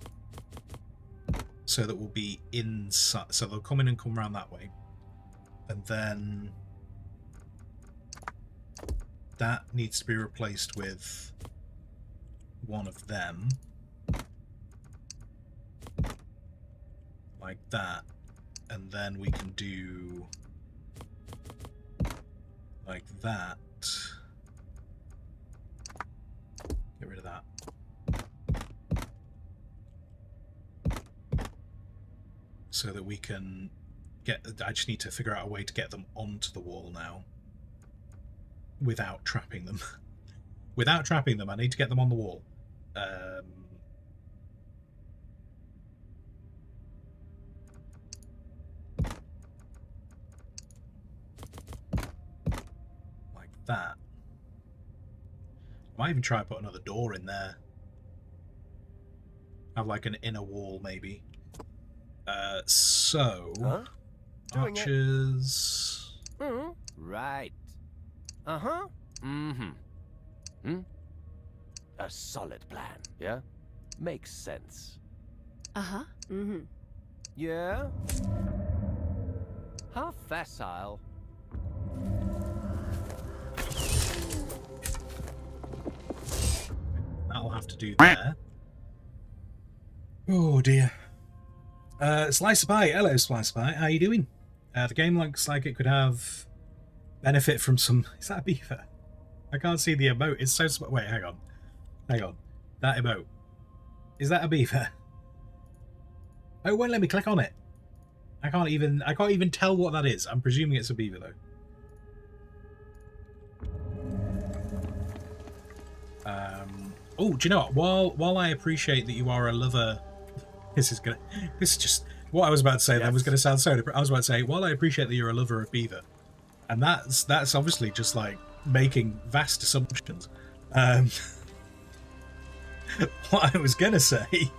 Speaker 5: So that we'll be inside... So they'll come in and come around that way. And then... That needs to be replaced with one of them. Like that. And then we can do... like that. Get rid of that. So that we can get... I just need to figure out a way to get them onto the wall now. Without trapping them. Without trapping them, I need to get them on the wall. Like that. I might even try and put another door in there. Have like an inner wall, maybe. So...
Speaker 7: Huh? Doing
Speaker 5: archers...
Speaker 7: Right. Uh-huh. Mm-hmm. Hmm? A solid plan, yeah? Makes sense.
Speaker 6: Uh-huh.
Speaker 7: Mm-hmm. Yeah? How facile.
Speaker 5: That'll that'll have to do there. Oh dear. Slice of Pie. Hello, Slice of Pie. How you doing? The game looks like it could have benefit from some... Is that a beaver? I can't see the emote. It's so small. Wait, hang on. Hang on. That emote. Is that a beaver? Oh, it won't let me click on it. I can't even tell what that is. I'm presuming it's a beaver though. Oh, do you know what? While I appreciate that you are a lover, this is just what I was about to say. Yes. That was gonna sound so. I was about to say, while I appreciate that you're a lover of beaver, and that's obviously just like making vast assumptions. What I was gonna say,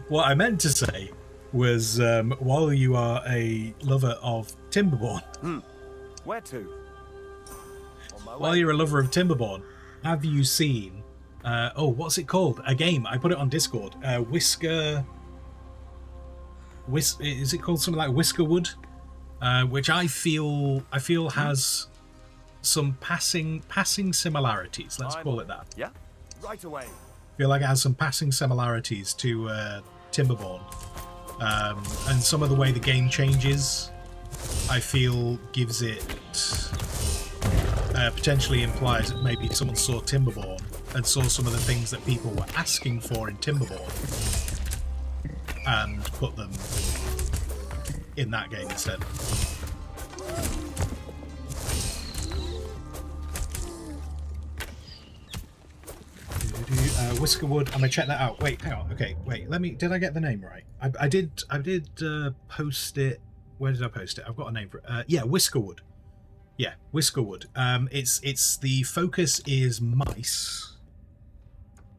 Speaker 5: what I meant to say, was while you are a lover of Timberborn.
Speaker 4: Where to?
Speaker 5: While you're a lover of Timberborn, have you seen? What's it called? A game. I put it on Discord. Whisker. Is it called something like Whiskerwood? Which I feel has some passing similarities. Let's call it that.
Speaker 4: Yeah. Right away.
Speaker 5: I feel like it has some passing similarities to Timberborn, and some of the way the game changes, I feel gives it potentially implies that maybe someone saw Timberborn and saw some of the things that people were asking for in Timberborn and put them in that game instead. Whiskerwood, I'm gonna check that out. Wait, hang on. Okay, wait. Did I get the name right? I did post it. Where did I post it? I've got a name for it. Yeah, Whiskerwood. Yeah, Whiskerwood. It's the focus is mice.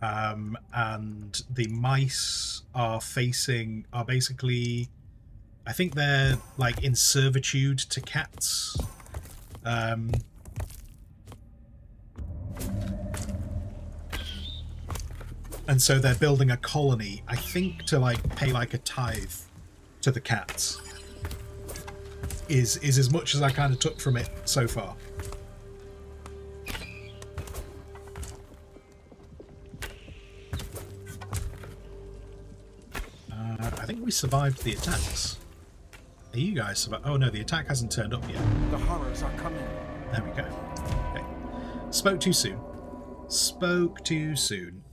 Speaker 5: And the mice are basically, I think they're like in servitude to cats. And so they're building a colony, I think, to like pay like a tithe to the cats. Is as much as I kind of took from it so far. I think we survived the attacks. Are you guys survived? Oh no, the attack hasn't turned up yet.
Speaker 4: The horrors are coming.
Speaker 5: There we go. Okay. Spoke too soon. Spoke too soon.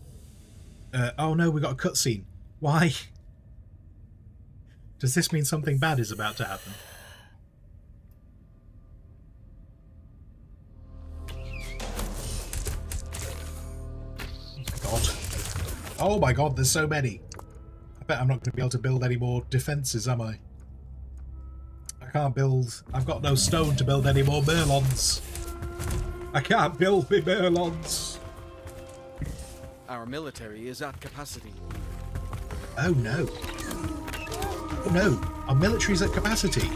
Speaker 5: Oh no, we got a cutscene. Why? Does this mean something bad is about to happen? Oh my god, there's so many. I bet I'm not going to be able to build any more defences, am I? I can't build... I've got no stone to build any more Merlons. I can't build me Merlons.
Speaker 3: Our military is at capacity.
Speaker 5: Oh no. Oh no, our military's at capacity.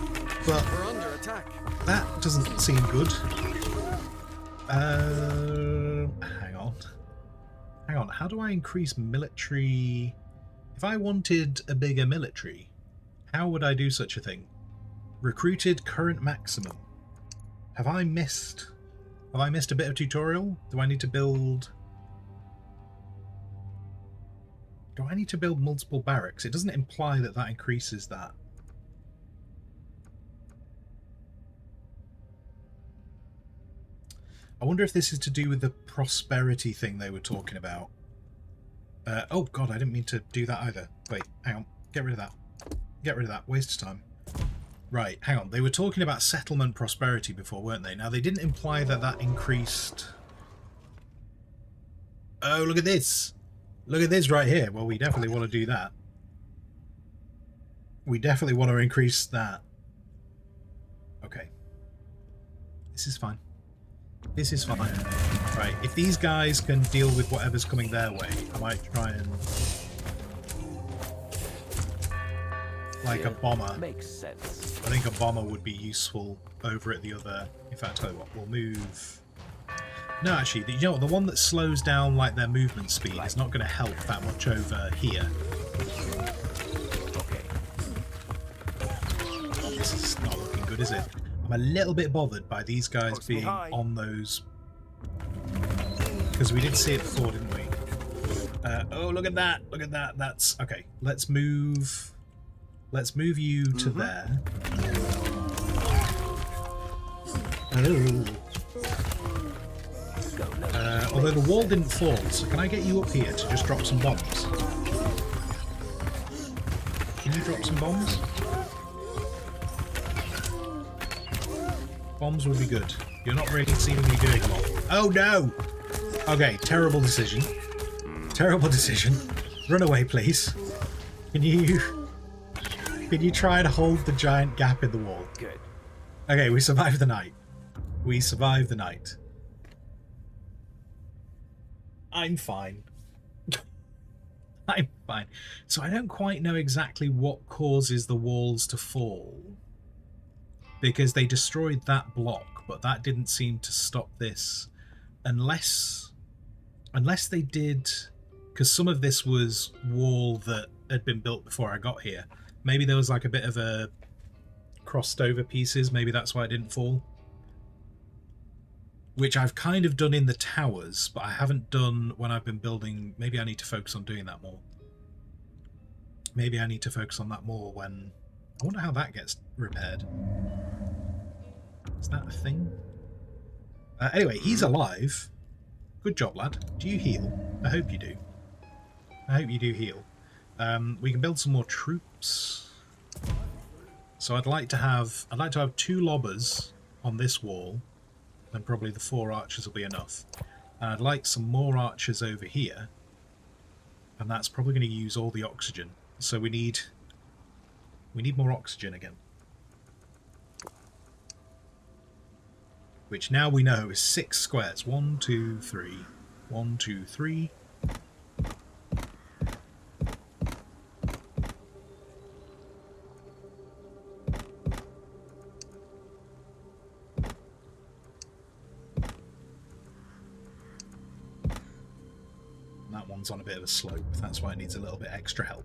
Speaker 5: But
Speaker 3: we're under attack.
Speaker 5: That doesn't seem good. Hang on. Hang on, how do I increase military... If I wanted a bigger military, how would I do such a thing? Recruited current maximum. Have I missed a bit of tutorial? Do I need to build multiple barracks? It doesn't imply that that increases that. I wonder if this is to do with the prosperity thing they were talking about. Oh god, I didn't mean to do that either. Wait, hang on. Get rid of that. Get rid of that. Waste of time. Right, hang on. They were talking about settlement prosperity before, weren't they? Now, they didn't imply that that increased... Oh, look at this. Look at this right here. Well, we definitely want to do that. We definitely want to increase that. Okay. This is fine. This is fine. Right, if these guys can deal with whatever's coming their way, I might try and... Like a bomber.
Speaker 7: Makes sense.
Speaker 5: I think a bomber would be useful over at the other... In fact, tell you what, we'll move... No, actually, you know what, the one that slows down like their movement speed is not going to help that much over here.
Speaker 7: Okay.
Speaker 5: This is not looking good, is it? I'm a little bit bothered by these guys being on those... Because we did see it before, didn't we? Oh, look at that! Look at that! That's okay. Let's move. Let's move you to there. Oh. Although the wall didn't fall, so can I get you up here to just drop some bombs? Can you drop some bombs? Bombs would be good. You're not really seemingly doing a lot. Oh no! Okay, terrible decision. Terrible decision. Run away, please. Can you try and hold the giant gap in the wall?
Speaker 7: Good.
Speaker 5: Okay, we survived the night. We survived the night. I'm fine. I'm fine. So I don't quite know exactly what causes the walls to fall. Because they destroyed that block, but that didn't seem to stop this. Unless they did... Because some of this was wall that had been built before I got here. Maybe there was like a bit of a crossed over pieces. Maybe that's why it didn't fall. Which I've kind of done in the towers, but I haven't done when I've been building. Maybe I need to focus on doing that more. Maybe I need to focus on that more when... I wonder how that gets repaired. Is that a thing? Anyway, he's alive. Good job, lad. Do you heal? I hope you do. I hope you do heal. We can build some more troops. So I'd like to have 2 lobbers on this wall. Then probably the 4 archers will be enough. And I'd like some more archers over here. And that's probably going to use all the oxygen. So we need more oxygen again. Which now we know is 6 squares. 1, 2, 3. 1, 2, 3. That one's on a bit of a slope. That's why it needs a little bit extra help.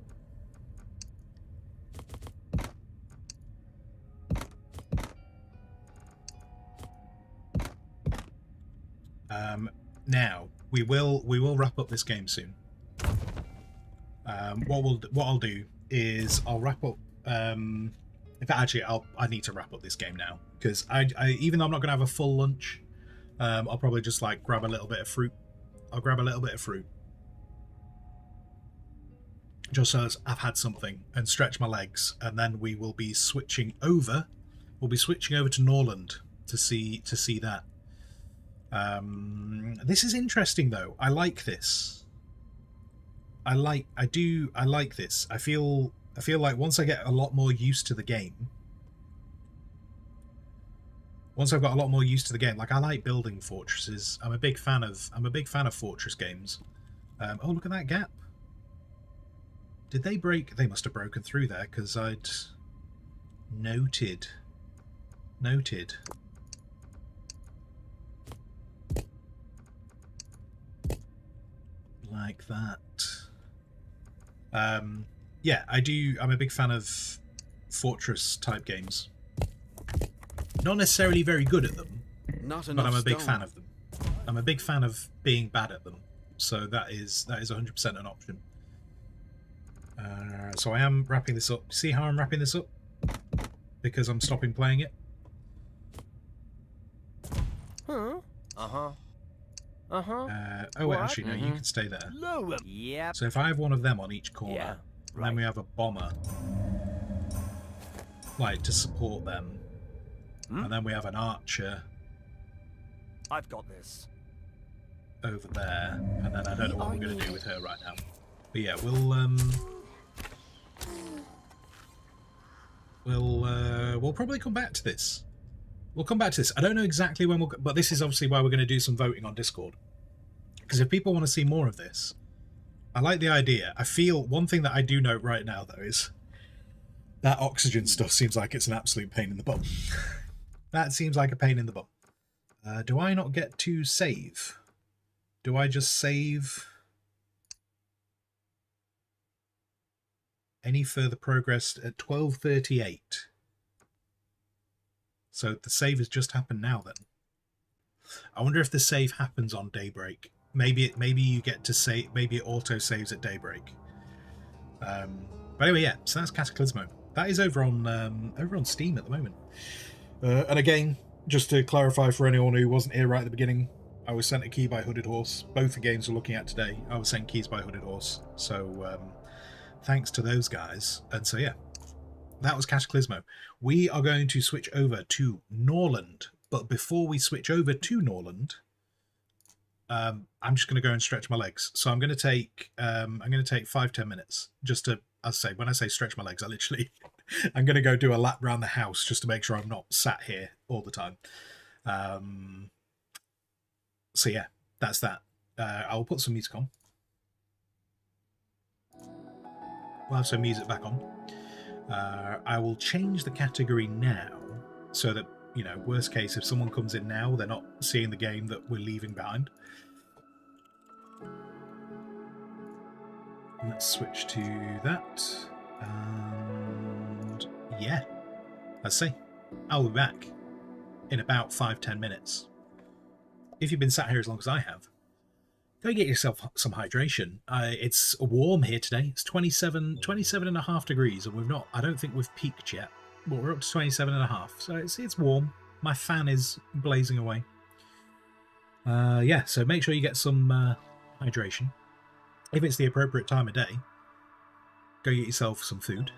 Speaker 5: Now we will wrap up this game soon. What I'll do is I'll wrap up. In fact, actually, I need to wrap up this game now because I even though I'm not going to have a full lunch, I'll probably just like grab a little bit of fruit. I'll grab a little bit of fruit just so as I've had something and stretch my legs, and then we will be switching over. We'll be switching over to Norland to see that. This is interesting though. I like this. I like this. I feel like once I get a lot more used to the game. Once I've got a lot more used to the game, like I like building fortresses. I'm a big fan of fortress games. Oh, look at that gap. Did they break? They must have broken through there because I'd noted. Like that. Yeah, I do. I'm a big fan of fortress type games. Not necessarily very good at them, but I'm a big fan of them. I'm a big fan of being bad at them, so that is 100% an option. So I am wrapping this up. See how I'm wrapping this up? Because I'm stopping playing it.
Speaker 7: Huh? Uh-huh.
Speaker 5: Oh wait, actually no, you can stay there.
Speaker 7: Yep.
Speaker 5: So if I have one of them on each corner,
Speaker 7: Yeah,
Speaker 5: and then we have a bomber, like to support them, and then we have an archer
Speaker 4: I've got this.
Speaker 5: over there, and then I don't know what we're going to do with her right now. But yeah, we'll probably come back to this. We'll come back to this. I don't know exactly when but this is obviously why we're going to do some voting on Discord. Because if people want to see more of this, I like the idea. I feel one thing that I do note right now though is that oxygen stuff seems like it's an absolute pain in the bum. That seems like a pain in the bum. Do I not get to save? Do I just save any further progress at 12:38? So the save has just happened now then. I wonder if the save happens on daybreak. Maybe you get to say, maybe it auto saves at daybreak. But anyway, yeah. So that's Cataclismo. That is over on Steam at the moment. And again, just to clarify for anyone who wasn't here right at the beginning, I was sent a key by Hooded Horse. Both the games we're looking at today, I was sent keys by Hooded Horse. So thanks to those guys. And so yeah, that was Cataclismo. We are going to switch over to Norland. But before we switch over to Norland, I'm just going to go and stretch my legs. So I'm going to take 5-10 minutes just to, as I say, when I say stretch my legs, I literally I'm going to go do a lap around the house just to make sure I'm not sat here all the time. So yeah, that's that. I'll put some music on. We'll have some music back on. I will change the category now so that, you know, worst case, if someone comes in now, they're not seeing the game that we're leaving behind. Let's switch to that. And yeah, let's see. I'll be back in about 5-10 minutes. If you've been sat here as long as I have, go get yourself some hydration. It's warm here today. It's 27 and a half degrees, and I don't think we've peaked yet, but we're up to 27 and a half. So it's warm. My fan is blazing away. Yeah, so make sure you get some hydration. If it's the appropriate time of day, go get yourself some food.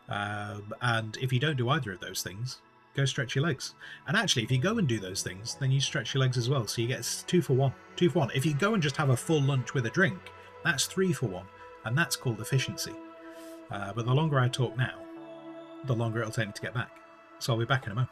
Speaker 5: And if you don't do either of those things, go stretch your legs. And actually, if you go and do those things, then you stretch your legs as well. So you get 2 for 1. 2 for 1. If you go and just have a full lunch with a drink, that's 3 for 1. And that's called efficiency. But the longer I talk now, the longer it'll take me to get back. So I'll be back in a moment.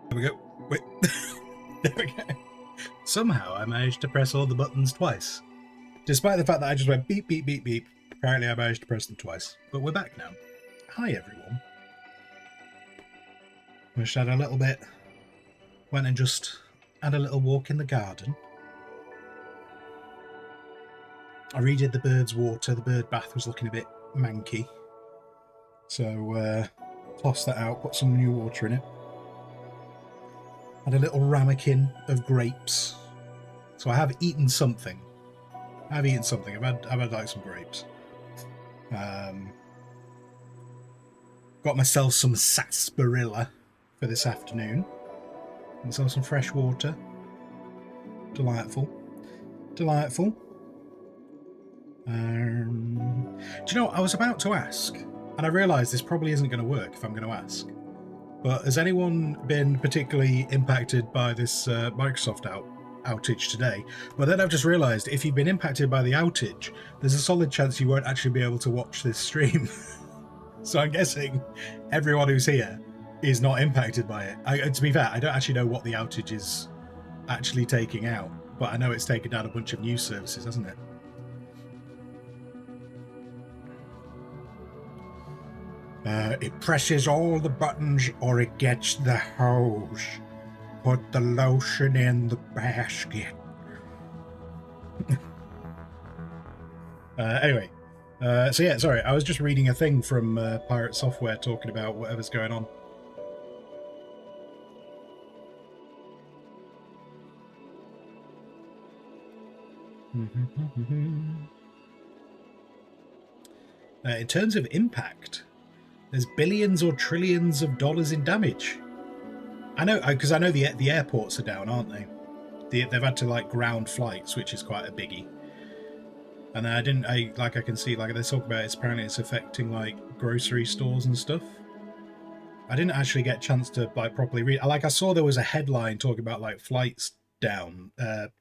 Speaker 5: There we go. Wait. There we go. Somehow I managed to press all the buttons twice. Despite the fact that I just went beep, beep, beep, beep. Apparently I managed to press them twice. But we're back now. Hi, everyone. We just had a little bit. Went and just had a little walk in the garden. I redid the bird's water. The bird bath was looking a bit manky. So, tossed that out, put some new water in it. Had a little ramekin of grapes. So I have eaten something. I've had like some grapes. Got myself some sarsaparilla for this afternoon. Myself some fresh water. Delightful. Delightful. Do you know what I was about to ask? And I realised this probably isn't going to work if I'm going to ask. But has anyone been particularly impacted by this Microsoft outage today? But then I've just realised if you've been impacted by the outage, there's a solid chance you won't actually be able to watch this stream. So I'm guessing everyone who's here is not impacted by it. To be fair, I don't actually know what the outage is actually taking out, but I know it's taken down a bunch of news services, hasn't it? It presses all the buttons or it gets the hose. Put the lotion in the basket. Anyway, so yeah, sorry, I was just reading a thing from Pirate Software talking about whatever's going on. In terms of impact, there's billions or trillions of dollars in damage. I know, because I know the airports are down, aren't they? They've had to like ground flights, which is quite a biggie. And then I can see, like they talk about, apparently it's affecting like grocery stores and stuff. I didn't actually get a chance to like properly read. Like I saw there was a headline talking about like flights down,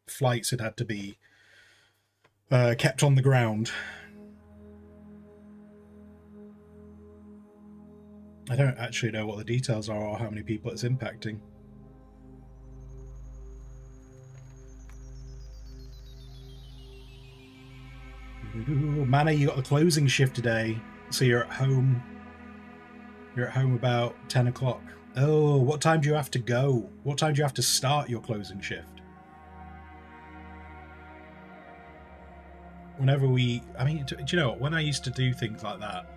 Speaker 5: flights had to be kept on the ground. I don't actually know what the details are or how many people it's impacting. Manna, you got the closing shift today, so you're at home. You're at home about 10 o'clock. Oh, what time do you have to go? What time do you have to start your closing shift? Whenever I mean, do you know what? When I used to do things like that,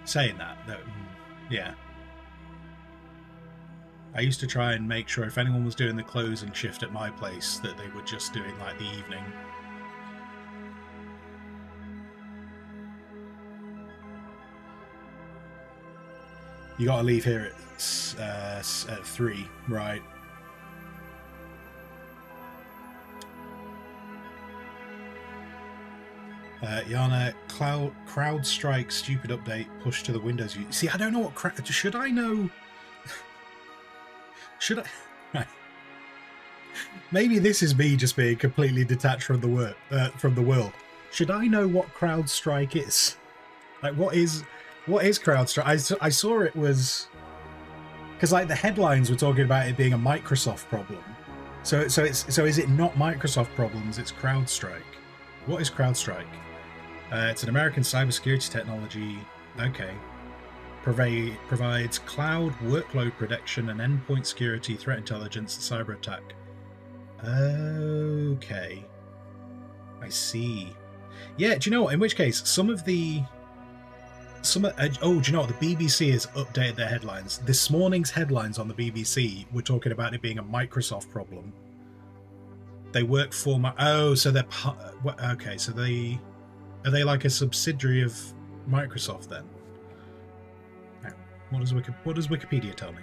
Speaker 5: saying that, yeah. I used to try and make sure if anyone was doing the closing shift at my place that they were just doing like the evening. You gotta leave here at 3, right? Yana, CrowdStrike stupid update push to the Windows. See, I don't know what should I know? Should I? Right. Maybe this is me just being completely detached from the world. Should I know what CrowdStrike is? Like, what is CrowdStrike? I saw it was because like the headlines were talking about it being a Microsoft problem. So is it not Microsoft problems? It's CrowdStrike. What is CrowdStrike? It's an American cybersecurity technology. Okay. Provides cloud workload protection and endpoint security, threat intelligence, and cyber attack. Okay. I see. Yeah, do you know what? In which case, do you know what? The BBC has updated their headlines. This morning's headlines on the BBC were talking about it being a Microsoft problem. They work for so they're okay. So are they like a subsidiary of Microsoft then? What does Wikipedia tell me?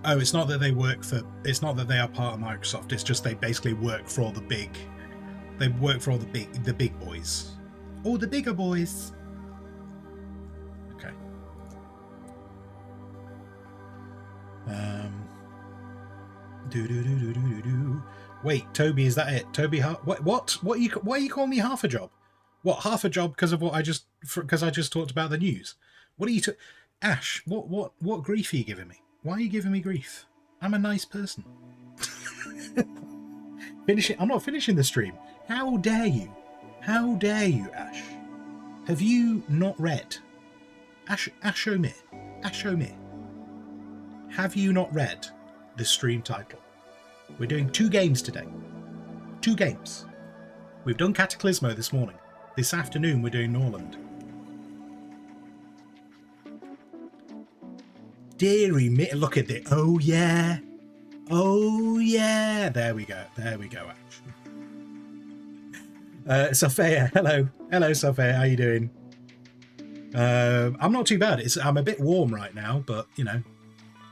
Speaker 5: Oh, it's not that they work for. It's not that they are part of Microsoft. It's just they basically work for all the big. They work for all the big boys. All the bigger boys. Okay. Wait, Toby, is that it? Toby, what? Why are you calling me half a job? What, half a job because of what I just talked about the news? What are you Ash, what grief are you giving me? Why are you giving me grief? I'm a nice person. I'm not finishing the stream. How dare you? How dare you, Ash? Have you not read? Ash Omir. Have you not read the stream title? We're doing 2 games today. 2 games. We've done Cataclismo this morning. This afternoon we're doing Norland. Deary me, look at it. Oh yeah. Oh yeah. There we go, Ash. Sophia, hello. Hello, Sophia, how you doing? I'm not too bad. I'm a bit warm right now, but, you know,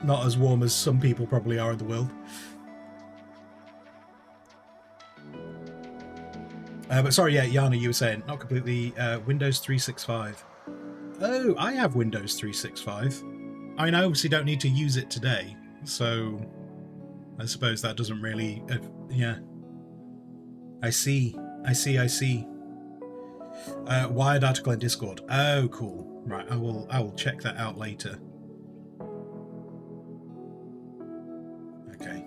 Speaker 5: not as warm as some people probably are in the world. But sorry, yeah, Yana, you were saying, not completely, Windows 365. Oh, I have Windows 365. I mean, I obviously don't need to use it today, so I suppose that doesn't really, yeah. I see. Wired article in Discord. Oh, cool. Right, I will check that out later. Okay.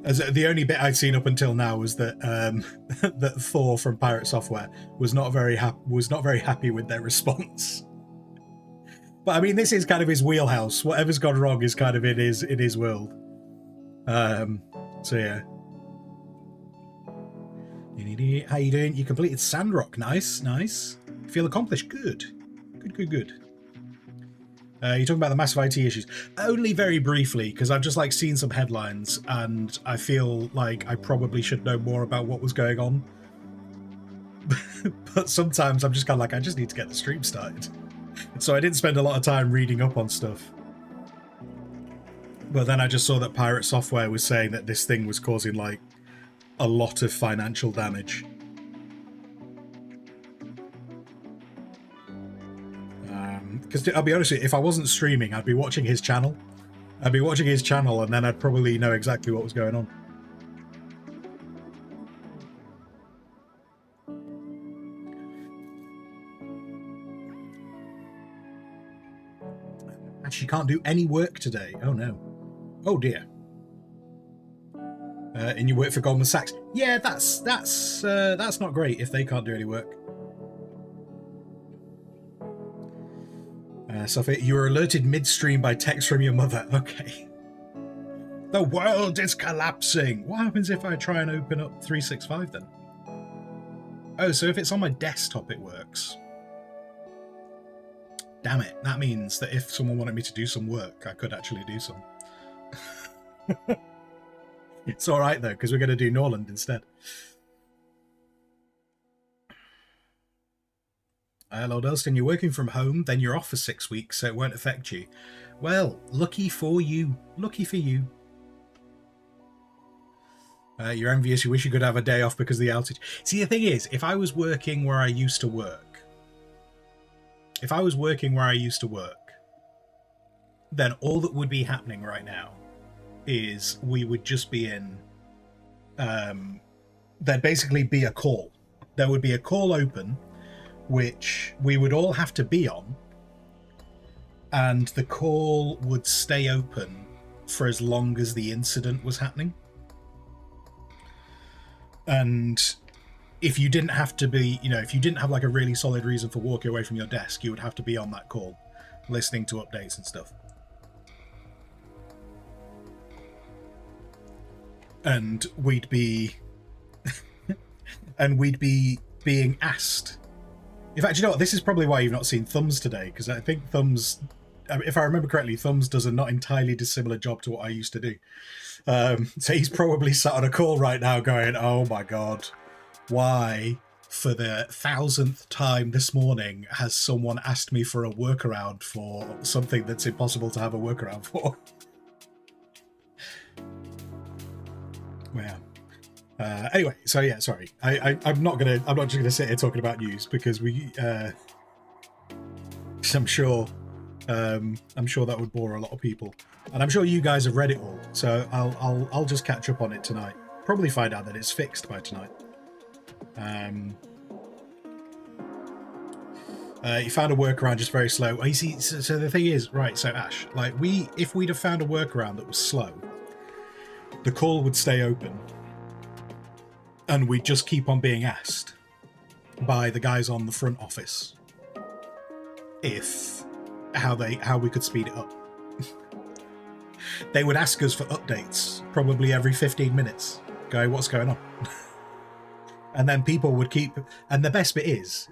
Speaker 5: As the only bit I'd seen up until now was that that Thor from Pirate Software was not very happy with their response. But I mean, this is kind of his wheelhouse. Whatever's gone wrong is kind of in his world. So yeah. How you doing? You completed Sandrock. Nice. Feel accomplished. Good. You're talking about the massive IT issues. Only very briefly, because I've just seen some headlines and I feel like I probably should know more about what was going on. But sometimes I'm just kind of I just need to get the stream started. So I didn't spend a lot of time reading up on stuff. But then I just saw that Pirate Software was saying that this thing was causing a lot of financial damage. Because I'll be honest with you, if I wasn't streaming, I'd be watching his channel. And then I'd probably know exactly what was going on. And she can't do any work today. Oh no. Oh dear. And you work for Goldman Sachs. Yeah, that's not great if they can't do any work. Sophie, you were alerted midstream by text from your mother. Okay. The world is collapsing. What happens if I try and open up 365 then? Oh, so if it's on my desktop it works. Damn it. That means that if someone wanted me to do some work, I could actually do some. It's alright though, because we're going to do Norland instead. Lord Elston, you're working from home, then you're off for 6 weeks, so it won't affect you. Well, lucky for you. Lucky for you. You're envious, you wish you could have a day off because of the outage. See, the thing is, if I was working where I used to work, then all that would be happening right now is we would just be in... there'd basically be a call. There would be a call open, which we would all have to be on, and the call would stay open for as long as the incident was happening. And if you didn't have to be, if you didn't have a really solid reason for walking away from your desk, you would have to be on that call, listening to updates and stuff. And we'd be being asked. In fact, you know what? This is probably why you've not seen Thumbs today, because I think Thumbs, if I remember correctly, Thumbs does a not entirely dissimilar job to what I used to do. So he's probably sat on a call right now going, oh my god, why, for the 1000th time this morning, has someone asked me for a workaround for something that's impossible to have a workaround for? Yeah. Anyway, so yeah, sorry. I'm not just gonna sit here talking about news because I'm sure that would bore a lot of people, and I'm sure you guys have read it all. So I'll just catch up on it tonight. Probably find out that it's fixed by tonight. You found a workaround, just very slow. Oh, you see, so the thing is, right? So Ash, like if we'd have found a workaround that was slow, the call would stay open, and we'd just keep on being asked by the guys on the front office how we could speed it up. They would ask us for updates probably every 15 minutes, going, what's going on? And then people would keep, and the best bit is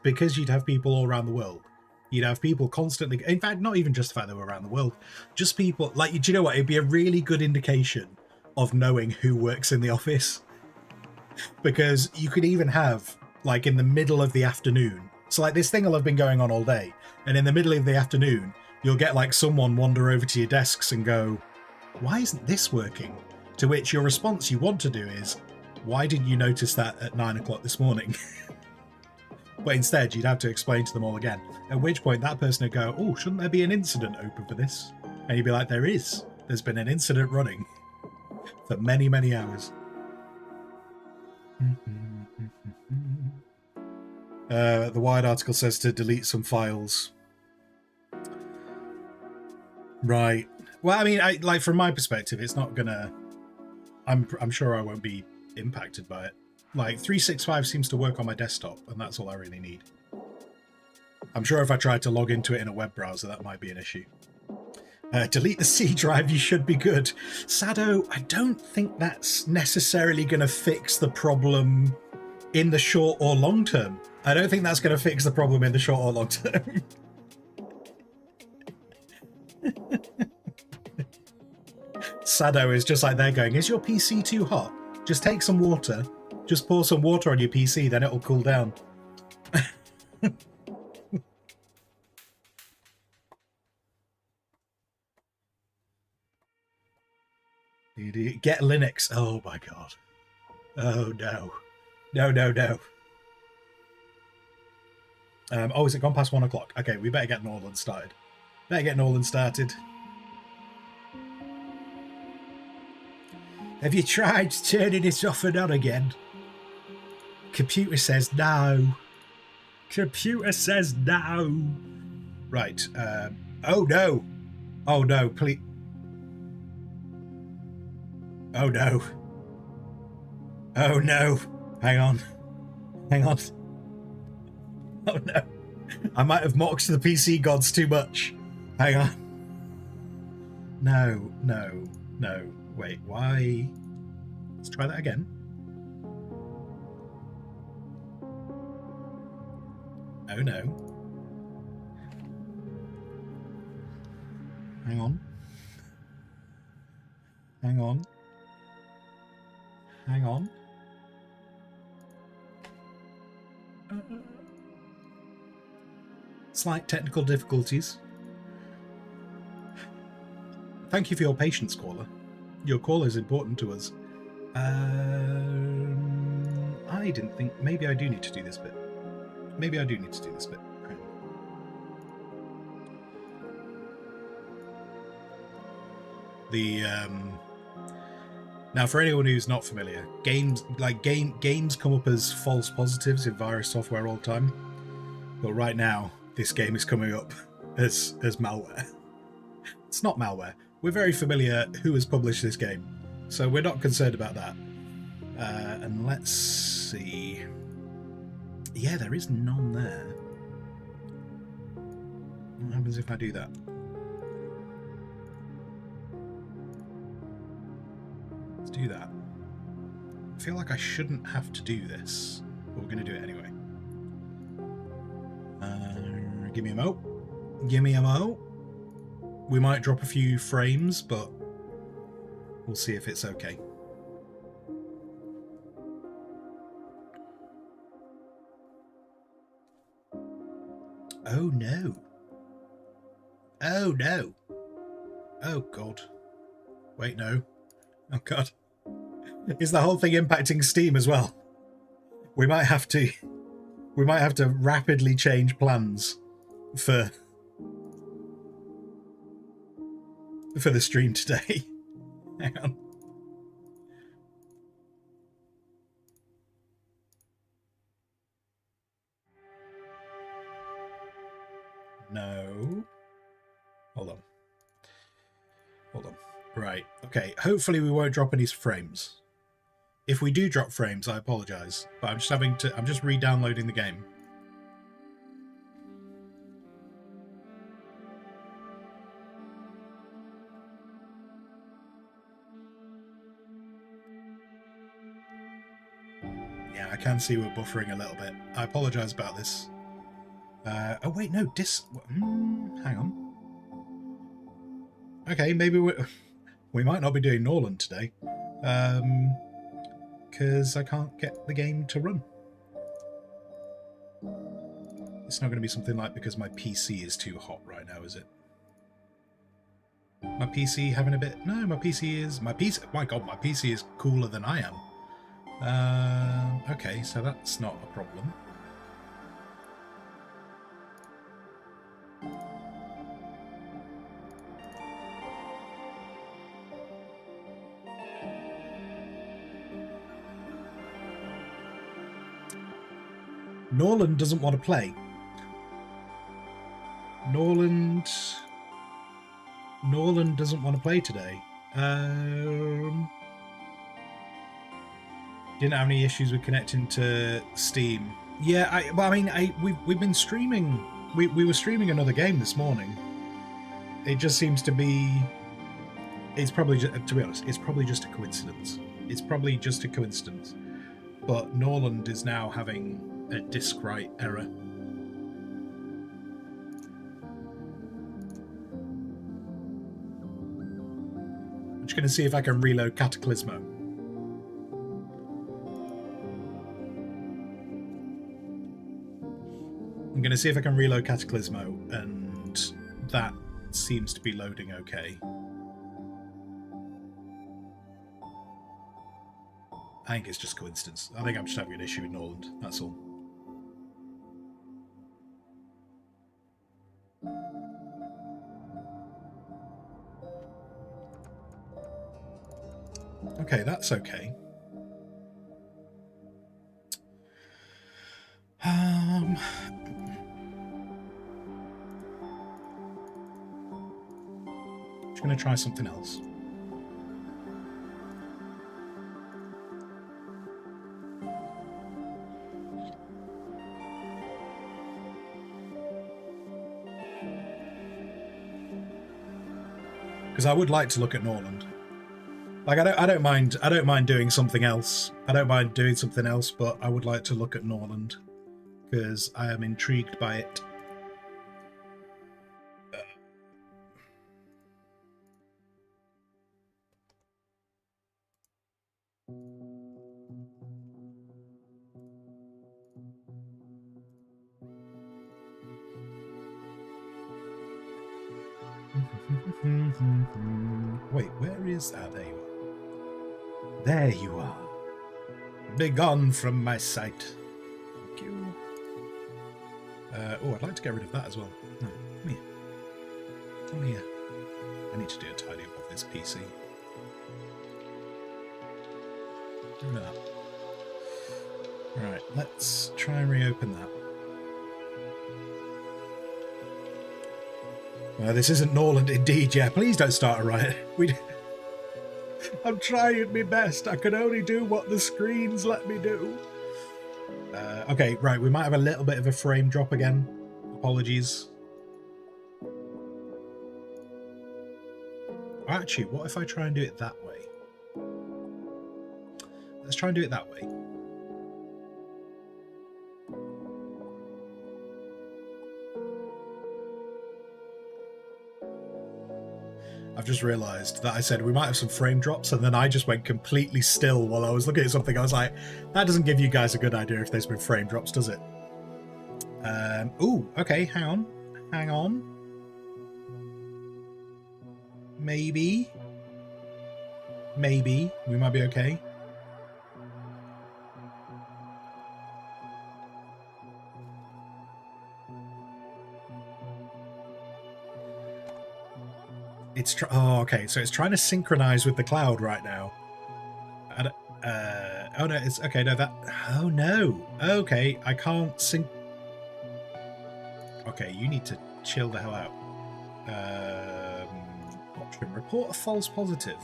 Speaker 5: because you'd have people all around the world, you'd have people constantly, in fact, not even just the fact they were around the world, just people, like, do you know what, it'd be a really good indication of knowing who works in the office, because you could even have, like, in the middle of the afternoon, so like this thing will have been going on all day, and in the middle of the afternoon you'll get like someone wander over to your desks and go, why isn't this working? To which your response you want to do is, why didn't you notice that at 9 o'clock this morning? But instead you'd have to explain to them all again, at which point that person would go, oh, shouldn't there be an incident open for this? And you'd be like, there's been an incident running for many, many hours. The Wired article says to delete some files. Right. Well, I mean, like from my perspective, it's not gonna. I'm sure I won't be impacted by it. Like 365 seems to work on my desktop, and that's all I really need. I'm sure if I tried to log into it in a web browser, that might be an issue. Delete the C drive, you should be good. Sado, I don't think that's necessarily going to fix the problem in the short or long term. I don't think that's going to fix the problem in the short or long term. Sado is just like they're going, is your PC too hot? Just take some water. Just pour some water on your PC, then it'll cool down. Get Linux. Oh my god. Oh no. No. Oh, is it gone past 1 o'clock? Okay, we better get Norland started. Have you tried turning it off and on again? Computer says no. Right. Oh no. Oh no, please. Oh no. Oh no. Hang on. Oh no. I might have mocked the PC gods too much. Hang on. No. Wait, why? Let's try that again. Oh no. Hang on. Slight technical difficulties. Thank you for your patience, caller. Your call is important to us. I didn't think... Maybe I do need to do this bit. Now, for anyone who's not familiar, games come up as false positives in virus software all the time. But right now, this game is coming up as malware. It's not malware. We're very familiar who has published this game, so we're not concerned about that. And let's see. Yeah, there is none there. What happens if I do that? Let's do that. I feel like I shouldn't have to do this, but we're going to do it anyway. Give me a mo. We might drop a few frames, but we'll see if it's okay. Oh no. Oh god. Wait, no. Oh god. Is the whole thing impacting Steam as well? We might have to rapidly change plans for the stream today. Hang on. No. Hold on. Right. Okay. Hopefully we won't drop any frames. If we do drop frames, I apologize. But I'm just re-downloading the game. Yeah, I can see we're buffering a little bit. I apologize about this. Oh wait, no, hang on. Okay, maybe we might not be doing Norland today. Because I can't get the game to run. It's not going to be something like because my PC is too hot right now, is it? My PC having a bit... No, my PC is... My God, my PC is cooler than I am. Okay, so that's not a problem. Norland doesn't want to play. Norland doesn't want to play today. Didn't have any issues with connecting to Steam. Yeah, we've been streaming. We were streaming another game this morning. It just seems to be. It's probably, to be honest, it's probably just a coincidence. But Norland is now having a disk write error. I'm just going to see if I can reload Cataclismo. I'm going to see if I can reload Cataclismo, and that seems to be loading okay. I think it's just coincidence. I think I'm just having an issue with Norland, that's all. Okay, that's okay. Just going to try something else. Because I would like to look at Norland. Like I don't mind doing something else. I don't mind doing something else, but I would like to look at Norland because I am intrigued by it. Wait, where is that? There you are. There you are. Begone from my sight. Thank you. Oh, I'd like to get rid of that as well. No, come here. Come here. I need to do a tidy up of this PC. Get rid of that. Right, let's try and reopen that. This isn't Norland indeed, yeah. Please don't start a riot. I'm trying my best. I can only do what the screens let me do. Okay, right. We might have a little bit of a frame drop again. Apologies. Actually, what if I try and do it that way? Let's try and do it that way. I've just realised that I said we might have some frame drops, and then I just went completely still while I was looking at something. I was like, that doesn't give you guys a good idea if there's been frame drops, does it? Ooh, okay, hang on. Hang on. Maybe we might be okay. Oh, okay. So it's trying to synchronize with the cloud right now. And, oh no, it's okay. No, that. Oh no. Okay, I can't sync. Okay, you need to chill the hell out. Option: report a false positive.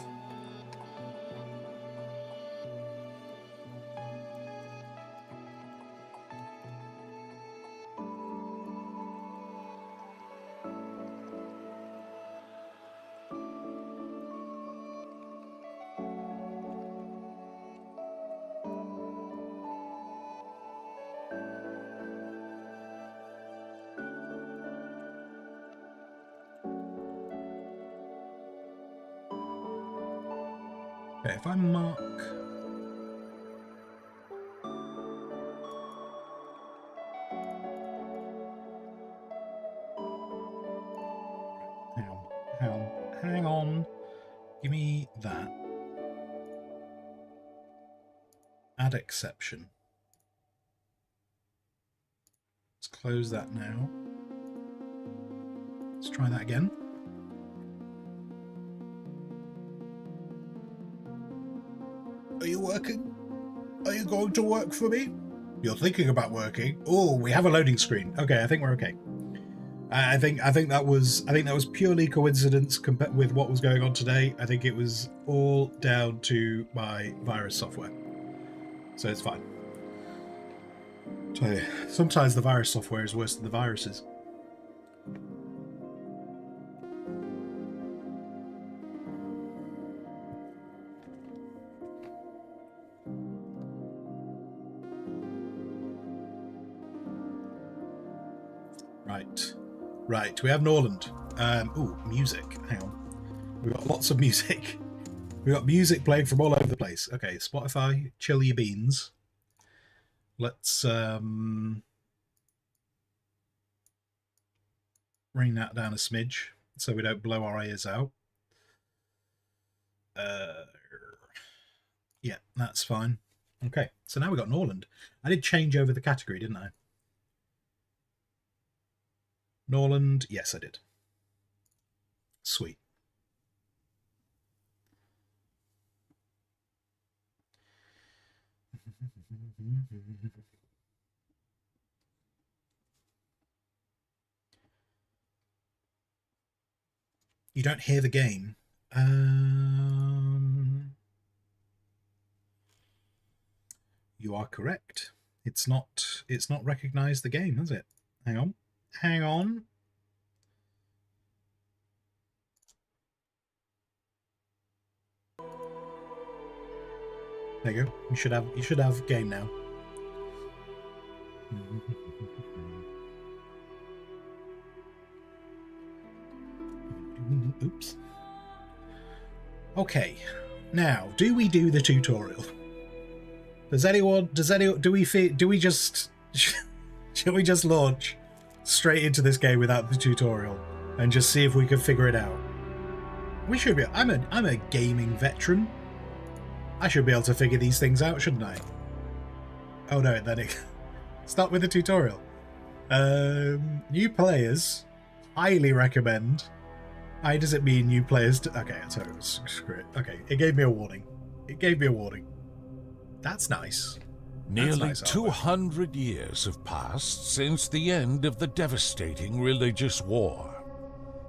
Speaker 5: Okay, if I mark... Hang on. Give me that. Add exception. Let's close that now. Let's try that again. Are you working? Are you going to work for me? You're thinking about working. Oh, we have a loading screen. Okay, I think we're okay. I think that was purely coincidence compared with what was going on today. I think it was all down to my virus software. So it's fine. So sometimes the virus software is worse than the viruses. Right, we have Norland. Ooh, music. Hang on. We've got lots of music. We've got music playing from all over the place. Okay, Spotify, chill your beans. Let's bring that down a smidge so we don't blow our ears out. Yeah, that's fine. Okay, so now we've got Norland. I did change over the category, didn't I? Norland, yes, I did. Sweet. You don't hear the game. You are correct. It's not recognized the game, has it? Hang on. Hang on. There you go. You should have game now. Oops. Okay. Now, do we do the tutorial? Do we just should we just launch straight into this game without the tutorial and just see if we can figure it out? We should be. I'm a gaming veteran. I should be able to figure these things out, shouldn't I? Oh no, then it start with the tutorial. New players, highly recommend. Why does it mean new players? Okay, so screw it. Okay, it gave me a warning. It gave me a warning. That's nice.
Speaker 10: Nearly
Speaker 5: nice,
Speaker 10: 200 years have passed since the end of the devastating religious war.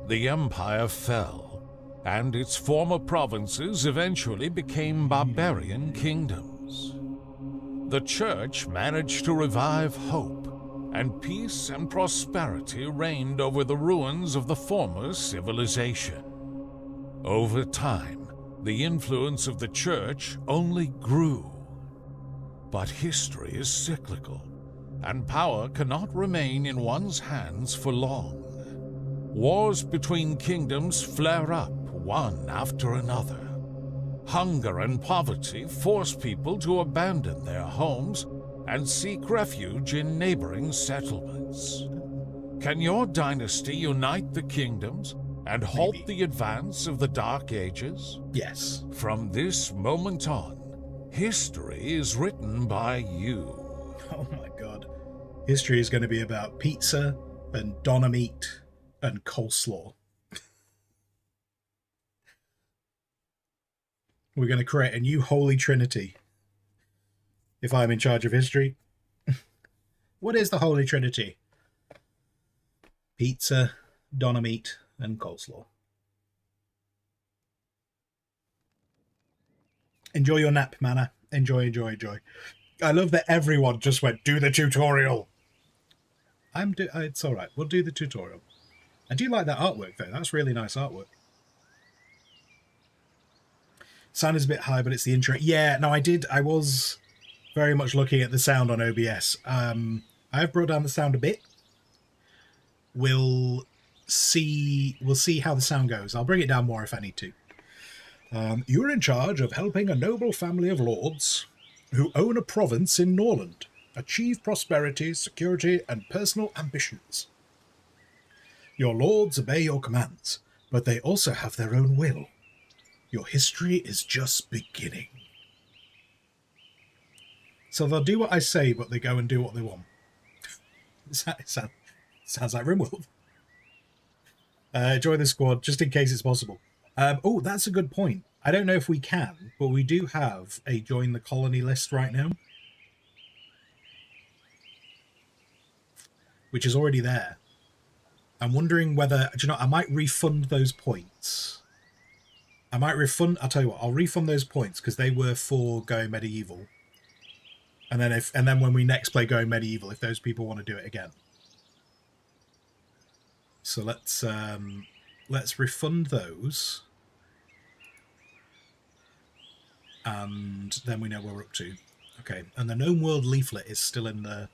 Speaker 10: The empire fell, and its former provinces eventually became barbarian kingdoms. The church managed to revive hope, and peace and prosperity reigned over the ruins of the former civilization. Over time, the influence of the church only grew. But history is cyclical, and power cannot remain in one's hands for long. Wars between kingdoms flare up, one after another. Hunger and poverty force people to abandon their homes and seek refuge in neighboring settlements. Can your dynasty unite the kingdoms and halt the advance of the Dark Ages?
Speaker 5: Yes.
Speaker 10: From this moment on, history is written by you.
Speaker 5: Oh my god. History is going to be about pizza and doner meat and coleslaw. We're going to create a new Holy Trinity. If I'm in charge of history. What is the Holy Trinity? Pizza, doner meat, and coleslaw. Enjoy your nap, Mana. Enjoy, enjoy, enjoy. I love that everyone just went, do the tutorial. It's all right. We'll do the tutorial. I do like that artwork, though. That's really nice artwork. Sound is a bit high, but it's the intro. Yeah, no, I was very much looking at the sound on OBS. I've brought down the sound a bit. We'll see how the sound goes. I'll bring it down more if I need to. You're in charge of helping a noble family of lords who own a province in Norland achieve prosperity, security, and personal ambitions. Your lords obey your commands, but they also have their own will. Your history is just beginning. So they'll do what I say, but they go and do what they want. Sounds like RimWorld. Join the squad, just in case it's possible. Oh, that's a good point. I don't know if we can, but we do have a join the colony list right now. Which is already there. I'm wondering whether, do you know, I might refund those points. I'll tell you what, I'll refund those points because they were for Going Medieval. And then when we next play Going Medieval, if those people want to do it again. So let's refund those. And then we know where we're up to. Okay, and the Gnome World leaflet is still in the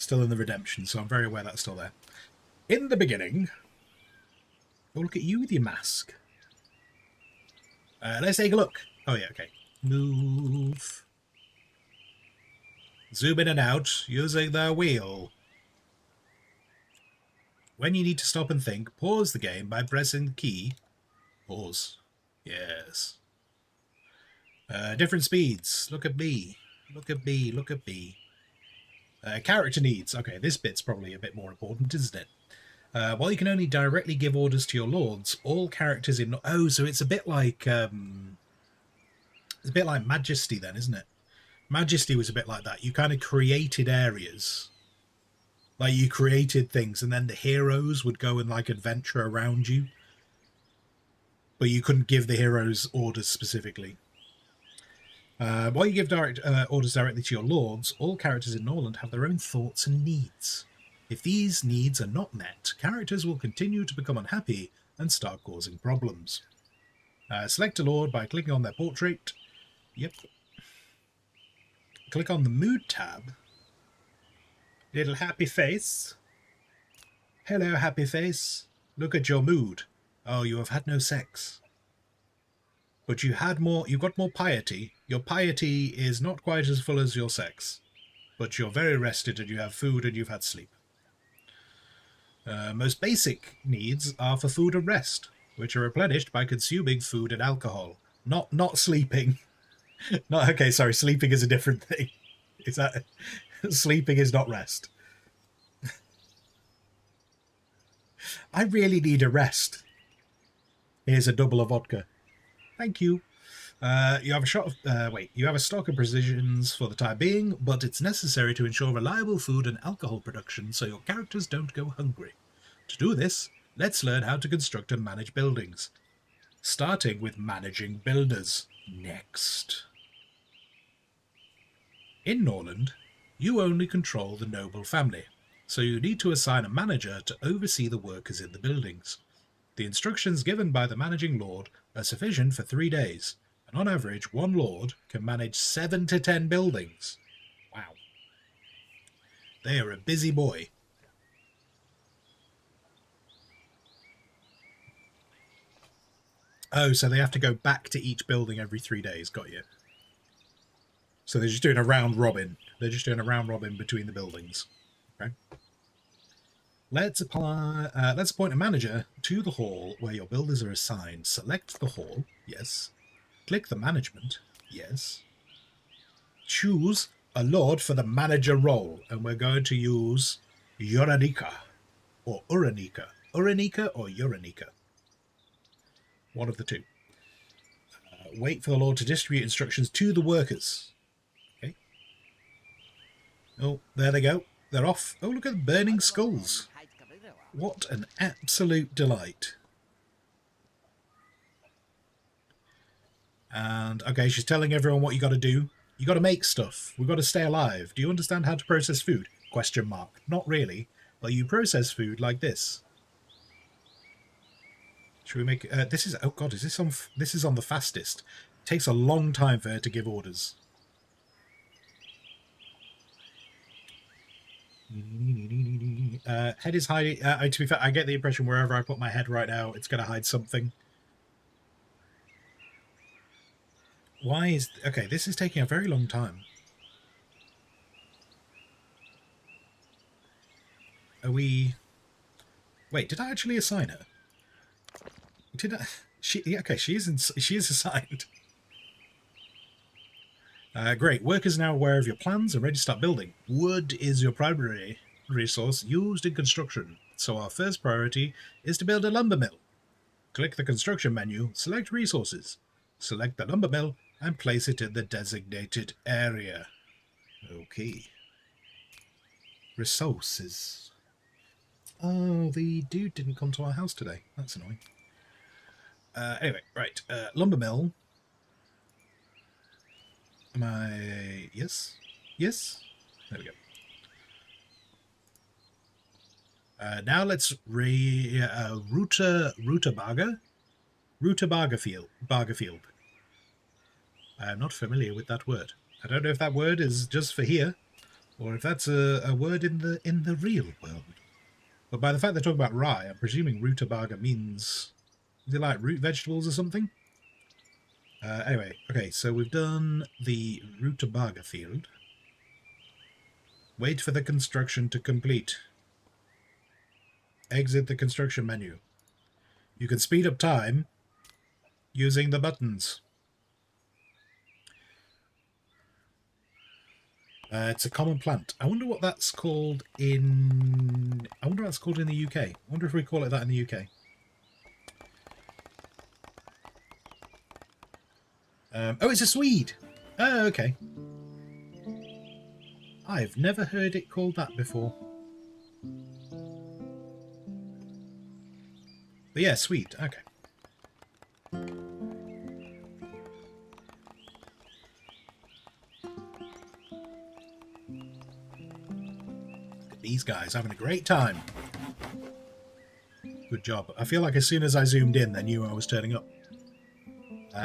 Speaker 5: redemption, so I'm very aware that's still there. In the beginning, oh, look at you with your mask. Let's take a look. Oh yeah, okay. Move. Zoom in and out using the wheel. When you need to stop and think, pause the game by pressing the key. Pause. Yes. Different speeds. Look at me. Look at me. Look at me. Character needs. Okay, this bit's probably a bit more important, isn't it? While you can only directly give orders to your lords, all characters in... Oh, so it's a bit like... it's a bit like Majesty then, isn't it? Majesty was a bit like that. You kind of created areas. Like, you created things, and then the heroes would go and, like, adventure around you. But you couldn't give the heroes orders specifically. While you give orders directly to your lords, all characters in Norland have their own thoughts and needs. If these needs are not met, characters will continue to become unhappy and start causing problems. Select a lord by clicking on their portrait. Yep. Click on the Mood tab. Little happy face. Hello, happy face. Look at your mood. Oh, you have had no sex. But you've got more piety. Your piety is not quite as full as your sex. But you're very rested and you have food and you've had sleep. Most basic needs are for food and rest, which are replenished by consuming food and alcohol. Not sleeping. Okay, sorry, sleeping is a different thing. Is that... Sleeping is not rest. I really need a rest. Here's a double of vodka. Thank you. You have a stock of provisions for the time being, but it's necessary to ensure reliable food and alcohol production so your characters don't go hungry. To do this, let's learn how to construct and manage buildings. Starting with managing builders. Next. In Norland, you only control the noble family, so you need to assign a manager to oversee the workers in the buildings. The instructions given by the managing lord are sufficient for 3 days, and on average, one lord can manage 7 to 10 buildings. Wow. They are a busy boy. Oh, so they have to go back to each building every 3 days. Got you. So they're just doing a round robin. They're just doing a round robin between the buildings. Okay. Let's appoint a manager to the hall where your builders are assigned. Select the hall. Yes. Click the management. Yes. Choose a lord for the manager role. And we're going to use Uranika. Or Uranika. Uranika or Uranika. One of the two. Wait for the Lord to distribute instructions to the workers. Okay. Oh, there they go. They're off. Oh, look at the burning skulls. What an absolute delight. And, okay, she's telling everyone what you got to do. You got to make stuff. We've got to stay alive. Do you understand how to process food? Question mark. Not really. Well, you process food like this. Should we make... this is... Oh, God, is this on... This is on the fastest. It takes a long time for her to give orders. Head is hiding... to be fair, I get the impression wherever I put my head right now, it's going to hide something. Why is... Okay, this is taking a very long time. Are we... Wait, did I actually assign her? Did I... Yeah, okay, she is assigned. Great. Workers are now aware of your plans and ready to start building. Wood is your primary resource used in construction, so our first priority is to build a lumber mill. Click the construction menu, select resources. Select the lumber mill and place it in the designated area. Okay. Resources. Oh, the dude didn't come to our house today. That's annoying. Anyway, right. Lumber mill. Am I... Yes? Yes? There we go. Now let's rutabaga field. I'm not familiar with that word. I don't know if that word is just for here, or if that's a word in the real world. But by the fact they're talking about rye, I'm presuming rutabaga means... Is it like root vegetables or something? Anyway, okay, so we've done the rutabaga field. Wait for the construction to complete. Exit the construction menu. You can speed up time using the buttons. It's a common plant. I wonder what that's called in... I wonder what that's called in the UK. I wonder if we call it that in the UK. Oh, it's a swede. Oh, okay. I've never heard it called that before. But yeah, swede. Okay. These guys having a great time. Good job. I feel like as soon as I zoomed in, they knew I was turning up.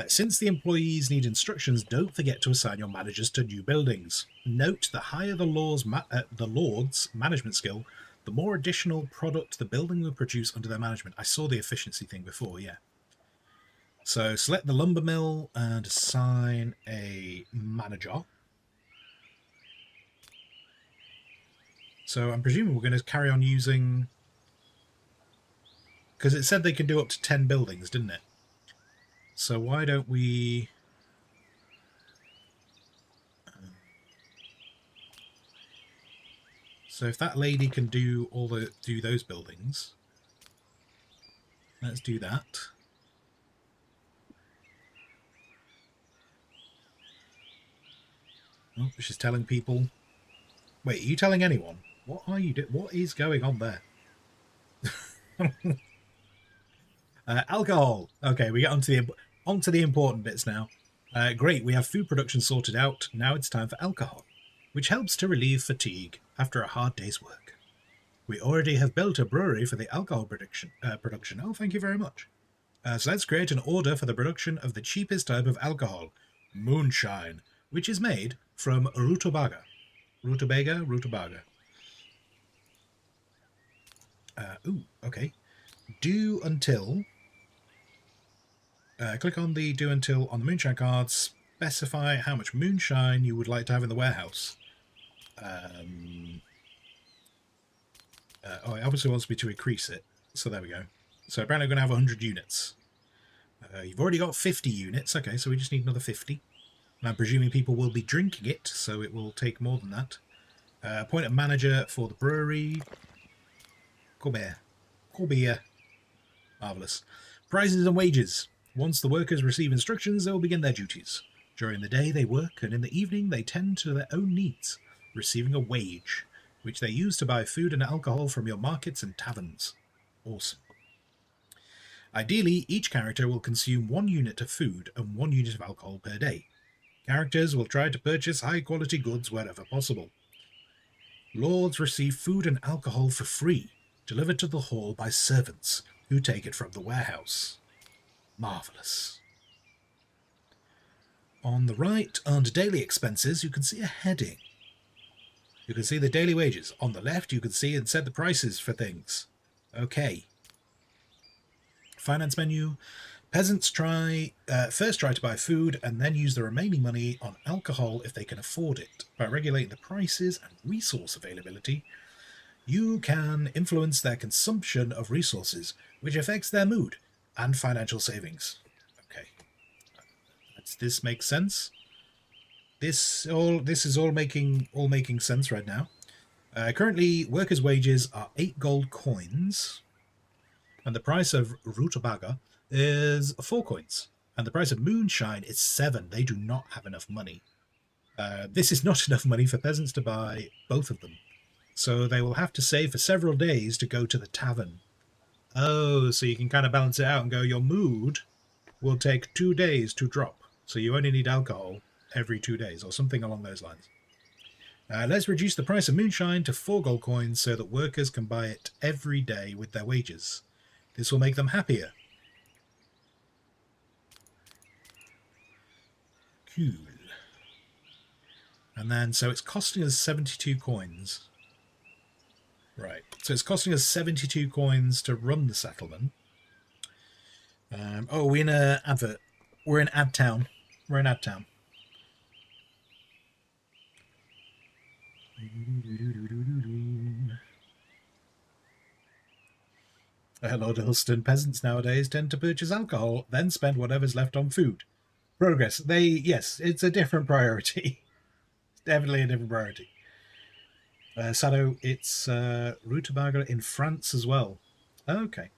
Speaker 5: Since the employees need instructions, don't forget to assign your managers to new buildings. Note, the higher the Lord's management skill, the more additional product the building will produce under their management. I saw the efficiency thing before, yeah. So select the lumber mill and assign a manager. So I'm presuming we're going to carry on using... Because it said they can do up to 10 buildings, didn't it? So why don't we... So if that lady can do those buildings, let's do that. Oh, she's telling people. Wait, are you telling anyone? What are you doing? What is going on there? Alcohol. Okay, we get onto the important bits now. Great, we have food production sorted out. Now it's time for alcohol, which helps to relieve fatigue after a hard day's work. We already have built a brewery for the alcohol production. Oh, thank you very much. So let's create an order for the production of the cheapest type of alcohol, moonshine, which is made from rutabaga. Rutabaga. Ooh, okay. Do until... click on the do until on the moonshine card. Specify how much moonshine you would like to have in the warehouse. Oh, it obviously wants me to increase it. So there we go. So apparently I'm going to have 100 units. You've already got 50 units. Okay, so we just need another 50. And I'm presuming people will be drinking it, so it will take more than that. Appoint a manager for the brewery. Come here. Marvellous. Prices and wages. Once the workers receive instructions, they will begin their duties. During the day they work, and in the evening they tend to their own needs, receiving a wage, which they use to buy food and alcohol from your markets and taverns. Awesome. Ideally, each character will consume 1 unit of food and 1 unit of alcohol per day. Characters will try to purchase high-quality goods wherever possible. Lords receive food and alcohol for free, delivered to the hall by servants, who take it from the warehouse. Marvellous. On the right, under daily expenses, you can see a heading. You can see the daily wages. On the left, you can see and set the prices for things. Okay. Finance menu. Peasants first try to buy food and then use the remaining money on alcohol if they can afford it. By regulating the prices and resource availability, you can influence their consumption of resources, which affects their mood and financial savings. Okay. This makes sense. This is all making sense right now. Currently, workers' wages are 8 gold coins, and the price of rutabaga is 4 coins, and the price of moonshine is 7. They do not have enough money. This is not enough money for peasants to buy both of them, so they will have to save for several days to go to the tavern. Oh, so you can kind of balance it out and go, your mood will take 2 days to drop, so you only need alcohol every 2 days, or something along those lines. Let's reduce the price of moonshine to 4 gold coins so that workers can buy it every day with their wages. This will make them happier. Cool. And then, so it's costing us 72 coins. Right, so it's costing us 72 coins to run the settlement. Oh, we're in a advert. We're in Ad Town. We're in Ad Town. Lord Huston, peasants nowadays tend to purchase alcohol, then spend whatever's left on food. Progress. Yes, it's a different priority. It's definitely a different priority. Sado, it's rutabaga in France as well. Okay.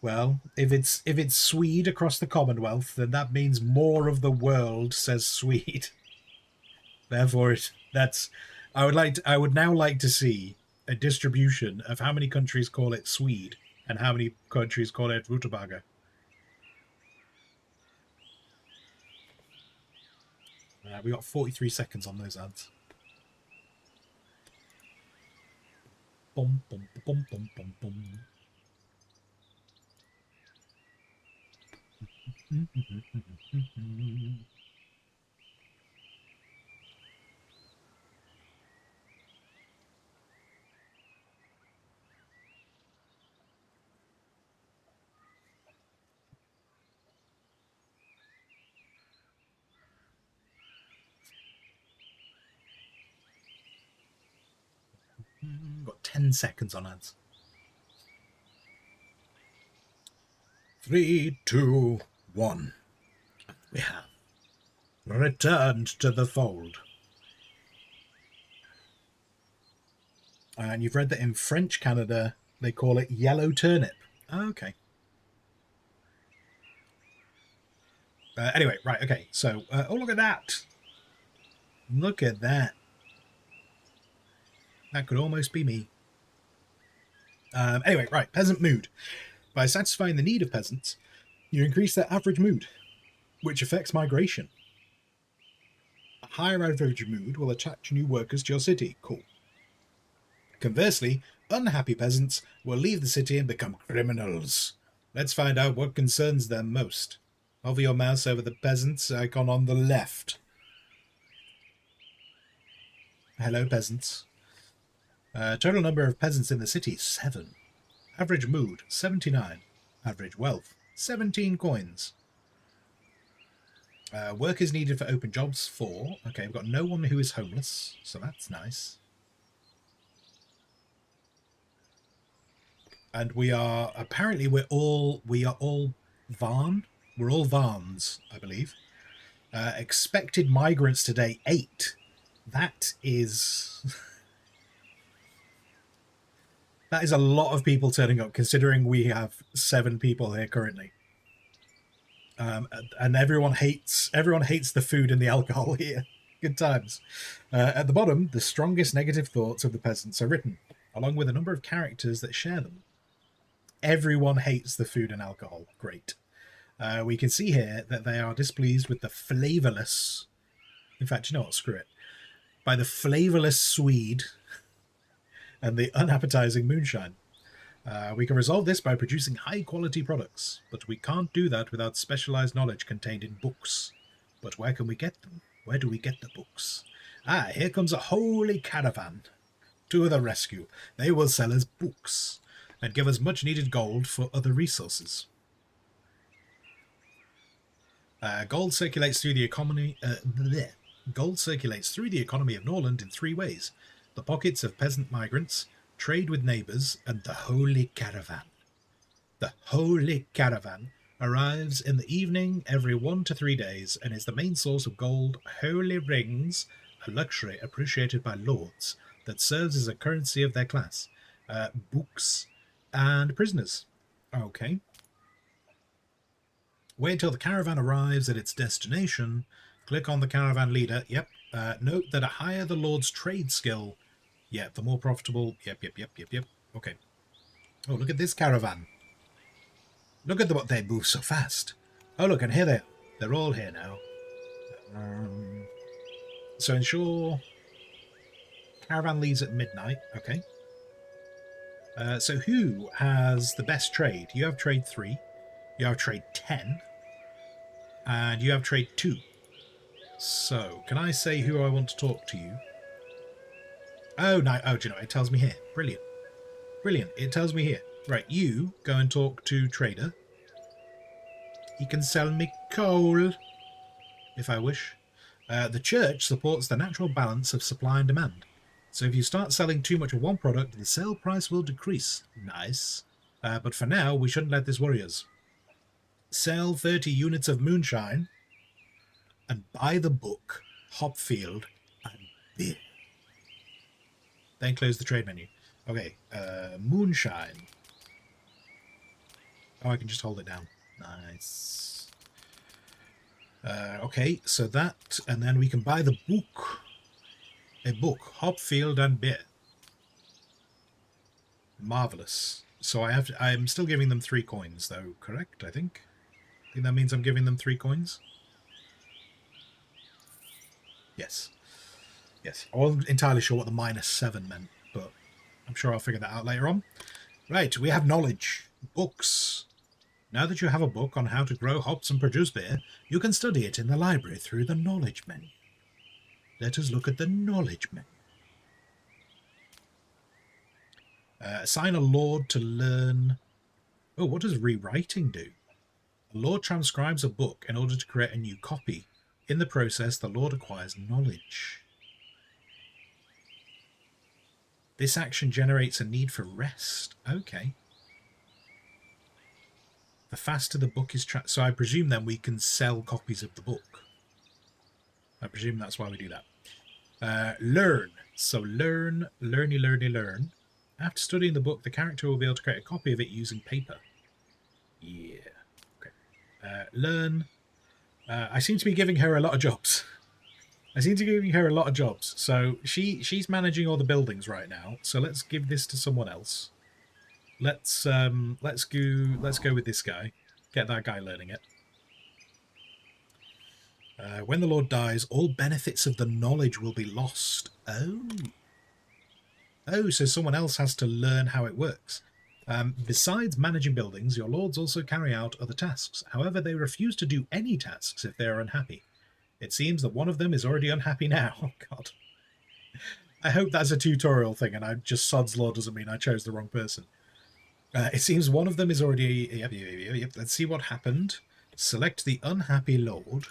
Speaker 5: Well, if it's Swede across the Commonwealth, then that means more of the world says Swede. Therefore, I would now like to see a distribution of how many countries call it Swede and how many countries call it rutabaga. We got 43 seconds on those ads. Bum, bum, bum, bum, bum, bum. Got 10 seconds on ads. 3, 2, 1. We have returned to the fold. And you've read that in French Canada, they call it yellow turnip. Okay. Anyway, right, okay. So, oh, look at that. Look at that. That could almost be me. Anyway, right, peasant mood. By satisfying the need of peasants, you increase their average mood, which affects migration. A higher average mood will attract new workers to your city. Cool. Conversely, unhappy peasants will leave the city and become criminals. Let's find out what concerns them most. Hover your mouse over the peasants icon on the left. Hello, peasants. Total number of peasants in the city, 7. Average mood, 79. Average wealth, 17 coins. Workers needed for open jobs, 4. Okay, we've got no one who is homeless, so that's nice. And we are, apparently we are all Varn. We're all Varns, I believe. Expected migrants today, 8. That is That is a lot of people turning up, considering we have 7 people here currently. And everyone hates the food and the alcohol here. Good times. At the bottom, the strongest negative thoughts of the peasants are written, along with a number of characters that share them. Everyone hates the food and alcohol. Great. We can see here that they are displeased with the flavourless... In fact, you know what? Screw it. By the flavourless Swede and the unappetizing moonshine. We can resolve this by producing high-quality products, but we can't do that without specialized knowledge contained in books. But where can we get them? Where do we get the books? Ah, here comes a holy caravan. To the rescue. They will sell us books and give us much-needed gold for other resources. Gold circulates through the economy. Gold circulates through the economy of Norland in 3 ways: the pockets of peasant migrants, trade with neighbours, and the Holy Caravan. The Holy Caravan arrives in the evening every 1 to 3 days and is the main source of gold, holy rings, a luxury appreciated by lords that serves as a currency of their class, books, and prisoners. Okay. Wait until the caravan arrives at its destination. Click on the caravan leader. Yep. Note that the higher the lord's trade skill, the more profitable. Yep. Okay. Oh, look at this caravan. Look at what they move so fast. Oh, look, and here they are. They're all here now. So ensure caravan leaves at midnight. Okay. So who has the best trade? You have trade 3. You have trade 10. And you have trade 2. So, can I say who I want to talk to you? Oh, no. Oh, do you know, it tells me here. Brilliant. Brilliant. It tells me here. Right, you go and talk to trader. He can sell me coal, if I wish. The church supports the natural balance of supply and demand. So if you start selling too much of one product, the sale price will decrease. Nice. But for now, we shouldn't let this worry us. Sell 30 units of moonshine and buy the book, Hopfield, and beer. Then close the trade menu. Okay, moonshine. Oh, I can just hold it down. Nice. Okay, so that, and then we can buy the book. A book, Hopfield and beer. Marvelous. So I'm still giving them 3 coins, though, correct, I think? I think that means I'm giving them 3 coins? Yes. Yes. I wasn't entirely sure what the -7 meant, but I'm sure I'll figure that out later on. Right, we have knowledge. Books. Now that you have a book on how to grow hops and produce beer, you can study it in the library through the knowledge menu. Let us look at the knowledge menu. Assign a lord to learn... Oh, what does rewriting do? A lord transcribes a book in order to create a new copy. In the process, the lord acquires knowledge. This action generates a need for rest. Okay. The faster the book is... So I presume then we can sell copies of the book. I presume that's why we do that. Learn. So learn. After studying the book, the character will be able to create a copy of it using paper. Yeah. Okay. Learn. I seem to be giving her a lot of jobs. So she's managing all the buildings right now. So let's give this to someone else. Let's go with this guy. Get that guy learning it. When the Lord dies, all benefits of the knowledge will be lost. Oh, so someone else has to learn how it works. Besides managing buildings, your lords also carry out other tasks. However, they refuse to do any tasks if they are unhappy. It seems that one of them is already unhappy now. Oh, God. I hope that's a tutorial thing, and I just sod's law doesn't mean I chose the wrong person. It seems one of them is already... Yep. Let's see what happened. Select the unhappy lord.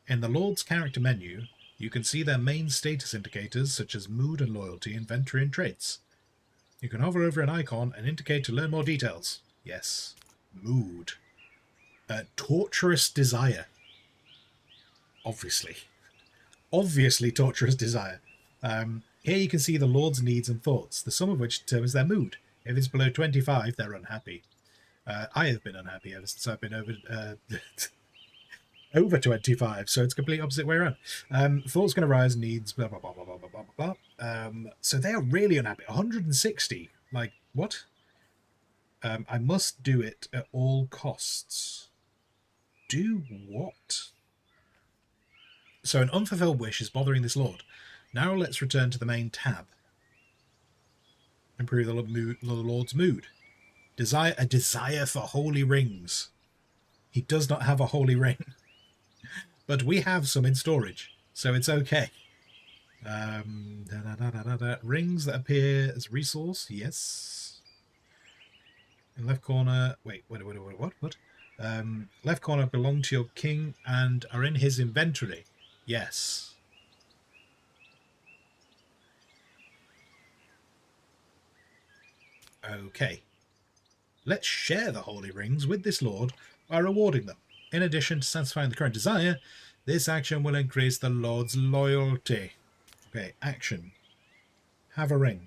Speaker 5: In the lord's character menu, you can see their main status indicators, such as mood and loyalty, inventory, and traits. You can hover over an icon and indicate to learn more details. Yes. Mood. Torturous desire. Obviously torturous desire. Here you can see the Lord's needs and thoughts, the sum of which determines their mood. If it's below 25, they're unhappy. I have been unhappy ever since I've been over 25, so it's completely opposite way around. Thoughts can arise, needs, blah, blah, blah, blah, blah, blah, blah, blah. So they are really unhappy. 160. Like, what? I must do it at all costs. Do what? So an unfulfilled wish is bothering this lord. Now let's return to the main tab. Improve the lord's mood. A desire for holy rings. He does not have a holy ring. But we have some in storage, so it's okay. Rings that appear as resource, yes. In left corner, wait, what? Left corner belong to your king and are in his inventory. Yes. Okay. Let's share the holy rings with this lord by rewarding them. In addition to satisfying the current desire, this action will increase the lord's loyalty. Okay, action. Have a ring.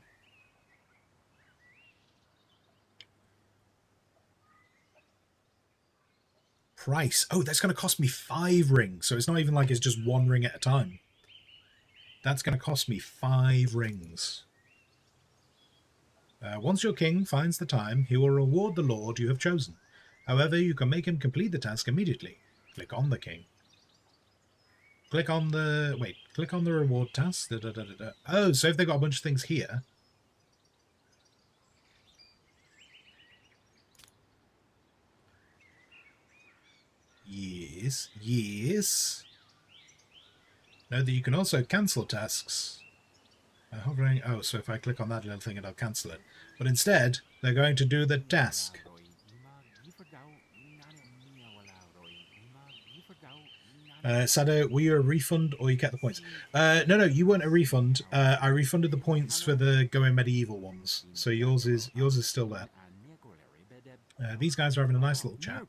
Speaker 5: Price. Oh, that's going to cost me 5 rings. So it's not even like it's just 1 ring at a time. That's going to cost me 5 rings. Once your king finds the time, he will reward the lord you have chosen. However, you can make him complete the task immediately. Click on the king. Click on the... Wait, click on the reward task. Oh, so if they've got a bunch of things here... Yes, yes. Know that you can also cancel tasks. Hovering... Oh, so if I click on that little thing, it'll cancel it. But instead, they're going to do the task. Sado, were you a refund or you kept the points? No, you weren't a refund. I refunded the points for the Going Medieval ones, so yours is still there. These guys are having a nice little chat.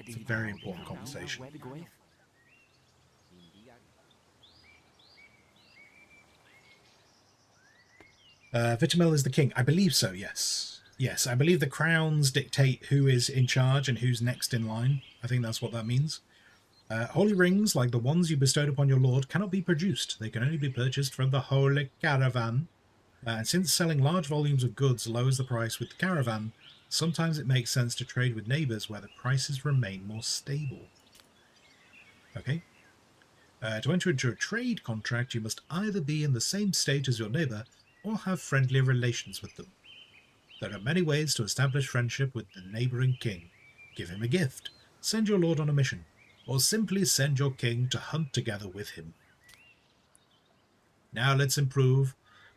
Speaker 5: It's a very important conversation. Vitamil is the king. I believe so, yes. Yes, I believe the crowns dictate who is in charge and who's next in line. I think that's what that means. Holy rings, like the ones you bestowed upon your lord, cannot be produced. They can only be purchased from the Holy Caravan. And since selling large volumes of goods lowers the price with the caravan, sometimes it makes sense to trade with neighbours where the prices remain more stable. Okay. To enter into a trade contract, you must either be in the same state as your neighbour or have friendly relations with them. There are many ways to establish friendship with the neighbouring king. Give him a gift, send your lord on a mission, or simply send your king to hunt together with him. Now let's improve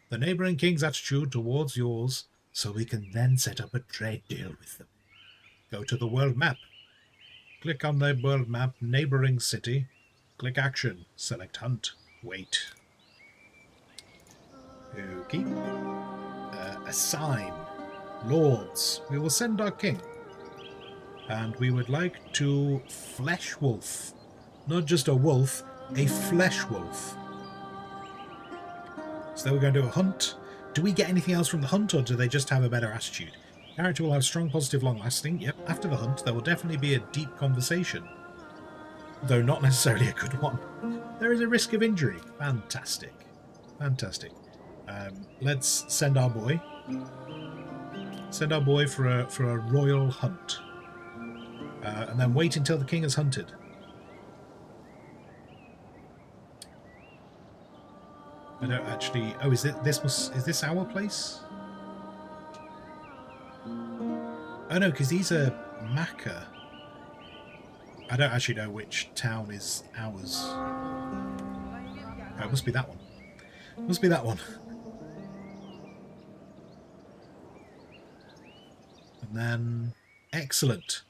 Speaker 5: the neighbouring king's attitude towards yours so we can then set up a trade deal with them. Go to the world map. Click on the world map, neighbouring city. Click action, select hunt, wait. Okay. Assign. Lords, we will send our king. And we would like to flesh wolf. Not just a wolf, a flesh wolf. So then we're going to do a hunt. Do we get anything else from the hunt, or do they just have a better attitude? Character will have strong, positive, long-lasting. Yep, after the hunt, there will definitely be a deep conversation. Though not necessarily a good one. There is a risk of injury. Fantastic. Fantastic. Let's send our boy. Send our boy for a royal hunt. And then wait until the king has hunted. I don't actually... Oh, is this our place? Oh no, because these are Makkah. I don't actually know which town is ours. Oh, it must be that one. It must be that one. And then... Excellent.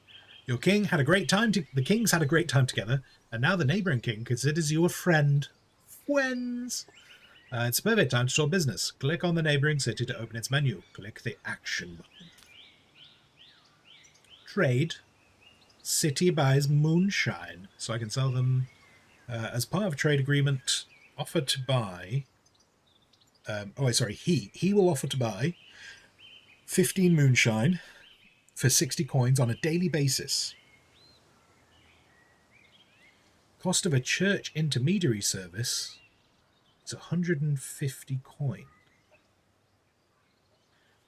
Speaker 5: Your king had a great time. The kings had a great time together, and now the neighbouring king considers you a friend. Friends! It's a perfect time to talk business. Click on the neighbouring city to open its menu. Click the action button. Trade. City buys moonshine, so I can sell them as part of a trade agreement. Offer to buy. He will offer to buy 15 moonshine for 60 coins on a daily basis. Cost of a church intermediary service is 150 coin.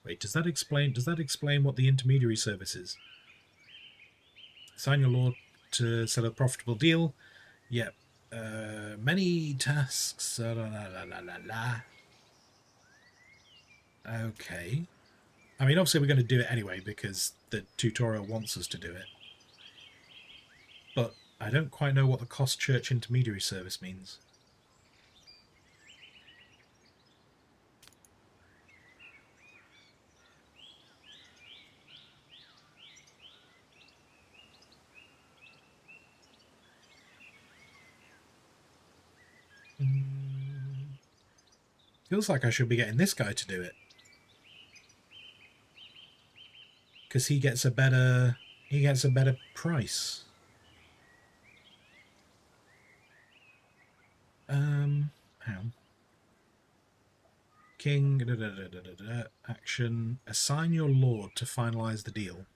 Speaker 5: Wait, does that explain what the intermediary service is? Sign your lord to sell a profitable deal. Yep. Many tasks. Okay. I mean, obviously we're going to do it anyway because the tutorial wants us to do it. But I don't quite know what the cost church intermediary service means. Feels like I should be getting this guy to do it. Because he gets a better price. Hang on. King, action, assign your lord to finalize the deal.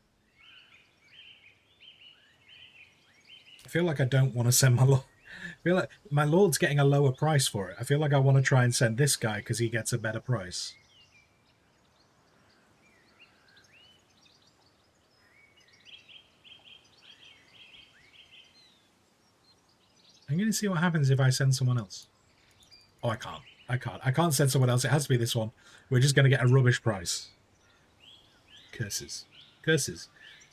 Speaker 5: I feel like I don't want to send my lord. I feel like my lord's getting a lower price for it. I feel like I want to try and send this guy because he gets a better price. I'm going to see what happens if I send someone else. Oh, I can't. I can't send someone else. It has to be this one. We're just going to get a rubbish price. Curses. Curses.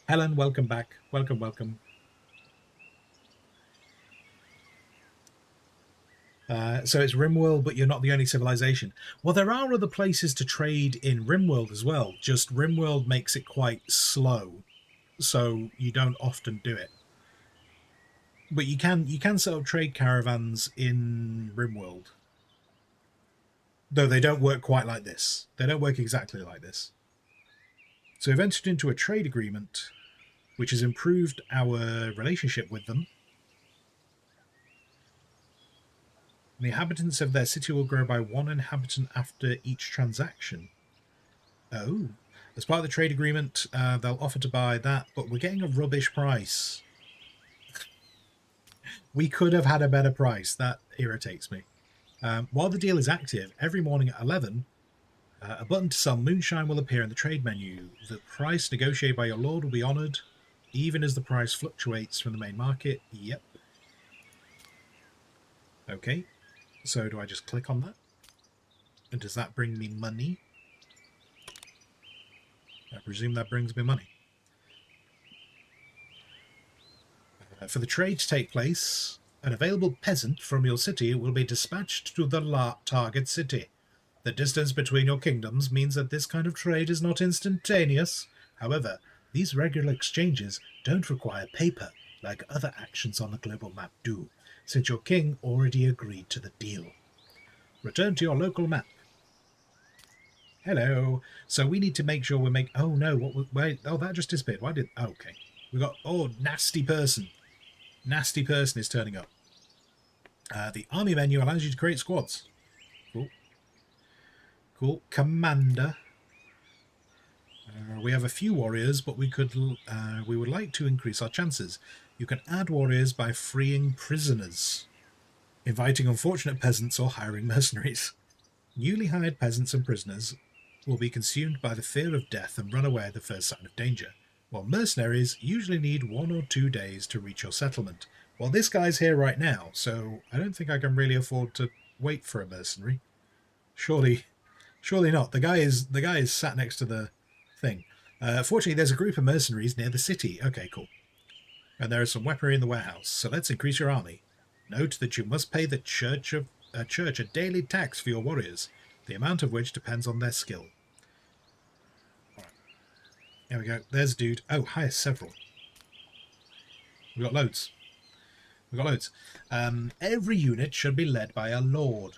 Speaker 5: Helen, welcome back. Welcome, welcome. So it's Rimworld, but you're not the only civilization. Well, there are other places to trade in Rimworld as well. Just Rimworld makes it quite slow, so you don't often do it. But you can set up trade caravans in Rimworld. Though they don't work quite like this. They don't work exactly like this. So we've entered into a trade agreement, which has improved our relationship with them. The inhabitants of their city will grow by 1 inhabitant after each transaction. Oh. As part of the trade agreement, they'll offer to buy that, but we're getting a rubbish price. We could have had a better price. That irritates me. While the deal is active, every morning at 11, a button to sell moonshine will appear in the trade menu. The price negotiated by your lord will be honoured, even as the price fluctuates from the main market. Yep. Okay. So do I just click on that? And does that bring me money? I presume that brings me money. For the trade to take place, an available peasant from your city will be dispatched to the target city. The distance between your kingdoms means that this kind of trade is not instantaneous. However, these regular exchanges don't require paper, like other actions on the global map do, since your king already agreed to the deal. Return to your local map. Hello. So we need to make sure we make... Oh, no. Wait. Oh, that just disappeared. Why did... Oh, okay. We got... Oh, nasty person. Nasty person is turning up. The army menu allows you to create squads. Cool. Cool. Commander. We have a few warriors, but we would like to increase our chances. You can add warriors by freeing prisoners, inviting unfortunate peasants, or hiring mercenaries. Newly hired peasants and prisoners will be consumed by the fear of death and run away at the first sign of danger, while mercenaries usually need 1 or 2 days to reach your settlement. Well, this guy's here right now, so I don't think I can really afford to wait for a mercenary. Surely not. The guy is sat next to the thing. Fortunately, there's a group of mercenaries near the city. Okay, cool. And there is some weaponry in the warehouse, so let's increase your army. Note that you must pay the church a daily tax for your warriors, the amount of which depends on their skill. Alright. There we go. There's a dude. Oh, hire several. We got loads. Every unit should be led by a lord.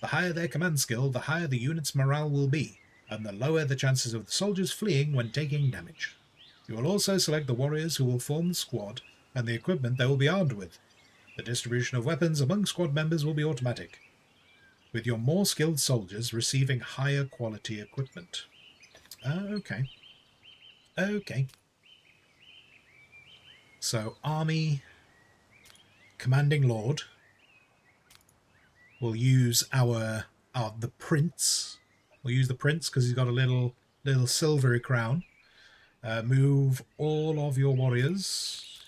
Speaker 5: The higher their command skill, the higher the unit's morale will be, and the lower the chances of the soldiers fleeing when taking damage. You will also select the warriors who will form the squad and the equipment they will be armed with. The distribution of weapons among squad members will be automatic, with your more skilled soldiers receiving higher quality equipment. Okay. Okay. So, army commanding lord will use the prince. We'll use the prince because he's got a little silvery crown. Move all of your warriors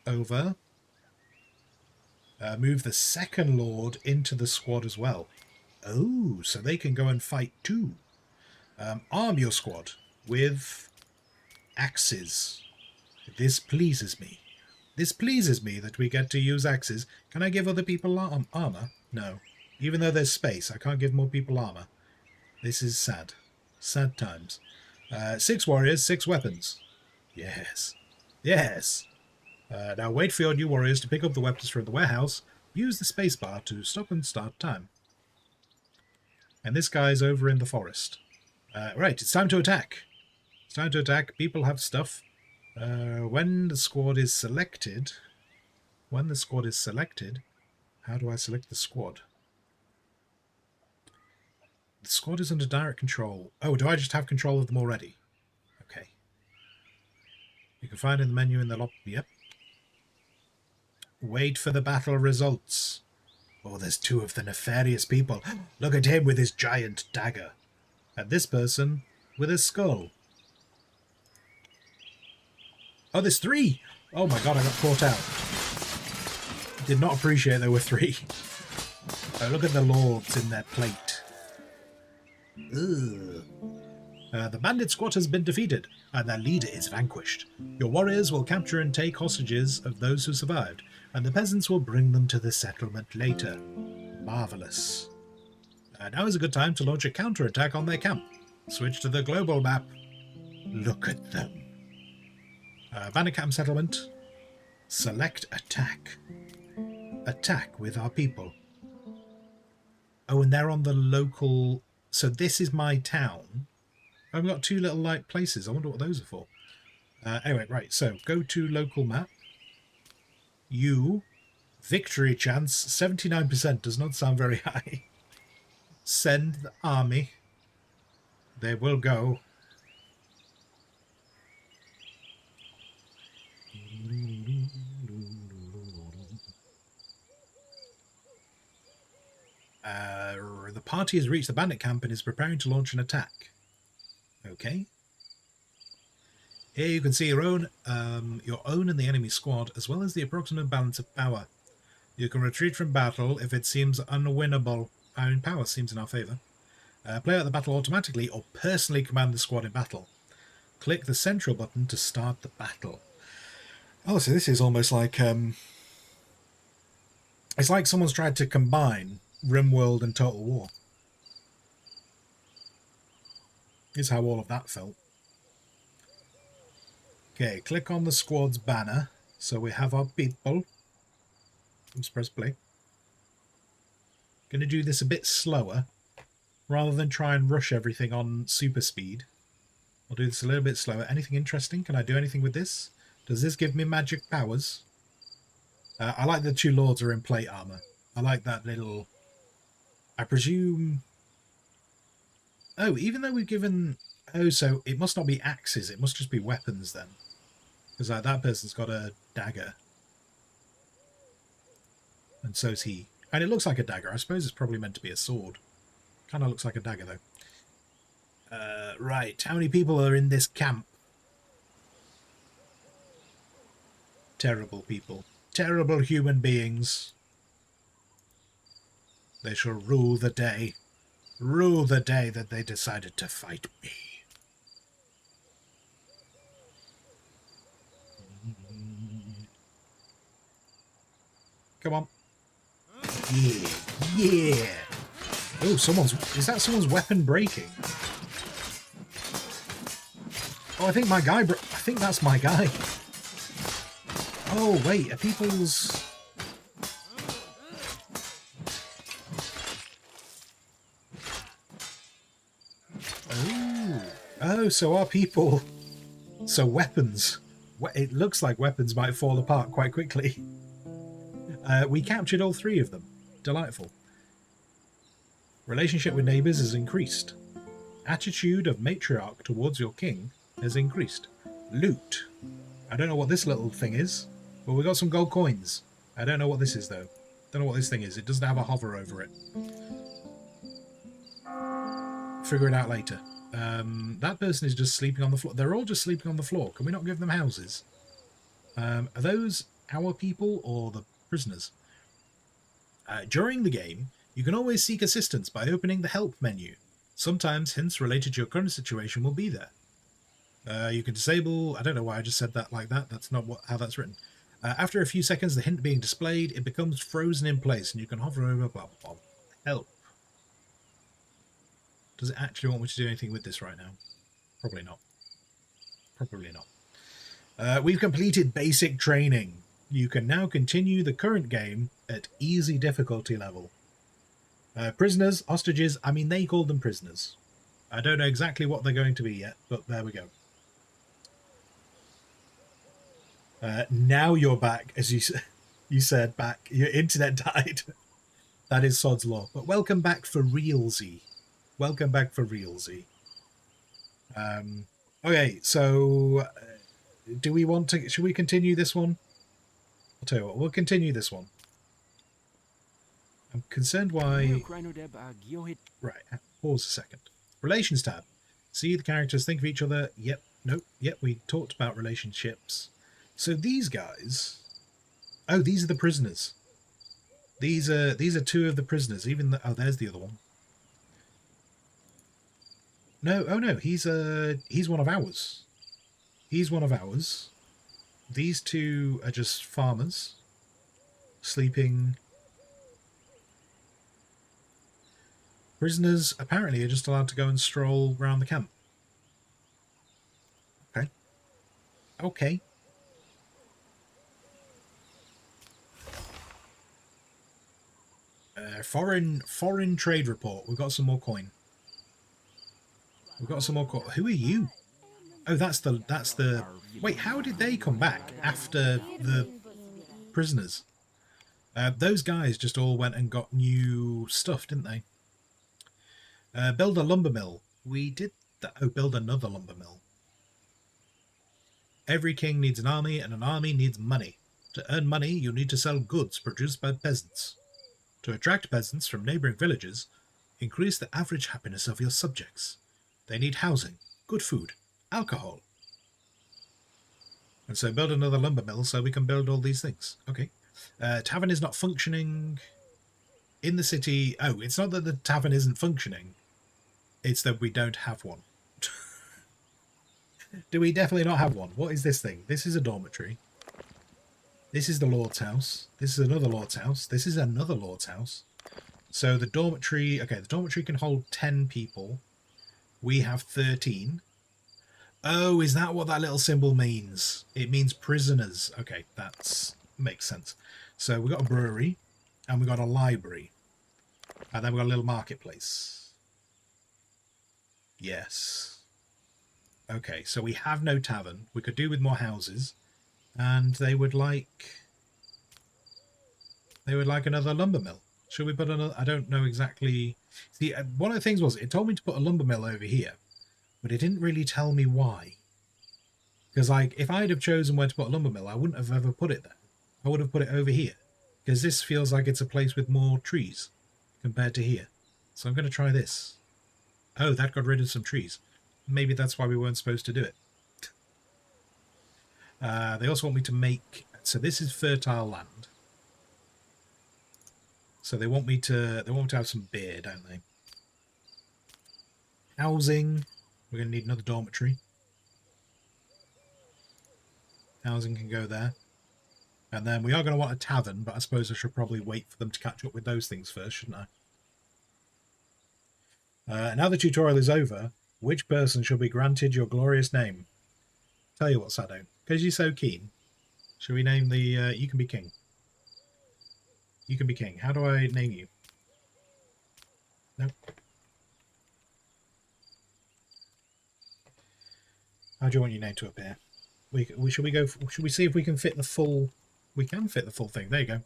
Speaker 5: over. Move the second lord into the squad as well. Oh, so they can go and fight too. Arm your squad with axes. This pleases me. This pleases me that we get to use axes. Can I give other people armor? No. Even though there's space, I can't give more people armor. This is sad. Sad times. 6 warriors, 6 weapons. Yes. Yes. Now wait for your new warriors to pick up the weapons from the warehouse. Use the spacebar to stop and start time. And this guy's over in the forest. Right, it's time to attack. It's time to attack. People have stuff. When the squad is selected... how do I select the squad? The squad is under direct control. Oh, do I just have control of them already? Okay. You can find in the menu in the lobby. Yep. Wait for the battle results. Oh, there's 2 of the nefarious people. Look at him with his giant dagger. And this person with his skull. Oh, there's 3! Oh my god, I got caught out. Did not appreciate there were 3. Oh, look at the lords in their plate. Ugh. The bandit squad has been defeated, and their leader is vanquished. Your warriors will capture and take hostages of those who survived, and the peasants will bring them to the settlement later. Marvellous. Now is a good time to launch a counterattack on their camp. Switch to the global map. Look at them. Bandit camp settlement. Select attack. Attack with our people. Oh, and they're on the local... So this is my town. I've got 2 little light places. I wonder what those are for. Anyway, right. So go to local map. Victory chance 79% does not sound very high. Send the army. They will go. The party has reached the bandit camp and is preparing to launch an attack. Okay. Here you can see your own and the enemy squad, as well as the approximate balance of power. You can retreat from battle if it seems unwinnable. I mean, power seems in our favour. Play out the battle automatically or personally command the squad in battle. Click the central button to start the battle. Oh, so this is almost like... it's like someone's tried to combine RimWorld and Total War. Is how all of that felt. Okay, click on the squad's banner. So we have our people. Let's press play. Going to do this a bit slower. Rather than try and rush everything on super speed. I'll do this a little bit slower. Anything interesting? Can I do anything with this? Does this give me magic powers? I like the 2 lords are in plate armor. I like that little... I presume... Oh, even though we've given... Oh, so it must not be axes. It must just be weapons then. Because that person's got a dagger. And so's he. And it looks like a dagger. I suppose it's probably meant to be a sword. Kind of looks like a dagger, though. Right. How many people are in this camp? Terrible people. Terrible human beings. They shall rule the day. Rule the day that they decided to fight me. Come on. Yeah. Yeah. Oh, is that someone's weapon breaking? Oh, I think my guy I think that's my guy. Oh, wait, are people's... Oh, so our people So weapons. It looks like weapons might fall apart quite quickly. We captured all 3 of them. Delightful. Relationship with neighbours has increased. Attitude of matriarch towards your king has increased. Loot. I don't know what this little thing is, but we got some gold coins. I don't know what this is, though. Don't know what this thing is. It doesn't have a hover over it. Figure it out later. That person is just sleeping on the floor. They're all just sleeping on the floor. Can we not give them houses? Are those our people or the prisoners? During the game, you can always seek assistance by opening the help menu. Sometimes hints related to your current situation will be there. You can disable... I don't know why I just said that like that. That's not how that's written. After a few seconds, the hint being displayed, it becomes frozen in place and you can hover over blah, blah, blah. Help. Does it actually want me to do anything with this right now? Probably not. Probably not. We've completed basic training. You can now continue the current game at easy difficulty level. Prisoners, hostages, I mean, they called them prisoners. I don't know exactly what they're going to be yet, but there we go. Now you're back, as you said, back. Your internet died. That is sod's law. But welcome back for realsy. Welcome back for realsy. Okay, so do we want to... Should we continue this one? I'll tell you what, we'll continue this one. I'm concerned why... Right, pause a second. Relations tab. See the characters think of each other. Yep, nope, yep, we talked about relationships. So these guys... Oh, these are the prisoners. These are 2 of the prisoners. Even the... Oh, there's the other one. No, oh no, he's one of ours. He's one of ours. These 2 are just farmers. Sleeping... Prisoners, apparently, are just allowed to go and stroll around the camp. Okay. Okay. Foreign trade report. We've got some more coin. We've got some more coin. Who are you? Oh, that's the... Wait, how did they come back after the prisoners? Those guys just all went and got new stuff, didn't they? Build a lumber mill. We did that. Oh, build another lumber mill. Every king needs an army, and an army needs money. To earn money, you need to sell goods produced by peasants. To attract peasants from neighbouring villages, increase the average happiness of your subjects. They need housing, good food, alcohol. And so build another lumber mill so we can build all these things. Okay. Tavern is not functioning. In the city... Oh, it's not that the tavern isn't functioning. It's that we don't have one. Do we definitely not have one? What is this thing? This is a dormitory. This is the Lord's house. This is another Lord's house. This is another Lord's house. So the dormitory... Okay, the dormitory can hold 10 people. We have 13. Oh, is that what that little symbol means? It means prisoners. Okay, that makes sense. So we've got a brewery. And we've got a library. And then we've got a little marketplace. Yes. Okay, so we have no tavern. We could do with more houses. And they would like... They would like another lumber mill. Should we put another... I don't know exactly... See, one of the things was, it told me to put a lumber mill over here. But it didn't really tell me why. Because, like, if I'd have chosen where to put a lumber mill, I wouldn't have ever put it there. I would have put it over here. Because this feels like it's a place with more trees compared to here. So I'm going to try this. Oh, that got rid of some trees. Maybe that's why we weren't supposed to do it. They also want me to make... So this is fertile land. So they want me to have some beer, don't they? Housing. We're going to need another dormitory. Housing can go there. And then we are going to want a tavern, but I suppose I should probably wait for them to catch up with those things first, shouldn't I? Now the tutorial is over, which person shall be granted your glorious name? Tell you what, Sado, because you're so keen, shall we name the... you can be king. You can be king. How do I name you? Nope. How do you want your name to appear? Should we go? Should we see if we can fit the full? We can fit the full thing. There you go.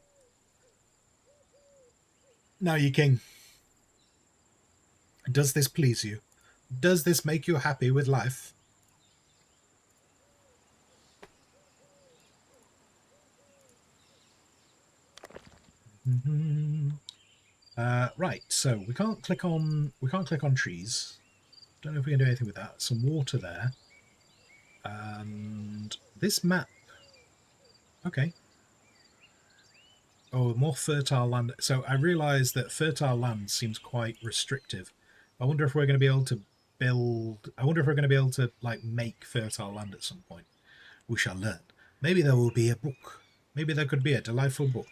Speaker 5: Now you king. Does this please you? Does this make you happy with life? Right. So we can't click on trees. Don't know if we can do anything with that. Some water there. And this map. Okay. Oh, more fertile land. So I realise that fertile land seems quite restrictive. I wonder if we're going to be able to build... I wonder if we're going to be able to, like, make fertile land at some point. We shall learn. Maybe there will be a book. Maybe there could be a delightful book.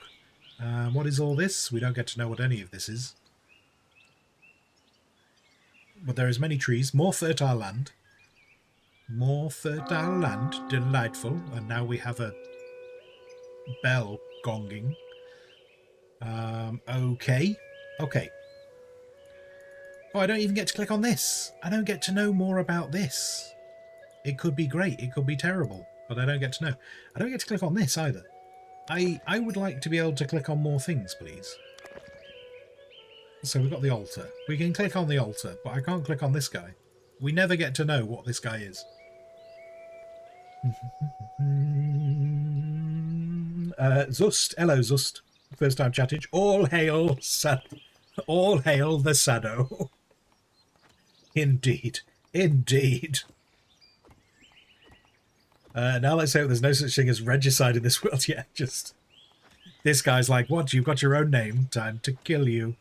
Speaker 5: What is all this? We don't get to know what any of this is. But there is many trees. More fertile land. More fertile land. Delightful. And now we have a bell gonging. Okay. Okay. Oh, I don't even get to click on this. I don't get to know more about this. It could be great. It could be terrible. But I don't get to know. I don't get to click on this either. I would like to be able to click on more things, please. So we've got the altar. We can click on the altar, but I can't click on this guy. We never get to know what this guy is. Zust. Hello, Zust. First time chattage. All hail the Shadow. Indeed. Indeed. Now let's hope there's no such thing as regicide in this world yet. Just this guy's like, what? You've got your own name. Time to kill you.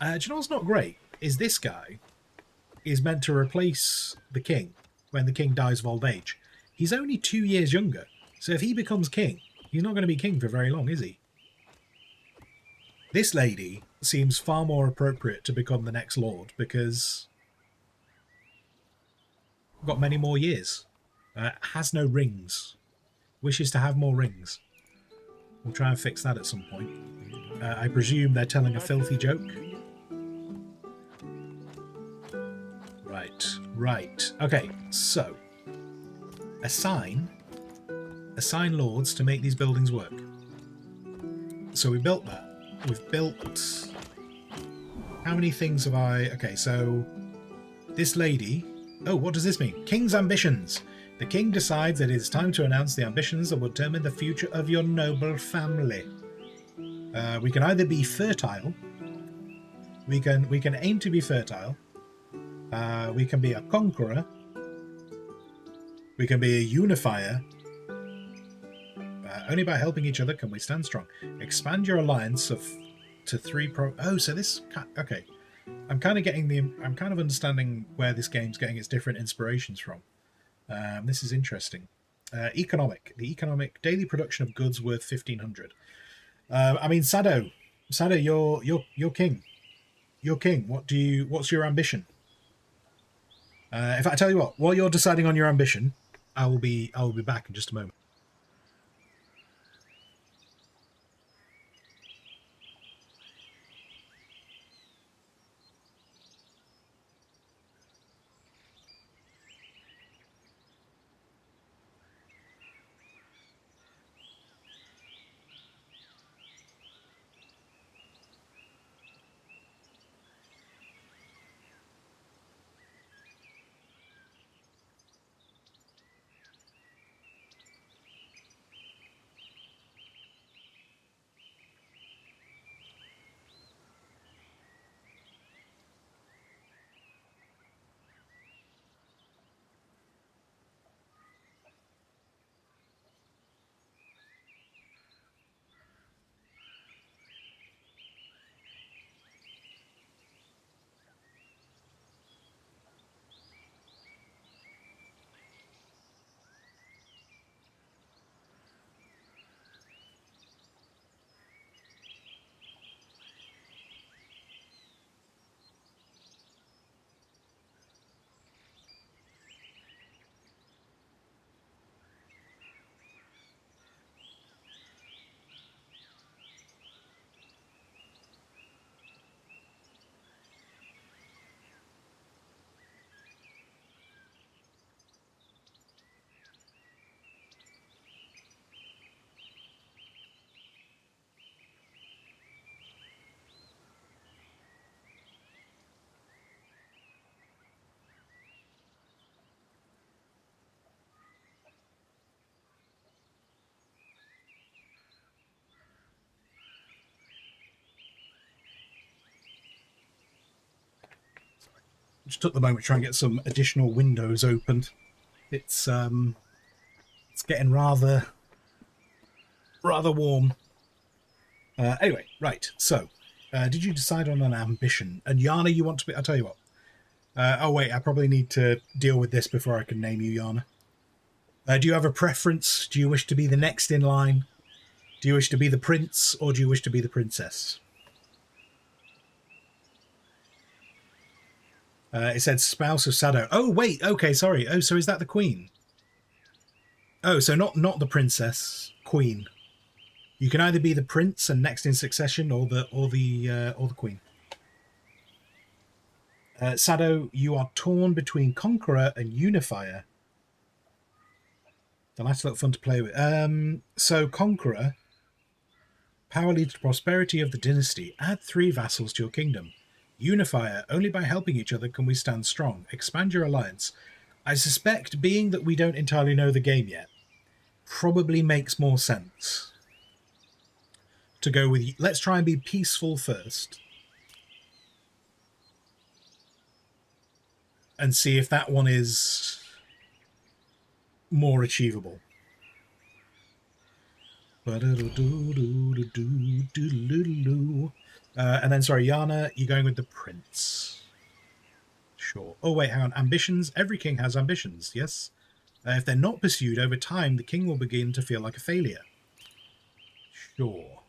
Speaker 5: Do you know what's not great? Is this guy is meant to replace the king when the king dies of old age. He's only 2 years younger. So if he becomes king, he's not going to be king for very long, is he? This lady seems far more appropriate to become the next lord because... got many more years. Has no rings. Wishes to have more rings. We'll try and fix that at some point. I presume they're telling a filthy joke. Right, right. Okay, so assign lords to make these buildings work. So we built that. We've built... How many things have I... Okay, so this lady... Oh, what does this mean? King's ambitions. The king decides that it is time to announce the ambitions that will determine the future of your noble family. We can either be fertile. We can aim to be fertile. We can be a conqueror. We can be a unifier. Only by helping each other can we stand strong. Expand your alliance to 3 pro... Oh, so this... Okay. I'm kind of understanding where this game's getting its different inspirations from. This is interesting. Economic. The economic daily production of goods worth 1,500. I mean, Sado, you're king. You're king. What's your ambition? If I tell you what, while you're deciding on your ambition, I will be back in just a moment. Just took the moment to try and get some additional windows opened. It's getting rather warm. Anyway, right. So, did you decide on an ambition? And Yana, you want to be? I'll tell you what. Oh wait, I probably need to deal with this before I can name you Yana. Do you have a preference? Do you wish to be the next in line? Do you wish to be the prince, or do you wish to be the princess? It said spouse of Sado. Oh wait, okay, sorry. Oh, so is that the queen? Oh, so not the princess, queen. You can either be the prince and next in succession, or the queen. Sado, you are torn between conqueror and unifier. The latter look fun to play with. So conqueror, power leads to prosperity of the dynasty. Add 3 vassals to your kingdom. Unifier, only by helping each other can we stand strong. Expand your alliance. I suspect, being that we don't entirely know the game yet, probably makes more sense to go with, let's try and be peaceful first and see if that one is more achievable. And then, sorry, Yana, you're going with the prince. Sure. Oh, wait, hang on. Ambitions? Every king has ambitions, yes? If they're not pursued over time, the king will begin to feel like a failure. Sure.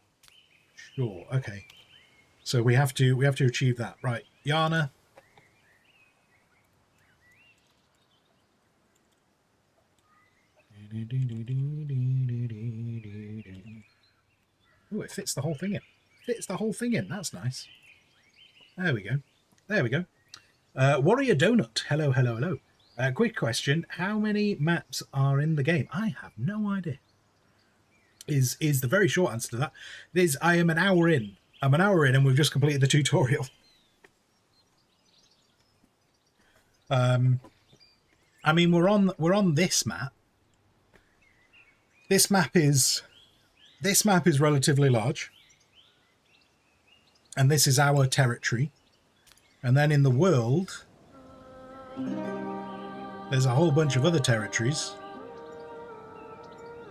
Speaker 5: Sure, okay. So we have to achieve that. Right, Yana. Oh, it fits the whole thing in. Fits the whole thing in. That's nice. There we go. There we go. Warrior Donut. Hello, hello, hello. Quick question. How many maps are in the game? I have no idea. Is the very short answer to that. I am an hour in. I'm an hour in and we've just completed the tutorial. I mean, we're on this map. This map is relatively large. And this is our territory. And then in the world, there's a whole bunch of other territories.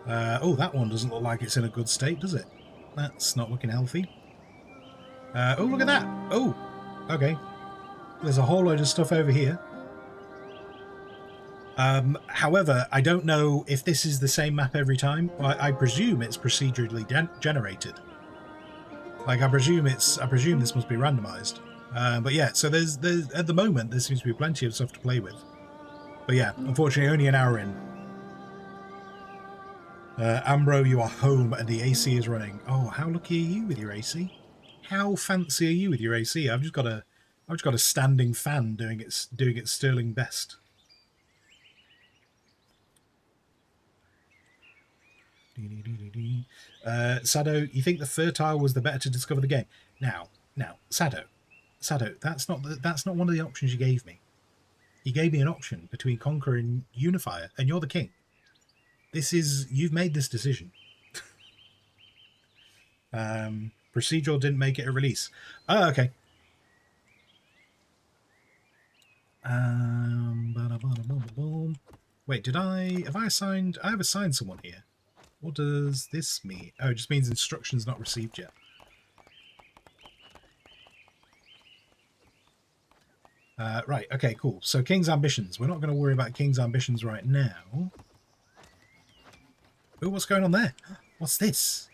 Speaker 5: Oh, that one doesn't look like it's in a good state, does it? That's not looking healthy. Oh, look at that. Oh, okay. There's a whole load of stuff over here. However, I don't know if this is the same map every time. I presume it's procedurally generated. Like, I presume this must be randomized. But yeah, so there's at the moment there seems to be plenty of stuff to play with. But yeah, unfortunately, only an hour in. Ambro, you are home and the AC is running. Oh, how lucky are you with your AC? How fancy are you with your AC? I've just got a standing fan doing its sterling best. Sado, you think the fertile was the better to discover the game? Now, Sado, that's not one of the options you gave me. You gave me an option between Conqueror and Unifier, and you're the king. You've made this decision. Procedural didn't make it a release. Oh, okay. Wait, have I assigned someone here? What does this mean? Oh, it just means instructions not received yet. Right, okay, cool. So King's Ambitions. We're not going to worry about King's Ambitions right now. Oh, what's going on there? What's this?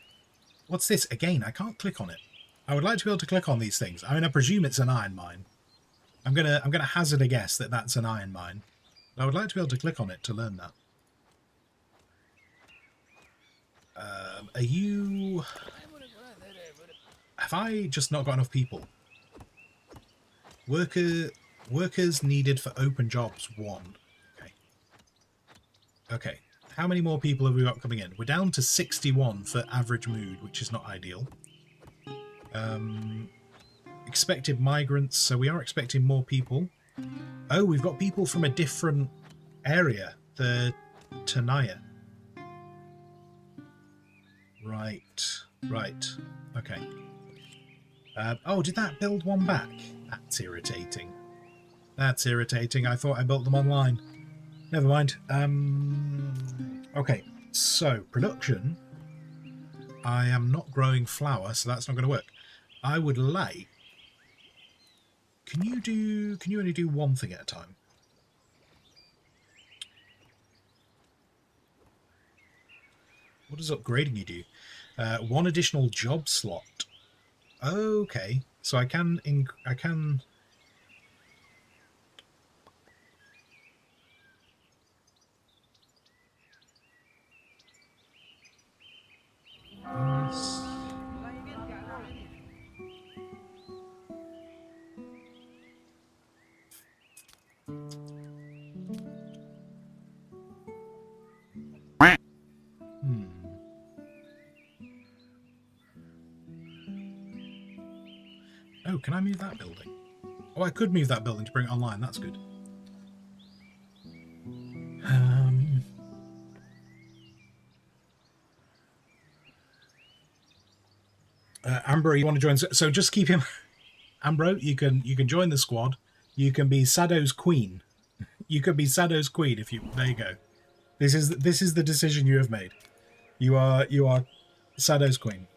Speaker 5: What's this? Again, I can't click on it. I would like to be able to click on these things. I mean, I presume it's an iron mine. I'm gonna hazard a guess that that's an iron mine. I would like to be able to click on it to learn that. Are you... Have I just not got enough people? Workers needed for open jobs, 1. Okay. Okay. How many more people have we got coming in? We're down to 61 for average mood, which is not ideal. Expected migrants, so we are expecting more people. Oh, we've got people from a different area, the Tanaya. Right. Okay. Oh, did that build one back? That's irritating. That's irritating. I thought I built them online. Never mind. Okay, so production. I am not growing flour, so that's not going to work. I would like... Can you only do one thing at a time? What does upgrading you do? One additional job slot. Okay, so I can Yes. Oh, can I move that building? Oh, I could move that building to bring it online. That's good. Ambro, you want to join? So just keep him. Ambro, you can join the squad. You can be Sado's queen. You can be Sado's queen if you. There you go. This is the decision you have made. You are Sado's queen.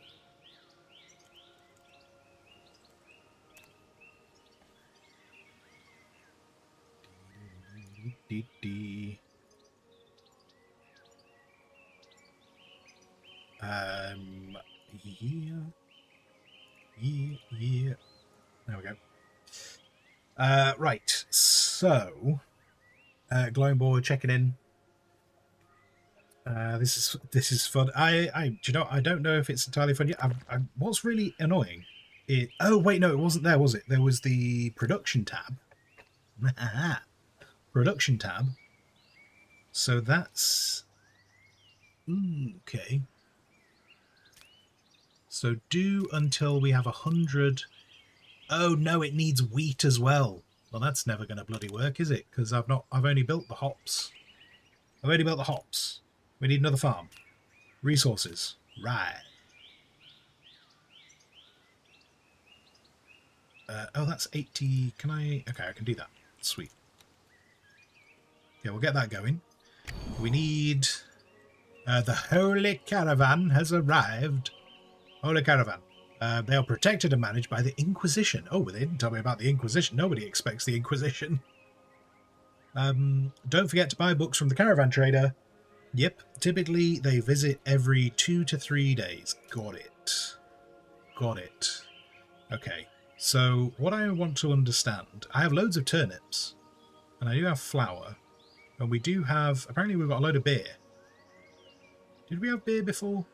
Speaker 5: Yeah. There we go. Right. So, glowing boy checking in. This is fun. Do you know? I don't know if it's entirely fun yet. What's really annoying? Oh wait, no, it wasn't there, was it? There was the production tab. Production tab. So that's okay. So do until we have 100. Oh no, it needs wheat as well. Well, that's never going to bloody work, is it? Because I've only built the hops. I've only built the hops. We need another farm. Resources. Right. Oh, that's 80. Can I? Okay, I can do that. Sweet. Yeah, we'll get that going. We need... the Holy Caravan has arrived. Holy Caravan. They are protected and managed by the Inquisition. Oh, they didn't tell me about the Inquisition. Nobody expects the Inquisition. Don't forget to buy books from the Caravan Trader. Yep, typically they visit every 2 to 3 days. Got it. Got it. Okay, so what I want to understand... I have loads of turnips, and I do have flour, and we do have... Apparently we've got a load of beer. Did we have beer before?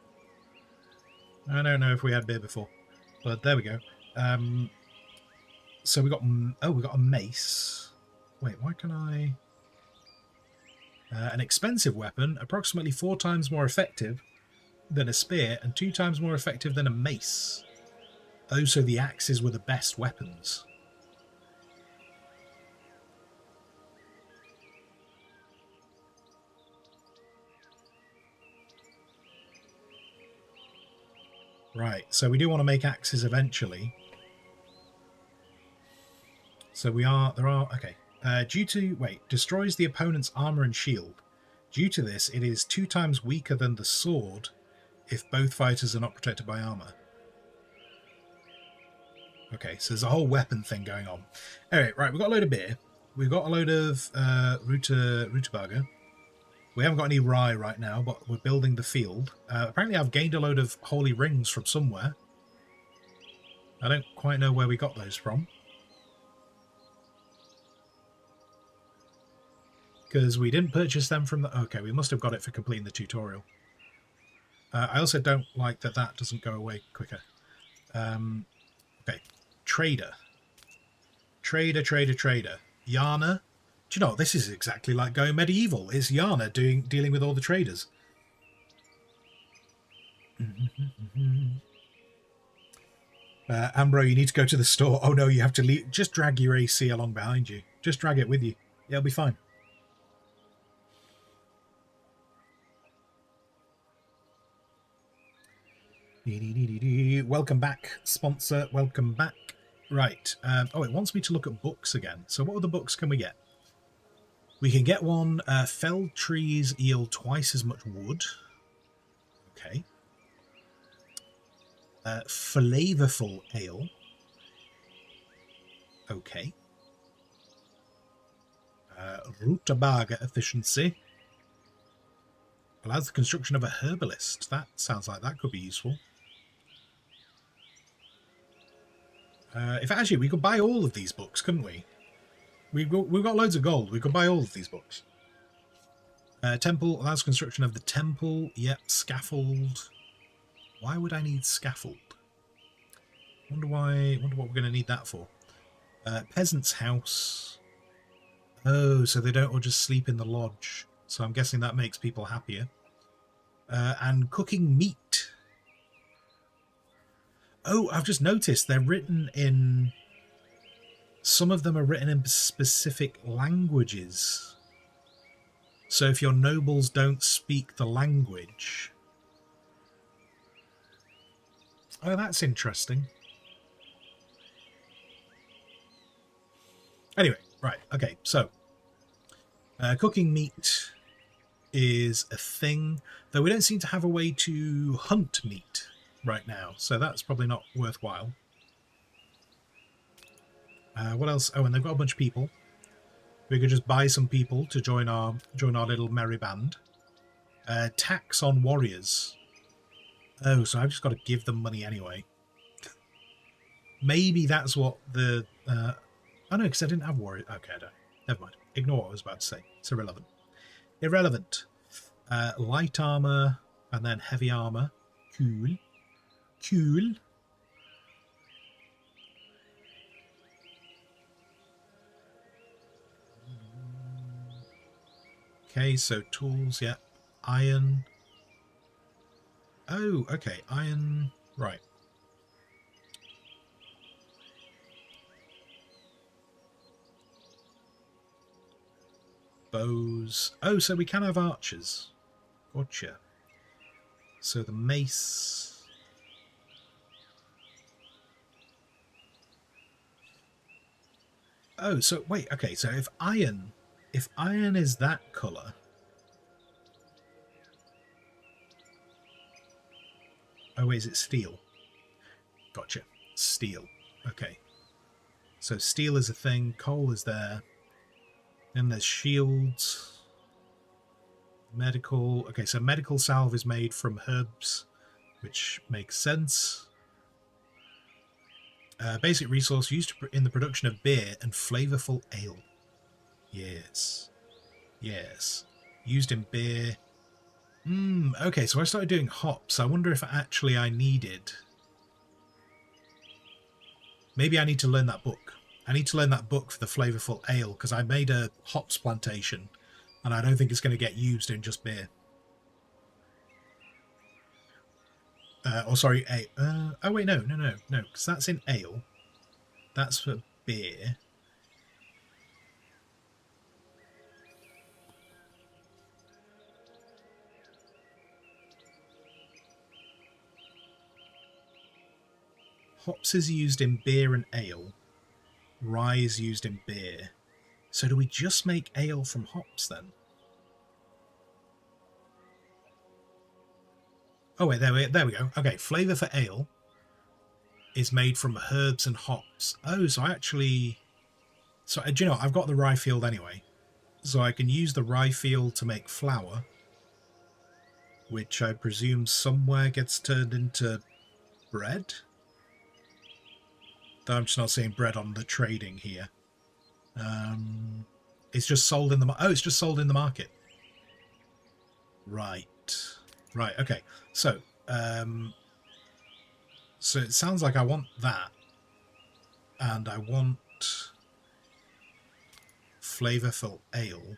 Speaker 5: I don't know if we had beer before, but there we go. So we got... Oh, we got a mace. Wait, why can I... an expensive weapon, approximately 4 times more effective than a spear and 2 times more effective than a mace. Oh, so the axes were the best weapons. Right, so we do want to make axes eventually. So okay. Destroys the opponent's armor and shield. Due to this, it is 2 times weaker than the sword if both fighters are not protected by armor. Okay, so there's a whole weapon thing going on. Anyway, right, we've got a load of beer. We've got a load of rutabaga. We haven't got any rye right now, but we're building the field. Apparently I've gained a load of holy rings from somewhere. I don't quite know where we got those from. Because we didn't purchase them from the... Okay, we must have got it for completing the tutorial. I also don't like that doesn't go away quicker. Okay, trader. Trader. Yana. Do you know, this is exactly like going medieval. It's Yana dealing with all the traders. Ambro, you need to go to the store. Oh no, you have to leave. Just drag your AC along behind you. Just drag it with you. It'll be fine. Welcome back, sponsor. Welcome back. Right. Oh, it wants me to look at books again. So what other books can we get? We can get one. Felled trees yield twice as much wood. Okay. Flavorful ale. Okay. Rutabaga efficiency. Allows the construction of a herbalist. That sounds like that could be useful. If actually we could buy all of these books, couldn't we? We've got loads of gold. We could buy all of these books. Temple allows construction of the temple. Yep, scaffold. Why would I need scaffold? Wonder what we're going to need that for. Peasant's house. Oh, so they don't all just sleep in the lodge. So I'm guessing that makes people happier. And cooking meat. Oh, I've just noticed they're written in... Some of them are written in specific languages. So if your nobles don't speak the language... Oh, that's interesting. Anyway, right, okay, so... cooking meat is a thing, though we don't seem to have a way to hunt meat right now, so that's probably not worthwhile. What else? Oh, and they've got a bunch of people. We could just buy some people to join our little merry band. Tax on warriors. Oh, so I've just got to give them money anyway. Maybe that's what the... oh no, because I didn't have warriors. Okay, I don't. Never mind. Ignore what I was about to say. It's irrelevant. Irrelevant. Light armor and then heavy armor. Cool. Cool. Okay, so tools, yeah. Iron. Oh, okay. Iron. Right. Bows. Oh, so we can have archers. Gotcha. So the mace. Oh, so wait, okay, so if iron is that colour, oh wait, is it steel? Gotcha. Steel. Okay. So steel is a thing, coal is there. Then there's shields. Medical. Okay, so medical salve is made from herbs, which makes sense. Basic resource used in the production of beer and flavorful ale. Yes. Yes. Used in beer. Okay, so I started doing hops. I wonder if actually I needed... Maybe I need to learn that book. I need to learn that book for the flavorful ale, because I made a hops plantation, and I don't think it's going to get used in just beer. Oh, sorry, oh wait, no, because that's in ale. That's for beer. Hops is used in beer and ale. Rye is used in beer. So do we just make ale from hops then? Oh wait, there we go. Okay, flavour for ale is made from herbs and hops. Oh, so I actually... So, do you know, I've got the rye field anyway. So I can use the rye field to make flour, which I presume somewhere gets turned into bread? Though I'm just not seeing bread on the trading here. It's just sold in the... Oh, it's just sold in the market. Right. Right, okay. So, so it sounds like I want that. And I want flavorful ale.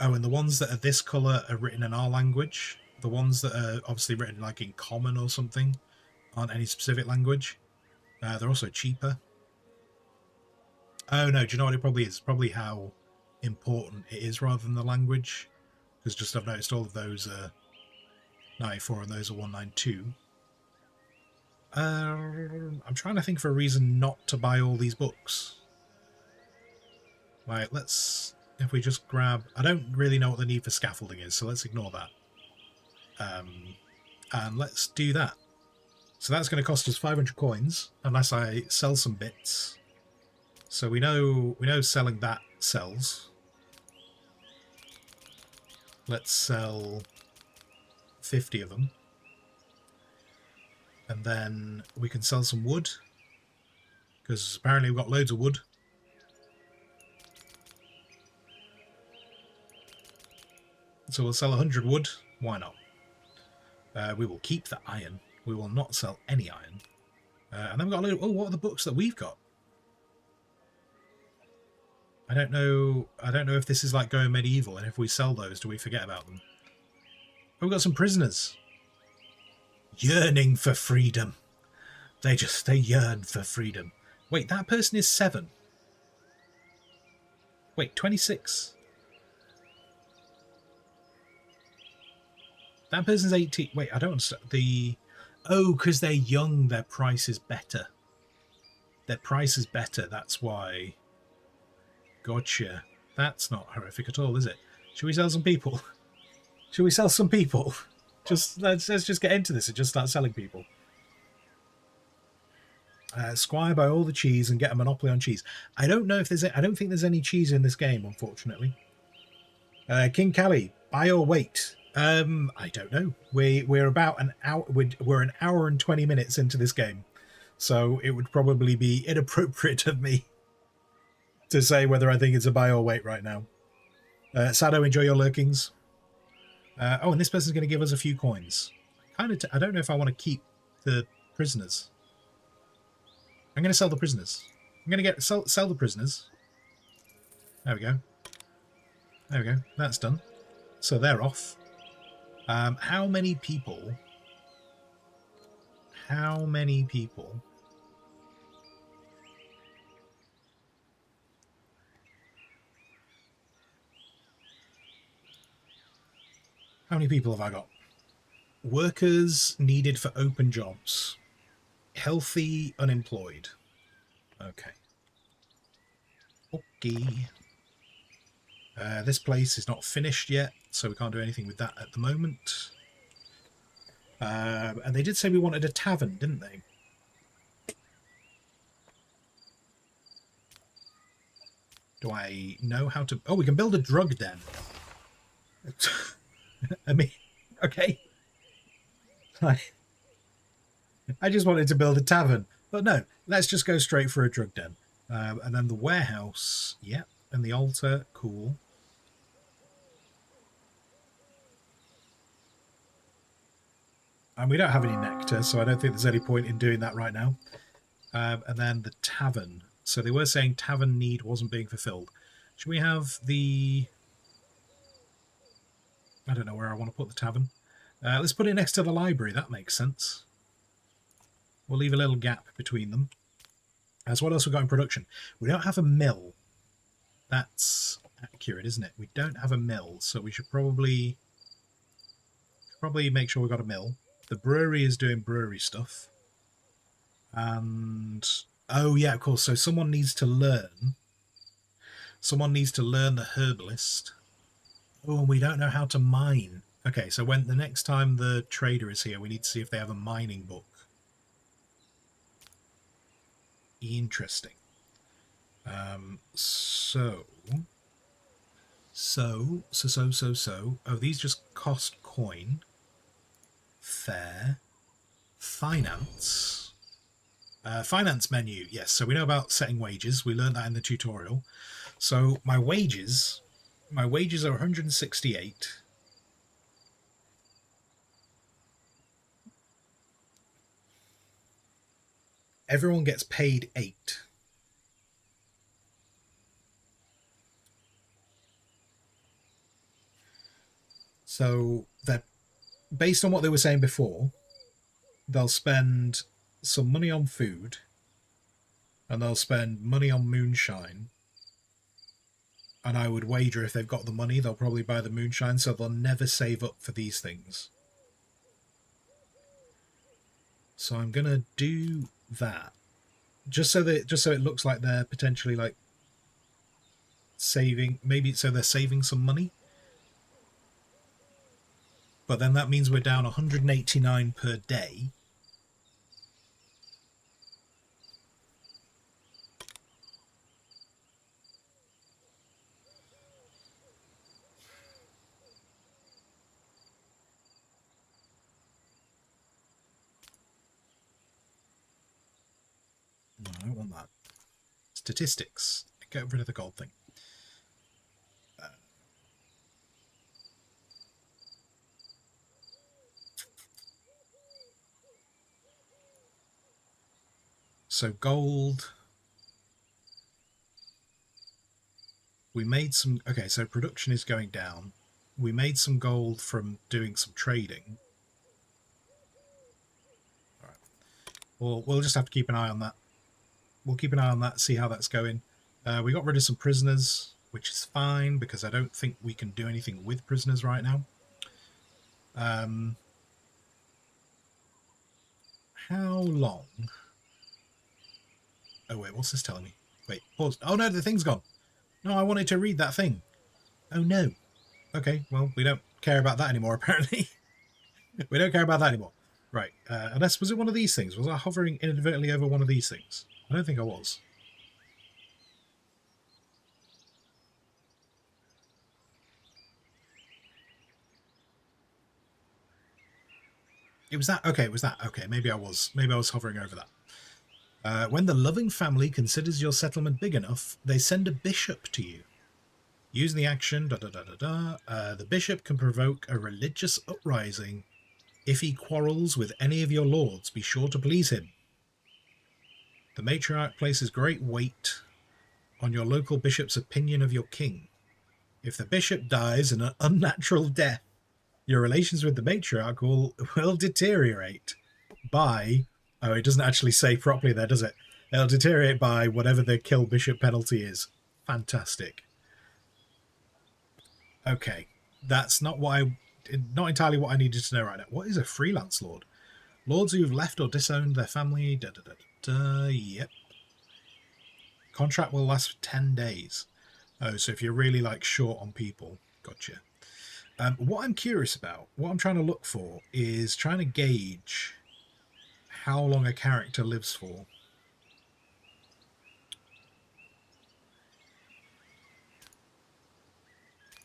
Speaker 5: Oh, and the ones that are this colour are written in our language. The ones that are obviously written like in common or something aren't any specific language. They're also cheaper. Oh no, do you know what it probably is? It's probably how important it is rather than the language. Because just I've noticed all of those 94 and those are 192. I'm trying to think of a reason not to buy all these books. Right, let's... If we just grab... I don't really know what the need for scaffolding is, so let's ignore that. And let's do that. So that's going to cost us 500 coins, unless I sell some bits. So we know selling that sells. Let's sell 50 of them. And then we can sell some wood, because apparently we've got loads of wood. So we'll sell 100 wood. Why not? We will keep the iron. We will not sell any iron. And then we've got a load of... Oh, what are the books that we've got? I don't know if this is like going medieval, and if we sell those, do we forget about them? Oh, we've got some prisoners. Yearning for freedom. They yearn for freedom. Wait, that person is 7. Wait, 26. That person's 18. Wait, I don't understand. Oh, because they're young, their price is better. Their price is better, that's why. Gotcha. That's not horrific at all, is it? Should we sell some people? Should we sell some people? Let's just get into this and just start selling people. Squire buy all the cheese and get a monopoly on cheese. I don't know if there's... I don't think there's any cheese in this game, unfortunately. King Callie, buy or wait. I don't know. We're about an hour. We're an hour and 20 minutes into this game, so it would probably be inappropriate of me to say whether I think it's a buy or wait right now. Sado, enjoy your lurkings. Oh, and this person's going to give us a few coins. I don't know if I want to keep the prisoners. I'm going to sell the prisoners. I'm going to sell the prisoners. There we go. There we go. That's done. So they're off. How many people? How many people? How many people have I got? Workers needed for open jobs. Healthy, unemployed. Okay. Okay. This place is not finished yet, so we can't do anything with that at the moment. And they did say we wanted a tavern, didn't they? Do I know how to... Oh, we can build a drug den. I mean, okay. I just wanted to build a tavern. But no, let's just go straight for a drug den. And then the warehouse, yeah. And the altar, cool. And we don't have any nectar, so I don't think there's any point in doing that right now. And then the tavern. So they were saying tavern need wasn't being fulfilled. Should we have the... I don't know where I want to put the tavern. Let's put it next to the library. That makes sense. We'll leave a little gap between them. So what else we got in production? We don't have a mill. That's accurate, isn't it? We don't have a mill, so we should probably make sure we've got a mill. The brewery is doing brewery stuff. And... oh, yeah, of course. So someone needs to learn. Someone needs to learn the herbalist. Oh, and we don't know how to mine. Okay, so when the next time the trader is here, we need to see if they have a mining book. Interesting. So. Oh, these just cost coin. Fair. Finance. Finance menu. Yes, so we know about setting wages. We learned that in the tutorial. So my wages are 168. Everyone gets paid 8. So that, based on what they were saying before, they'll spend some money on food, and they'll spend money on moonshine. And I would wager if they've got the money, they'll probably buy the moonshine, so they'll never save up for these things. So I'm gonna do that. Just so it looks like they're potentially like saving, maybe so they're saving some money. But then that means we're down 189 per day. No, I don't want that. Statistics. Get rid of the gold thing. So gold. We made some... Okay, so production is going down. We made some gold from doing some trading. All right. Well, we'll just have to keep an eye on that. We'll keep an eye on that, see how that's going. We got rid of some prisoners, which is fine, because I don't think we can do anything with prisoners right now. How long? Oh, wait, what's this telling me? Wait, pause. Oh, no, the thing's gone. No, I wanted to read that thing. Oh, no. Okay, well, we don't care about that anymore, apparently. We don't care about that anymore. Right, unless, was it one of these things? Was I hovering inadvertently over one of these things? I don't think I was. It was that? Okay, it was that. Okay, maybe I was hovering over that. When the loving family considers your settlement big enough, they send a bishop to you. Use the action, the bishop can provoke a religious uprising. If he quarrels with any of your lords, be sure to please him. The matriarch places great weight on your local bishop's opinion of your king. If the bishop dies an unnatural death, your relations with the matriarch will deteriorate by... Oh, it doesn't actually say properly there, does it? It'll deteriorate by whatever the kill bishop penalty is. Fantastic. Okay, that's not not entirely what I needed to know right now. What is a freelance lord? Lords who've left or disowned their family. Yep. Contract will last for 10 days. Oh, so if you're really like short on people, gotcha. What I'm curious about, what I'm trying to look for, is trying to gauge how long a character lives for.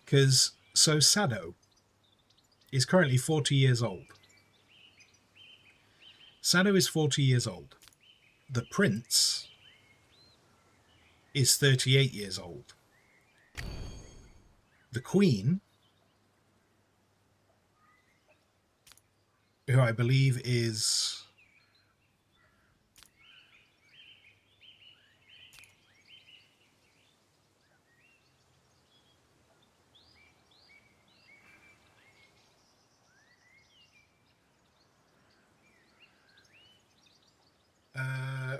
Speaker 5: Because, so Sado is currently 40 years old. Sado is 40 years old. The prince is 38 years old. The queen, who I believe is...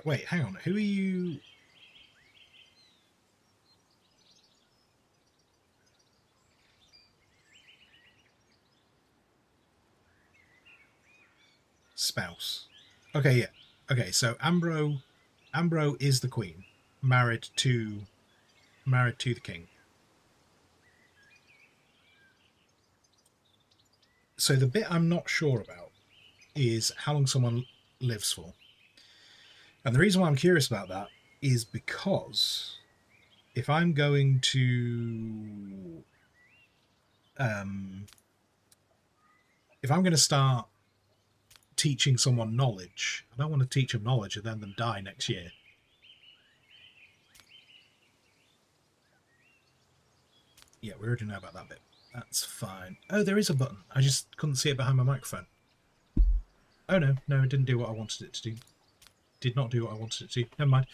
Speaker 5: wait, hang on. Who are you? Spouse. Okay, yeah. Okay, so Ambro is the queen, married to the king. So the bit I'm not sure about is how long someone lives for. And the reason why I'm curious about that is because if I'm going to start teaching someone knowledge, I don't want to teach them knowledge and then them die next year. Yeah, we already know about that bit. That's fine. Oh, there is a button. I just couldn't see it behind my microphone. Oh no, it didn't do what I wanted it to do. Did not do what I wanted it to. Never mind.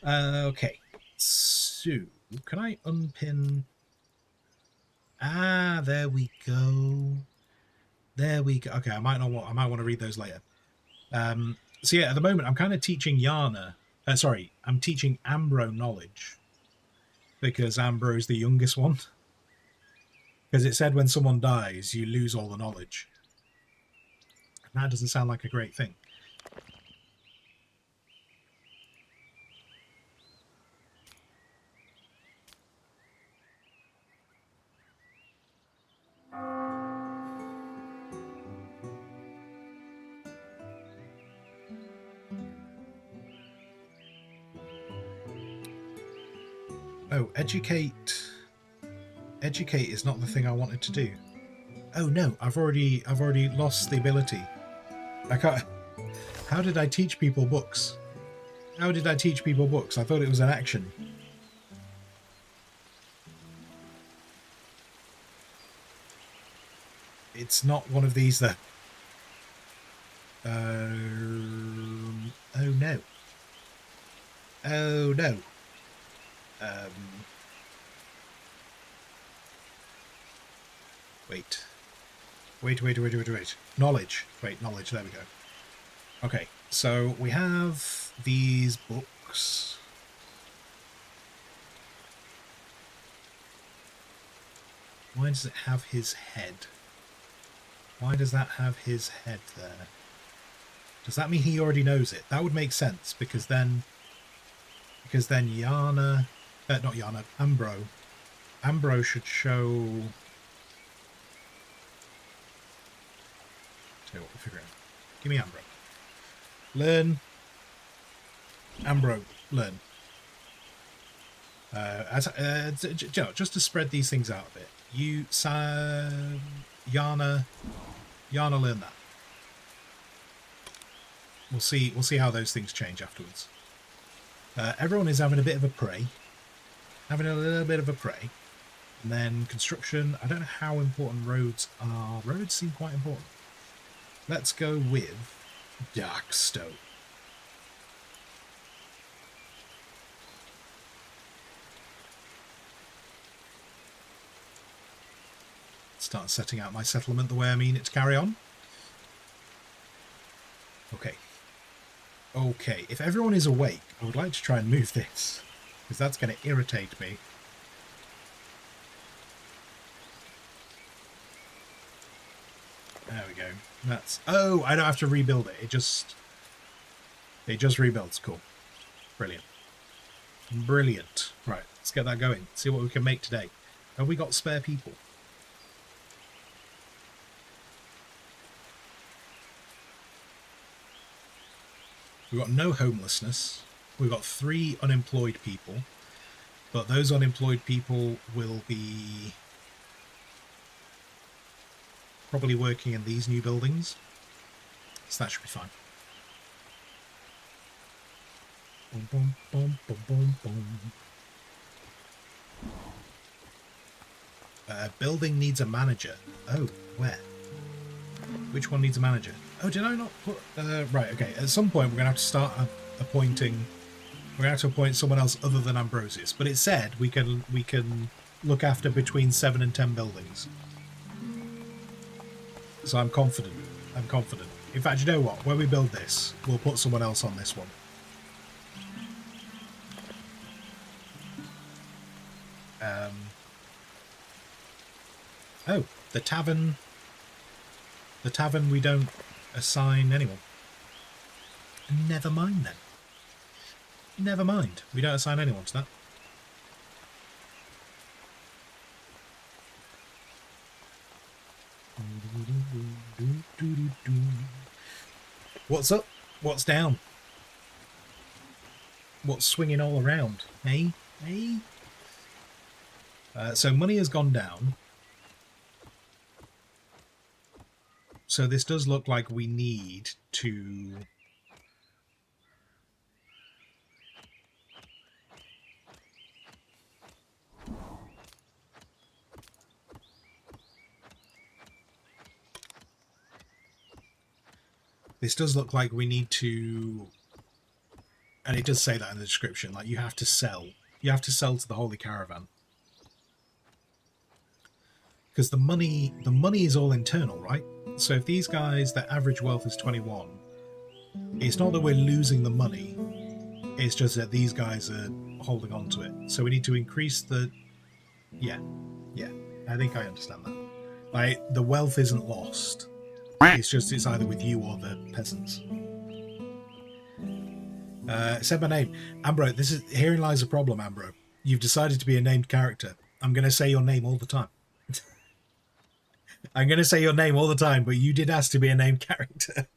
Speaker 5: Okay. So, can I unpin... Ah, there we go. There we go. Okay, I might want to read those later. So yeah, at the moment I'm kind of teaching Yana... I'm teaching Ambro knowledge. Because Ambro is the youngest one. Because it said when someone dies, you lose all the knowledge. And that doesn't sound like a great thing. Oh, educate. Educate is not the thing I wanted to do. Oh no, I've already lost the ability. I can't. How did I teach people books? How did I teach people books? I thought it was an action. It's not one of these though. Oh no. Oh no. Wait. Knowledge. Wait, knowledge. There we go. Okay, so we have these books. Why does it have his head? Why does that have his head there? Does that mean he already knows it? That would make sense, because then Yana, not Yana, Ambro should show. Tell you what, we'll figure it out. Give me Ambro. Learn. Ambro, learn. Just to spread these things out a bit. Yana, learn that. We'll see how those things change afterwards. Everyone is having a bit of a prey. Having a little bit of a prey. And then construction. I don't know how important roads are. Roads seem quite important. Let's go with Darkstone. Start setting out my settlement the way I mean it to carry on. Okay. Okay, if everyone is awake, I would like to try and move this, because that's going to irritate me. There we go. That's... Oh, I don't have to rebuild it. It just rebuilds. Cool. Brilliant. Brilliant. Right, let's get that going. See what we can make today. Have we got spare people? We've got no homelessness. We've got 3 unemployed people. But those unemployed people will be probably working in these new buildings. So that should be fine. Boom, boom, boom, boom, boom, boom. Building needs a manager. Oh, where? Which one needs a manager? Oh, did I not put... right, okay. At some point, we're going to have to start appointing... We're going to have to appoint someone else other than Ambrosius. But it said we can look after between 7 and 10 buildings. So I'm confident. I'm confident. In fact, you know what? When we build this, we'll put someone else on this one. Oh, the tavern... The tavern we don't assign anyone. Never mind then. Never mind. We don't assign anyone to that. What's up? What's down? What's swinging all around? Hey? Hey? So money has gone down. So this does look like we need to... This does look like we need to... And it does say that in the description, like you have to sell. You have to sell to the Holy Caravan. Because the money is all internal, right? So if these guys, their average wealth is 21, it's not that we're losing the money, it's just that these guys are holding on to it. So we need to increase the... Yeah, I think I understand that. Like, the wealth isn't lost. It's just it's either with you or the peasants. Said my name. Ambro, herein lies a problem, Ambro. You've decided to be a named character. I'm going to say your name all the time. I'm going to say your name all the time, but you did ask to be a named character.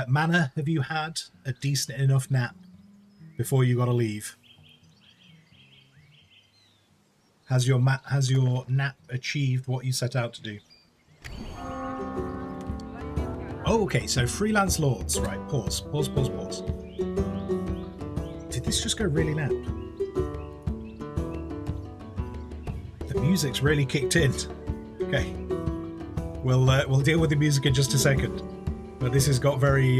Speaker 5: Manna, have you had a decent enough nap before you got to leave? Has your nap achieved what you set out to do? Oh, okay, so freelance lords. Right, pause. Did this just go really loud? The music's really kicked in. Okay. We'll deal with the music in just a second. But this has got very,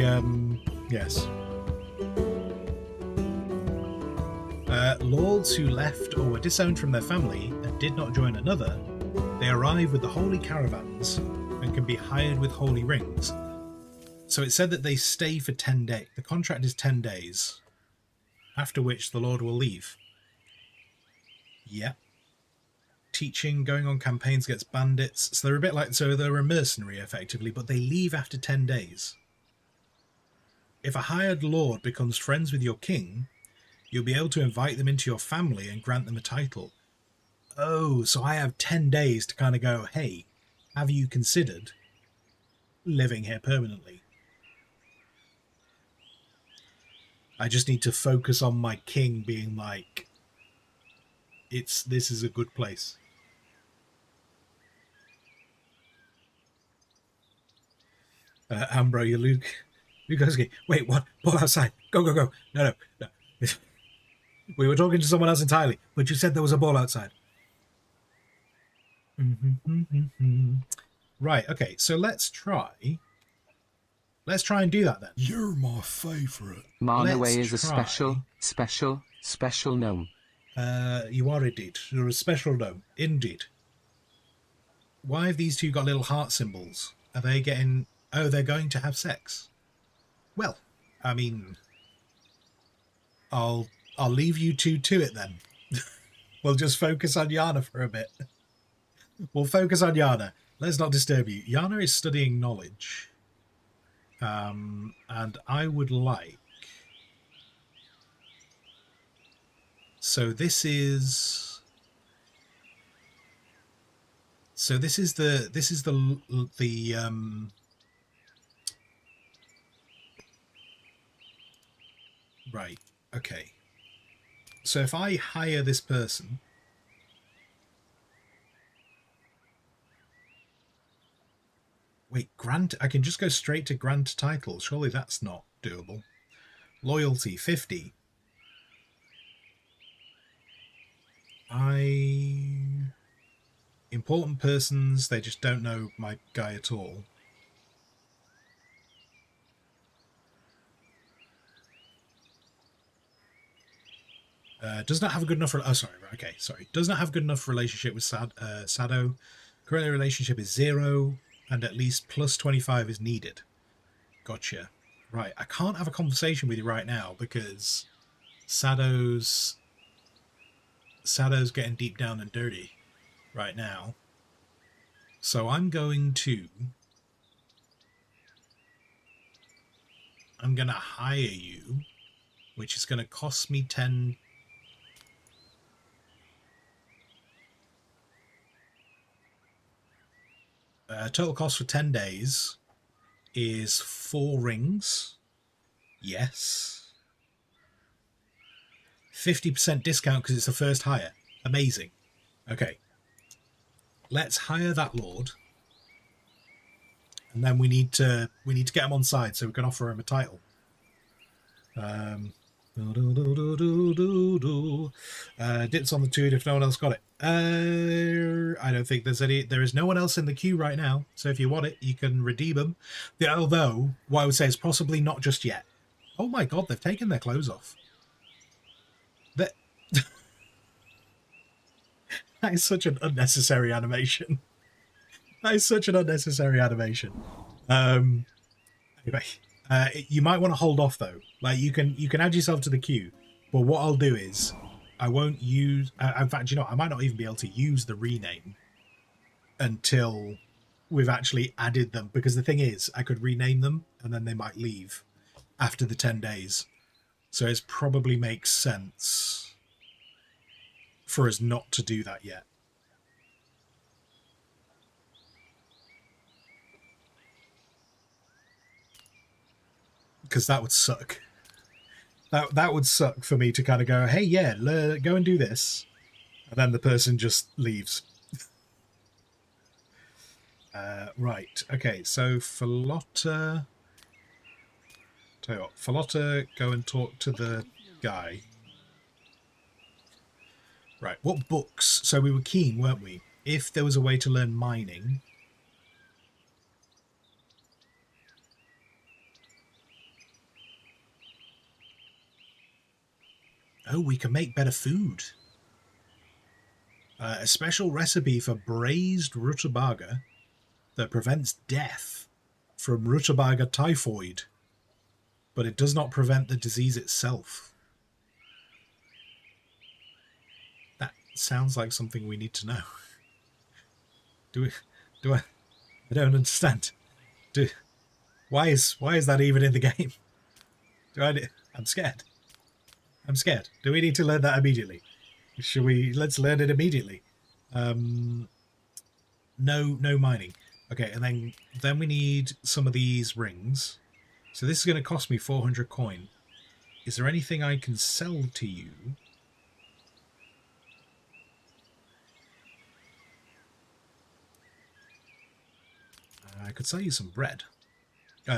Speaker 5: yes. Lords who left or were disowned from their family and did not join another, they arrive with the holy caravans and can be hired with holy rings. So it said that they stay for 10 days. The contract is 10 days, after which the Lord will leave. Yep. Teaching, going on campaigns against bandits. So they're a bit like, so they're a mercenary effectively, but they leave after 10 days. If a hired lord becomes friends with your king, you'll be able to invite them into your family and grant them a title. Oh, so I have 10 days to kind of go, hey, have you considered living here permanently? I just need to focus on my king being like, this is a good place. Ambro, you Luke goes, wait, what? Ball outside. Go. No. We were talking to someone else entirely, but you said there was a ball outside. Right, okay, so let's try and do that then.
Speaker 4: You're my favourite.
Speaker 11: Marnaway is a special gnome.
Speaker 5: You are indeed. You're a special gnome. Indeed. Why have these two got little heart symbols? Are they getting... Oh, they're going to have sex. Well, I mean... I'll leave you two to it then. We'll just focus on Yana for a bit. We'll focus on Yana. Let's not disturb you. Yana is studying knowledge. And I would like... So this is the right, okay. So if I hire this person, wait, grant, I can just go straight to grant title. Surely that's not doable. Loyalty 50. Important persons, they just don't know my guy at all. Does not have a good enough... Does not have a good enough relationship with Sado. Currently relationship is 0, and at least plus 25 is needed. Gotcha. Right, I can't have a conversation with you right now because Sado's getting deep down and dirty right now. So I'm going to hire you, which is going to cost me 10. Total cost for 10 days is 4 rings. Yes. 50% discount because it's the first hire. Amazing. Okay. Let's hire that lord. And then we need to get him on side so we can offer him a title. Dips on the two if no one else got it. I don't think there is no one else in the queue right now, so if you want it you can redeem them. Although what I would say is possibly not just yet. Oh my god, they've taken their clothes off. That is such an unnecessary animation. Anyway, you might want to hold off though. Like you can add yourself to the queue, but what I'll do is I won't use. In fact, I might not even be able to use the rename until we've actually added them. Because the thing is, I could rename them and then they might leave after the 10 days. So it probably makes sense for us not to do that yet. because that would suck. That would suck for me to kind of go, hey, yeah, go and do this, and then the person just leaves. Right. Okay. So Falotta. Tell you what, Falotta, go and talk to the guy. Right. What books? So we were keen, weren't we? If there was a way to learn mining. Oh, we can make better food. A special recipe for braised rutabaga that prevents death from rutabaga typhoid, but it does not prevent the disease itself. That sounds like something we need to know. I don't understand. Why is that even in the game? I'm scared. I'm scared. Do we need to learn that immediately? Let's learn it immediately. No mining. Okay, and then we need some of these rings. So this is going to cost me 400 coin. Is there anything I can sell to you? I could sell you some bread.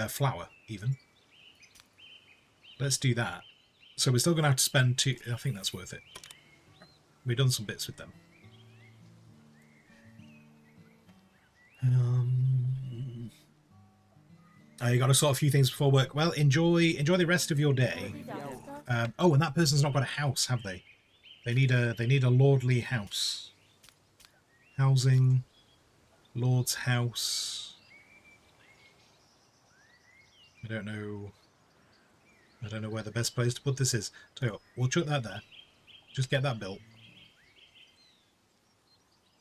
Speaker 5: Flour, even. Let's do that. So we're still going to have to spend two... I think that's worth it. We've done some bits with them. You got to sort a few things before work. Well, enjoy the rest of your day. Oh, and that person's not got a house, have they? They need a lordly house. Housing, lord's house. I don't know where the best place to put this is. Tell you what, we'll chuck that there. Just get that built.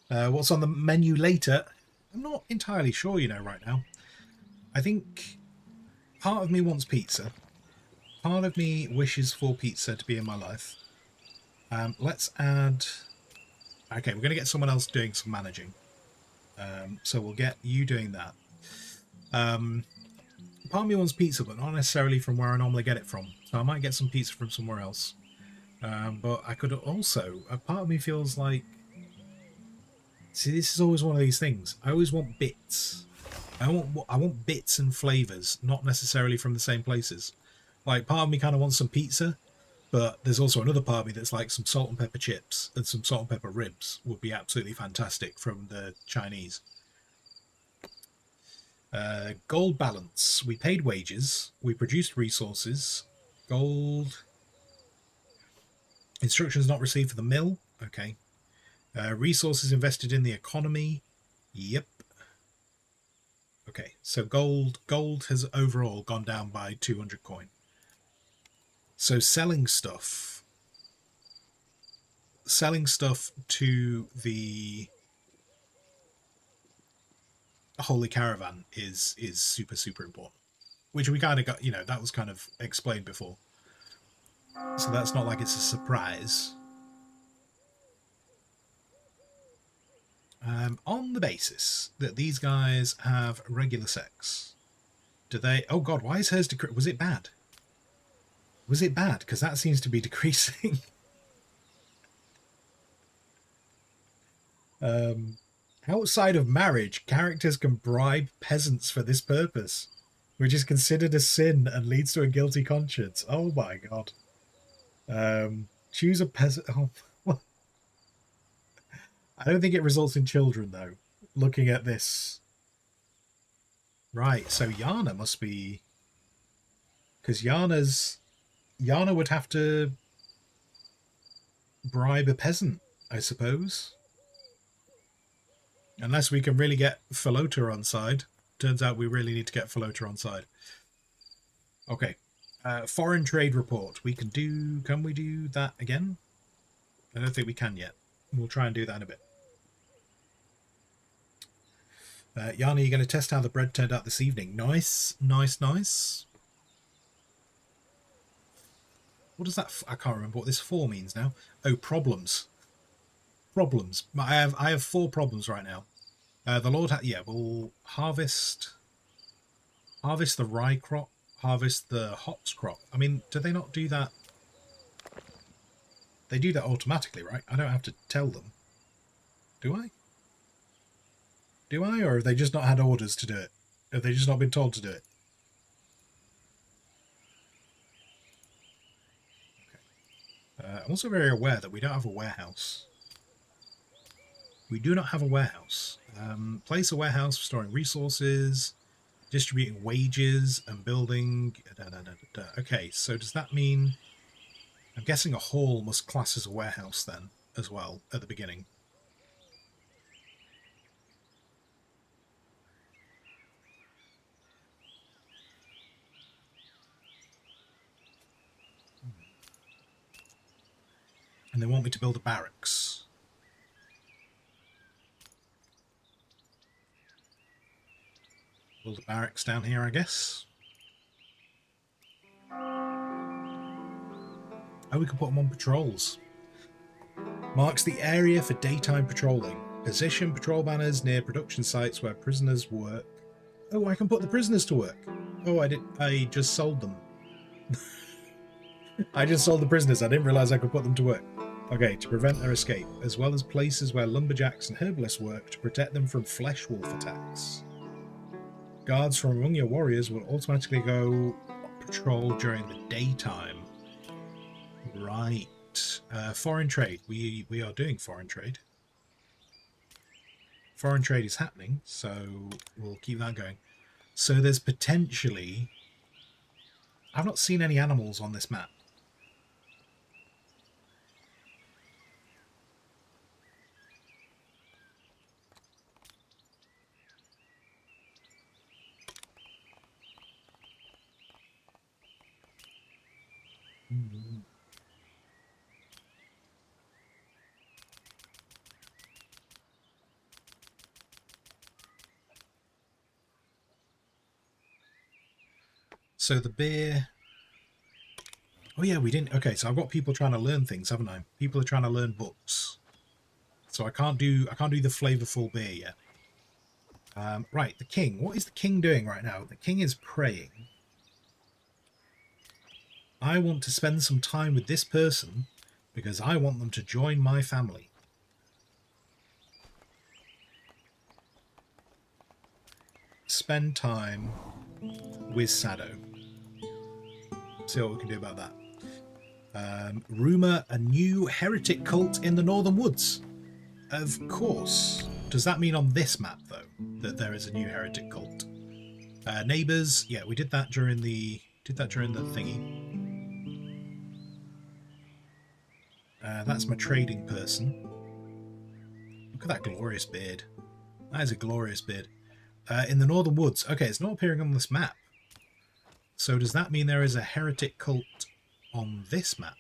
Speaker 5: What's on the menu later? I'm not entirely sure, right now. I think part of me wants pizza. Part of me wishes for pizza to be in my life. Let's add... Okay, we're going to get someone else doing some managing. So we'll get you doing that. Part of me wants pizza, but not necessarily from where I normally get it from. So I might get some pizza from somewhere else. But I could also... A part of me feels like... See, this is always one of these things. I always want bits. I want bits and flavours, not necessarily from the same places. Like, part of me kind of wants some pizza, but there's also another part of me that's like some salt and pepper chips and some salt and pepper ribs would be absolutely fantastic from the Chinese. Gold balance. We paid wages. We produced resources. Gold. Instructions not received for the mill. Okay. Resources invested in the economy. Yep. Okay, so gold has overall gone down by 200 coin. So selling stuff to the Holy Caravan is super, super important. Which we kind of got, that was kind of explained before. So that's not like it's a surprise. On the basis that these guys have regular sex, do they... Oh god, why is hers decreasing? Was it bad? Was it bad? Because that seems to be decreasing. Outside of marriage, characters can bribe peasants for this purpose, which is considered a sin and leads to a guilty conscience. Oh my god. Choose a peasant... Oh, I don't think it results in children, though, looking at this. Right, so Yana must be... Because Yana would have to bribe a peasant, I suppose. Unless we can really get Falota on side. Turns out we really need to get Falota on side. Okay. Foreign trade report. Can we do that again? I don't think we can yet. We'll try and do that in a bit. Yana, you're going to test how the bread turned out this evening. Nice, nice, nice. What does that... I can't remember what this 4 means now. Oh, problems. Problems. I have 4 problems right now. The Lord... Yeah, we'll harvest the rye crop. harvest the hops crop. I mean, do they not do that? They do that automatically, right? I don't have to tell them. Do I? Do I? Or have they just not had orders to do it? Have they just not been told to do it? Okay. I'm also very aware that we don't have a warehouse. We do not have a warehouse. Place a warehouse for storing resources, distributing wages, and building... Okay, so does that mean... I'm guessing a hall must class as a warehouse then, as well, at the beginning. And they want me to build a barracks. Build a barracks down here, I guess. Oh, we can put them on patrols. Marks the area for daytime patrolling. Position patrol banners near production sites where prisoners work. Oh, I can put the prisoners to work. Oh, I just sold them. I just sold the prisoners. I didn't realise I could put them to work. Okay, to prevent their escape, as well as places where lumberjacks and herbalists work to protect them from flesh wolf attacks. Guards from among your warriors will automatically go patrol during the daytime. Right. Foreign trade. We are doing foreign trade. Foreign trade is happening, so we'll keep that going. So there's potentially... I've not seen any animals on this map. So the beer... Oh yeah, we didn't... Okay, so I've got people trying to learn things, haven't I? People are trying to learn books. So I can't do the flavorful beer yet. Right, the king. What is the king doing right now? The king is praying. I want to spend some time with this person because I want them to join my family. Spend time with Sado. See what we can do about that. Rumour a new heretic cult in the Northern Woods. Of course. Does that mean on this map, though, that there is a new heretic cult? Neighbours, yeah, we did that during the thingy. That's my trading person. Look at that glorious beard. That is a glorious beard. In the Northern Woods. Okay, it's not appearing on this map. So does that mean there is a heretic cult on this map?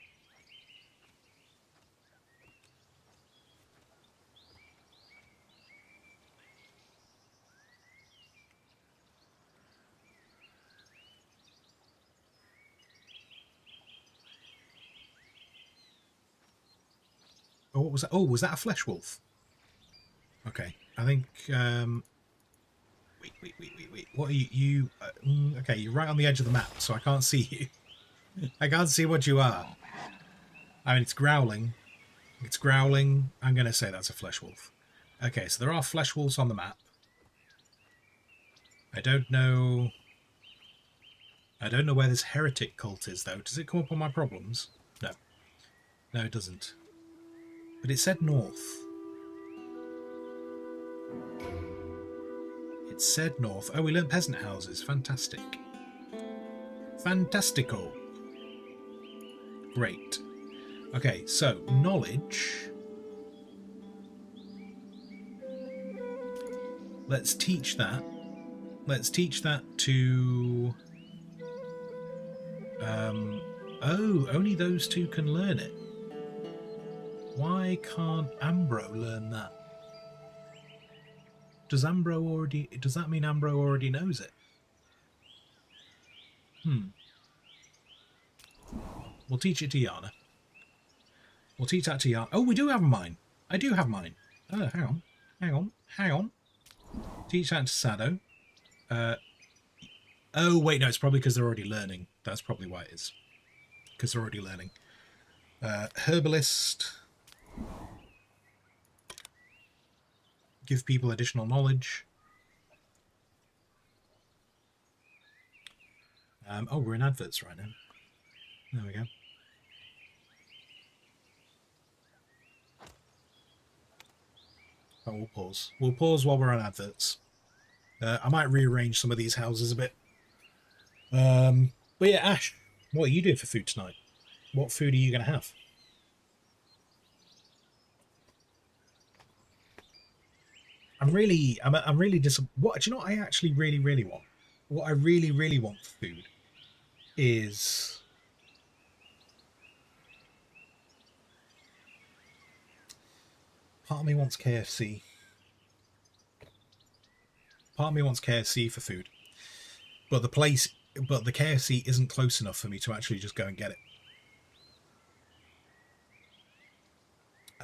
Speaker 5: Oh, what was that? Oh, was that a flesh wolf? Okay, I think... Wait. What are you? Okay, you're right on the edge of the map, so I can't see you. I can't see what you are. I mean, it's growling. It's growling. I'm going to say that's a flesh wolf. Okay, so there are flesh wolves on the map. I don't know where this heretic cult is, though. Does it come up on my problems? No. No, it doesn't. But it said north. It said north. Oh, we learned peasant houses. Fantastic. Fantastico. Great. Okay, so knowledge. Let's teach that. Let's teach that to... Oh, only those two can learn it. Why can't Ambro learn that? Does that mean Ambro already knows it? We'll teach it to Yana. We'll teach that to Yana. Oh, we do have mine. I do have mine. Oh, hang on. Teach that to Sado. Oh, wait, no, it's probably because they're already learning. That's probably why it is. Because they're already learning. Herbalist. Give people additional knowledge. Oh, we're in adverts right now. There we go. Oh, we'll pause. We'll pause while we're on adverts. I might rearrange some of these houses a bit. But yeah, Ash, what are you doing for food tonight? What food are you going to have? I'm really what do you know what I actually really want? What I really want for food is part of me wants KFC. Part of me wants KFC for food. But the KFC isn't close enough for me to actually just go and get it.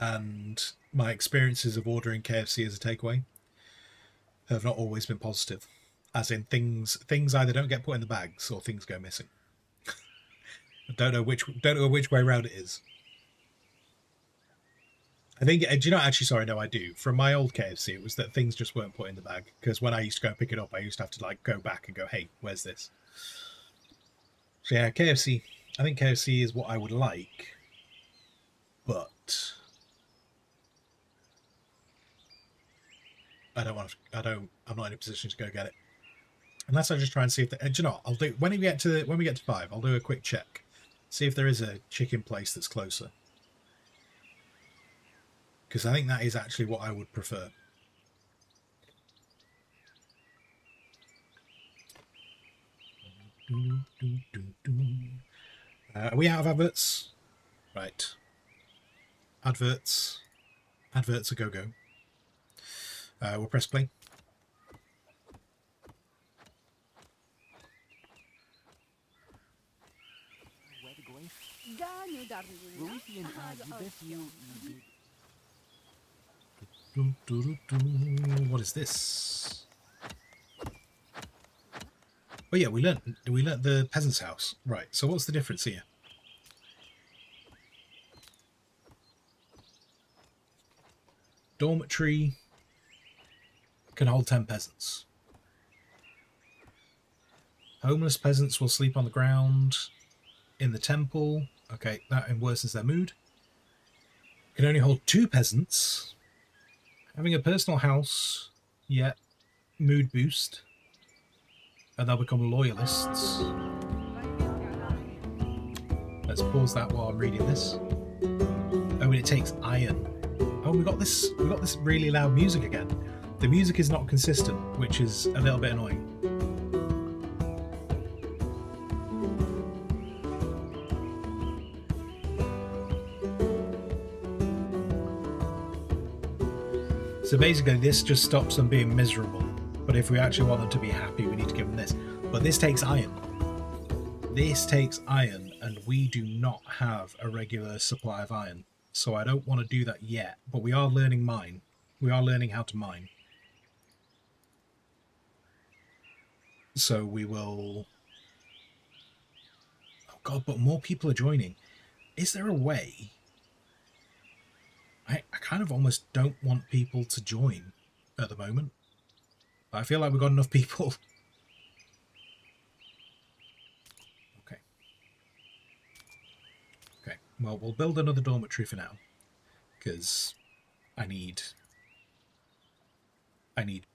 Speaker 5: And my experiences of ordering KFC as a takeaway have not always been positive. As in things either don't get put in the bags or things go missing. I don't know which way around it is. I think, do you know, actually, sorry, no, I do. From my old KFC, it was that things just weren't put in the bag. Because when I used to go and pick it up, I used to have to like go back and go, hey, where's this? So yeah, KFC. I think KFC is what I would like. But I'm not in a position to go get it. Unless I just try and see if do you know what, I'll do when we get to 5, I'll do a quick check. See if there is a chicken place that's closer. Because I think that is actually what I would prefer. Are we out of adverts? Right. Adverts. Adverts a go-go. We'll press play. What is this? Oh yeah, we learnt the peasant's house. Right, so what's the difference here? Dormitory can hold 10 peasants. Homeless peasants will sleep on the ground in the temple. Okay, that worsens their mood. Can only hold 2 peasants. Having a personal house, yeah, mood boost. And they'll become loyalists. Let's pause that while I'm reading this. Oh, and it takes iron. Oh, we got this really loud music again. The music is not consistent, which is a little bit annoying. So basically this just stops them being miserable. But if we actually want them to be happy, we need to give them this. But this takes iron. This takes iron, and we do not have a regular supply of iron. So I don't want to do that yet. But we are learning mine. We are learning how to mine. So we will... Oh god, but more people are joining. Is there a way... I kind of almost don't want people to join at the moment. I feel like we've got enough people. Okay. Okay, well, we'll build another dormitory for now. Because I need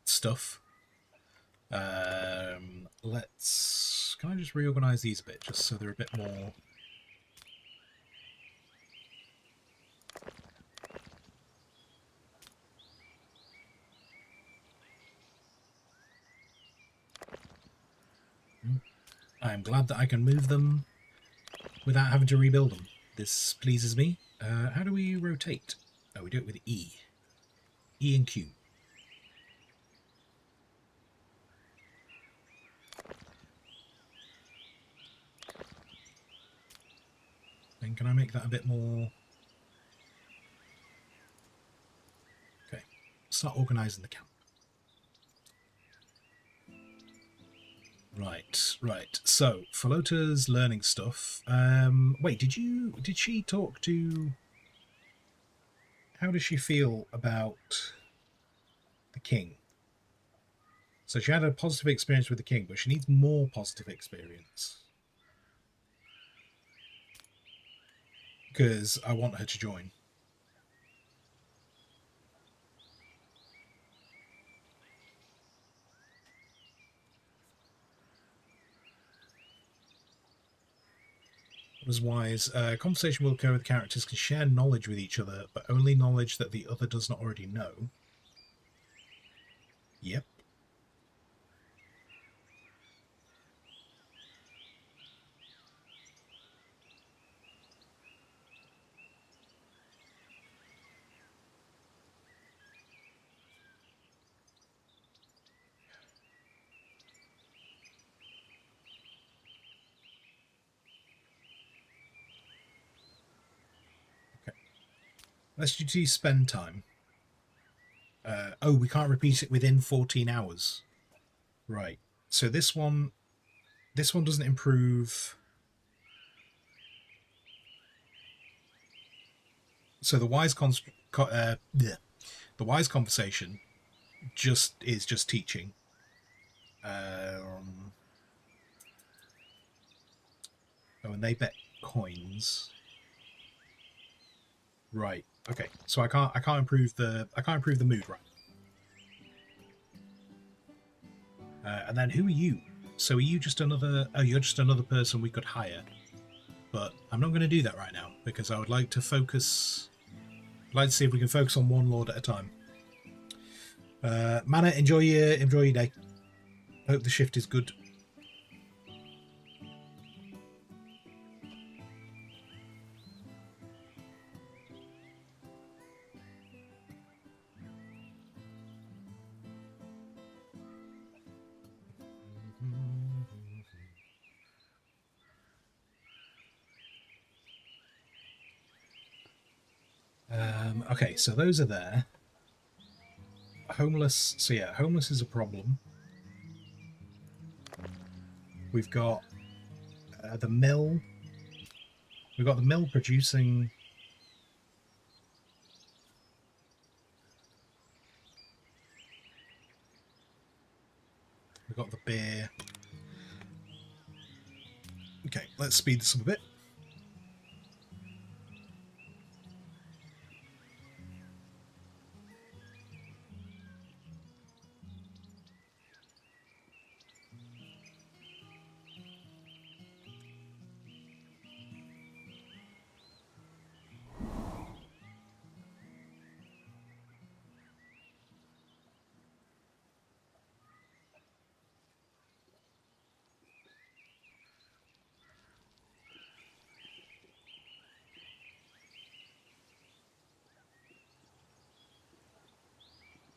Speaker 5: stuff. Let's... Can I just reorganize these a bit, just so they're a bit more... I'm glad that I can move them without having to rebuild them. This pleases me. How do we rotate? Oh, we do it with E. E and Q. Then can I make that a bit more... Okay, start organising the camp. Right. So, Philota's learning stuff. Wait, did she talk to... How does she feel about the king? So she had a positive experience with the king, but she needs more positive experience. Because I want her to join. Was wise. Conversation will occur with characters can share knowledge with each other, but only knowledge that the other does not already know. Yep. Let's do spend time. Oh, we can't repeat it within 14 hours. Right. So this one doesn't improve. So the wise the wise conversation is just teaching. Oh, and they bet coins. Right. Okay. So I can't improve the mood, right? And then who are you? So are you just another... Oh, you're just another person we could hire. But I'm not going to do that right now, because I would like to focus... I'd like to see if we can focus on one lord at a time. Mana, enjoy your day. Hope the shift is good. Okay, so those are there. Homeless. So yeah, homeless is a problem. We've got the mill. We've got the mill producing. We've got the beer. Okay, let's speed this up a bit.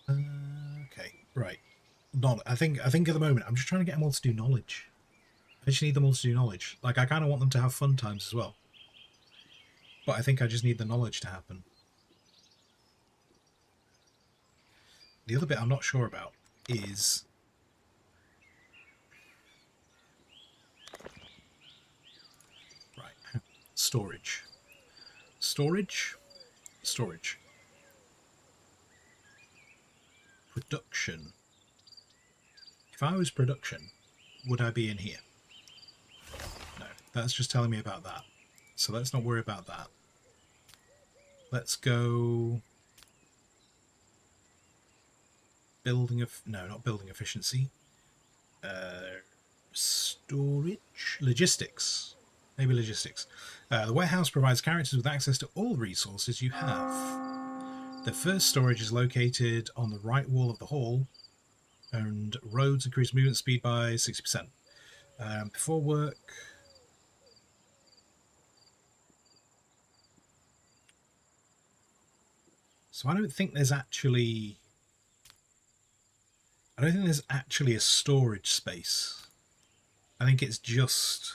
Speaker 5: Okay, right. I think at the moment I'm just trying to get them all to do knowledge. I just need them all to do knowledge. Like, I kind of want them to have fun times as well. But I think I just need the knowledge to happen. The other bit I'm not sure about is... Right. Storage. Storage. Production. If I was production, would I be in here? No, that's just telling me about that. So let's not worry about that. Let's go... not building efficiency. Storage? Logistics. Maybe logistics. The warehouse provides characters with access to all resources you have. The first storage is located on the right wall of the hall, and roads increase movement speed by 60%. Before work... So I don't think there's actually a storage space. I think it's just...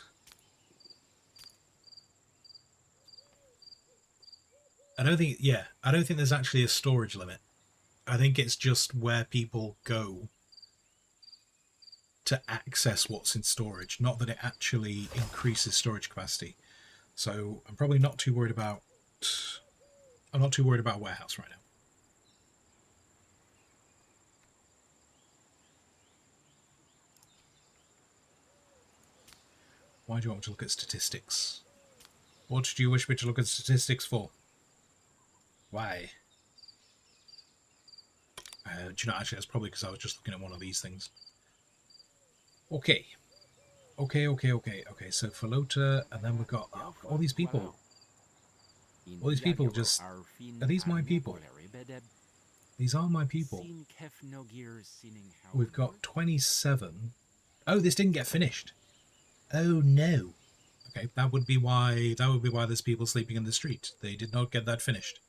Speaker 5: I don't think there's actually a storage limit. I think it's just where people go to access what's in storage, not that it actually increases storage capacity. So I'm probably not too worried about... I'm not too worried about a warehouse right now. Why do you want me to look at statistics? What do you wish me to look at statistics for? Why? Do you know, actually, that's probably because I was just looking at one of these things. Okay. Okay, so Falota, and then we've got all these people. All these people just... Are these my people? These are my people. We've got 27. Oh, this didn't get finished. Oh no. Okay, that would be why there's people sleeping in the street. They did not get that finished.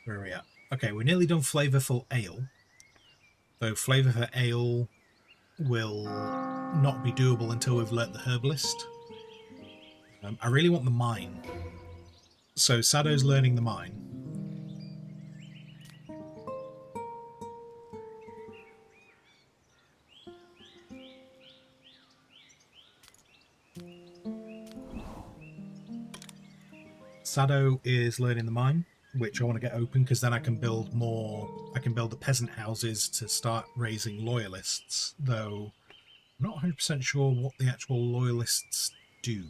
Speaker 5: Where are we at? Okay, we're nearly done flavorful ale. Though flavorful ale will not be doable until we've learnt the herbalist. I really want the mine. So Sadow's learning the mine. Sadow is learning the mine, which I want to get open because then I can build more. I can build the peasant houses to start raising loyalists, though I'm not 100% sure what the actual loyalists do.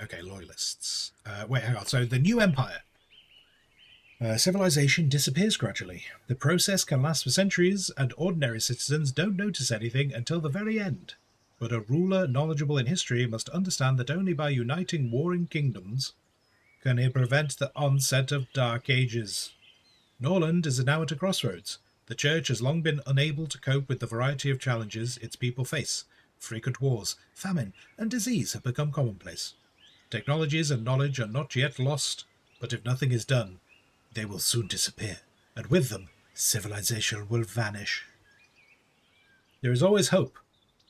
Speaker 5: Okay, loyalists. Wait, hang on. So the new empire. Civilization disappears gradually. The process can last for centuries, and ordinary citizens don't notice anything until the very end. But a ruler knowledgeable in history must understand that only by uniting warring kingdoms can he prevent the onset of Dark Ages. Norland is now at a crossroads. The Church has long been unable to cope with the variety of challenges its people face. Frequent wars, famine, and disease have become commonplace. Technologies and knowledge are not yet lost, but if nothing is done, they will soon disappear, and with them, civilization will vanish. There is always hope,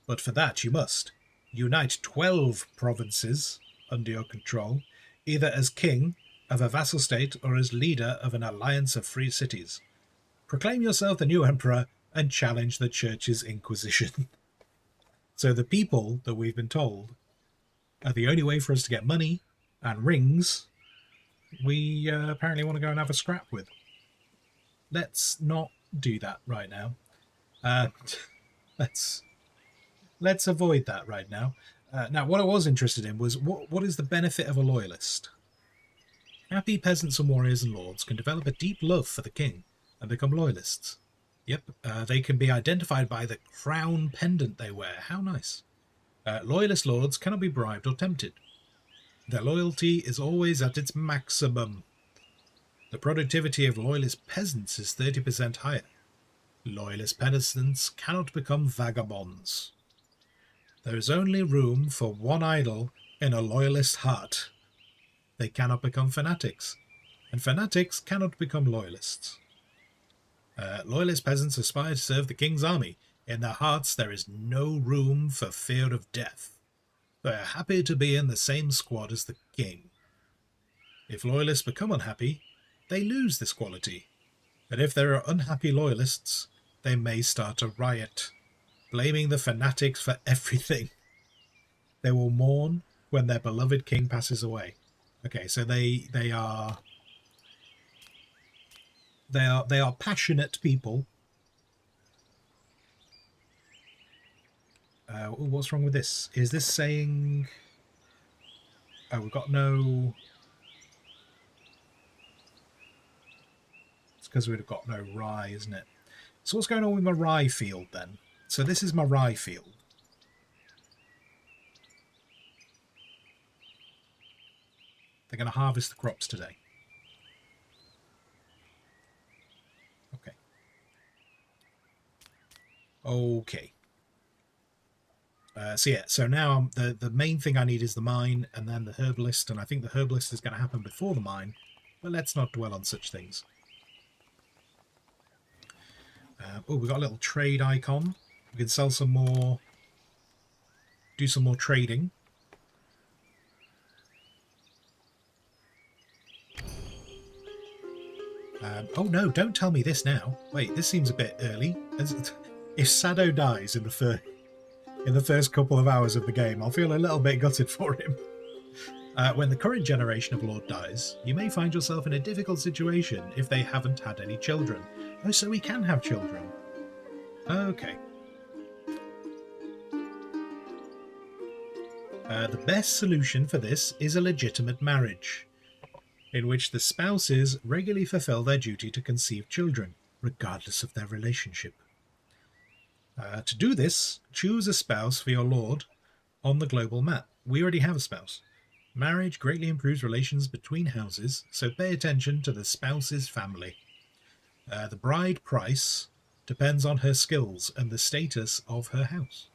Speaker 5: but for that you must unite 12 provinces under your control, either as king of a vassal state or as leader of an alliance of free cities. Proclaim yourself the new emperor and challenge the Church's inquisition. So the people that we've been told are the only way for us to get money and rings we apparently want to go and have a scrap with. Let's not do that right now. Let's avoid that right now. Now, what I was interested in was what is the benefit of a loyalist? Happy peasants and warriors and lords can develop a deep love for the king and become loyalists. Yep, they can be identified by the crown pendant they wear. How nice. Loyalist lords cannot be bribed or tempted. Their loyalty is always at its maximum. The productivity of loyalist peasants is 30% higher. Loyalist peasants cannot become vagabonds. There is only room for one idol in a loyalist heart. They cannot become fanatics, and fanatics cannot become loyalists. Loyalist peasants aspire to serve the king's army. In their hearts there is no room for fear of death. They are happy to be in the same squad as the king. If loyalists become unhappy, they lose this quality. And if there are unhappy loyalists, they may start a riot, blaming the fanatics for everything. They will mourn when their beloved king passes away. Okay, so they are passionate people. What's wrong with this? Is this saying... Oh, we've got no... It's because we've got no rye, isn't it? So what's going on with my rye field then? So this is my rye field. They're going to harvest the crops today. Okay. So yeah, so now the main thing I need is the mine, and then the herbalist, and I think the herbalist is going to happen before the mine, but let's not dwell on such things. Oh, we've got a little trade icon. We can sell some more, do some more trading. Oh no, don't tell me this now. Wait, this seems a bit early. If Sado dies in the first couple of hours of the game, I'll feel a little bit gutted for him. When the current generation of Lord dies, you may find yourself in a difficult situation if they haven't had any children. Oh, so we can have children. Okay. The best solution for this is a legitimate marriage, in which the spouses regularly fulfill their duty to conceive children, regardless of their relationship. To do this, choose a spouse for your lord on the global map. We already have a spouse. Marriage greatly improves relations between houses, so pay attention to the spouse's family. The bride price depends on her skills and the status of her house.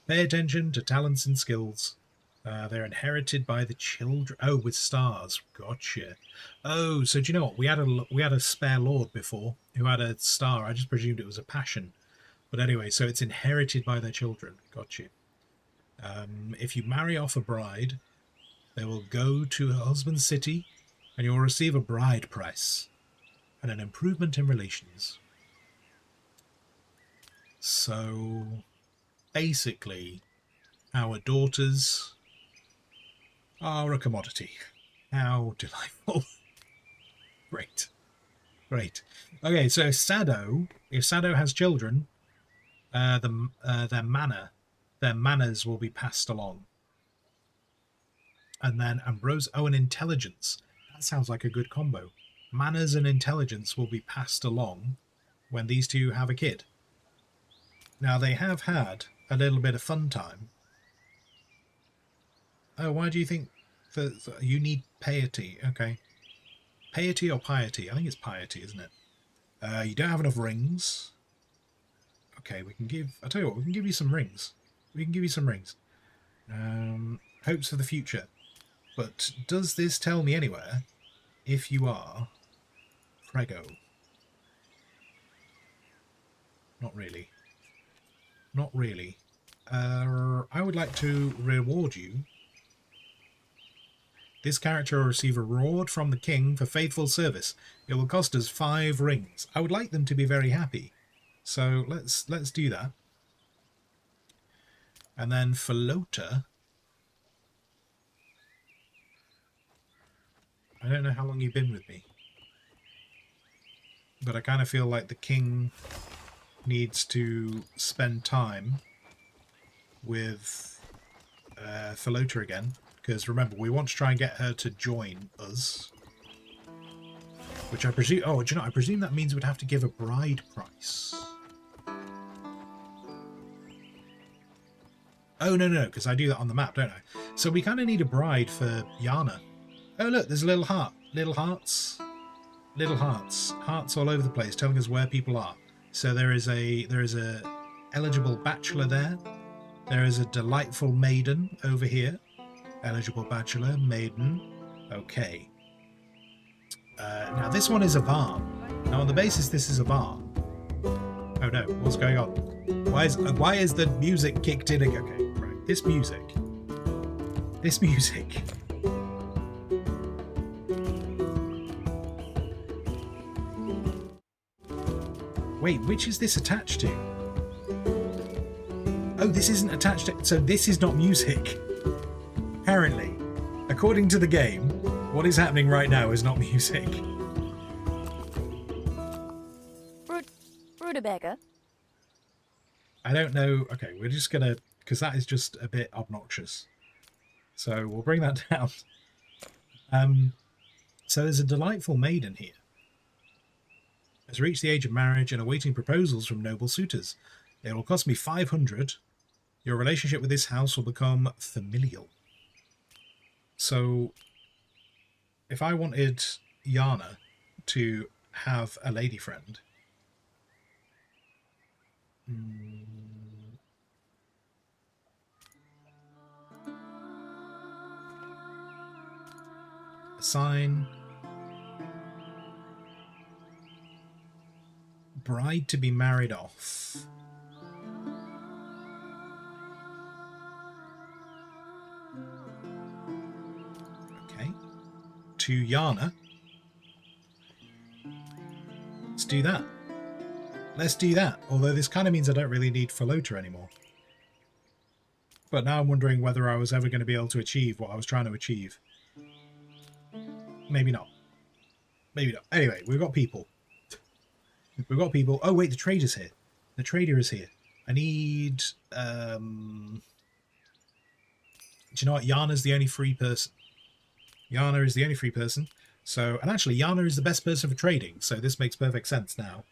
Speaker 5: Pay attention to talents and skills. They're inherited by the children. Oh, with stars. Gotcha. Oh, so do you know what? We had a spare lord before who had a star. I just presumed it was a passion. But anyway, so it's inherited by their children. Gotcha. If you marry off a bride, they will go to her husband's city, and you will receive a bride price and an improvement in relations. So, basically, our daughters are a commodity. How delightful. Great. Great. Okay, so if Sado has children, their manners will be passed along. And then an intelligence. That sounds like a good combo. Manners and intelligence will be passed along when these two have a kid. Now, they have had a little bit of fun time. Oh, why do you think you need piety? Okay. Piety or piety? I think it's piety, isn't it? You don't have enough rings. Okay, I'll tell you what, we can give you some rings. Hopes for the future. But does this tell me anywhere if you are Prego? Not really. Not really. I would like to reward you. This character will receive a reward from the king for faithful service. It will cost us 5 rings. I would like them to be very happy. So let's do that. And then for Lota, I don't know how long you've been with me, but I kind of feel like the king needs to spend time with Philota again, because remember, we want to try and get her to join us, which I presume... Oh, do you know, I presume that means we'd have to give a bride price. Oh, no, because I do that on the map, don't I? So we kind of need a bride for Yana. Oh, look, there's a little heart. Little hearts. Little hearts. Hearts all over the place, telling us where people are. So there is a eligible bachelor there. There is a delightful maiden over here. Eligible bachelor, maiden. Okay. Now this one is a barn. Now on the basis this is a barn. Oh no, what's going on? Why is the music kicked in again? Okay, right. This music. Wait, which is this attached to? Oh, this isn't attached to... So this is not music. Apparently, according to the game, what is happening right now is not music.
Speaker 6: Rutabaga.
Speaker 5: I don't know. Okay, we're just gonna... Because that is just a bit obnoxious. So we'll bring that down. So there's a delightful maiden here. Has reached the age of marriage and awaiting proposals from noble suitors. It will cost me 500. Your relationship with this house will become familial. So, if I wanted Yana to have a lady friend, Assign. Bride to be married off. Okay. To Yana. Let's do that. Let's do that. Although this kind of means I don't really need Falota anymore. But now I'm wondering whether I was ever going to be able to achieve what I was trying to achieve. Maybe not. Maybe not. Anyway, we've got people. We've got people. Oh, wait, the trader's here. The trader is here. I need... Do you know what? Yana's the only free person. Yana is the only free person. So, and actually, Yana is the best person for trading. So this makes perfect sense now.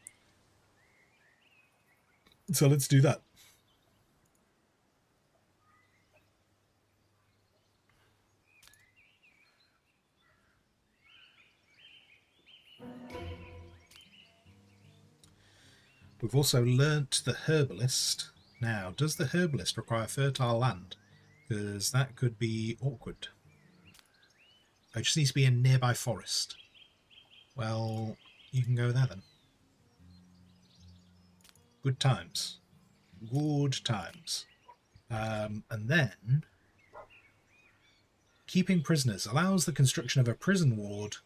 Speaker 5: So let's do that. We've also learnt the herbalist. Now, does the herbalist require fertile land? Because that could be awkward. It just needs to be a nearby forest. Well, you can go there then. Good times. Good times. And then, keeping prisoners allows the construction of a prison ward.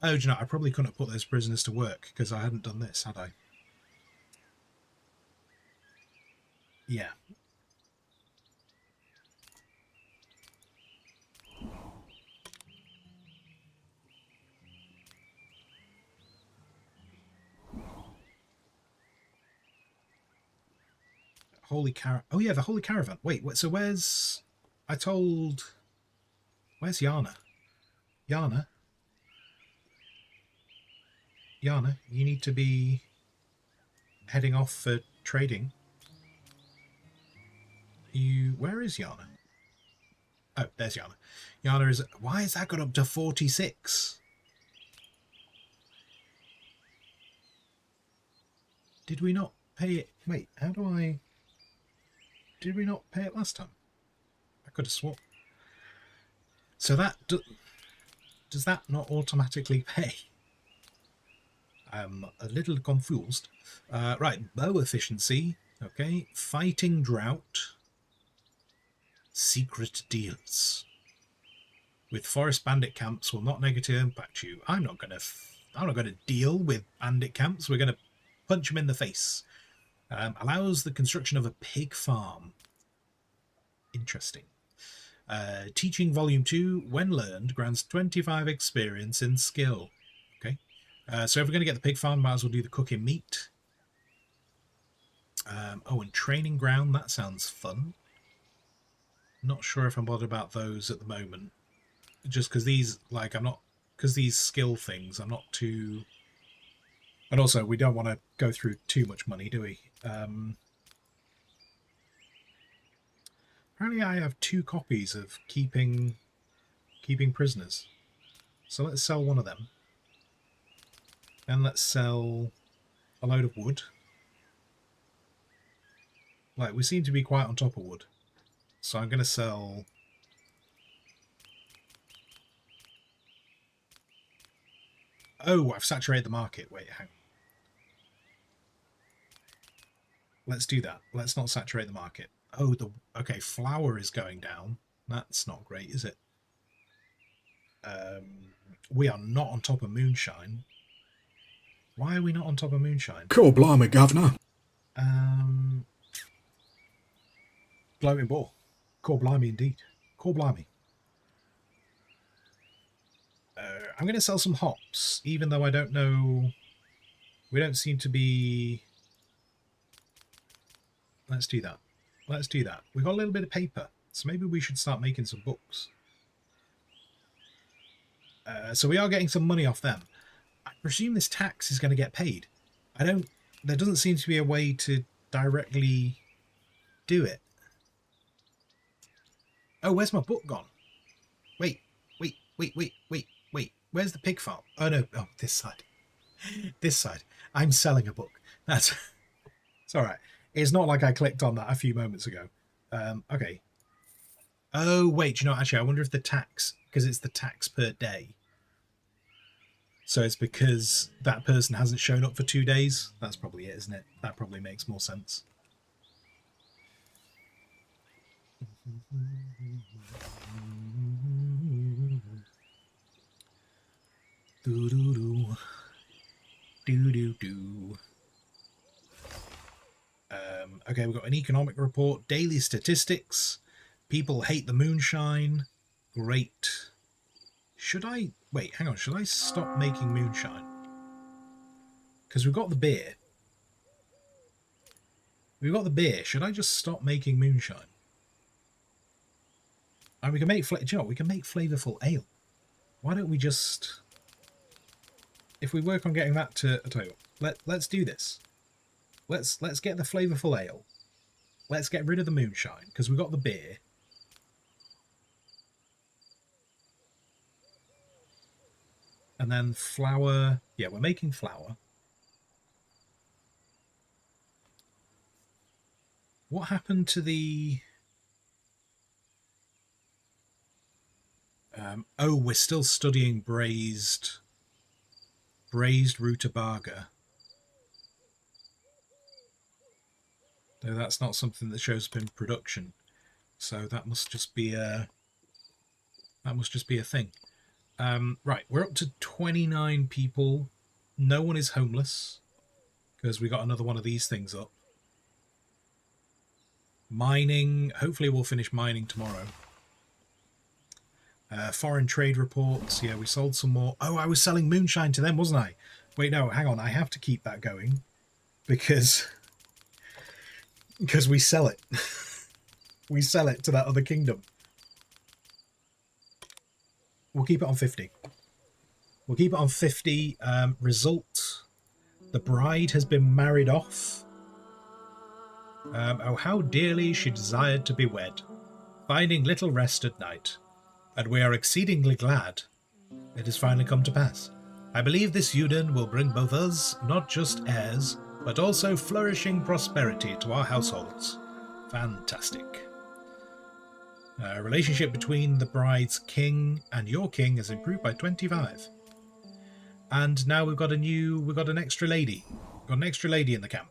Speaker 5: Oh, do you know, I probably couldn't have put those prisoners to work because I hadn't done this, had I? Yeah. Holy Caravan. Oh yeah, the Holy Caravan. Wait, so where's... Where's Yana? Yana, you need to be heading off for trading. Where is Yana? Oh, there's Yana. Yana is... Why has that got up to 46? Did we not pay it? Wait, how do I... Did we not pay it last time? I could have sworn. So that... Does that not automatically pay? I'm a little confused. Right, bow efficiency. Okay, fighting drought. Secret deals. With forest bandit camps will not negatively impact you. I'm not gonna deal with bandit camps. We're gonna punch them in the face. Allows the construction of a pig farm. Interesting. Teaching Volume 2, when learned, grants 25 experience in skill. Okay. So if we're going to get the pig farm, might as well do the cooking meat. Oh, and training ground, that sounds fun. Not sure if I'm bothered about those at the moment. Just because these, like, because these skill things, I'm not too... And also, we don't want to go through too much money, do we? Apparently I have 2 copies of keeping prisoners. So let's sell one of them. And let's sell a load of wood. Like, we seem to be quite on top of wood. So I'm going to sell... Oh, I've saturated the market. Wait, hang on. Let's do that. Let's not saturate the market. Oh, okay, flour is going down. That's not great, is it? We are not on top of moonshine. Why are we not on top of moonshine?
Speaker 8: Cool, blimey, Governor.
Speaker 5: Glowing ball. Core blimey indeed. Core blimey. I'm going to sell some hops, even though I don't know... We don't seem to be... Let's do that. Let's do that. We've got a little bit of paper, so maybe we should start making some books. So we are getting some money off them. I presume this tax is going to get paid. There doesn't seem to be a way to directly do it. Oh, where's my book gone? Wait. Where's the pig farm? Oh, no. Oh, this side. This side. I'm selling a book. It's all right. It's not like I clicked on that a few moments ago. Okay. Oh, wait. You know, actually, I wonder if the tax, because it's the tax per day. So it's because that person hasn't shown up for 2 days. That's probably it, isn't it? That probably makes more sense. Do-do-do. Do-do-do. Okay, we've got an economic report, daily statistics. People hate the moonshine. Great. Should I... Wait, hang on. Should I stop making moonshine? Because we've got the beer. We've got the beer. Should I just stop making moonshine? And we can make... Do you know what? We can make flavourful ale. Why don't we just... If we work on getting that to... I'll tell you what. Let's do this. Let's get the flavourful ale. Let's get rid of the moonshine, because we've got the beer. And then flour. Yeah, we're making flour. What happened to the... oh, we're still studying braised rutabaga. Though that's not something that shows up in production, so that must just be a thing. Right, we're up to 29 people. No one is homeless because we got another one of these things up. Mining. Hopefully, we'll finish mining tomorrow. Foreign trade reports. Yeah, we sold some more. Oh, I was selling moonshine to them, wasn't I? Wait, no, hang on. I have to keep that going because we sell it. We sell it to that other kingdom. We'll keep it on 50. We'll keep it on 50. Result. The bride has been married off. Oh, how dearly she desired to be wed, finding little rest at night. And we are exceedingly glad it has finally come to pass. I believe this union will bring both us not just heirs, but also flourishing prosperity to our households. Fantastic. Relationship between the bride's king and your king has improved by 25. And now we've got an extra lady. We've got an extra lady in the camp.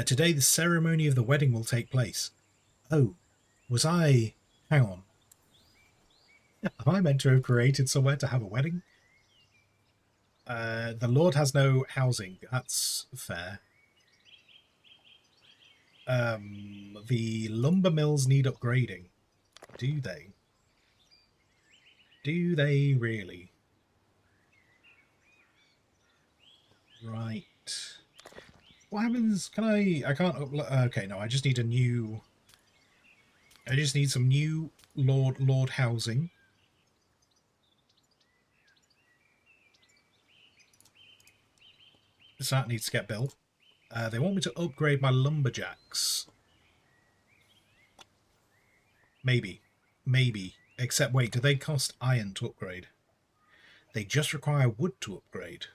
Speaker 5: Today the ceremony of the wedding will take place. Oh, was I... Hang on. Am I meant to have created somewhere to have a wedding? The Lord has no housing. That's fair. The lumber mills need upgrading. Do they? Do they really? Right. What happens? Can I can't upload... Okay, no, I just need a new... I just need some new Lord housing. So that needs to get built. They want me to upgrade my lumberjacks. Maybe. Maybe. Except, wait, do they cost iron to upgrade? They just require wood to upgrade.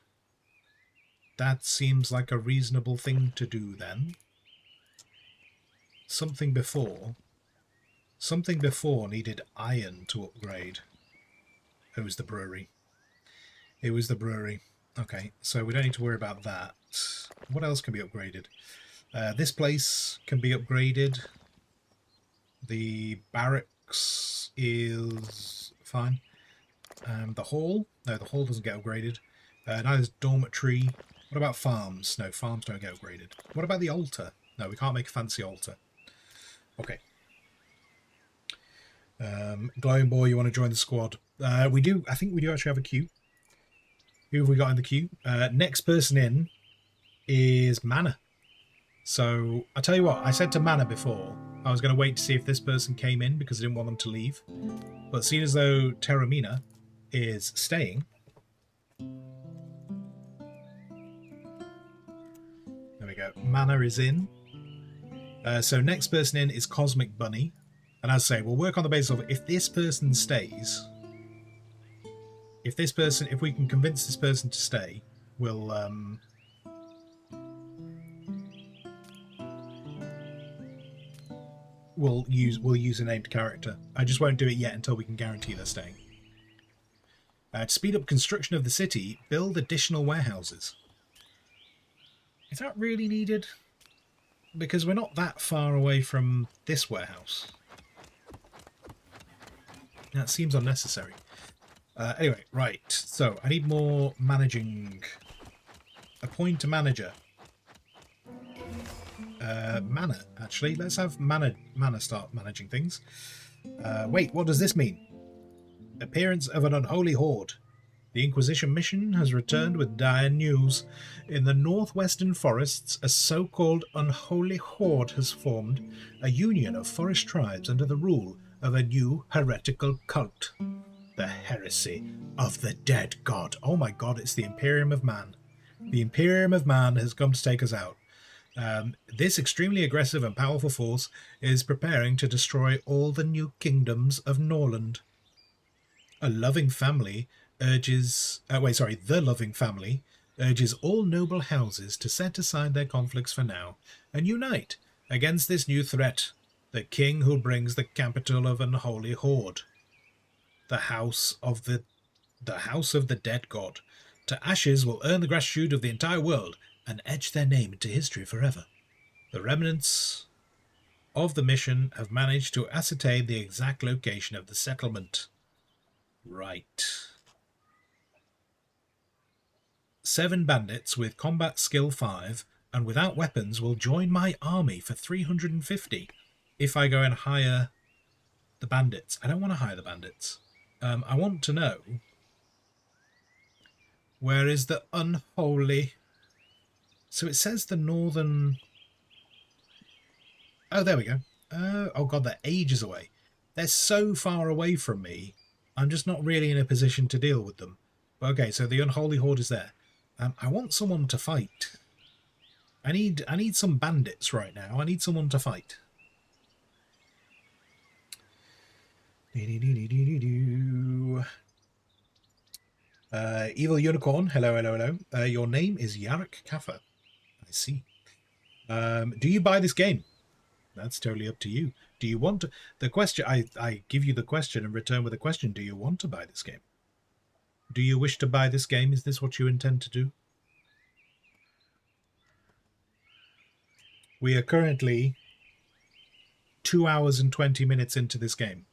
Speaker 5: That seems like a reasonable thing to do then. Something before needed iron to upgrade. It was the brewery. It was the brewery. Okay, so we don't need to worry about that. What else can be upgraded? This place can be upgraded. The barracks is fine. The hall? No, the hall doesn't get upgraded. Neither is dormitory. What about farms? No, farms don't get upgraded. What about the altar? No, we can't make a fancy altar. Okay. Glowing Boy, you want to join the squad? We do. I think we do actually have a queue. Who have we got in the queue? Next person in is Mana. So, I'll tell you what, I said to Mana before, I was going to wait to see if this person came in because I didn't want them to leave. But seeing as though Terramina is staying... There we go. Mana is in. So next person in is Cosmic Bunny. And as I say, we'll work on the basis of if this person stays... If we can convince this person to stay, we'll use a named character. I just won't do it yet until we can guarantee they're staying. To speed up construction of the city, build additional warehouses. Is that really needed? Because we're not that far away from this warehouse. That seems unnecessary. Anyway, right. So, I need more managing. Appoint a manager. Mana, actually. Let's have Mana start managing things. Wait, what does this mean? Appearance of an unholy horde. The Inquisition mission has returned with dire news. In the northwestern forests, a so-called unholy horde has formed, a union of forest tribes under the rule of a new heretical cult. The heresy of the dead god. Oh my god, it's the Imperium of Man. The Imperium of Man has come to take us out. This extremely aggressive and powerful force is preparing to destroy all the new kingdoms of Norland. A loving family urges... the loving family urges all noble houses to set aside their conflicts for now and unite against this new threat, the king who brings the capital of an unholy horde. The house of the dead god. To ashes will earn the gratitude of the entire world and etch their name into history forever. The remnants of the mission have managed to ascertain the exact location of the settlement. Right. 7 bandits with combat skill 5 and without weapons will join my army for 350 if I go and hire the bandits. I don't want to hire the bandits. I want to know, where is the unholy... So it says the northern... Oh, there we go. Oh god, they're ages away. They're so far away from me. I'm just not really in a position to deal with them. But okay, so the unholy horde is there. I want someone to fight. I need some bandits right now. I need someone to fight. Evil Unicorn, hello, hello, hello. Your name is Yarrick Kaffa. I see. Do you buy this game? That's totally up to you. Do you want to... The question... I give you the question and return with a question. Do you want to buy this game? Do you wish to buy this game? Is this what you intend to do? We are currently 2 hours and 20 minutes into this game.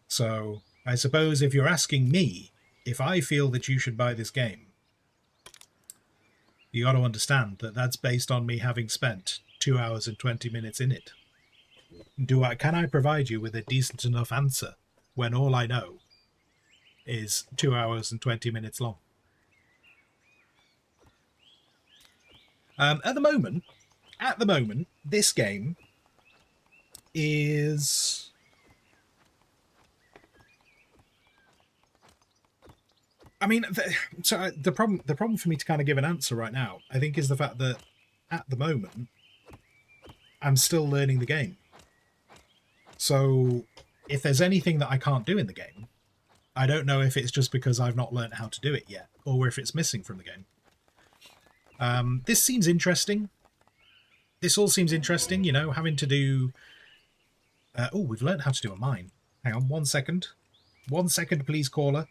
Speaker 5: So, I suppose if you're asking me if I feel that you should buy this game, you got to understand that that's based on me having spent 2 hours and 20 minutes in it. Can I provide you with a decent enough answer when all I know is 2 hours and 20 minutes long? At the moment, this game is... I mean, the problem for me to kind of give an answer right now, I think, is the fact that at the moment, I'm still learning the game. So, if there's anything that I can't do in the game, I don't know if it's just because I've not learned how to do it yet, or if it's missing from the game. This seems interesting. This all seems interesting, you know, having to do... oh, we've learned how to do a mine. Hang on, 1 second. 1 second, please, caller.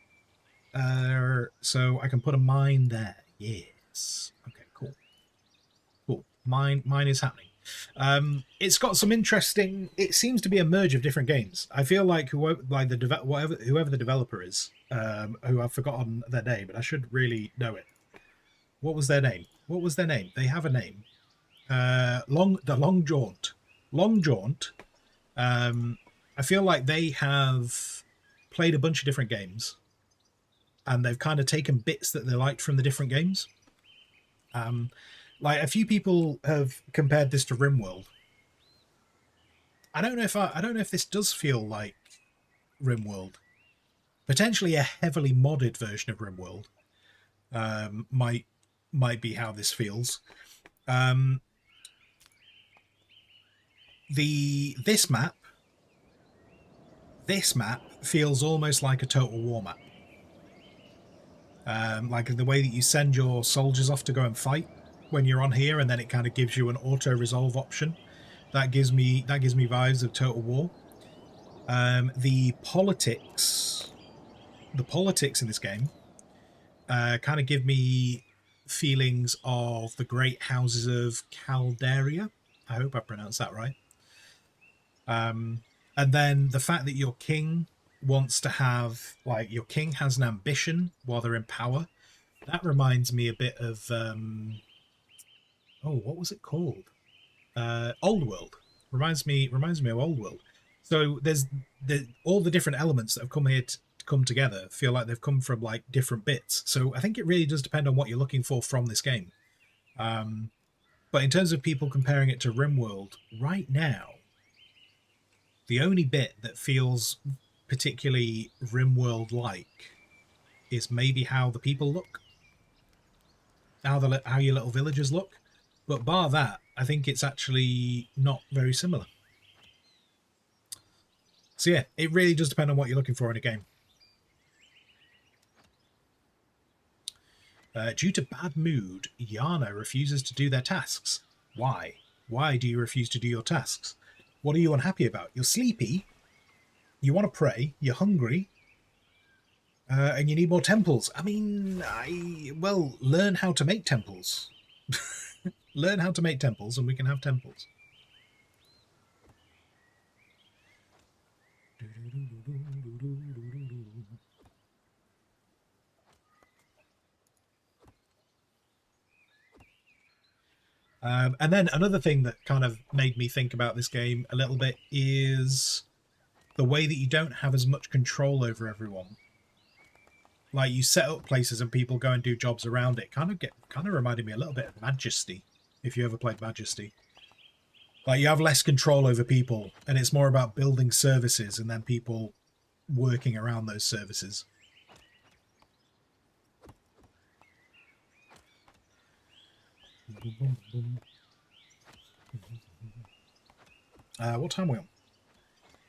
Speaker 5: So I can put a mine there. Yes. Okay, cool. Cool. Mine is happening. It's got some interesting... It seems to be a merge of different games. I feel like whoever the developer is, who I've forgotten their name, but I should really know it. What was their name? What was their name? They have a name. The Long Jaunt. Long Jaunt. I feel like they have played a bunch of different games, and they've kind of taken bits that they liked from the different games. Like a few people have compared this to RimWorld. I don't know if this does feel like RimWorld. Potentially a heavily modded version of RimWorld might be how this feels. This map feels almost like a Total War map. Like the way that you send your soldiers off to go and fight when you're on here, and then it kind of gives you an auto resolve option. That gives me vibes of Total War. The politics in this game kind of give me feelings of the great houses of Calderia. I hope I pronounced that right. And then the fact that your king wants to have, like, your king has an ambition while they're in power. That reminds me a bit of, what was it called? Old World. Reminds me of Old World. So there's all the different elements that have come here to come together feel like they've come from like different bits. So I think it really does depend on what you're looking for from this game. But in terms of people comparing it to RimWorld, right now, the only bit that feels particularly RimWorld-like is maybe how the people look, how your little villagers look. But bar that, I think it's actually not very similar. So yeah, it really does depend on what you're looking for in a game. Due to bad mood, Yana refuses to do their tasks. Why? Why do you refuse to do your tasks? What are you unhappy about? You're sleepy, you want to pray, you're hungry, and you need more temples. I mean, well, learn how to make temples. Learn how to make temples and we can have temples. And then another thing that kind of made me think about this game a little bit is the way that you don't have as much control over everyone. Like, you set up places and people go and do jobs around it. Kind of reminded me a little bit of Majesty, if you ever played Majesty. Like, you have less control over people, and it's more about building services and then people working around those services. What time are we on?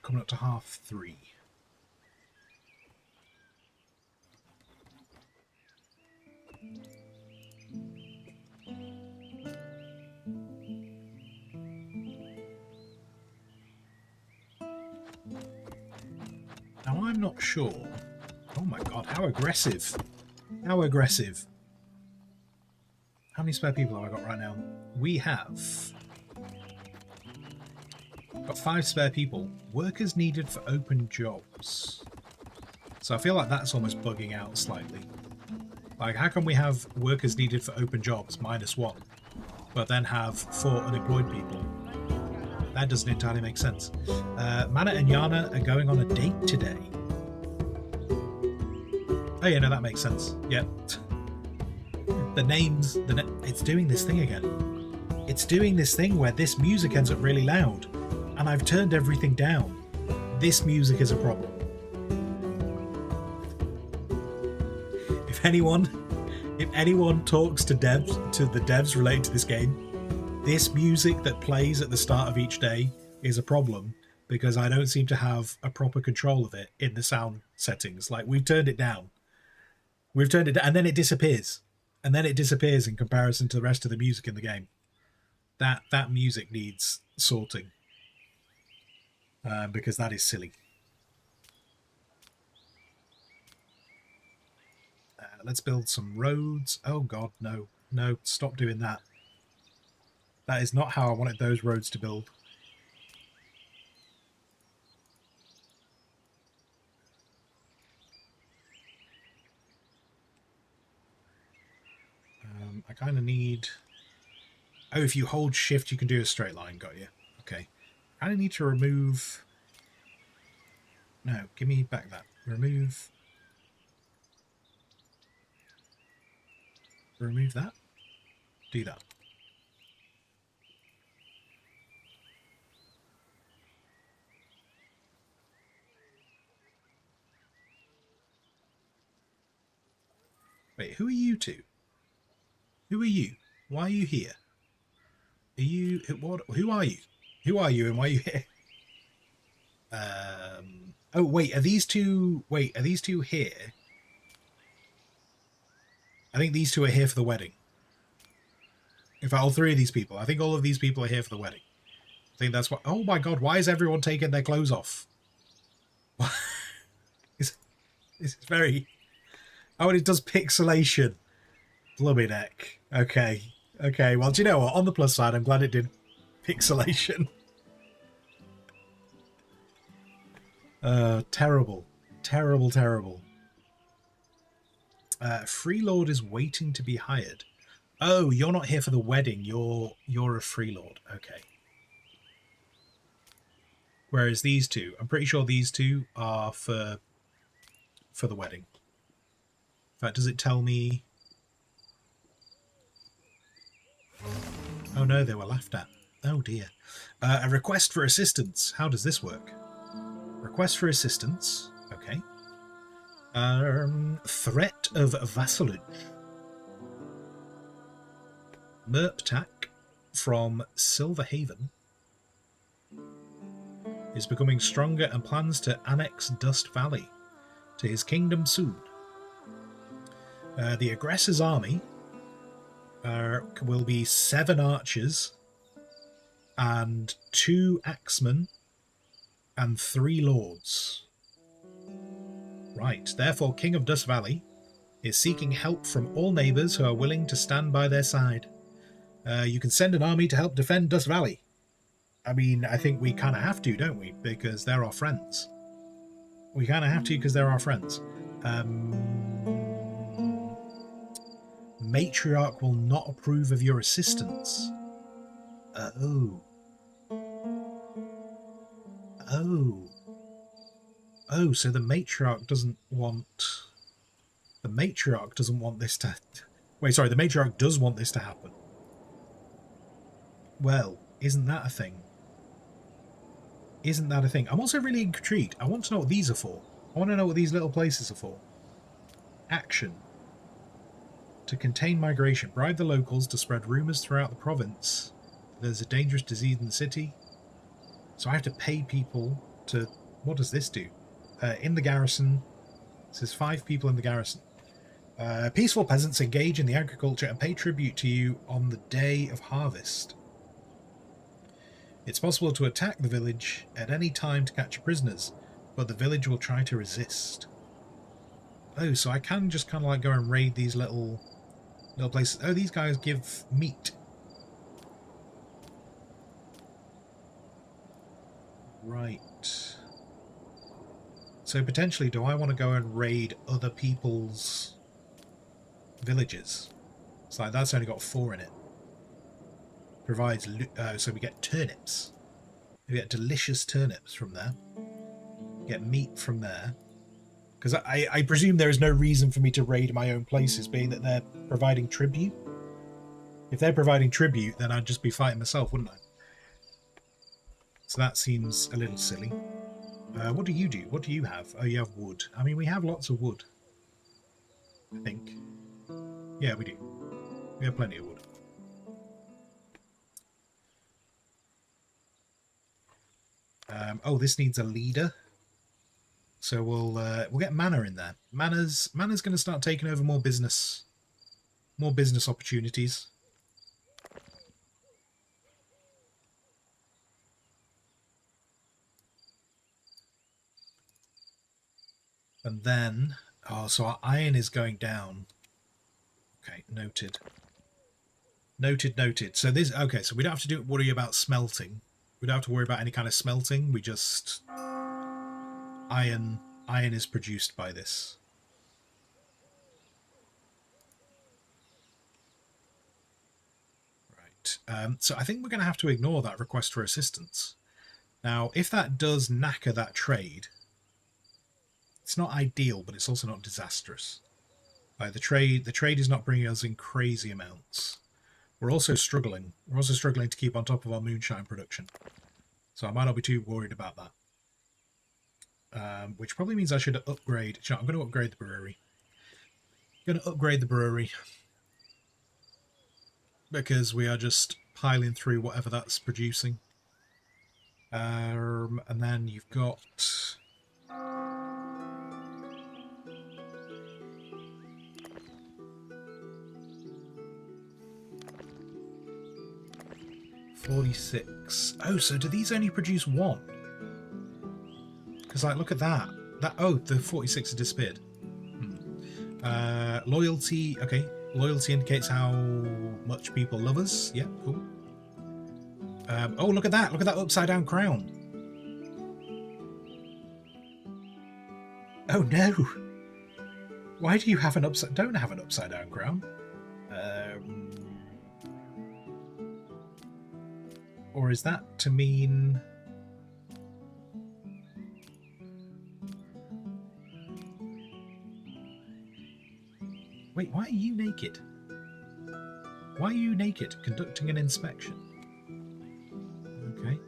Speaker 5: Coming up to 3:30. Now, I'm not sure. Oh my god, how aggressive. How aggressive. How many spare people have I got right now? We have got 5 spare people. Workers needed for open jobs. So I feel like that's almost bugging out slightly. Like, how can we have workers needed for open jobs -1, but then have 4 unemployed people? That doesn't entirely make sense. Mana and Yana are going on a date today. Oh yeah, no, that makes sense. Yep. The names, it's doing this thing again. It's doing this thing where this music ends up really loud, and I've turned everything down. This music is a problem. If anyone talks to the devs related to this game, this music that plays at the start of each day is a problem because I don't seem to have a proper control of it in the sound settings. Like, we've turned it down. We've turned it down, and then it disappears. And then it disappears in comparison to the rest of the music in the game. That music needs sorting. Because that is silly. Let's build some roads. Oh god, no. No, stop doing that. That is not how I wanted those roads to build. I kind of need... Oh, if you hold shift, you can do a straight line. Got you. Okay. I kind of need to remove... No, give me back that. Remove that. Do that. Wait, who are you two? Who are you? Why are you here? Are you... What? Who are you? Who are you and why are you here? Oh, wait, are these two... Wait, are these two here? I think these two are here for the wedding. In fact, all 3 of these people. I think all of these people are here for the wedding. I think that's what... Oh my god, why is everyone taking their clothes off? This is very... Oh, and it does pixelation. Blubby neck. Okay. Okay, well, do you know what? On the plus side, I'm glad it did pixelation. Terrible. Terrible, terrible. Freelord is waiting to be hired. Oh, you're not here for the wedding. You're a Freelord. Okay. Whereas these two, I'm pretty sure these two are for the wedding. In fact, does it tell me? Oh no, they were laughed at. Oh dear. A request for assistance. How does this work? Request for assistance. Okay. Threat of vassalage. Merptak from Silverhaven is becoming stronger and plans to annex Dust Valley to his kingdom soon. The aggressor's army will be 7 archers and 2 axemen and 3 lords. Right, therefore King of Dust Valley is seeking help from all neighbours who are willing to stand by their side. You can send an army to help defend Dust Valley. I mean, I think we kind of have to, don't we? Because they're our friends. We kind of have to because they're our friends. Matriarch will not approve of your assistance. Oh. Oh. Oh, so the matriarch doesn't want... The matriarch doesn't want this to... Wait, sorry, the matriarch does want this to happen. Well, isn't that a thing? Isn't that a thing? I'm also really intrigued. I want to know what these are for. I want to know what these little places are for. Action. To contain migration. Bribe the locals to spread rumours throughout the province. There's a dangerous disease in the city. So I have to pay people to... What does this do? In the garrison. It says 5 people in the garrison. Peaceful peasants engage in the agriculture and pay tribute to you on the day of harvest. It's possible to attack the village at any time to capture prisoners, but the village will try to resist. Oh, so I can just kind of like go and raid these little places. Oh, these guys give meat. Right. So potentially, do I want to go and raid other people's villages? It's like that's only got 4 in it. Provides so we get turnips. We get delicious turnips from there. Get meat from there. Because I presume there is no reason for me to raid my own places, being that they're providing tribute. If they're providing tribute, then I'd just be fighting myself, wouldn't I? So that seems a little silly. What do you do? What do you have? Oh, you have wood. I mean, we have lots of wood. I think. Yeah, we do. We have plenty of wood. Oh, this needs a leader. So we'll get Manor in there. Manor's going to start taking over more business opportunities. And then, oh, so our iron is going down. Okay, noted. Noted. So this, okay, so we don't have to worry about smelting. We don't have to worry about any kind of smelting. We just iron is produced by this. Right. So I think we're going to have to ignore that request for assistance. Now, if that does knacker that trade, it's not ideal, but it's also not disastrous. Like the trade is not bringing us in crazy amounts. We're also struggling. We're also struggling to keep on top of our moonshine production. So I might not be too worried about that. Which probably means I should upgrade. I'm going to upgrade the brewery. Because we are just piling through whatever that's producing. And then you've got... $46. Oh, so do these only produce 1? Because, like, look at that. Oh, the 46 has disappeared. Loyalty, okay. Loyalty indicates how much people love us. Yeah, cool. Oh, look at that. Look at that upside down crown. Oh no. Why do you have an upside... Don't have an upside down crown. Or is that to mean... Wait, why are you naked? Why are you naked? Conducting an inspection. Okay.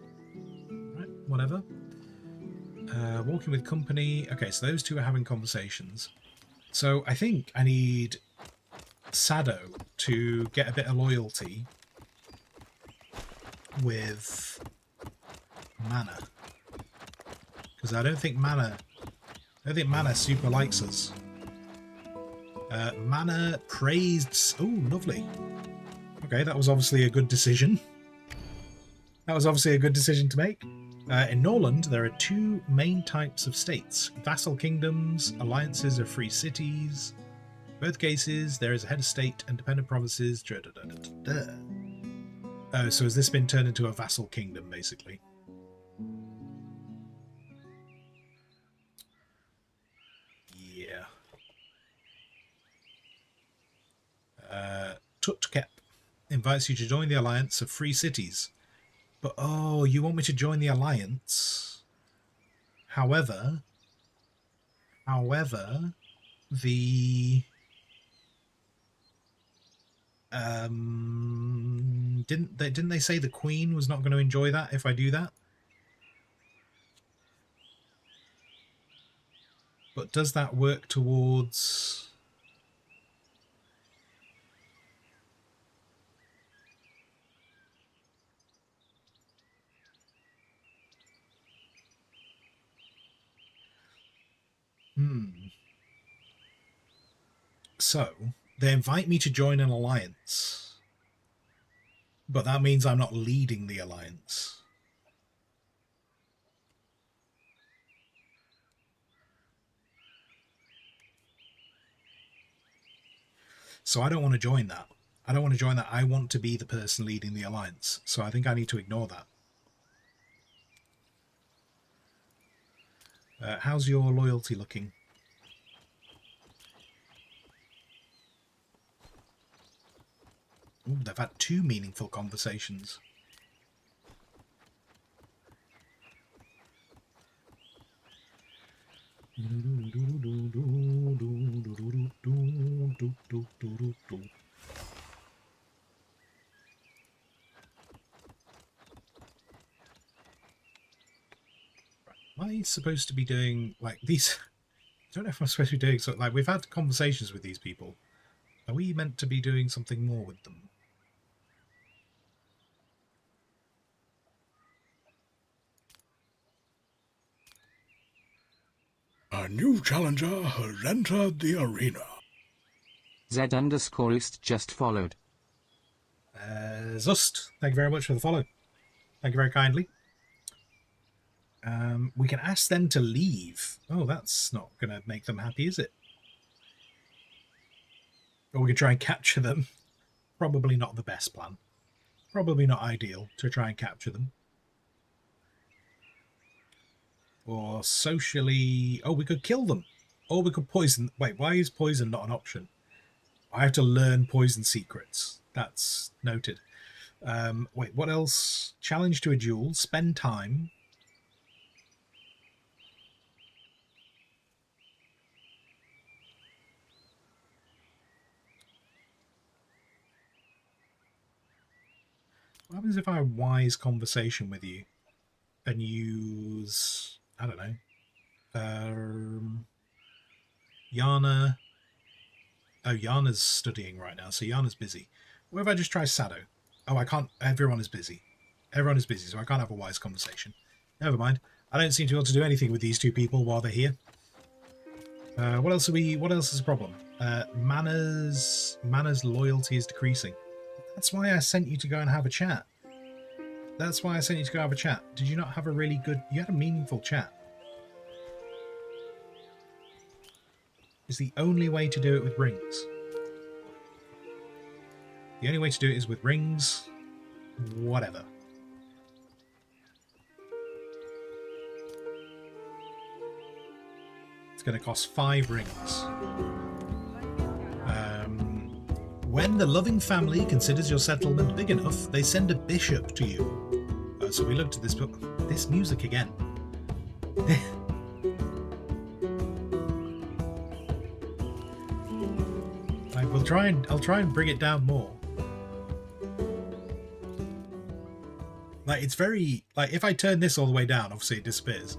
Speaker 5: Right, whatever. Walking with company. Okay, so those two are having conversations. So I think I need Sado to get a bit of loyalty with Mana. Because I don't think Mana super likes us. Mana praised... Oh, lovely. Okay, that was obviously a good decision. That was obviously a good decision to make. In Norland, there are two main types of states. Vassal kingdoms, alliances of free cities. In both cases, there is a head of state and dependent provinces. Oh, so has this been turned into a vassal kingdom, basically? Yeah. Tutkep invites you to join the alliance of free cities. But, oh, you want me to join the alliance? However, the... Didn't they say the Queen was not going to enjoy that if I do that? But does that work towards... So, they invite me to join an alliance. But that means I'm not leading the alliance. So I don't want to join that. I don't want to join that. I want to be the person leading the alliance. So I think I need to ignore that. How's your loyalty looking? Ooh, they've had two meaningful conversations. Am I supposed to be doing like these? I don't know if I'm supposed to be doing something like we've had conversations with these people. Are we meant to be doing something more with them?
Speaker 8: A new challenger has entered the arena.
Speaker 11: Z_ist just followed.
Speaker 5: Zust, thank you very much for the follow. Thank you very kindly. We can ask them to leave. Oh, that's not going to make them happy, is it? Or we can try and capture them. Probably not the best plan. Probably not ideal to try and capture them. Or socially... Oh, we could kill them. Or we could poison... Wait, why is poison not an option? I have to learn poison secrets. That's noted. Wait, what else? Challenge to a duel. Spend time. What happens if I have wise conversation with you and use... I don't know. Yana. Oh, Yana's studying right now, so Yana's busy. What if I just try Sado? Oh, I can't. Everyone is busy. Everyone is busy, so I can't have a wise conversation. Never mind. I don't seem to be able to do anything with these two people while they're here. What else are we? What else is a problem? Mana's loyalty is decreasing. That's why I sent you to go and have a chat. That's why I sent you to go have a chat. Did you not have a really good... You had a meaningful chat. is the only way to do it with rings. The only way to do it is with rings. Whatever. It's going to cost 5 rings. When the loving family considers your settlement big enough, they send a bishop to you. So we looked at this book. This music again. I'll try and bring it down more. Like, it's very, like, if I turn this all the way down, obviously it disappears.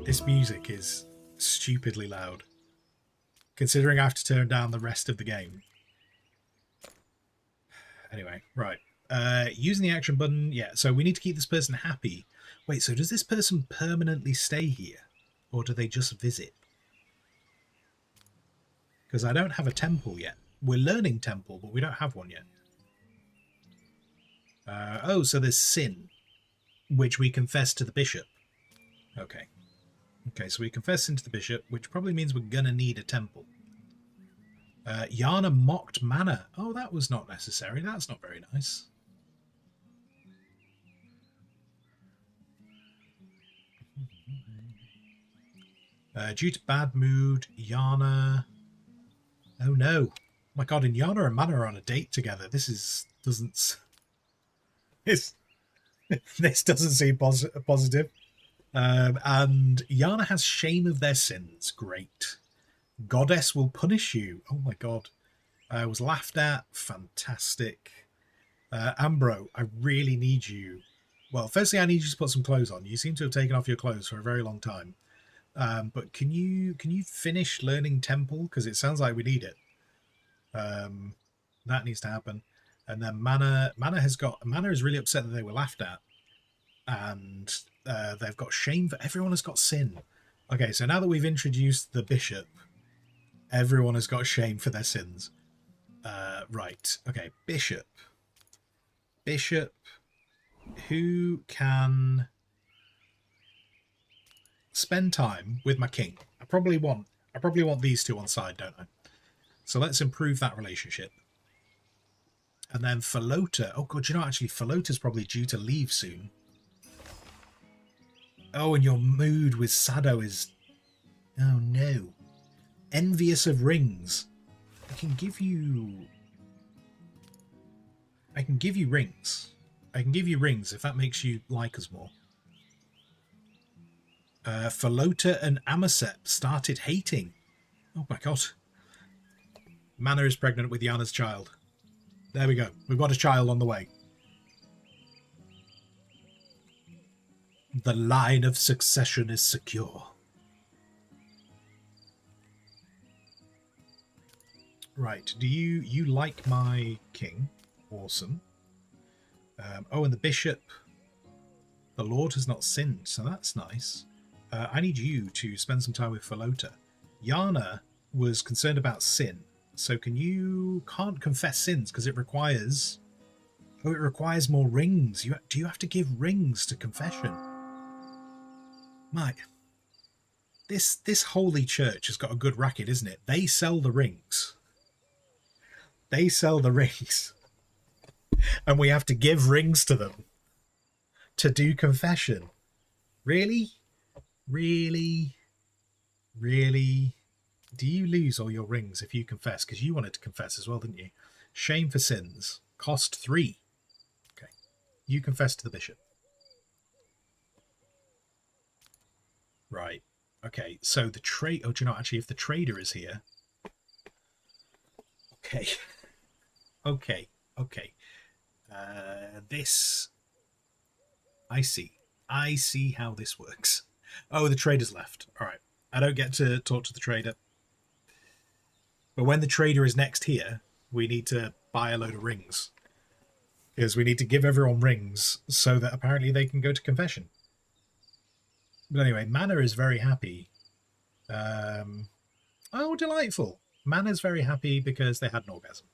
Speaker 5: This music is stupidly loud, considering I have to turn down the rest of the game. Anyway, right. Using the action button, yeah, so we need to keep this person happy. Wait, so does this person permanently stay here? Or do they just visit? Because I don't have a temple yet. We're learning temple, but we don't have one yet. Oh, so there's sin, which we confess to the bishop. Okay. Okay, so we confess sin to the bishop, which probably means we're going to need a temple. Yana mocked Mana. Oh, that was not necessary. That's not very nice. Due to bad mood, Yana... Oh no. Oh my god, and Yana and Mana are on a date together. This doesn't seem positive. And Yana has shame of their sins. Great. Goddess will punish you. Oh my god. I was laughed at. Fantastic. Ambro, I really need you. Well, firstly, I need you to put some clothes on. You seem to have taken off your clothes for a very long time. But can you finish learning temple? Because it sounds like we need it. That needs to happen. And then Mana is really upset that they were laughed at. And they've got shame. Everyone has got sin. Okay, so now that we've introduced the bishop, everyone has got shame for their sins. Right. Okay, bishop. Bishop. Who can spend time with my king? I probably want these two on side, don't I? So let's improve that relationship. And then Falota. Oh god, actually Falota's probably due to leave soon. Oh, and your mood with Sado is... Oh no. Envious of rings. I can give you rings. I can give you rings if that makes you like us more. Falota and Amasep started hating. Oh my god. Mana is pregnant with Yana's child. There we go. We've got a child on the way. The line of succession is secure. Right. Do you like my king? Awesome. Oh, and the bishop. The Lord has not sinned, so that's nice. I need you to spend some time with Falota. Yana was concerned about sin, so can't confess sins because it requires... Oh, it requires more rings. Do you have to give rings to confession? Mike, this holy church has got a good racket, isn't it? They sell the rings. They sell the rings. And we have to give rings to them to do confession. Really? Really? Really? Do you lose all your rings if you confess? Because you wanted to confess as well, didn't you? Shame for sins. Cost 3. Okay. You confess to the bishop. Right. Okay. So the trade... Oh, do you know, actually, if the trader is here... Okay. Okay. Okay. This... I see. I see how this works. Oh, the trader's left. All right. I don't get to talk to the trader. But when the trader is next here, we need to buy a load of rings. Because we need to give everyone rings so that apparently they can go to confession. But anyway, Mana is very happy. Oh, delightful. Mana's very happy because they had an orgasm.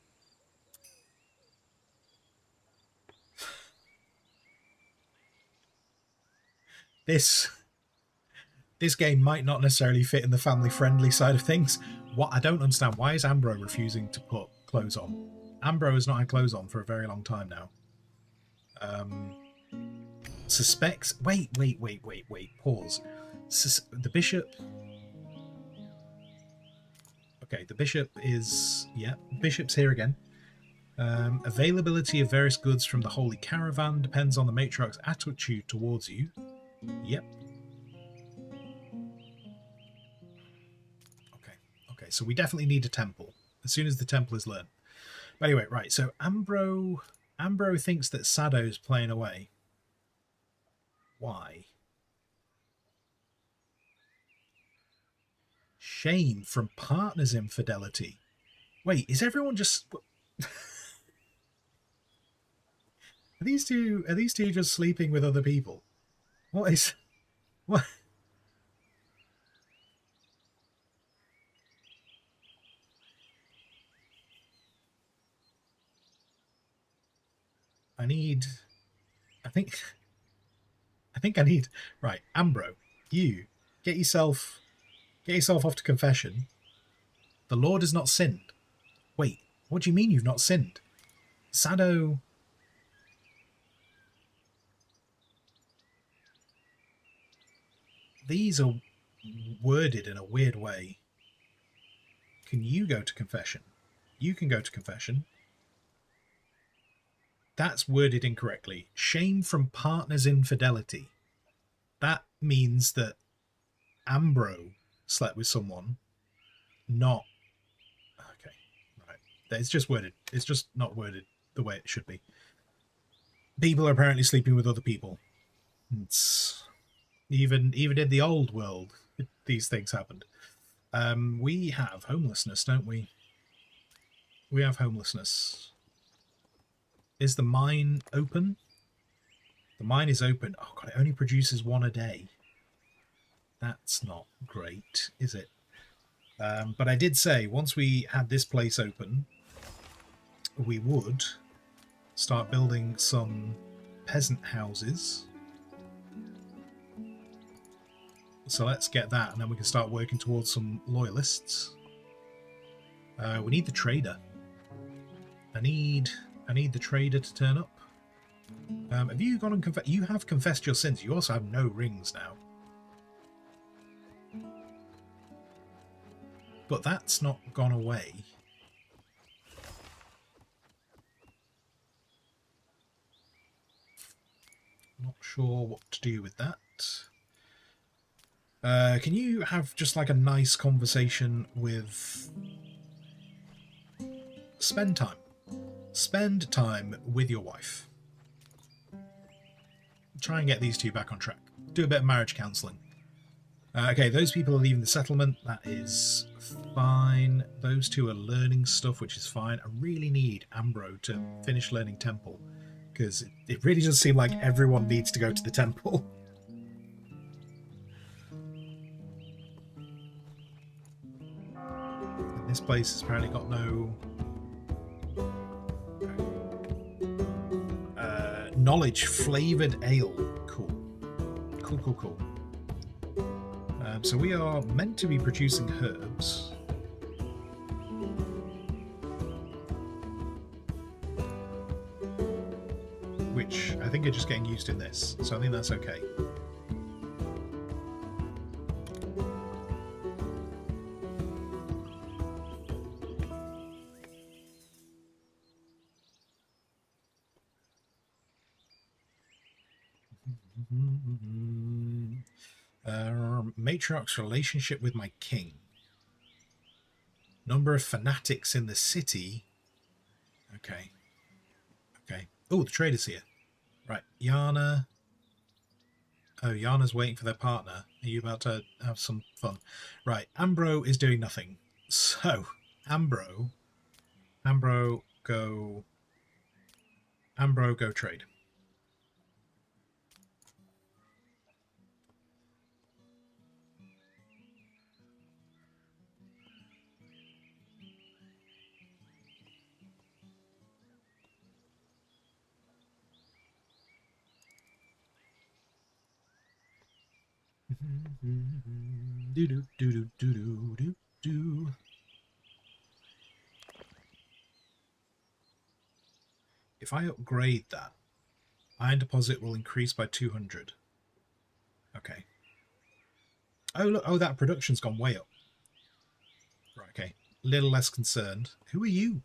Speaker 5: this game might not necessarily fit in the family-friendly side of things. What I don't understand, why is Ambro refusing to put clothes on? Ambro has not had clothes on for a very long time now. Suspects... Wait. Pause. The bishop... Okay, the bishop is... Yeah, bishop's here again. Availability of various goods from the Holy Caravan depends on the matriarch's attitude towards you. Yep. Okay, so we definitely need a temple as soon as the temple is learned. But anyway, right, so Ambro thinks that Sado's playing away. Why? Shame from partner's infidelity. Wait, is everyone just... Are these two just sleeping with other people? What is... What? I think I need... Right, Ambro, you, get yourself off to confession. The Lord has not sinned. Wait, what do you mean you've not sinned? Sado... These are worded in a weird way. Can you go to confession? You can go to confession. That's worded incorrectly. Shame from partner's infidelity. That means that Ambro slept with someone, not... Okay, right. It's just worded. It's just not worded the way it should be. People are apparently sleeping with other people. It's... Even in the old world, these things happened. We have homelessness, don't we? We have homelessness. Is the mine open? The mine is open. Oh god, it only produces one a day. That's not great, is it? But I did say, once we had this place open, we would start building some peasant houses. So let's get that, and then we can start working towards some loyalists. We need the trader. I need the trader to turn up. Have you gone and confessed? You have confessed your sins. You also have no rings now. But that's not gone away. Not sure what to do with that. Can you have just like a nice conversation with... Spend time. Spend time with your wife. Try and get these two back on track. Do a bit of marriage counselling. Okay, those people are leaving the settlement. That is fine. Those two are learning stuff, which is fine. I really need Ambro to finish learning Temple, because it really does seem like everyone needs to go to the Temple. And this place has apparently got no... knowledge flavoured ale. Cool. Cool. So we are meant to be producing herbs. Which I think are just getting used in this. So I think that's okay. Matriarch's relationship with my king. Number of fanatics in the city. Okay. Oh, the trader's here. Right, Yana. Oh, Yana's waiting for their partner. Are you about to have some fun? Right, Ambro is doing nothing. So, Ambro go trade. Do do do do do do do do. If I upgrade that, iron deposit will increase by 200. Okay. Oh look! Oh, that production's gone way up. Right. Okay. Little less concerned. Who are you?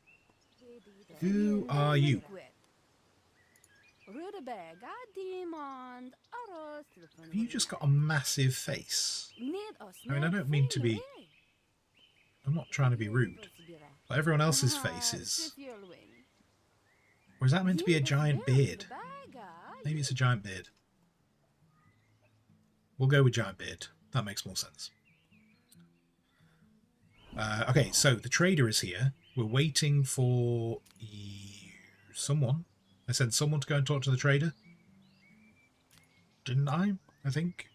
Speaker 5: Who are you? Have you just got a massive face? I mean, I don't mean to be... I'm not trying to be rude. But everyone else's faces... Or is that meant to be a giant beard? Maybe it's a giant beard. We'll go with giant beard. That makes more sense. Okay, so the trader is here. We're waiting for someone. I said someone to go and talk to the trader. Didn't I? I think.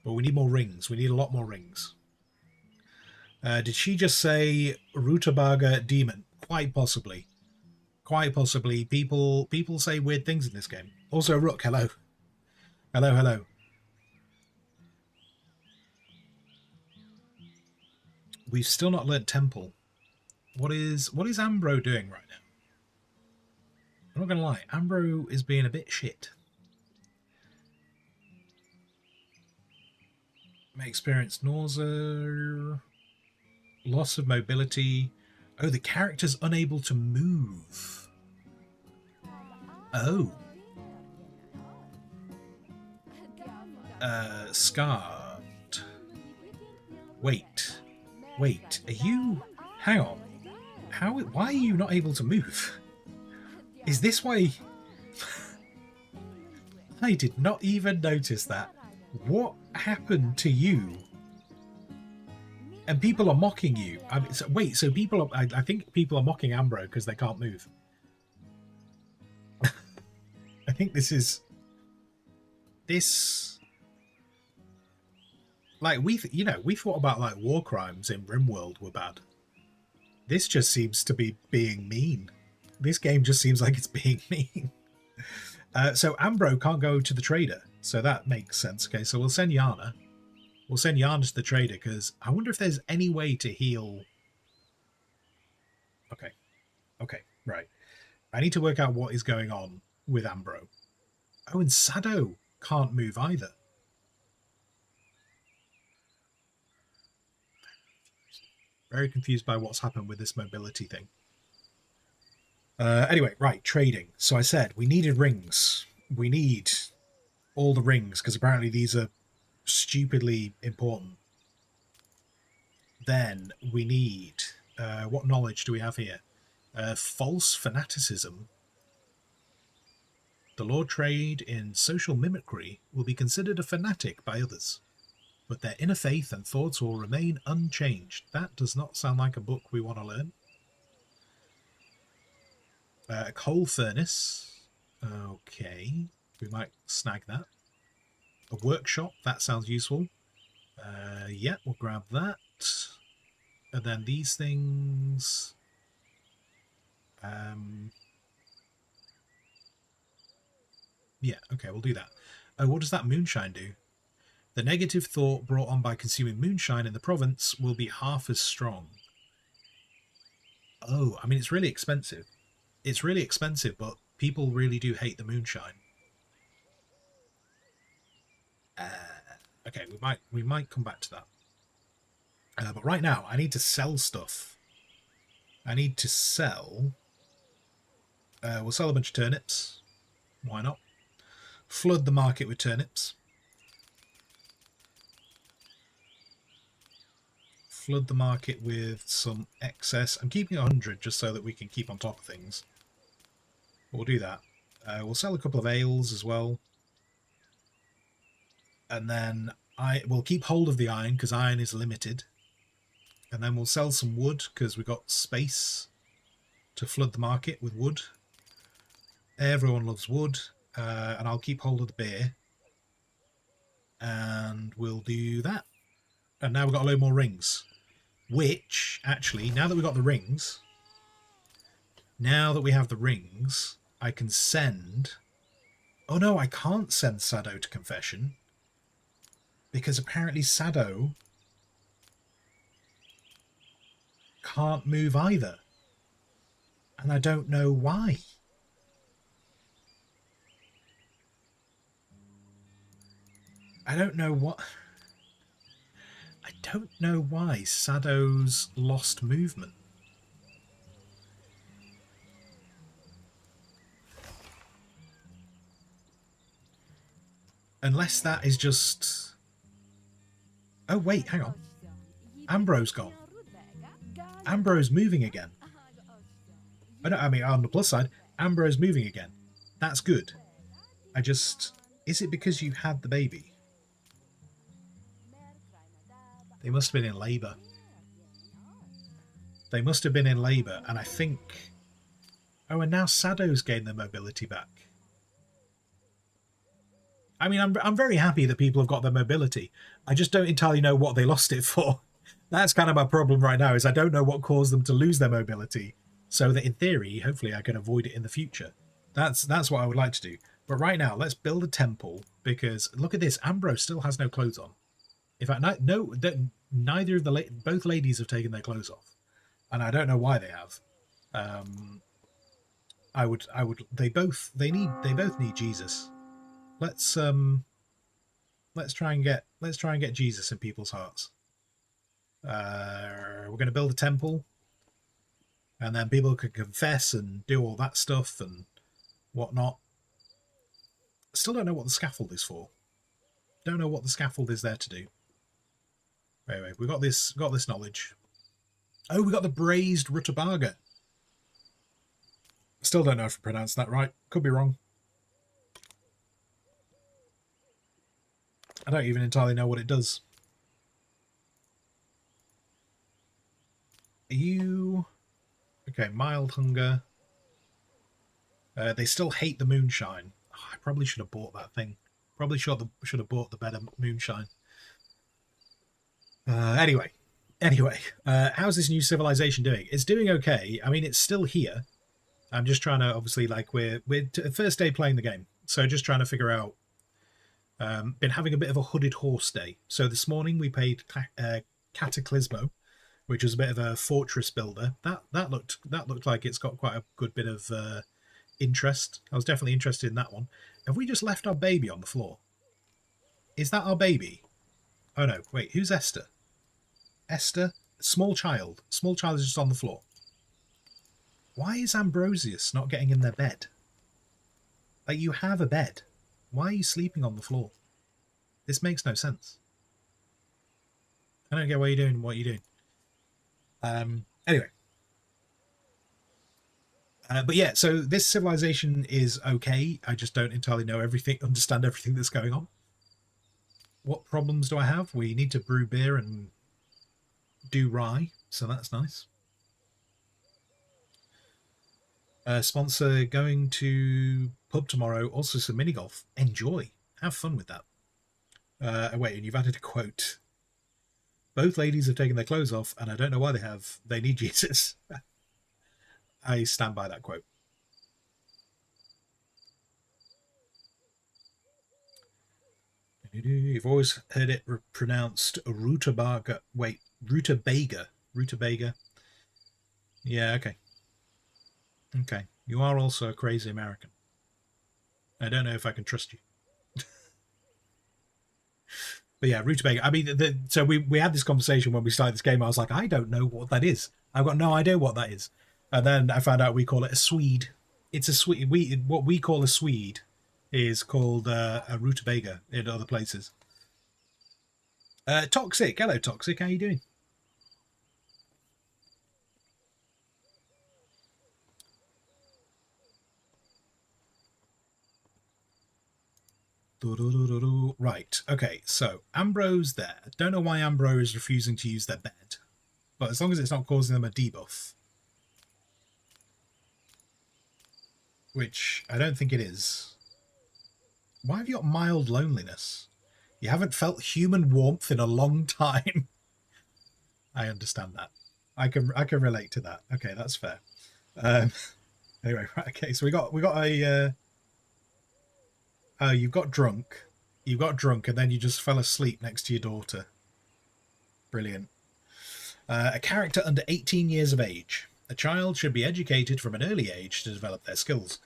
Speaker 5: But we need more rings. We need a lot more rings. Did she just say Rutabaga Demon? Quite possibly. Quite possibly. People say weird things in this game. Also, Rook, hello. Hello, hello. We've still not learnt Temple. What is Ambro doing right now? I'm not going to lie. Ambro is being a bit shit. May experience nausea, loss of mobility. Oh, the character's unable to move. Oh. Scarred. Wait, are you... Hang on. Why are you not able to move? Is this why... I did not even notice that. What happened to you? And people are mocking you. So people are... I think people are mocking Ambro because they can't move. I think this is... This... Like, we thought about, like, war crimes in RimWorld were bad. This just seems to be being mean. This game just seems like it's being mean. So Ambro can't go to the trader, so that makes sense. Okay, so we'll send Yana. We'll send Yana to the trader, because I wonder if there's any way to heal... Okay, right. I need to work out what is going on with Ambro. Oh, and Sado can't move either. Very confused by what's happened with this mobility thing. Anyway, right, trading. So I said we needed rings. We need all the rings, because apparently these are stupidly important. Then we need... what knowledge do we have here? False fanaticism. The Lord Trade in social mimicry will be considered a fanatic by others, but their inner faith and thoughts will remain unchanged. That does not sound like a book we want to learn. A coal furnace. Okay, we might snag that. A workshop, that sounds useful. Yeah, we'll grab that. And then these things... yeah, okay, we'll do that. Oh, what does that moonshine do? The negative thought brought on by consuming moonshine in the province will be half as strong. Oh, I mean, it's really expensive. It's really expensive, but people really do hate the moonshine. Okay, we might come back to that. But right now, I need to sell stuff. I need to sell... we'll sell a bunch of turnips. Why not? Flood the market with turnips. Flood the market with some excess. I'm keeping 100 just so that we can keep on top of things. We'll do that. We'll sell a couple of ales as well. And then we'll keep hold of the iron because iron is limited. And then we'll sell some wood because we've got space to flood the market with wood. Everyone loves wood. And I'll keep hold of the beer. And we'll do that. And now we've got a load more rings. Which, actually, now that we've got the rings... Now that we have the rings, I can send... Oh no, I can't send Sado to confession. because apparently Sado can't move either. And I don't know why. I don't know why Sado's lost movement. Unless that is just... Oh, wait, hang on. Ambrose gone. Ambrose moving again. I mean, on the plus side, Ambrose moving again. That's good. I just... Is it because you had the baby? They must have been in labour. They must have been in labour, and I think... Oh, and now Sado's gained their mobility back. I mean, I'm very happy that people have got their mobility. I just don't entirely know what they lost it for. That's kind of my problem right now, is I don't know what caused them to lose their mobility, so that in theory, hopefully I can avoid it in the future. That's what I would like to do. But right now, let's build a temple, because look at this, Ambrose still has no clothes on. In fact, neither of both ladies have taken their clothes off, and I don't know why they have. They both need Jesus. Let's try and get Jesus in people's hearts. We're going to build a temple, and then people can confess and do all that stuff and whatnot. Still don't know what the scaffold is for. Don't know what the scaffold is there to do. Anyway, we got this knowledge. Oh, we got the braised rutabaga. Still don't know if I pronounced that right. Could be wrong. I don't even entirely know what it does. Are you... Okay, mild hunger. They still hate the moonshine. Oh, I probably should have bought that thing. Probably should have bought the better moonshine. Anyway, how's this new civilization doing? It's doing okay. I mean, it's still here. I'm just trying to, obviously, like, we're first day playing the game, so just trying to figure out. Been having a bit of a hooded horse day. So this morning we played Cataclismo, which was a bit of a fortress builder. That looked like it's got quite a good bit of interest. I was definitely interested in that one. Have we just left our baby on the floor? Is that our baby? Oh no, wait, who's Esther? Esther? Small child. Small child is just on the floor. Why is Ambrosius not getting in their bed? Like, you have a bed. Why are you sleeping on the floor? This makes no sense. I don't get what you're doing. Anyway. But yeah, so this civilization is okay. I just don't entirely understand everything that's going on. What problems do I have? We need to brew beer and do rye, so that's nice. Sponsor going to pub tomorrow, also some mini golf. Enjoy. Have fun with that. Wait, and you've added a quote. Both ladies have taken their clothes off, and I don't know why they have. They need Jesus. I stand by that quote. You've always heard it pronounced rutabaga. Wait, rutabaga. Rutabaga. Yeah, okay. Okay. You are also a crazy American. I don't know if I can trust you. But yeah, rutabaga. I mean, so we had this conversation when we started this game. I was like, I don't know what that is. I've got no idea what that is. And then I found out we call it a Swede. It's a Swede. What we call a Swede is called a rutabaga in other places. Toxic. Hello, Toxic. How you doing? Right, okay, so Ambrose there. Don't know why Ambrose is refusing to use their bed, but as long as it's not causing them a debuff, which I don't think it is. Why have you got mild loneliness? You haven't felt human warmth in a long time. I understand that. I can relate to that. Okay, that's fair. Anyway, right, okay, so we got a. Oh, you've got drunk. You got drunk and then you just fell asleep next to your daughter. Brilliant. A character under 18 years of age. A child should be educated from an early age to develop their skills.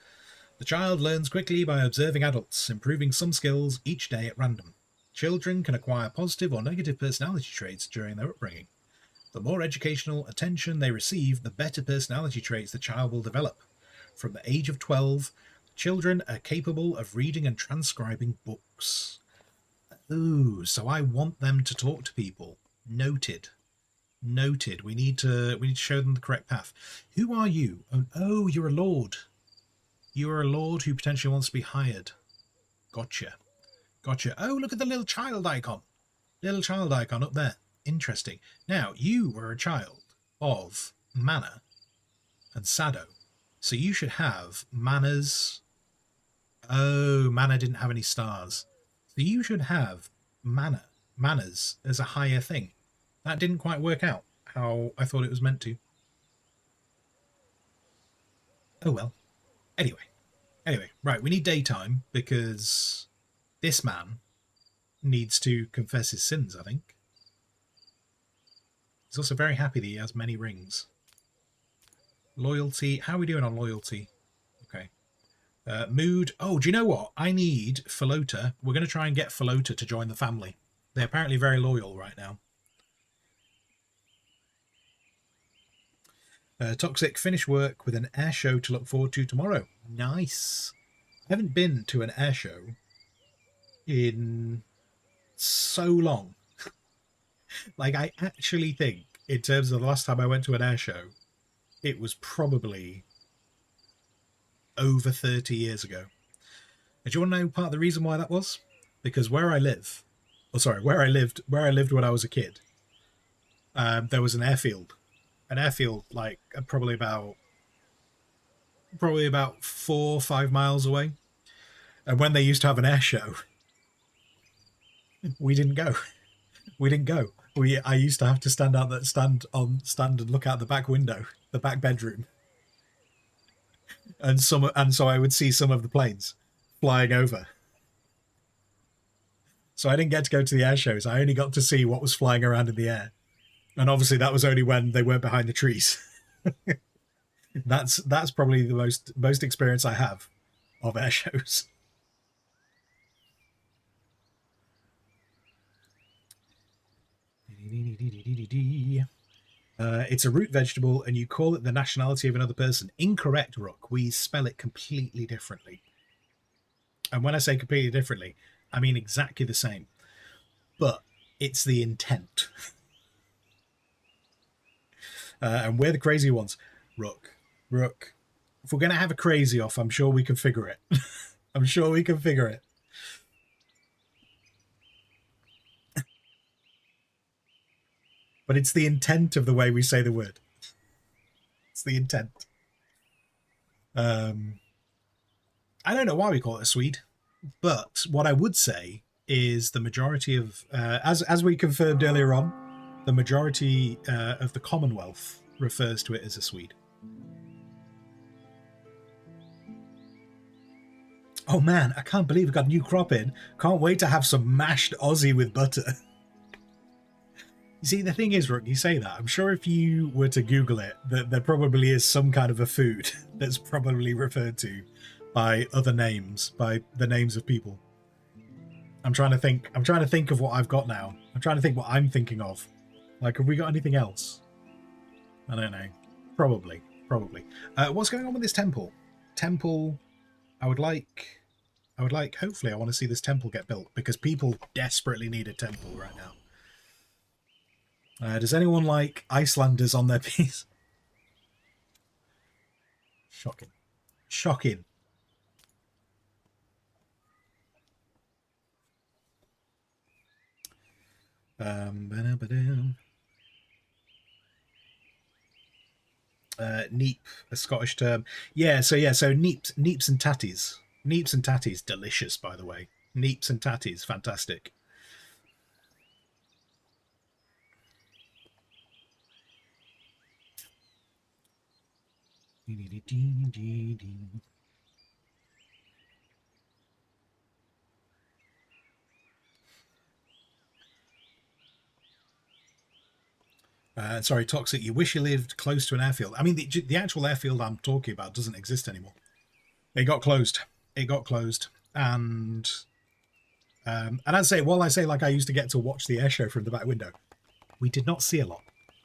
Speaker 5: The child learns quickly by observing adults, improving some skills each day at random. Children can acquire positive or negative personality traits during their upbringing. The more educational attention they receive, the better personality traits the child will develop. From the age of 12, children are capable of reading and transcribing books. Ooh, so I want them to talk to people. Noted. Noted. We need to show them the correct path. Who are you? Oh, you're a lord. You are a lord who potentially wants to be hired. Gotcha. Gotcha. Oh, look at the little child icon. Little child icon up there. Interesting. Now, you were a child of Mana and Sado. So you should have Mana's... Oh, Mana didn't have any stars. So you should have Mana's as a higher thing. That didn't quite work out how I thought it was meant to. Oh well. Anyway, right, we need daytime because this man needs to confess his sins, I think. He's also very happy that he has many rings. Loyalty. How are we doing on loyalty? Okay. Mood. Oh, do you know what? I need Falota. We're going to try and get Falota to join the family. They're apparently very loyal right now. Toxic. Finish work with an air show to look forward to tomorrow. Nice. I haven't been to an air show in so long. Like, I actually think, in terms of the last time I went to an air show, it was probably over 30 years ago. And do you want to know part of the reason why that was? Because where I lived when I was a kid, there was an airfield. An airfield, like, probably about 4 or 5 miles away. And when they used to have an air show, we didn't go. I used to have to stand and look out the back window, the back bedroom. And so I would see some of the planes flying over. So I didn't get to go to the air shows. I only got to see what was flying around in the air. And obviously that was only when they weren't behind the trees. That's probably the most experience I have of air shows. It's a root vegetable and you call it the nationality of another person. Incorrect, Rook. We spell it completely differently. And when I say completely differently, I mean exactly the same. But it's the intent. And we're the crazy ones. Rook. If we're going to have a crazy off, I'm sure we can figure it. I'm sure we can figure it. But it's the intent of the way we say the word. It's the intent. I don't know why we call it a Swede, but what I would say is the majority of, as we confirmed earlier on, the majority of the Commonwealth refers to it as a Swede. Oh man, I can't believe we got a new crop in. Can't wait to have some mashed Aussie with butter. You see, the thing is, Rook, you say that. I'm sure if you were to Google it, that there probably is some kind of a food that's probably referred to by other names, by the names of people. I'm trying to think of what I've got now. I'm trying to think what I'm thinking of. Like, have we got anything else? I don't know. Probably. What's going on with this temple? I would like, hopefully I want to see this temple get built because people desperately need a temple right now. Does anyone like Icelanders on their piece? Shocking. Neep, a Scottish term. So neeps and tatties. Neeps and tatties, delicious, by the way. Neeps and tatties, fantastic. Sorry, Toxic, you wish you lived close to an airfield. I mean, the actual airfield I'm talking about doesn't exist anymore. It got closed. And I'd say, while I say like I used to get to watch the air show from the back window, we did not see a lot.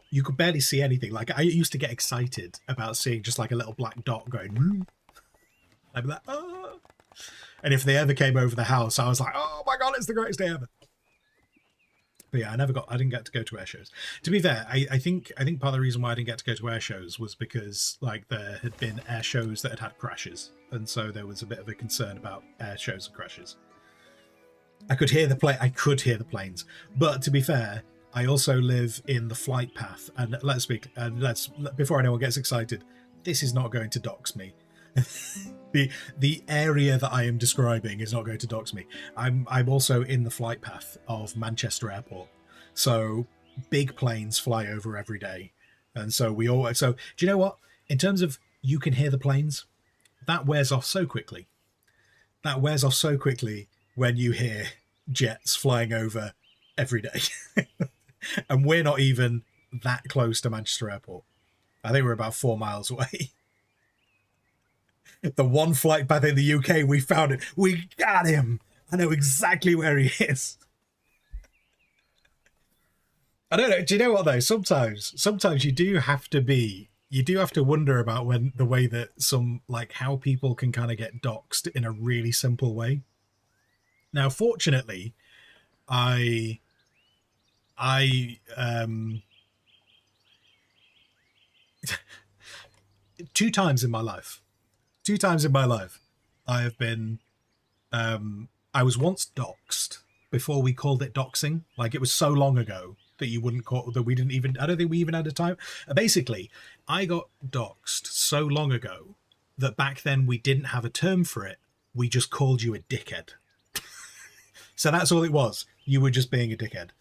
Speaker 5: You could barely see anything. Like, I used to get excited about seeing just like a little black dot going. Woo. I'd be like, oh. And if they ever came over the house, I was like, oh my god, it's the greatest day ever. But yeah, I didn't get to go to air shows. To be fair, I think part of the reason why I didn't get to go to air shows was because like there had been air shows that had crashes, and so there was a bit of a concern about air shows and crashes. I could hear the planes, but to be fair, I also live in the flight path, and before anyone gets excited, this is not going to dox me. the area that I am describing is not going to dox me. I'm also in the flight path of Manchester Airport, so big planes fly over every day, and so do you know what? In terms of you can hear the planes, that wears off so quickly. When you hear jets flying over every day. And we're not even that close to Manchester Airport. I think we're about 4 miles away. The one flight path in the UK, we found it. We got him. I know exactly where he is. I don't know. Do you know what though? Sometimes you do have to wonder about the way that how people can kind of get doxed in a really simple way. Now, fortunately, I two times in my life, I have been, I was once doxed before we called it doxing. Like, it was so long ago that I don't think we even had a time. Basically, I got doxed so long ago that back then we didn't have a term for it. We just called you a dickhead. So that's all it was. You were just being a dickhead.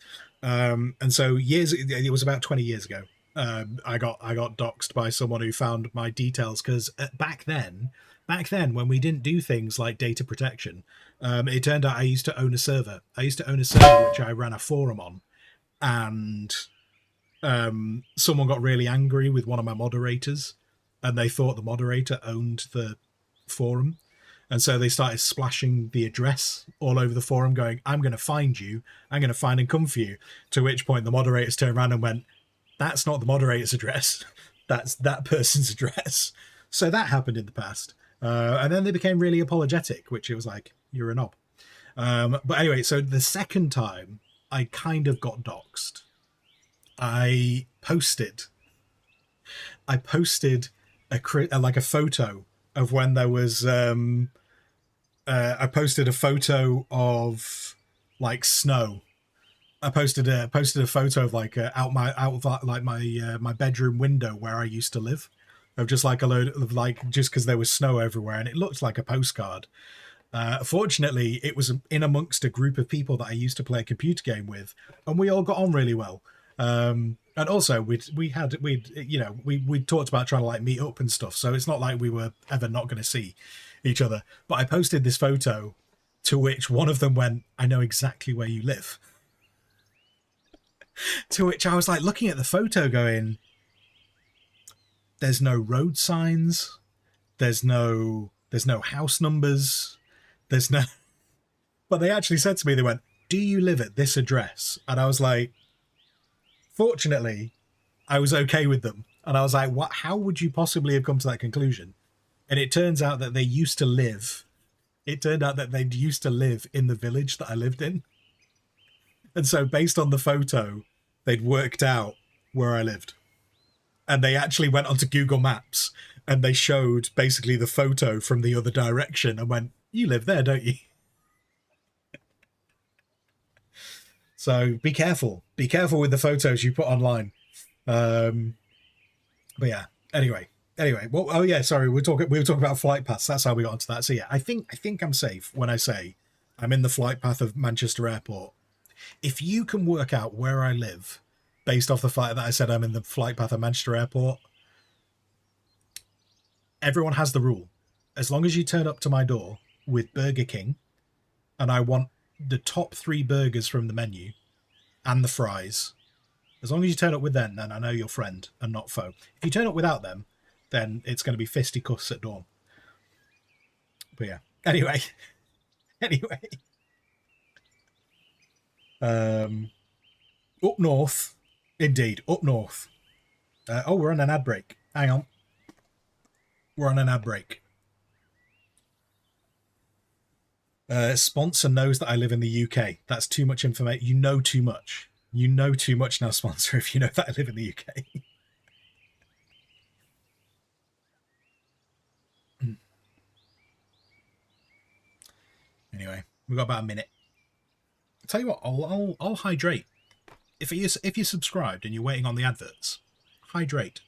Speaker 5: And so it was about 20 years ago. I got doxed by someone who found my details because back then when we didn't do things like data protection, it turned out I used to own a server. Which I ran a forum on, and someone got really angry with one of my moderators, and they thought the moderator owned the forum. And so they started splashing the address all over the forum, going, I'm going to find you. I'm going to find and come for you. To which point the moderators turned around and went, that's not the moderator's address. That's that person's address. So that happened in the past. And then they became really apologetic, which it was like, you're a knob. But anyway, so the second time I kind of got doxed, I posted a photo of when there was I posted a photo of like snow. I posted a photo of like my bedroom window where I used to live, of just like a load of like, just because there was snow everywhere, and it looked like a postcard. Fortunately, it was in amongst a group of people that I used to play a computer game with, and we all got on really well. And also we talked about trying to like meet up and stuff, so it's not like we were ever not going to see each other. But I posted this photo, to which one of them went, I know exactly where you live. To which I was like looking at the photo going, there's no road signs, there's no house numbers, there's no, but they actually said to me, they went, do you live at this address? And I was like, fortunately, I was okay with them. And I was like, what? How would you possibly have come to that conclusion? And it turns out that they used to live. It turned out that they'd used to live in the village that I lived in. And so based on the photo, they'd worked out where I lived. And they actually went onto Google Maps and they showed basically the photo from the other direction and went, you live there, don't you? So be careful. Be careful with the photos you put online. But yeah, anyway. Well, oh yeah, sorry. We were talking about flight paths. That's how we got onto that. So yeah, I think I'm safe when I say I'm in the flight path of Manchester Airport. If you can work out where I live based off the fact that I said I'm in the flight path of Manchester Airport, everyone has the rule. As long as you turn up to my door with Burger King, and I want the top 3 burgers from the menu and the fries, As long as you turn up with them, then I know you're friend and not foe. If you turn up without them, then it's going to be fisticuffs at dawn. But yeah. Anyway. Anyway. Up north. Indeed, up north. Oh, we're on an ad break. Hang on. We're on an ad break. Sponsor knows that I live in the UK. That's too much information. You know too much. You know too much now, sponsor, if you know that I live in the UK. Anyway, we've got about a minute. I'll tell you what, I'll hydrate. If you're subscribed and you're waiting on the adverts, hydrate.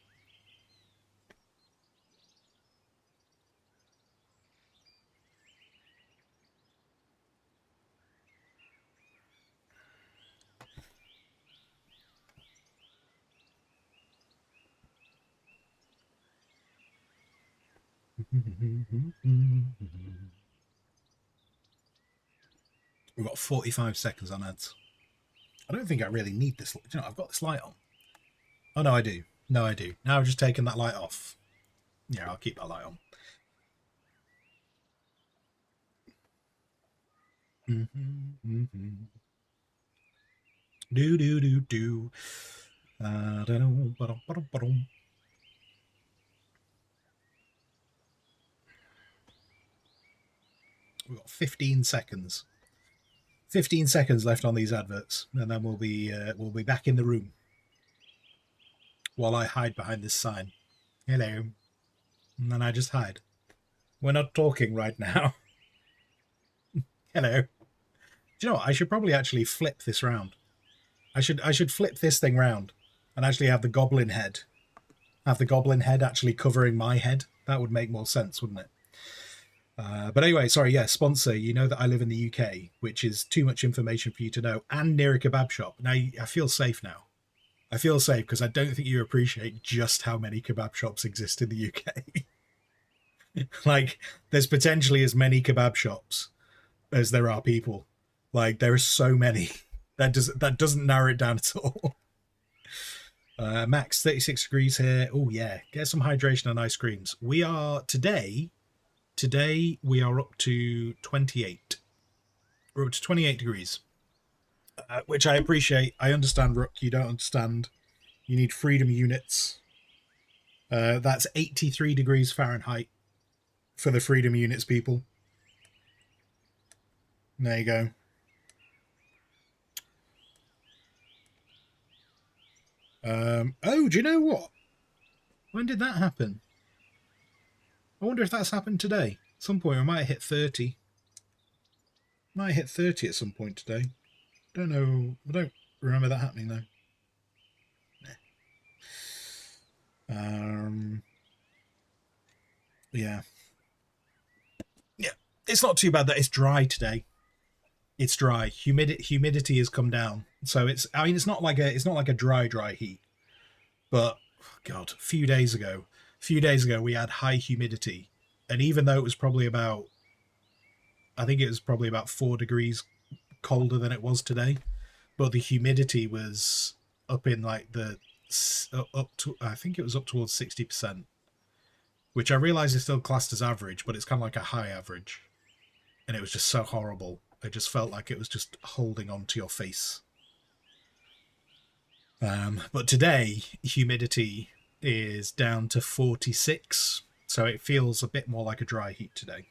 Speaker 5: We've got 45 seconds on ads. I don't think I really need this. You know, I've got this light on. Oh, no, I do. No, I do. Now I've just taken that light off. Yeah, I'll keep that light on. Do, do, do, do. I don't know. We've got 15 seconds. 15 seconds left on these adverts, and then we'll be back in the room while I hide behind this sign. Hello. And then I just hide. We're not talking right now. Hello. Do you know what? I should probably actually flip this round. I should flip this thing round and actually have the goblin head. Have the goblin head actually covering my head. That would make more sense, wouldn't it? But anyway, sorry, yeah, sponsor, you know that I live in the UK, which is too much information for you to know, and near a kebab shop. Now, I feel safe now. I feel safe because I don't think you appreciate just how many kebab shops exist in the UK. Like, there's potentially as many kebab shops as there are people. Like, there are so many. That doesn't narrow it down at all. Max, 36 degrees here. Oh, yeah, get some hydration and ice creams. We are today we are up to 28. We're up to 28 degrees, which I appreciate. I understand, Rook. You don't understand. You need freedom units. That's 83 degrees Fahrenheit for the freedom units, people. There you go. Oh, do you know what? When did that happen? I wonder if that's happened today. At some point, I might hit 30. Might hit 30 at some point today. Don't know. I don't remember that happening, though. Nah. Yeah. Yeah. It's not too bad that it's dry today. It's dry. Humidity has come down. So it's not like a dry heat. But God, a few days ago we had high humidity, and even though it was probably about 4 degrees colder than it was today, but the humidity was up in like I think it was up towards 60%, which I realize is still classed as average, but it's kind of like a high average, and it was just so horrible. It just felt like it was just holding on to your face. But today humidity is down to 46, so it feels a bit more like a dry heat today.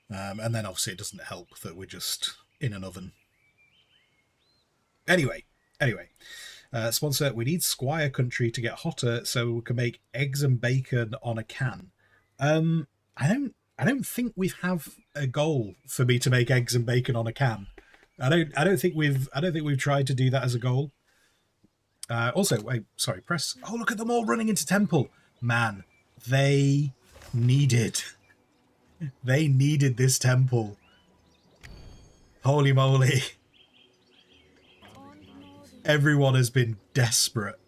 Speaker 5: And then obviously it doesn't help that we're just in an oven. Anyway, sponsor, we need Squire Country to get hotter so we can make eggs and bacon on a can. I don't think we have a goal for me to make eggs and bacon on a can. I don't think we've tried to do that as a goal. Also, wait, sorry, press. Oh, look at them all running into temple. Man, they needed this temple. Holy moly. Everyone has been desperate.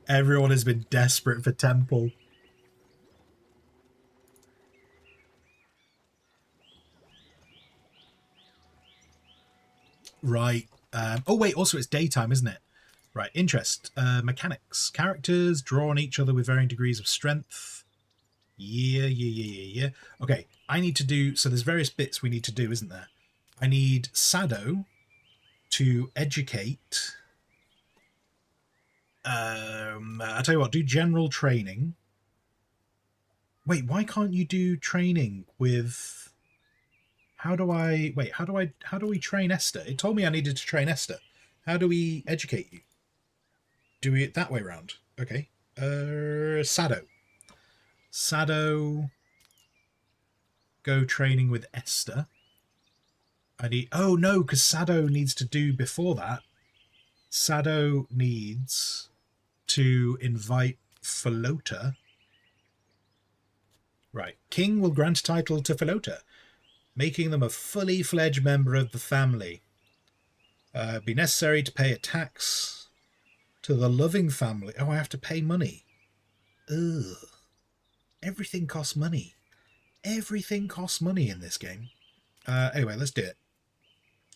Speaker 5: Everyone has been desperate for temple. Right. Oh, wait, also it's daytime, isn't it? Right, interest. Mechanics. Characters draw on each other with varying degrees of strength. Yeah. Okay, I need to do... So there's various bits we need to do, isn't there? I need Sado to educate... I'll tell you what, do general training. Wait, why can't you do training with... How do we train Esther? It told me I needed to train Esther. How do we educate you? Do we it that way round? Okay. Sado. Go training with Esther. I need... Oh, no, because Sado needs to do before that. Sado needs to invite Philota. Right. King will grant title to Philota, making them a fully fledged member of the family. Be necessary to pay a tax to the loving family. Oh, I have to pay money. Ugh. Everything costs money. Everything costs money in this game. Anyway, let's do it.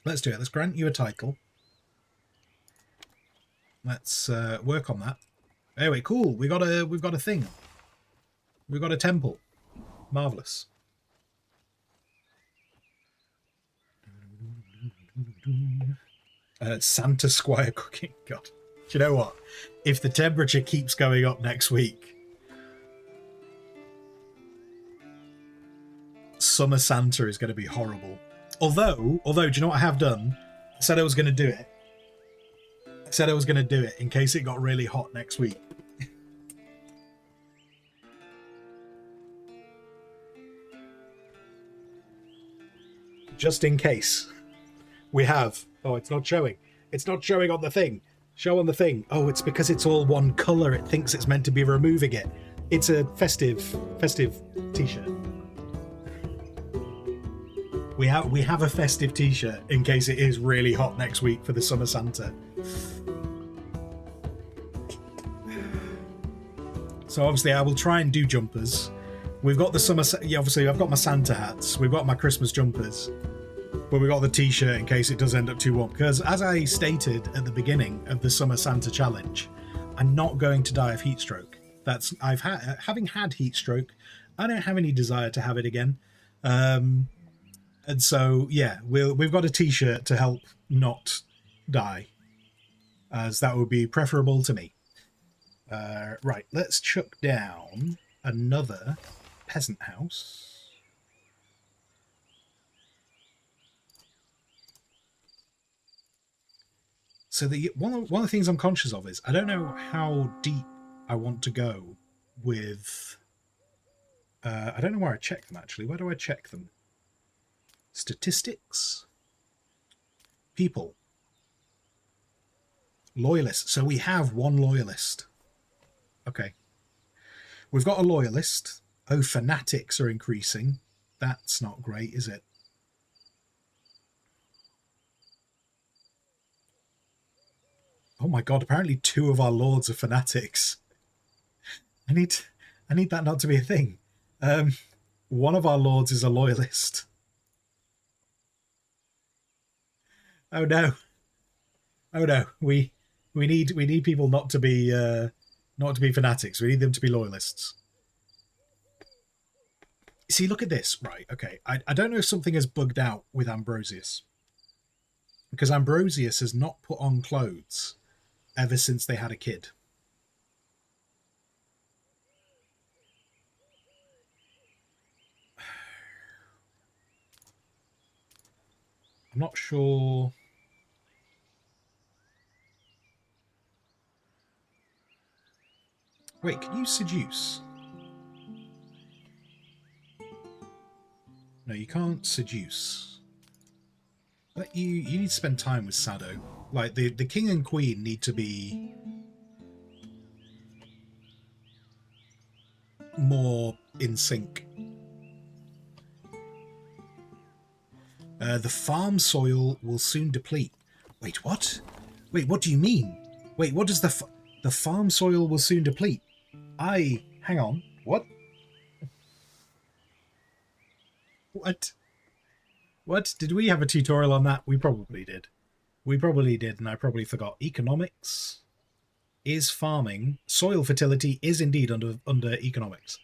Speaker 5: Let's grant you a title. Let's work on that. Anyway, cool. We've got a thing. We've got a temple. Marvelous. Santa Squire cooking. God. Do you know what? If the temperature keeps going up next week, Summer Santa is going to be horrible. Although, do you know what I have done? I said I was going to do it. In case it got really hot next week. Just in case. We have. Oh, it's not showing. It's not showing on the thing. Show on the thing. Oh, it's because it's all one colour. It thinks it's meant to be removing it. It's a festive t-shirt. We have a festive t-shirt in case it is really hot next week for the Summer Santa. So obviously I will try and do jumpers. We've got the summer... Yeah, obviously I've got my Santa hats. We've got my Christmas jumpers. But we've got the t-shirt in case it does end up too warm. Because as I stated at the beginning of the Summer Santa Challenge, I'm not going to die of heat stroke. Having had heat stroke, I don't have any desire to have it again. And so, yeah, we've got a t-shirt to help not die, as that would be preferable to me. Right, let's chuck down another peasant house. So one of the things I'm conscious of is I don't know how deep I want to go with... I don't know where I check them, actually. Where do I check them? Statistics? People. Loyalists. So we have one loyalist. Okay. We've got a loyalist. Oh, fanatics are increasing. That's not great, is it? Oh my god, apparently 2 of our lords are fanatics. I need that not to be a thing. One of our lords is a loyalist. Oh no. Oh no. We need people not to be fanatics. We need them to be loyalists. See, look at this. Right, okay. I don't know if something has bugged out with Ambrosius. Because Ambrosius has not put on clothes ever since they had a kid. I'm not sure. Wait, can you seduce? No, you can't seduce. But you need to spend time with Sado. Like, the king and queen need to be more in sync. The farm soil will soon deplete. Wait, what? Wait, what do you mean? Wait, what does the farm soil will soon deplete? Hang on. What? What? What? Did we have a tutorial on that? We probably did. We probably did, and I probably forgot. Economics is farming. Soil fertility is indeed under economics.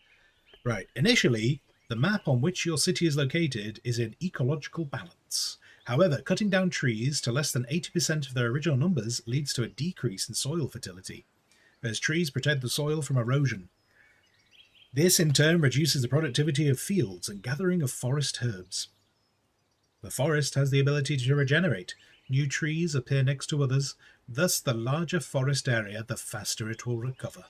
Speaker 5: Right. Initially, the map on which your city is located is in ecological balance. However, cutting down trees to less than 80% of their original numbers leads to a decrease in soil fertility, as trees protect the soil from erosion. This, in turn, reduces the productivity of fields and gathering of forest herbs. The forest has the ability to regenerate. New trees appear next to others, thus the larger forest area, the faster it will recover.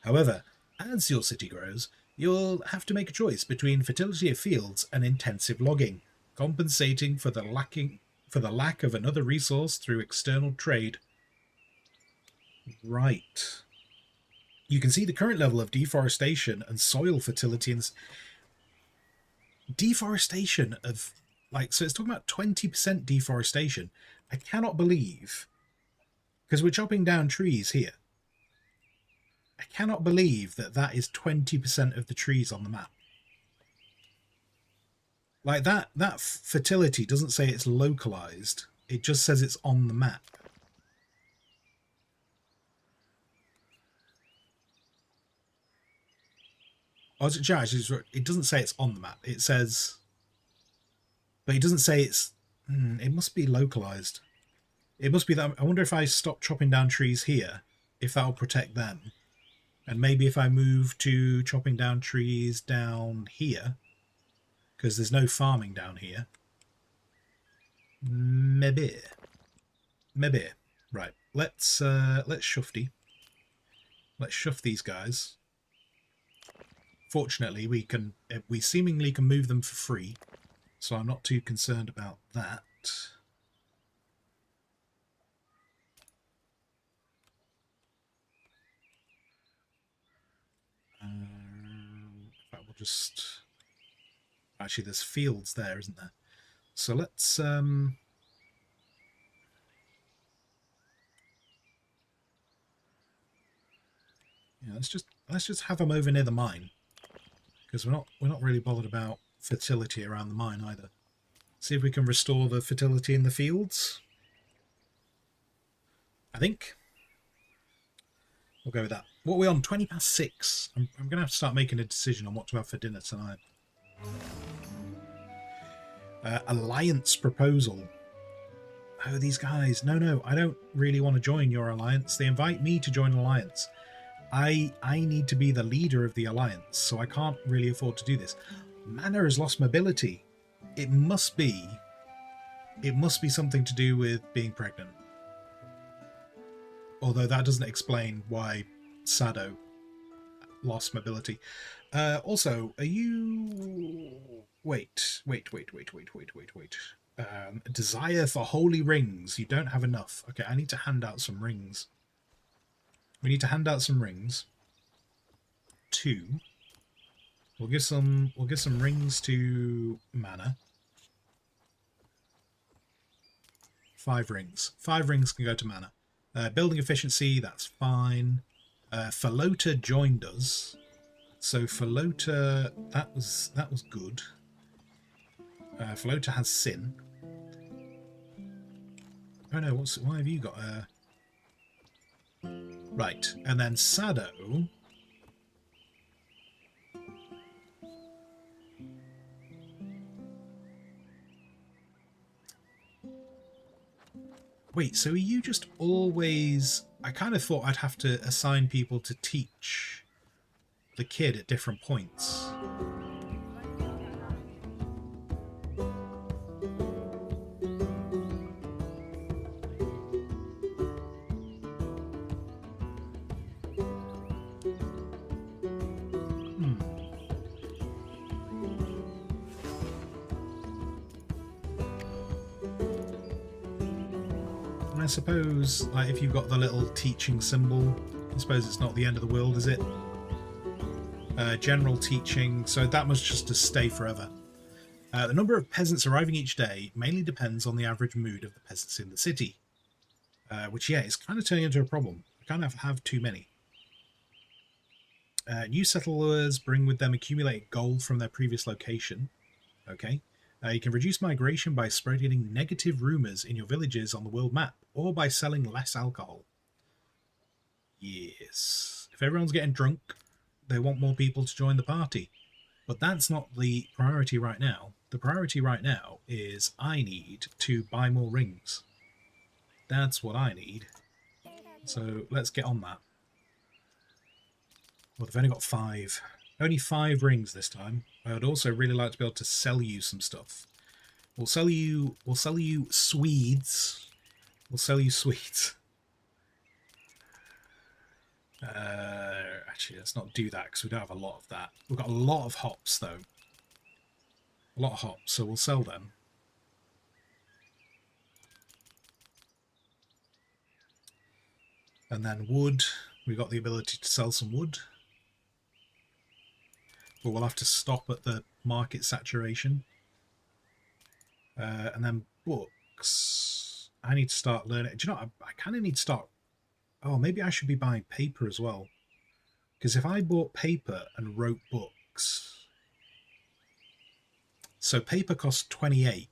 Speaker 5: However, as your city grows, you'll have to make a choice between fertility of fields and intensive logging, compensating for the lack of another resource through external trade. Right. You can see the current level of deforestation and soil fertility in deforestation of, like, so it's talking about 20% deforestation. I cannot believe, because we're chopping down trees here, I cannot believe that that is 20% of the trees on the map. Like, that fertility doesn't say it's localized. It just says it's on the map. Oh, it doesn't say it's on the map. It says... But it doesn't say it's... it must be localized. It must be that... I wonder if I stop chopping down trees here, if that'll protect them. And maybe if I move to chopping down trees down here, because there's no farming down here. Maybe. Right. Let's shufty. Let's shuff these guys. Fortunately, we seemingly can move them for free, so I'm not too concerned about that. In fact, we'll just... Actually, there's fields there, isn't there? So let's... Yeah, let's just have them over near the mine, because we're not really bothered about fertility around the mine either. See if we can restore the fertility in the fields. I think we'll go with that. What are we on? 20 past 6. I'm going to have to start making a decision on what to have for dinner tonight. Alliance proposal. Oh, these guys. No, I don't really want to join your alliance. They invite me to join an alliance. I need to be the leader of the alliance, so I can't really afford to do this. Mana has lost mobility. It must be something to do with being pregnant. Although that doesn't explain why Sado lost mobility. Also, are you... Wait. Desire for holy rings. You don't have enough. Okay, I need to hand out some rings. We need to hand out some rings. 2. We'll give some rings to Mana. 5 rings. 5 rings can go to Mana. Building efficiency, that's fine. Falota joined us. So Falota, that was good. Falota has sin. Oh no, why have you got right, and then Sado. Wait, so are you just always... I kind of thought I'd have to assign people to teach the kid at different points. I suppose, like, if you've got the little teaching symbol, I suppose it's not the end of the world, is it? General teaching, so that must just stay forever. The number of peasants arriving each day mainly depends on the average mood of the peasants in the city. Which, yeah, is kind of turning into a problem. We kind of have too many. New settlers bring with them accumulated gold from their previous location. Okay. You can reduce migration by spreading negative rumours in your villages on the world map, or by selling less alcohol. Yes. If everyone's getting drunk, they want more people to join the party. But that's not the priority right now. The priority right now is I need to buy more rings. That's what I need. So let's get on that. Well, they've only got 5. Only 5 rings this time. I would also really like to be able to sell you some stuff. We'll sell you Swedes. We'll sell you sweets. Actually, let's not do that because we don't have a lot of that. We've got a lot of hops though. A lot of hops, so we'll sell them. And then wood. We've got the ability to sell some wood. But we'll have to stop at the market saturation. And then books. I need to start learning. Do you know what? I kind of need to start. Oh, maybe I should be buying paper as well. Because if I bought paper and wrote books. So paper costs 28.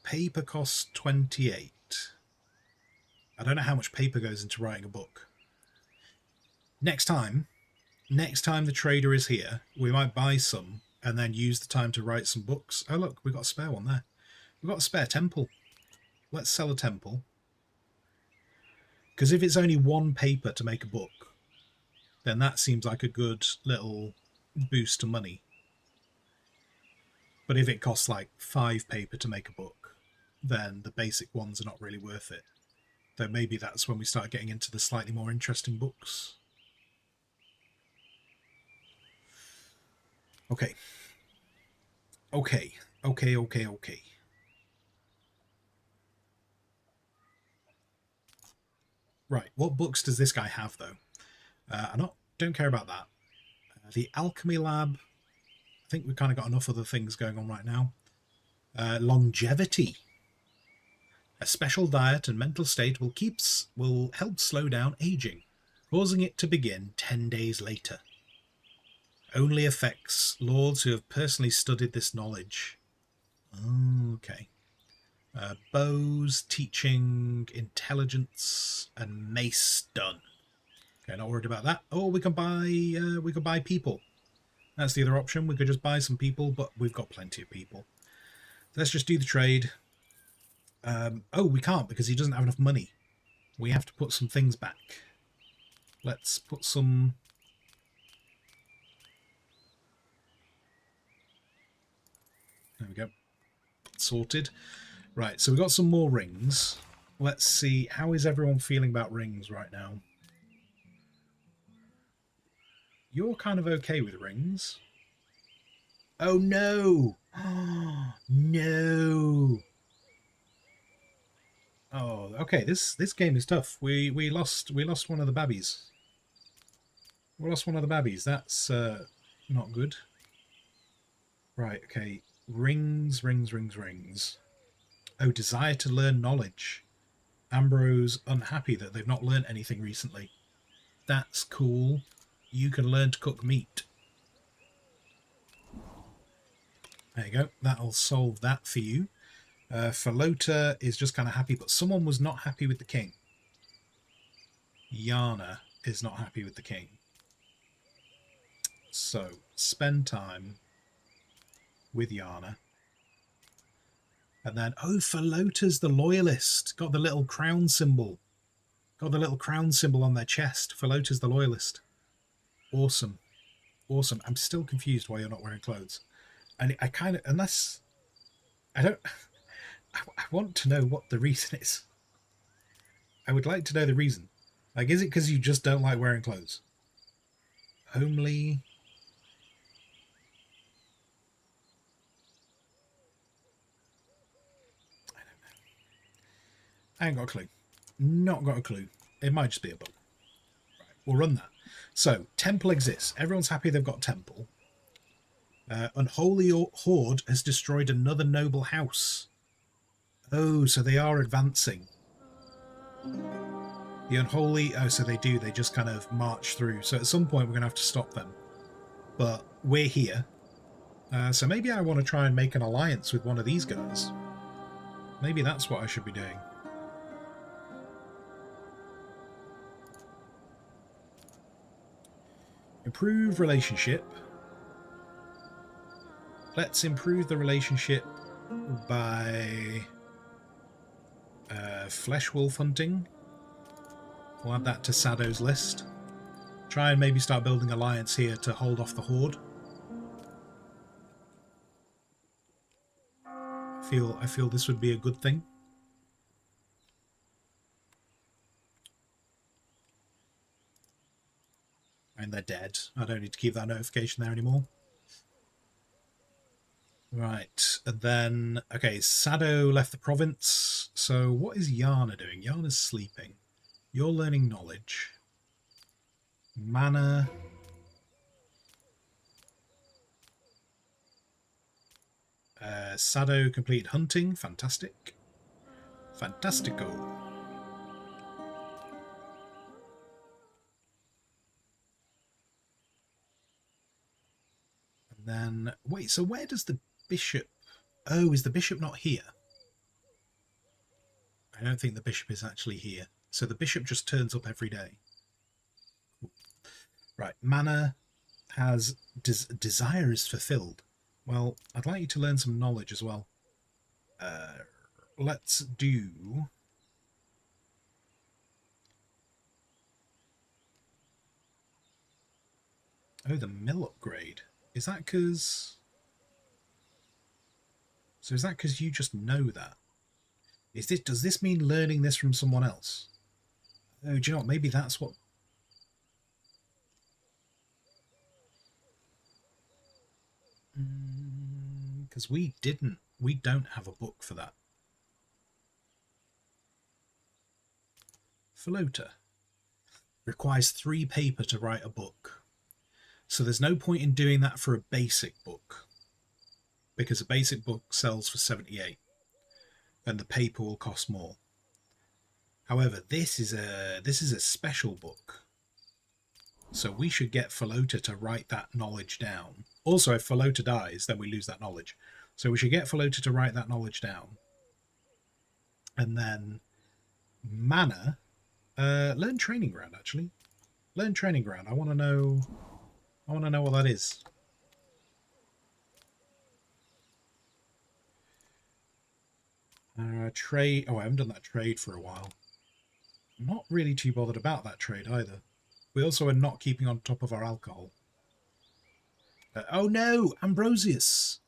Speaker 5: Paper costs 28. I don't know how much paper goes into writing a book. Next time the trader is here, we might buy some and then use the time to write some books. Oh look, we've got a spare one there. We've got a spare temple. Let's sell a temple. Because if it's only 1 paper to make a book, then that seems like a good little boost to money. But if it costs like 5 paper to make a book, then the basic ones are not really worth it. Though maybe that's when we start getting into the slightly more interesting books. Okay. Right, what books does this guy have, though? I don't care about that. The Alchemy Lab. I think we've kind of got enough other things going on right now. Longevity. A special diet and mental state will help slow down aging, causing it to begin 10 days later. Only affects lords who have personally studied this knowledge. Okay. Bows, teaching, intelligence, and mace done. Okay, not worried about that. Oh, we can buy people. That's the other option. We could just buy some people, but we've got plenty of people. Let's just do the trade. Oh, we can't because he doesn't have enough money. We have to put some things back. Let's put some... There we go. Sorted. Right, so we've got some more rings. Let's see, how is everyone feeling about rings right now? You're kind of okay with rings. Oh no! No! Oh, okay, this game is tough. We lost one of the babbies. We lost one of the babbies. That's not good. Right, okay. Rings. Oh, desire to learn knowledge. Ambrose unhappy that they've not learned anything recently. That's cool. You can learn to cook meat. There you go. That'll solve that for you. Falota is just kind of happy, but someone was not happy with the king. Yana is not happy with the king. So, spend time with Yana. And then, oh, Falota's the loyalist. Got the little crown symbol. Got the little crown symbol on their chest. Falota's the loyalist. Awesome. Awesome. I'm still confused why you're not wearing clothes. And I kind of, unless, I want to know what the reason is. I would like to know the reason. Like, is it because you just don't like wearing clothes? Homely. I don't know. I ain't got a clue. Not got a clue. It might just be a bug. Right, we'll run that. So, temple exists. Everyone's happy they've got temple. Unholy Horde has destroyed another noble house. Oh, so they are advancing. The Unholy... Oh, so they do. They just kind of march through. So at some point we're going to have to stop them. But we're here. So maybe I want to try and make an alliance with one of these guys. Maybe that's what I should be doing. Improve relationship. Let's improve the relationship by flesh wolf hunting. We'll add that to Sado's list. Try and maybe start building alliance here to hold off the horde. I feel this would be a good thing. And they're dead. I don't need to keep that notification there anymore. Right, and then, okay, Sado left the province. So what is Yana doing? Yana's sleeping. You're learning knowledge. Mana. Sado completed hunting. Fantastic. Fantastico. And then, wait, so where does the bishop... Oh, is the bishop not here? I don't think the bishop is actually here. So the bishop just turns up every day. Right, mana has... desire is fulfilled. Well, I'd like you to learn some knowledge as well. Let's do... Oh, the mill upgrade. Is that because... So is that because you just know that? Does this mean learning this from someone else? Oh, do you know what? Maybe that's what... Because we don't have a book for that. Floater. Requires 3 paper to write a book. So there's no point in doing that for a basic book. Because a basic book sells for 78. And the paper will cost more. However, this is a special book. So we should get Falota to write that knowledge down. Also, if Falota dies, then we lose that knowledge. So we should get Falota to write that knowledge down. And then mana. Learn training ground, actually. Learn training ground. I want to know what that is. Trade. Oh, I haven't done that trade for a while. I'm not really too bothered about that trade either. We also are not keeping on top of our alcohol. Oh no, Ambrosius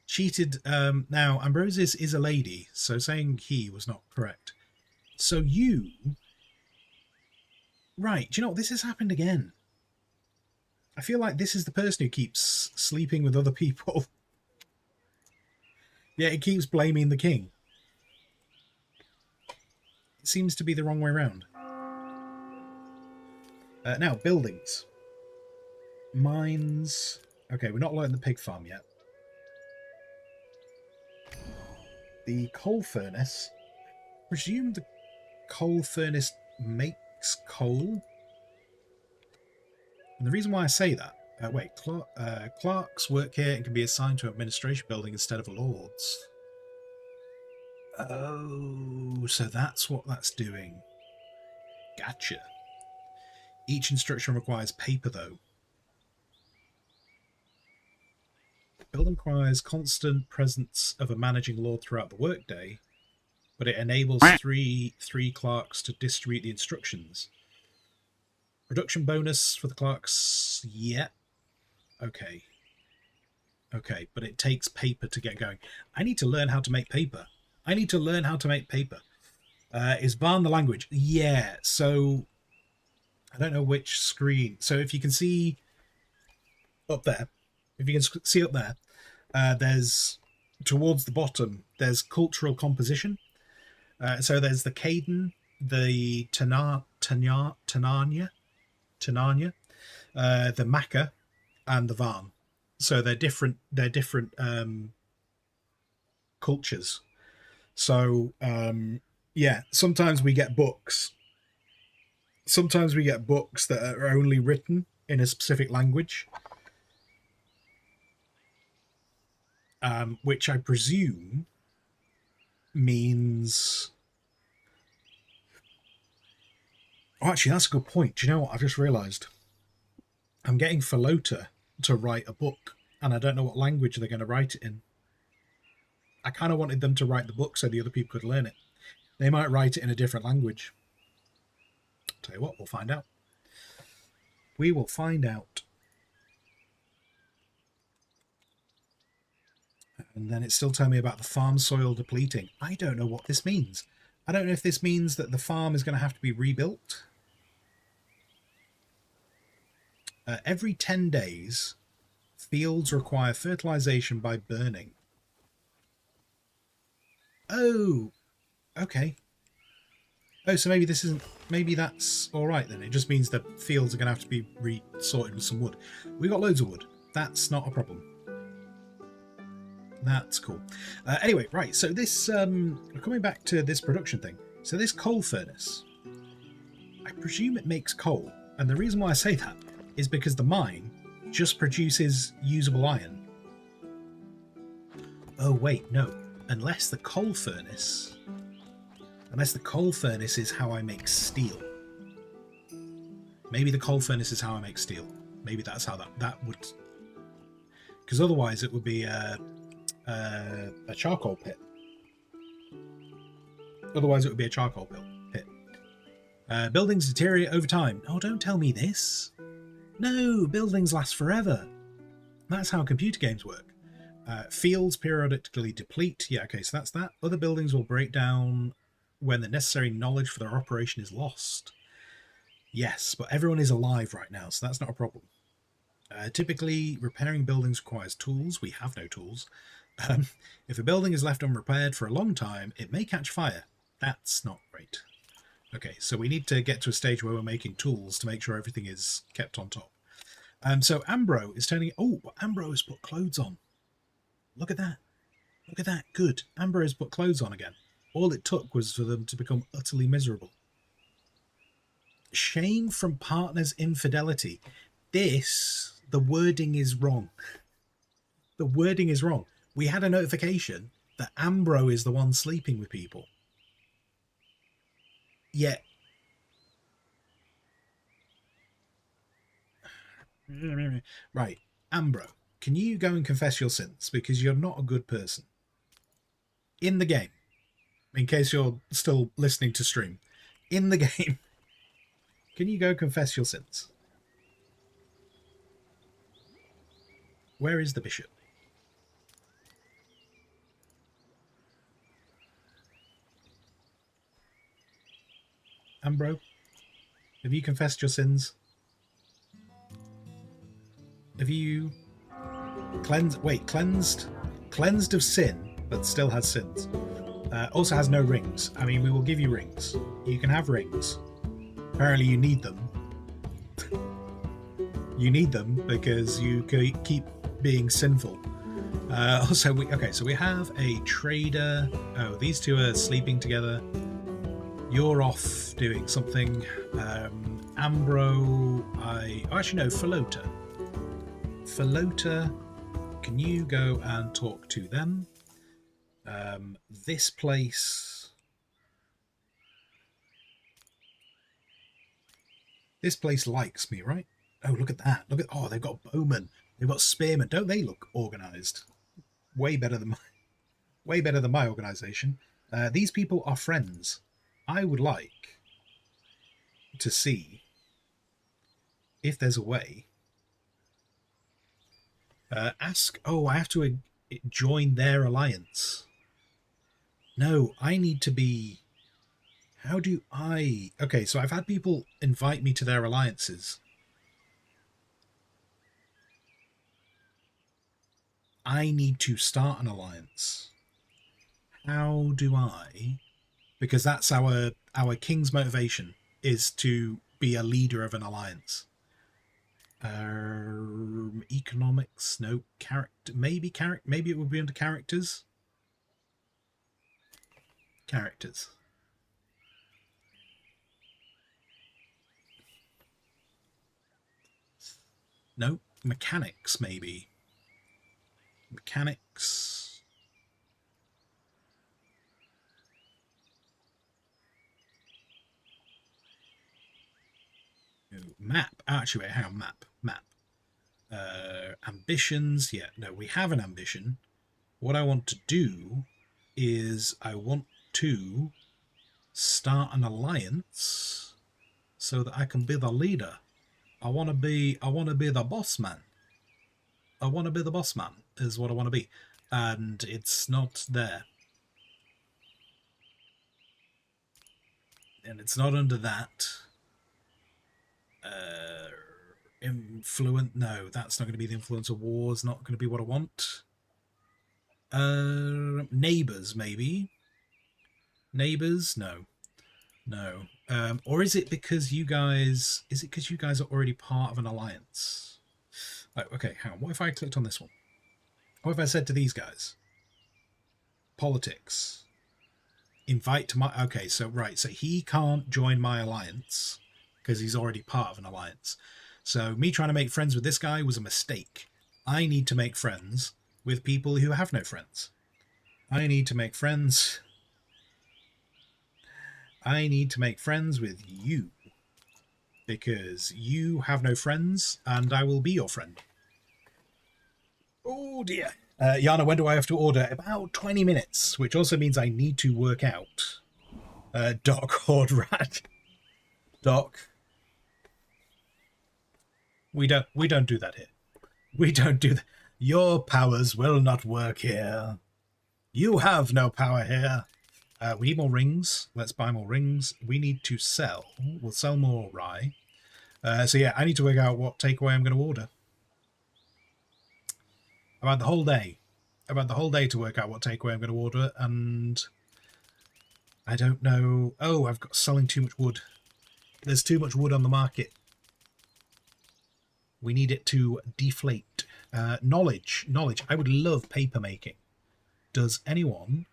Speaker 5: cheated. Now Ambrosius is a lady, so saying he was not correct. So you, right? Do you know what? This has happened again. I feel like this is the person who keeps sleeping with other people. Yeah, it keeps blaming the king. It seems to be the wrong way around. Now, buildings. Mines. Okay, we're not learning the pig farm yet. The coal furnace. Presume the coal furnace makes coal. And the reason why I say that... clerks work here and can be assigned to an administration building instead of lords. Oh, so that's what that's doing. Gotcha. Each instruction requires paper, though. Building requires constant presence of a managing lord throughout the workday, but it enables three clerks to distribute the instructions. Production bonus for the clerks, yeah. Okay. Okay, but it takes paper to get going. I need to learn how to make paper. Is Varn the language? Yeah, so... I don't know which screen. So if you can see up there, there's, towards the bottom, there's cultural composition. So there's the Caden, the Tananya, the Maka, and the Varn. So they're different cultures. So yeah, sometimes we get books that are only written in a specific language. which I presume means... Oh, actually, that's a good point. Do you know what? I've just realised. I'm getting Falota to write a book, and I don't know what language they're going to write it in. I kind of wanted them to write the book so the other people could learn it. They might write it in a different language. Tell you what, we'll find out. We will find out. And then it's still telling me about the farm soil depleting. I don't know what this means. I don't know if this means that the farm is going to have to be rebuilt. Every 10 days, fields require fertilization by burning. Oh, okay. Oh, so maybe this isn't... Maybe that's all right then. It just means that fields are going to have to be re-sorted with some wood. We got loads of wood. That's not a problem. That's cool. Anyway, right. So this... coming back to this production thing. So this coal furnace, I presume it makes coal. And the reason why I say that is because the mine just produces usable iron. Oh, wait, no. Unless the coal furnace is how I make steel. Maybe the coal furnace is how I make steel. Maybe that's how that would... Because otherwise it would be a charcoal pit. Otherwise it would be a charcoal pit. Buildings deteriorate over time. Oh, don't tell me this. No, buildings last forever. That's how computer games work. Fields periodically deplete. Yeah, okay, so that's that. Other buildings will break down when the necessary knowledge for their operation is lost. Yes, but everyone is alive right now, so that's not a problem. Typically, repairing buildings requires tools. We have no tools. If a building is left unrepaired for a long time, it may catch fire. That's not great. Okay, so we need to get to a stage where we're making tools to make sure everything is kept on top. So Ambro is turning... Oh, Ambro has put clothes on. Look at that. Look at that. Good. Ambro has put clothes on again. All it took was for them to become utterly miserable. Shame from partner's infidelity. The wording is wrong. The wording is wrong. We had a notification that Ambro is the one sleeping with people. Yet... Right. Ambro, can you go and confess your sins? Because you're not a good person. In the game. In case you're still listening to stream. In the game. Can you go confess your sins? Where is the bishop? Ambro, have you confessed your sins? Have you cleansed? Wait, cleansed of sin, but still has sins. Also has no rings. I mean, we will give you rings. You can have rings. Apparently you need them. You need them because you keep being sinful. Also, so we have a trader. Oh, these two are sleeping together. You're off doing something. Ambro, actually no, Falota. Falota, can you go and talk to them? This place likes me, right? Oh, look at that. Oh, they've got bowmen. They've got spearmen. Don't they look organized? Way better than my organization. These people are friends. I would like to see if there's a way. Ask... Oh, I have to join their alliance. No, I need to be... How do I... Okay, so I've had people invite me to their alliances. I need to start an alliance. How do I... Because that's our king's motivation, is to be a leader of an alliance. Economics, no. Character, maybe it would be under characters. Characters. No, mechanics, maybe. Mechanics. Map. Actually, wait, hang on. Map. Ambitions. Yeah, no, we have an ambition. What I want to do is I want to start an alliance so that I can be the leader. I want to be the boss man. I want to be the boss man is what I want to be. And it's not there. And it's not under that. No, that's not going to be the influence of wars. Not going to be what I want. Neighbors, maybe. Neighbors, no. Or is it because you guys? Is it because you guys are already part of an alliance? Like, okay, hang on. What if I clicked on this one? What if I said to these guys? Politics. Invite to my. Okay, so right, so he can't join my alliance because he's already part of an alliance. So me trying to make friends with this guy was a mistake. I need to make friends with people who have no friends. I need to make friends with you. Because you have no friends, and I will be your friend. Oh dear. Yana, when do I have to order? About 20 minutes, which also means I need to work out. Doc Horde Rat. Doc. We don't do that here. We don't do that. Your powers will not work here. You have no power here. We need more rings. Let's buy more rings. We need to sell. We'll sell more rye. So yeah, I need to work out what takeaway I'm going to order. About the whole day. About the whole day to work out what takeaway I'm going to order, and I don't know. Oh, I've got selling too much wood. There's too much wood on the market. We need it to deflate. Knowledge. I would love paper making. Does anyone?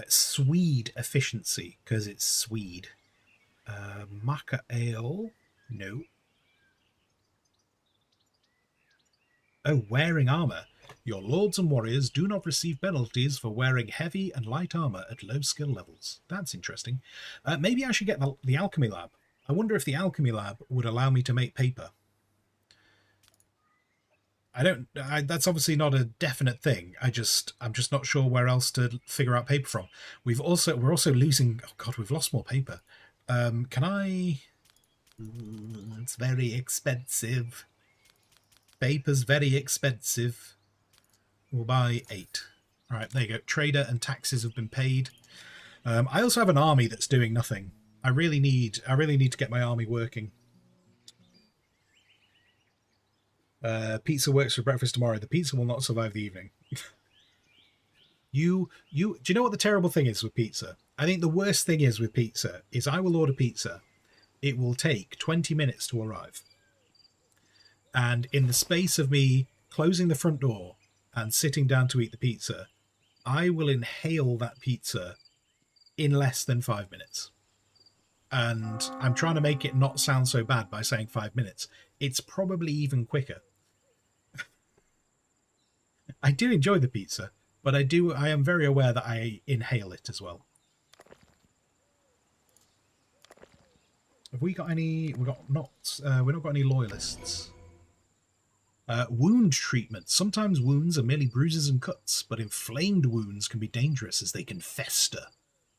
Speaker 5: Swede efficiency, because it's Swede. Maca ale. No. Oh, wearing armor. Your lords and warriors do not receive penalties for wearing heavy and light armor at low skill levels. That's interesting. Maybe I should get the alchemy lab. I wonder if the alchemy lab would allow me to make paper. That's obviously not a definite thing. I'm just not sure where else to figure out paper from. We're also losing. Oh God, we've lost more paper. Can I? It's very expensive. Paper's very expensive. We'll buy 8. All right, there you go. Trader and taxes have been paid. I also have an army that's doing nothing. I really need to get my army working. Pizza works for breakfast tomorrow. The pizza will not survive the evening. Do you know what the terrible thing is with pizza? I think the worst thing is with pizza is I will order pizza. It will take 20 minutes to arrive. And in the space of me closing the front door and sitting down to eat the pizza, I will inhale that pizza in less than 5 minutes. And I'm trying to make it not sound so bad by saying 5 minutes. It's probably even quicker. I do enjoy the pizza, but I am very aware that I inhale it as well. Have we got any? We've not got any loyalists. Wound treatment. Sometimes wounds are merely bruises and cuts, but inflamed wounds can be dangerous as they can fester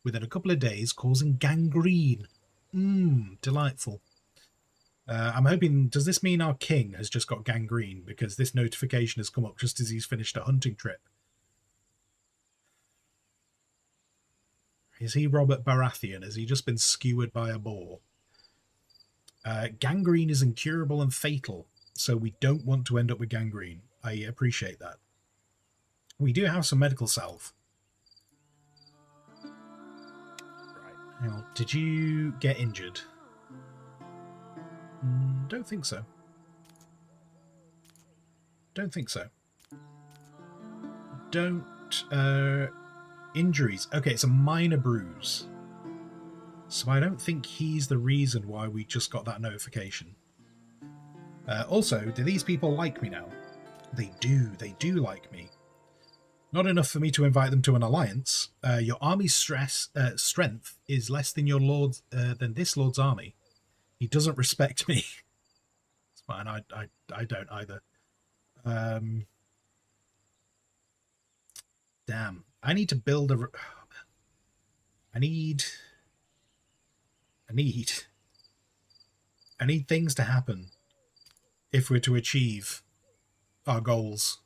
Speaker 5: within a couple of days, causing gangrene. Delightful. I'm hoping, does this mean our king has just got gangrene? Because this notification has come up just as he's finished a hunting trip. Is he Robert Baratheon? Has he just been skewered by a boar? Gangrene is incurable and fatal, so we don't want to end up with gangrene. I appreciate that. We do have some medical salve. Right. Hang on. Did you get injured? Don't think so. Don't think so. Injuries. Okay, it's a minor bruise. So I don't think he's the reason why we just got that notification. Also, do these people like me now? They do. They do like me. Not enough for me to invite them to an alliance. Your army's strength is less than your lord's than this lord's army. He doesn't respect me. It's fine. I don't either. Damn. I need to build a. I need things to happen if we're to achieve our goals.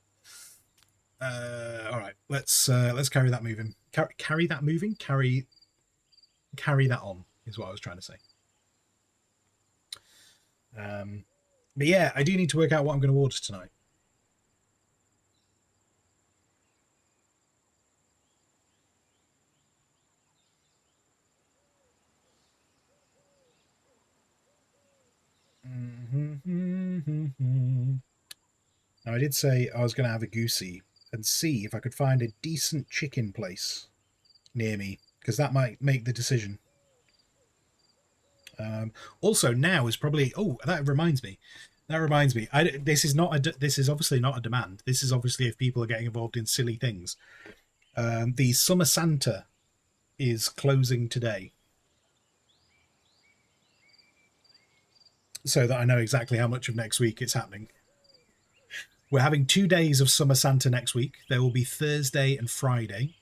Speaker 5: All right, let's carry that moving. Carry that moving. Carry that on is what I was trying to say. But yeah, I do need to work out what I'm going to order tonight. Now, I did say I was going to have a goosey and see if I could find a decent chicken place near me, because that might make the decision. Also, now is probably... Oh, that reminds me. This is obviously not a demand. This is obviously if people are getting involved in silly things. The Summer Santa is closing today, so that I know exactly how much of next week it's happening. We're having 2 days of Summer Santa next week. There will be Thursday and Friday.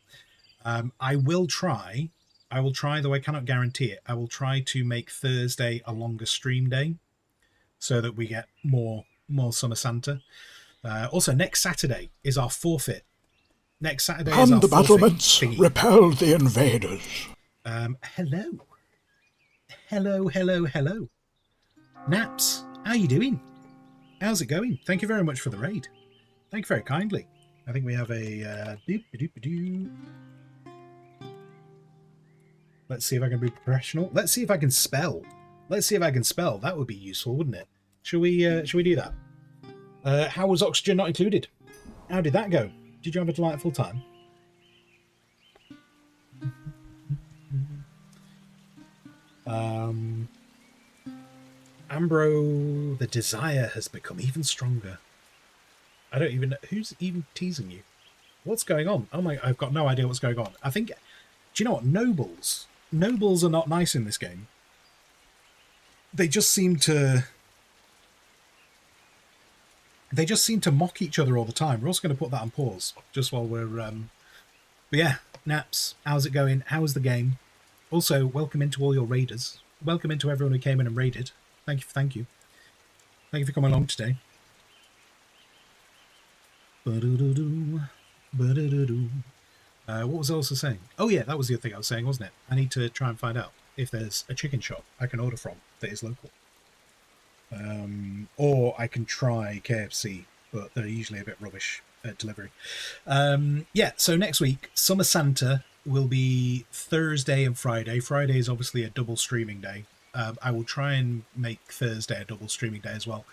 Speaker 5: I will try, though I cannot guarantee it. I will try to make Thursday a longer stream day so that we get more Summer Santa. Also, next Saturday is our forfeit. Next Saturday is our
Speaker 8: the battlements,
Speaker 5: thingy.
Speaker 8: repel the invaders.
Speaker 5: Hello. Naps, how you doing? How's it going? Thank you very much for the raid. Thank you very kindly. I think we have a... Let's see if I can be professional. Let's see if I can spell. That would be useful, wouldn't it? Shall we do that? How was oxygen not included? How did that go? Did you have a delightful time? Ambro, the desire has become even stronger. I don't even know. Who's even teasing you? What's going on? Oh my, I've got no idea what's going on. I think, do you know what? Nobles are not nice in this game. They just seem to mock each other all the time. We're also going to put that on pause just while we're, but yeah, Naps, how's it going? How's the game? Also, welcome into all your raiders. Welcome into everyone who came in and raided. Thank you for coming along today. What was I also saying? Oh yeah, that was the other thing I was saying, wasn't it? I need to try and find out if there's a chicken shop I can order from that is local. Or I can try KFC, but they're usually a bit rubbish at delivery. Yeah, so next week, Summer Santa will be Thursday and Friday. Friday is obviously a double streaming day. I will try and make Thursday a double streaming day as well.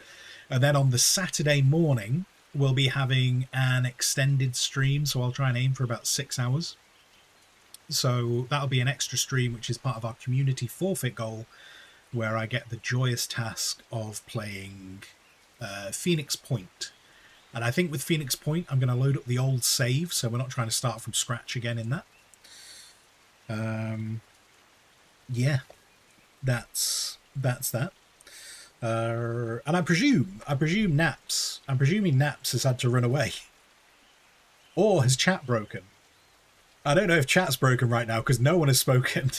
Speaker 5: And then on the Saturday morning, we'll be having an extended stream, so I'll try and aim for about 6 hours. So that'll be an extra stream, which is part of our community forfeit goal, where I get the joyous task of playing Phoenix Point. And I think with Phoenix Point, I'm going to load up the old save, so we're not trying to start from scratch again in that. Yeah, that's that. And I presume Naps. I'm presuming Naps has had to run away, or has chat broken. I don't know if chat's broken right now because no one has spoken.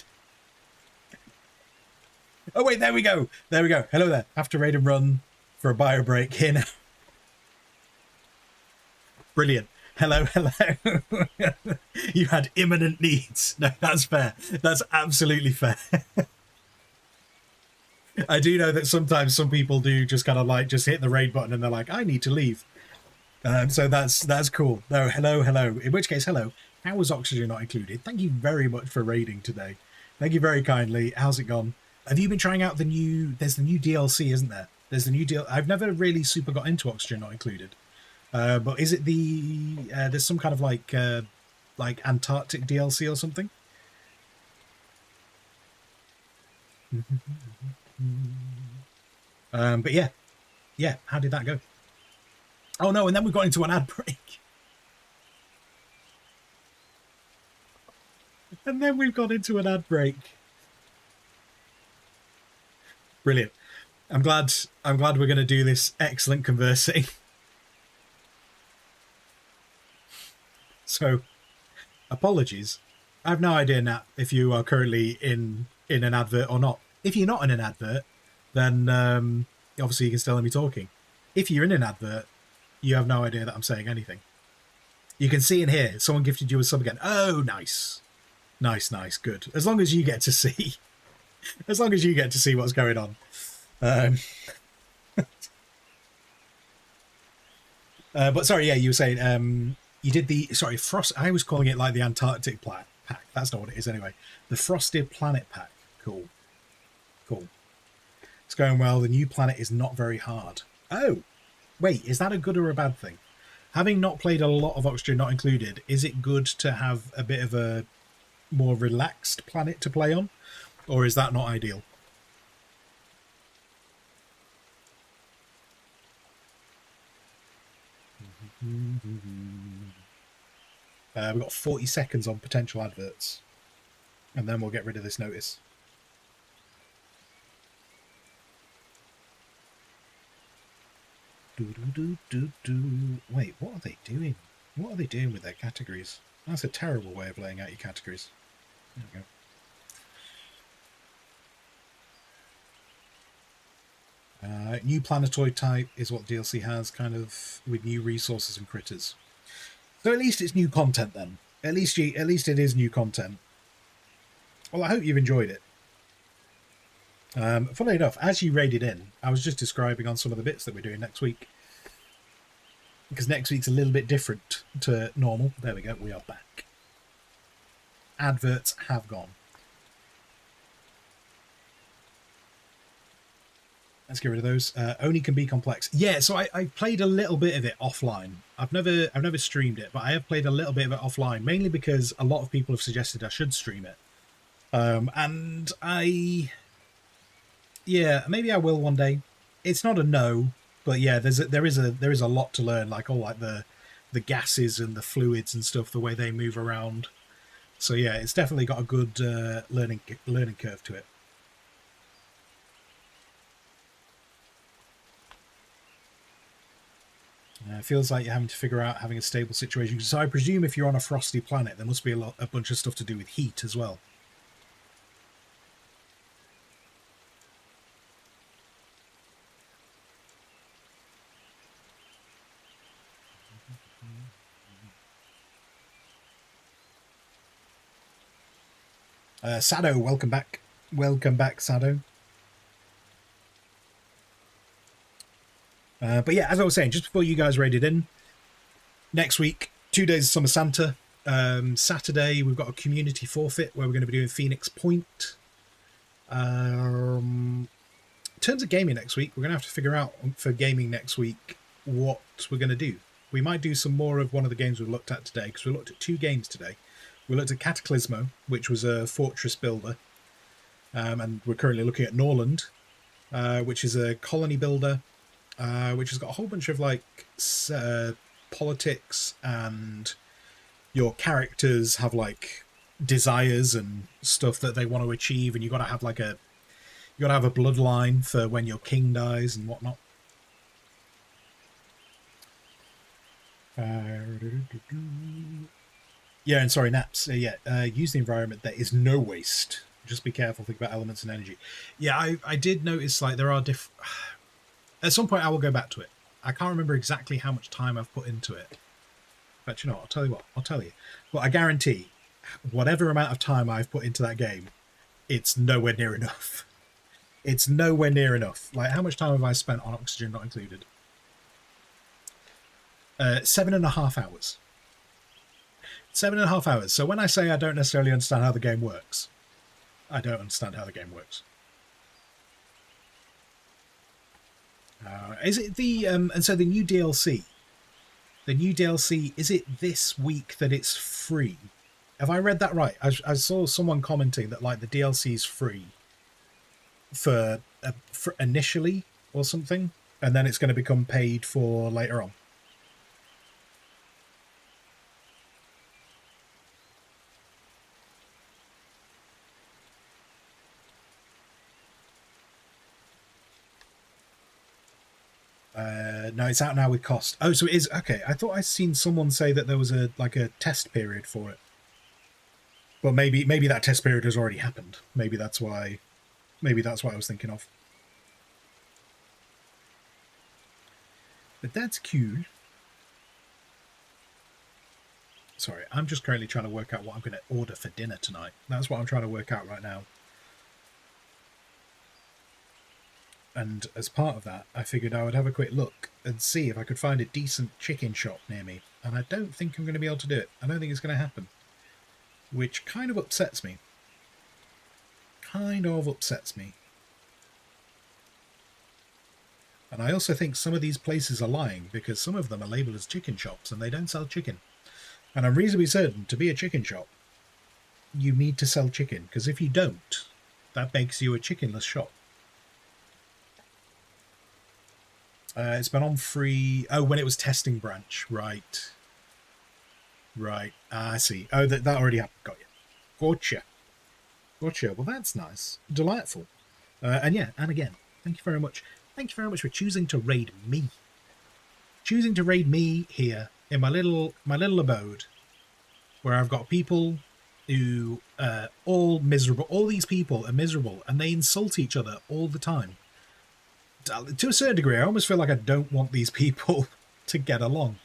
Speaker 5: Oh wait, there we go. Hello there. Have to raid and run for a bio break here now. Brilliant. Hello. You had imminent needs. No, that's fair. That's absolutely fair. I do know that sometimes some people do just kind of like just hit the raid button and they're like, I need to leave. So that's cool. No, hello. In which case, hello. How was oxygen not included? Thank you very much for raiding today. Thank you very kindly. How's it gone? Have you been trying out there's the new DLC, isn't there? There's the new deal. I've never really super got into oxygen not included. But is it there's some kind of like Antarctic DLC or something? But yeah, yeah, how did that go? Oh no, and then we got into an ad break. And then we've got into an ad break. Brilliant. I'm glad we're going to do this excellent conversing. So, apologies. I have no idea, Nat, if you are currently in an advert or not. If you're not in an advert, then obviously you can still hear me talking. If you're in an advert, you have no idea that I'm saying anything. You can see in here, someone gifted you a sub again. Oh, nice. Nice, good. As long as you get to see, what's going on. But sorry, yeah, you were saying you did the frost. I was calling it like the Antarctic pack. That's not what it is anyway. The Frosted Planet pack. Cool. It's going well. The new planet is not very hard. Oh, wait, is that a good or a bad thing? Having not played a lot of Oxygen Not Included, is it good to have a bit of a more relaxed planet to play on, or is that not ideal? We've got 40 seconds on potential adverts, and then we'll get rid of this notice. Wait, what are they doing? What are they doing with their categories? That's a terrible way of laying out your categories. There we go. New planetoid type is what DLC has, kind of with new resources and critters. So at least it's new content then. At least it is new content. Well, I hope you've enjoyed it. Funnily enough, as you raided in, I was just describing on some of the bits that we're doing next week. Because next week's a little bit different to normal. There we go, we are back. Adverts have gone. Let's get rid of those. Only can be complex. Yeah, so I played a little bit of it offline. I've never streamed it, but I have played a little bit of it offline, mainly because a lot of people have suggested I should stream it. And yeah, maybe I will one day. It's not a no, but yeah, there is a lot to learn, like all like the gases and the fluids and stuff, the way they move around. So yeah, it's definitely got a good learning curve to it. Feels like you're having to figure out having a stable situation. So I presume if you're on a frosty planet, there must be a bunch of stuff to do with heat as well. Sado, welcome back. Welcome back, Sado. But yeah, as I was saying, just before you guys raided in, next week, 2 days of Summer Santa. Saturday, we've got a community forfeit where we're going to be doing Phoenix Point. In terms of gaming next week, we're going to have to figure out for gaming next week what we're going to do. We might do some more of one of the games we've looked at today, because we looked at 2 games today. We looked at Cataclismo, which was a fortress builder, and we're currently looking at Norland, which is a colony builder, which has got a whole bunch of like politics, and your characters have like desires and stuff that they want to achieve, and you got to have like a bloodline for when your king dies and whatnot. Yeah, and sorry, Naps. Use the environment. There is no waste. Just be careful. Think about elements and energy. Yeah, I did notice like there are at some point I will go back to it. I can't remember exactly how much time I've put into it. But you know what? I'll tell you. But I guarantee, whatever amount of time I've put into that game, it's nowhere near enough. It's nowhere near enough. Like, how much time have I spent on Oxygen Not Included? 7.5 hours. 7.5 hours. So when I say I don't necessarily understand how the game works, I don't understand how the game works. Is it the and so the new DLC? The new DLC, is it this week that it's free? Have I read that right? I saw someone commenting that like the DLC is free for initially or something. and then it's going to become paid for later on. No, it's out now with cost. Oh, so it is. Okay, I thought I'd seen someone say that there was a test period for it, but maybe that test period has already happened. Maybe that's why I was thinking of. But that's cool. Sorry, I'm just currently trying to work out what I'm going to order for dinner tonight. That's what I'm trying to work out right now. And as part of that, I figured I would have a quick look and see if I could find a decent chicken shop near me. And I don't think I'm going to be able to do it. I don't think it's going to happen. Which kind of upsets me. And I also think some of these places are lying, because some of them are labelled as chicken shops and they don't sell chicken. And I'm reasonably certain to be a chicken shop, you need to sell chicken, because if you don't, that makes you a chickenless shop. It's been on free... Oh, when it was testing branch. Right. I see. Oh, that already happened. Got you. Gotcha. Well, that's nice. Delightful. And yeah, and again, thank you very much. Thank you very much for choosing to raid me. Choosing to raid me here in my little abode, where I've got people who all miserable. All these people are miserable, and they insult each other all the time. To a certain degree, I almost feel like I don't want these people to get along.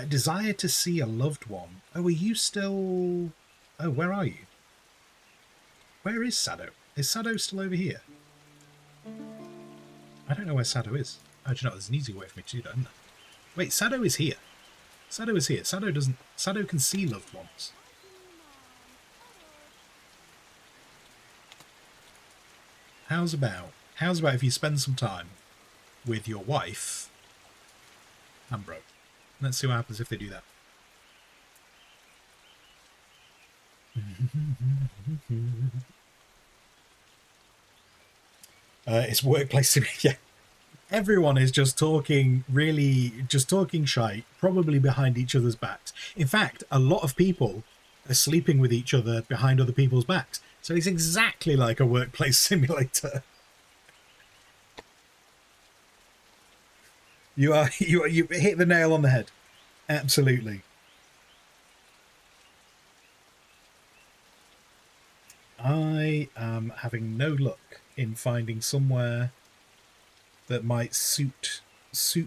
Speaker 5: Desire to see a loved one. Oh, are you still... Oh, where are you? Where is Sado? Is Sado still over here? I don't know where Sado is. Oh, do you know, there's an easy way for me to do that, isn't there? Wait, Sado is here. Sado is here. Sado can see loved ones. How's about if you spend some time with your wife and bro? Let's see what happens if they do that. It's workplace to me. Yeah, everyone is just talking shite, probably behind each other's backs. In fact, a lot of people are sleeping with each other behind other people's backs. So it's exactly like a workplace simulator. You hit the nail on the head. Absolutely. I am having no luck in finding somewhere that might suit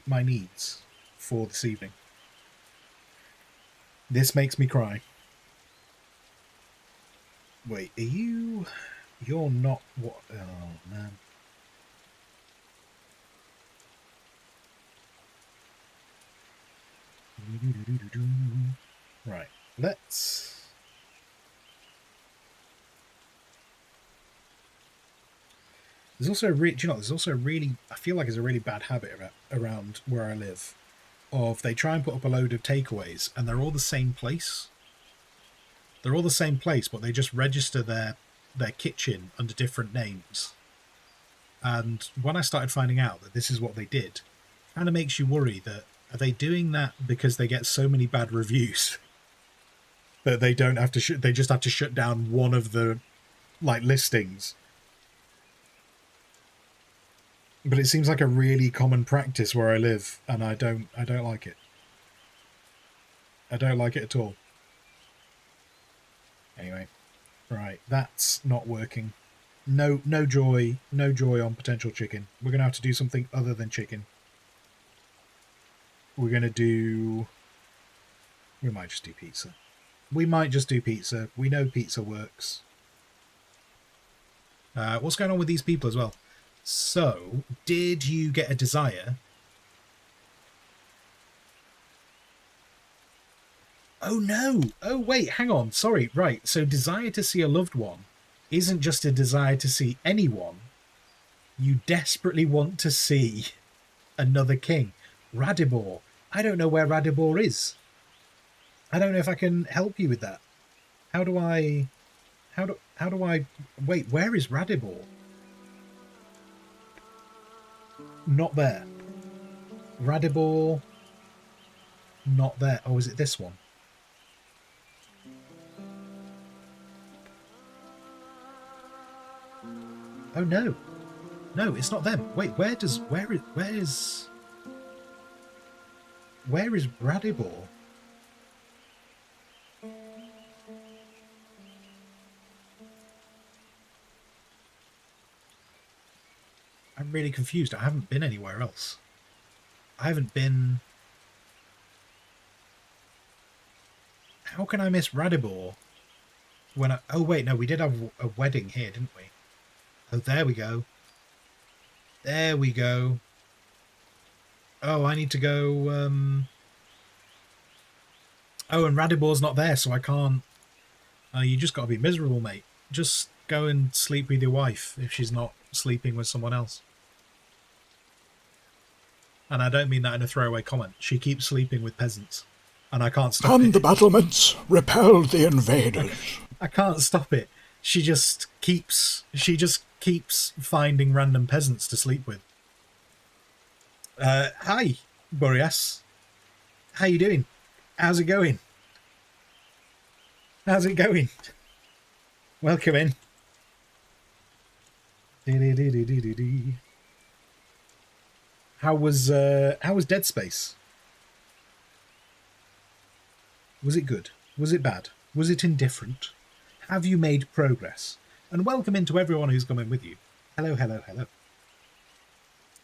Speaker 5: my needs for this evening. This makes me cry. Wait, you're not what? Oh, man. Right, let's... There's also a really, I feel like it's a really bad habit around where I live, of they try and put up a load of takeaways and they're all the same place. They're all the same place, but they just register their kitchen under different names. And when I started finding out that this is what they did, it kind of makes you worry that, are they doing that because they get so many bad reviews that they don't have to they just have to shut down one of the listings? But it seems like a really common practice where I live, and I don't like it. I don't like it at all. Anyway, right, that's not working. No joy on potential chicken. We're gonna have to do something other than chicken. We're gonna do... We might just do pizza. We know pizza works. What's going on with these people as well? So, did you get a desire? Oh no! Oh wait, hang on. Sorry, right. So desire to see a loved one isn't just a desire to see anyone. You desperately want to see another king. Radibor. I don't know where Radibor is. I don't know if I can help you with that. How do I... Wait, where is Radibor? Not there. Radibor, not there. Oh, is it this one? Oh no. No, it's not them. Wait, where is Radibor? I'm really confused. I haven't been anywhere else. I haven't been... How can I miss Radibor when I... Oh wait, no, we did have a wedding here, didn't we? Oh, there we go. There we go. Oh, I need to go... Oh, and Radibor's not there, so I can't... You just got to be miserable, mate. Just go and sleep with your wife if she's not sleeping with someone else. And I don't mean that in a throwaway comment. She keeps sleeping with peasants. And I can't stop it.
Speaker 8: And the battlements repelled the invaders.
Speaker 5: I can't stop it. She just keeps finding random peasants to sleep with. Hi, Boreas. How you doing? How's it going? How's it going? Welcome in. How was Dead Space? Was it good? Was it bad? Was it indifferent? Have you made progress? And welcome into everyone who's coming with you. Hello, hello, hello.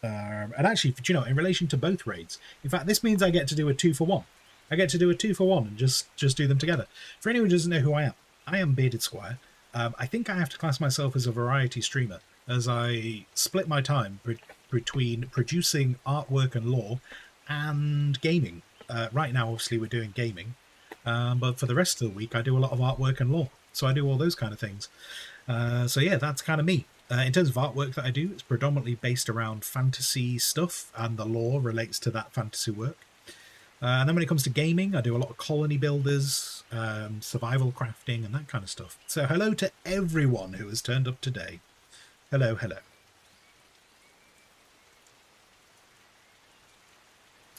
Speaker 5: And actually, do you know, in relation to both raids, in fact, this means I get to do a 2-for-1. I get to do a 2-for-1 and just do them together. For anyone who doesn't know who I am Bearded Squire. I think I have to class myself as a variety streamer, as I split my time between producing artwork and lore and gaming. Right now, obviously, we're doing gaming. But for the rest of the week, I do a lot of artwork and lore. So I do all those kind of things. So yeah, that's kind of me. In terms of artwork that I do, it's predominantly based around fantasy stuff, and the lore relates to that fantasy work. And then when it comes to gaming, I do a lot of colony builders, survival crafting, and that kind of stuff. So hello to everyone who has turned up today. Hello, hello.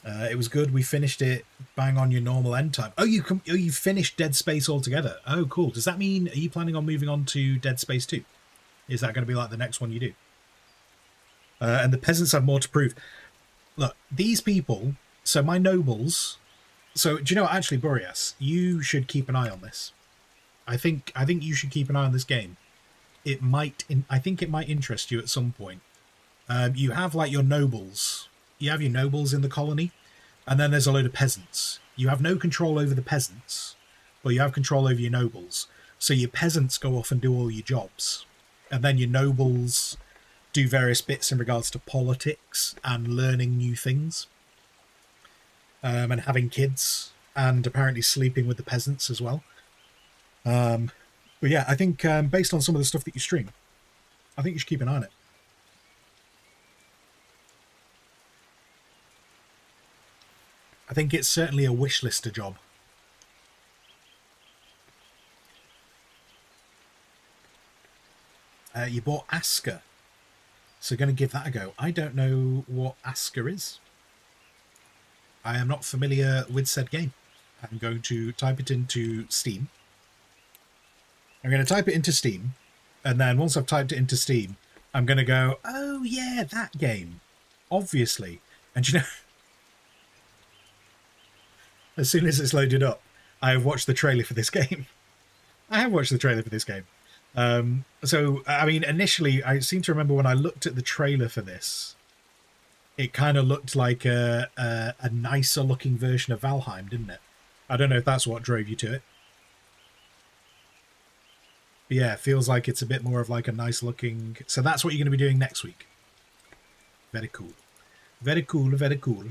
Speaker 5: It was good. We finished it bang on your normal end time. Oh, you finished Dead Space altogether. Oh, cool. Does that mean, are you planning on moving on to Dead Space 2? Is that going to be like the next one you do? And the peasants have more to prove. Look, these people, so my nobles, so do you know what, actually, Boreas, you should keep an eye on this. I think you should keep an eye on this game. I think it might interest you at some point. You have like your nobles. You have your nobles in the colony, and then there's a load of peasants. You have no control over the peasants, but you have control over your nobles. So your peasants go off and do all your jobs, and then your nobles do various bits in regards to politics and learning new things, and having kids, and apparently sleeping with the peasants as well. But yeah, I think based on some of the stuff that you stream, I think you should keep an eye on it. I think it's certainly a wish lister job. You bought Asker, so going to give that a go. I don't know what Asker is. I am not familiar with said game. I'm going to type it into Steam. I'm going to type it into Steam, and then once I've typed it into Steam, I'm going to go, oh yeah, that game. Obviously. And you know, as soon as it's loaded up, I have watched the trailer for this game. I have watched the trailer for this game. So, I mean, initially, I seem to remember when I looked at the trailer for this, it kind of looked like a nicer looking version of Valheim, didn't it? I don't know if that's what drove you to it. But yeah, it feels like it's a bit more of like a nice looking... So that's what you're going to be doing next week. Very cool. Very cool, very cool.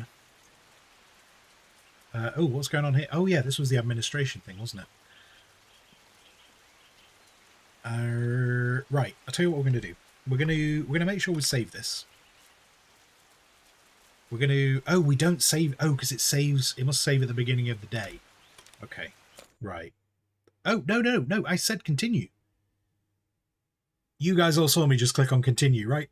Speaker 5: Oh, what's going on here? Oh yeah, this was the administration thing, wasn't it? Right, I'll tell you what we're going to do. We're going to make sure we save this. We're going to... Oh, we don't save... Oh, because it saves... It must save at the beginning of the day. Okay, right. Oh, no, I said continue. You guys all saw me just click on continue, right?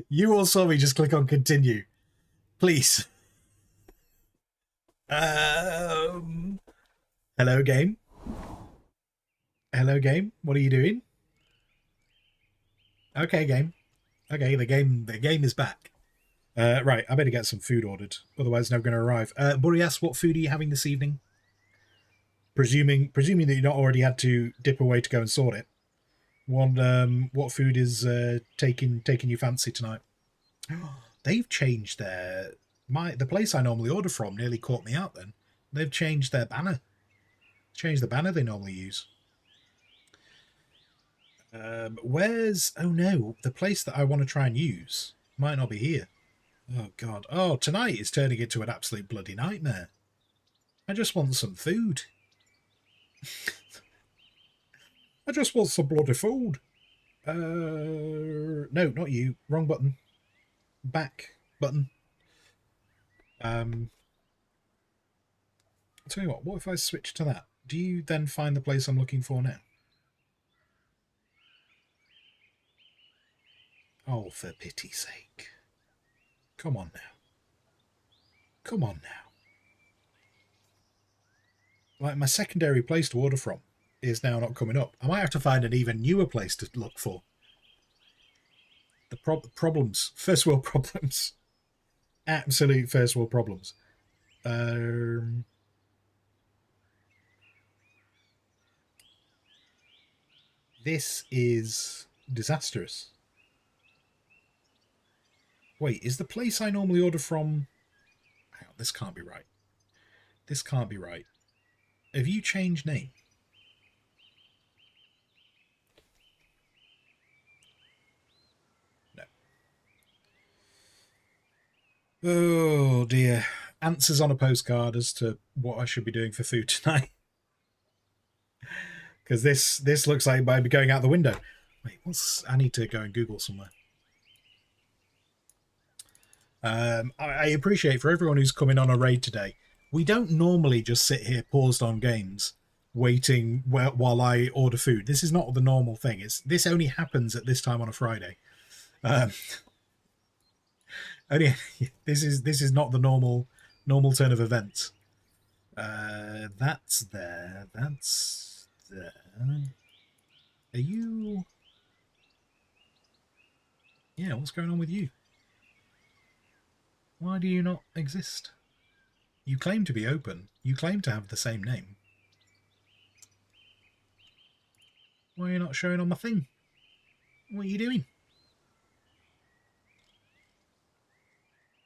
Speaker 5: You all saw me just click on continue. Please. Hello, game. Hello, game. What are you doing? Okay, game. Okay, the game is back. Right, I better get some food ordered, otherwise it's never going to arrive. Burry asks, what food are you having this evening? Presuming that you've not already had to dip away to go and sort it. What food is taking you fancy tonight? They've changed the place I normally order from nearly caught me out then. They've changed their banner. Changed the banner they normally use. Oh no, the place that I want to try and use might not be here. Oh god. Oh, tonight is turning into an absolute bloody nightmare. I just want some food. I just want some bloody food. No, not you. Wrong button. Back button. I'll tell you what if I switch to that? Do you then find the place I'm looking for now? Oh, for pity's sake. Come on now. Come on now. Like, my secondary place to order from is now not coming up. I might have to find an even newer place to look for. The problems. First world problems. Absolute first world problems. This is disastrous. Wait, is the place I normally order from... Hang on, this can't be right. This can't be right. Have you changed name? No. Oh dear. Answers on a postcard as to what I should be doing for food tonight. Because this looks like it might be going out the window. Wait, I need to go and Google somewhere. I appreciate for everyone who's coming on a raid today. We don't normally just sit here paused on games waiting while I order food. This is not the normal thing. This only happens at this time on a Friday. This is not the normal turn of events. That's there. That's there. Are you... Yeah, what's going on with you? Why do you not exist? You claim to be open. You claim to have the same name. Why are you not showing on my thing? What are you doing?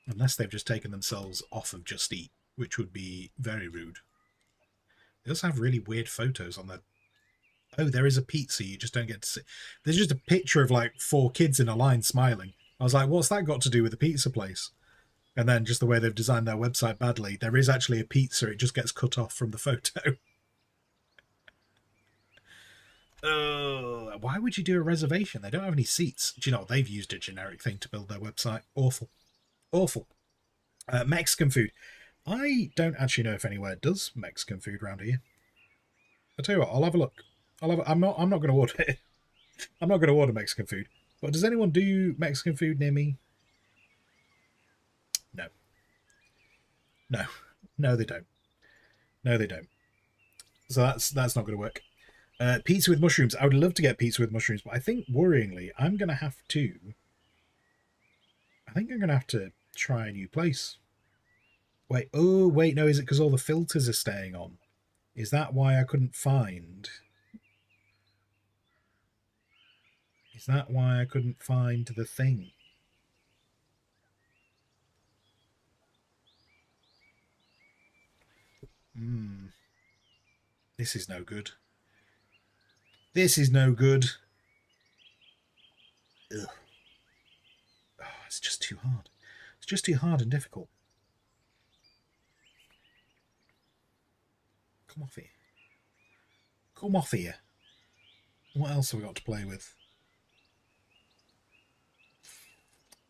Speaker 5: Unless they've just taken themselves off of Just Eat, which would be very rude. They also have really weird photos on their... Oh, there is a pizza you just don't get to see. There's just a picture of like 4 kids in a line smiling. I was like, what's that got to do with the pizza place? And then just the way they've designed their website badly, there is actually a pizza. It just gets cut off from the photo. Why would you do a reservation? They don't have any seats. Do you know, they've used a generic thing to build their website. Awful. Awful. Mexican food. I don't actually know if anywhere does Mexican food around here. I'll tell you what, I'll have a look. I'm not going to order it. I'm not going to order Mexican food. But does anyone do Mexican food near me? No, they don't. No, they don't. So that's not going to work. Pizza with mushrooms. I would love to get pizza with mushrooms, but I think, worryingly, I'm going to have to... I think I'm going to have to try a new place. Wait, oh, wait, no, is it because all the filters are staying on? Is that why I couldn't find... Is that why I couldn't find the thing? This is no good. This is no good. Ugh. Oh, it's just too hard. It's just too hard and difficult. Come off here. Come off here. What else have we got to play with?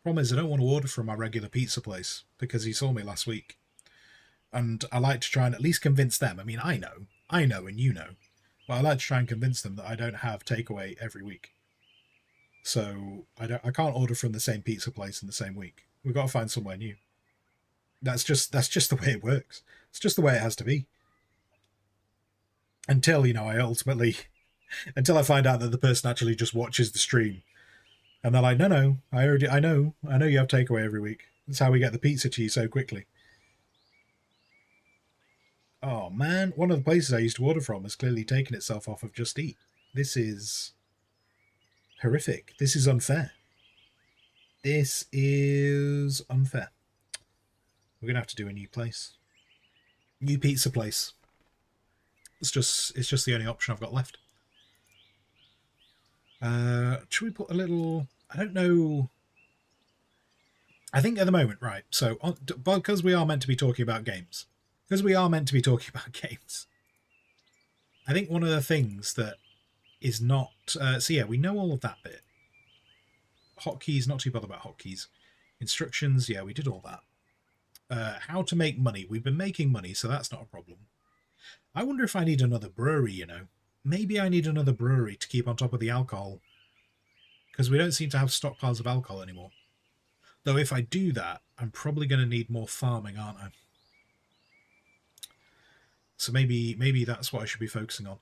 Speaker 5: Problem is, I don't want to order from my regular pizza place because he saw me last week. And I like to try and at least convince them. I mean, I know, and you know. But I like to try and convince them that I don't have takeaway every week. So I can't order from the same pizza place in the same week. We've got to find somewhere new. That's just the way it works. It's just the way it has to be. Until, you know, until I find out that the person actually just watches the stream. And they're like, no, I know you have takeaway every week. That's how we get the pizza to you so quickly. Oh man, one of the places I used to order from has clearly taken itself off of Just Eat. This is horrific. This is unfair. This is unfair. We're gonna have to do a new place. New pizza place. It's just the only option I've got left. Should we put a little... I don't know... I think at the moment, right, so because we are meant to be talking about games, I think one of the things that is not... so yeah, we know all of that bit. Hotkeys, not too bothered about hotkeys. Instructions, yeah, we did all that. How to make money. We've been making money, so that's not a problem. I wonder if I need another brewery, you know. Maybe I need another brewery to keep on top of the alcohol. Because we don't seem to have stockpiles of alcohol anymore. Though if I do that, I'm probably going to need more farming, aren't I? So maybe that's what I should be focusing on.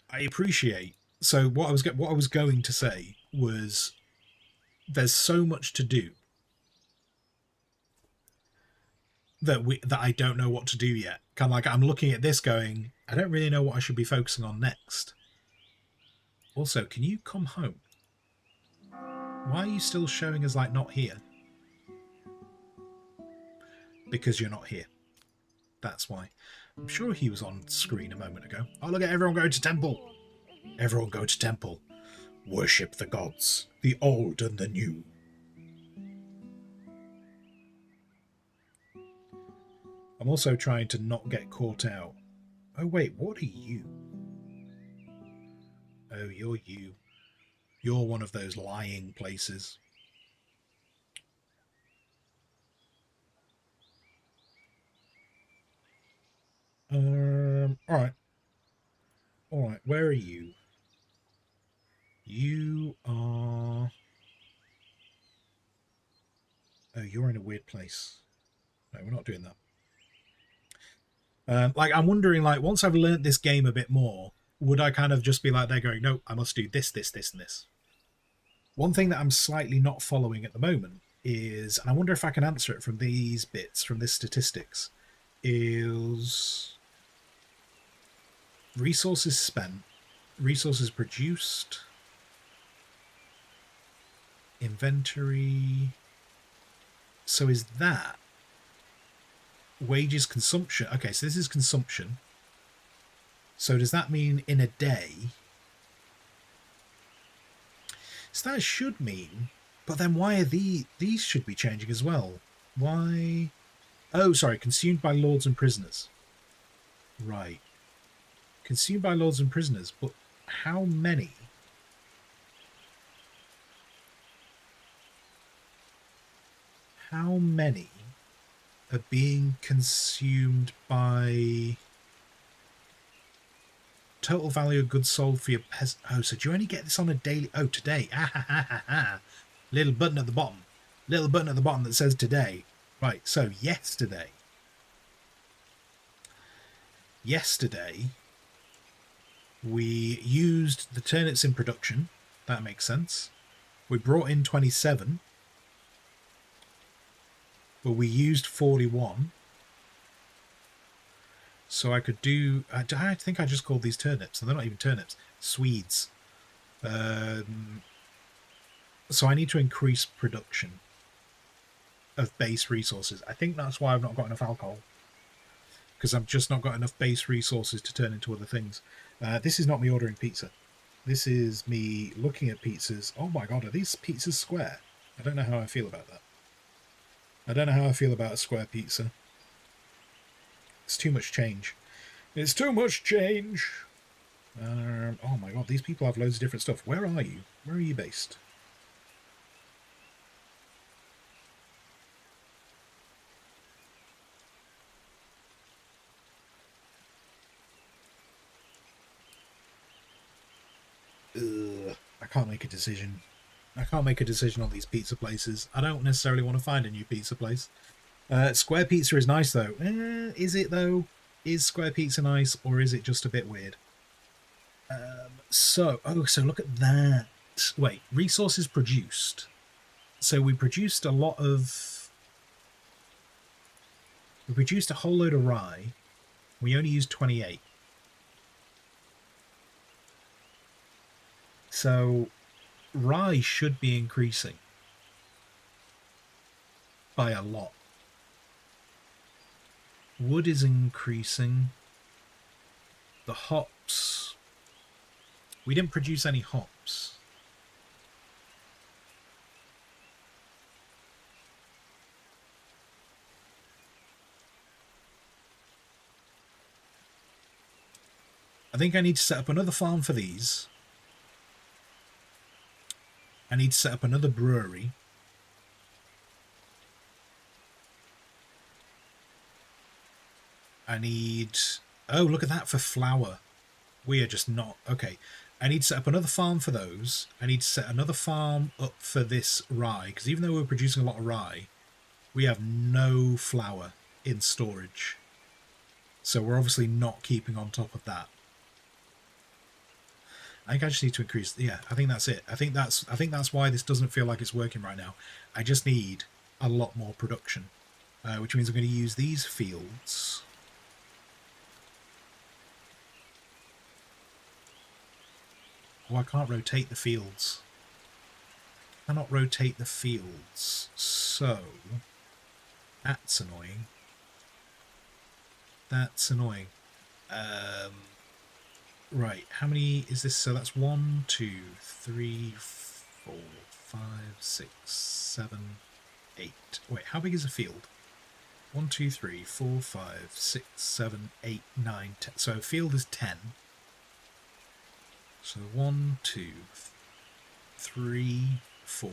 Speaker 5: I appreciate... So what I was going to say was there's so much to do that I don't know what to do yet. Kind of like I'm looking at this going, I don't really know what I should be focusing on next. Also, can you come home? Why are you still showing as like not here? Because you're not here. That's why. I'm sure he was on screen a moment ago. Oh, look at everyone going to temple. Everyone go to temple. Worship the gods, the old and the new. I'm also trying to not get caught out. Oh wait, what are you? Oh, you're you. You're one of those lying places. Alright. Alright, where are you? You are... Oh, you're in a weird place. No, we're not doing that. Like, I'm wondering, like, once I've learnt this game a bit more, would I kind of just be like, they're going, no, I must do this, this, this, and this. One thing that I'm slightly not following at the moment is, and I wonder if I can answer it from these bits, from this statistics, is resources spent, resources produced, inventory. So is that wages, consumption? Okay, so this is consumption. So does that mean in a day? So that should mean, but then why are these should be changing as well? Why? Oh, sorry, consumed by lords and prisoners. Right. Consumed by lords and prisoners, but how many? How many are being consumed by total value of goods sold for your peasant? Oh, so do you only get this on a daily? Oh, today. Ah, ha, ha, ha, ha. Little button at the bottom. Little button at the bottom that says today. Right, so yesterday. Yesterday, we used the turnips in production. That makes sense. We brought in 27. But we used 41. So I could do... I think I just called these turnips. And they're not even turnips. Swedes. So I need to increase production of base resources. I think that's why I've not got enough alcohol. Because I've just not got enough base resources to turn into other things. This is not me ordering pizza. This is me looking at pizzas. Oh my god, are these pizzas square? I don't know how I feel about that. I don't know how I feel about a square pizza. It's too much change. It's too much change! Oh my god, these people have loads of different stuff. Where are you? Where are you based? I can't make a decision. I can't make a decision on these pizza places. I don't necessarily want to find a new pizza place. Square Pizza is nice, though. Is it, though? Is Square Pizza nice, or is it just a bit weird? So look at that. Wait, resources produced. So we produced a lot of... We produced a whole load of rye. We only used 28. So rye should be increasing by a lot. Wood is increasing. The hops... We didn't produce any hops. I think I need to set up another farm for these. I need to set up another brewery. I need... Oh, look at that for flour. We are just not... Okay. I need to set up another farm for those. I need to set another farm up for this rye. Because even though we're producing a lot of rye, we have no flour in storage. So we're obviously not keeping on top of that. I think I just need to increase... Yeah, I think that's it. I think that's why this doesn't feel like it's working right now. I just need a lot more production. Which means I'm going to use these fields... Oh, I can't rotate the fields. I cannot rotate the fields. So, that's annoying. That's annoying. Right, how many is this? So that's 1, 2, 3, 4, 5, 6, 7, 8. Wait, how big is a field? 1, 2, 3, 4, 5, 6, 7, 8, 9, 10. So a field is 10. So 1, 2, 3, 4,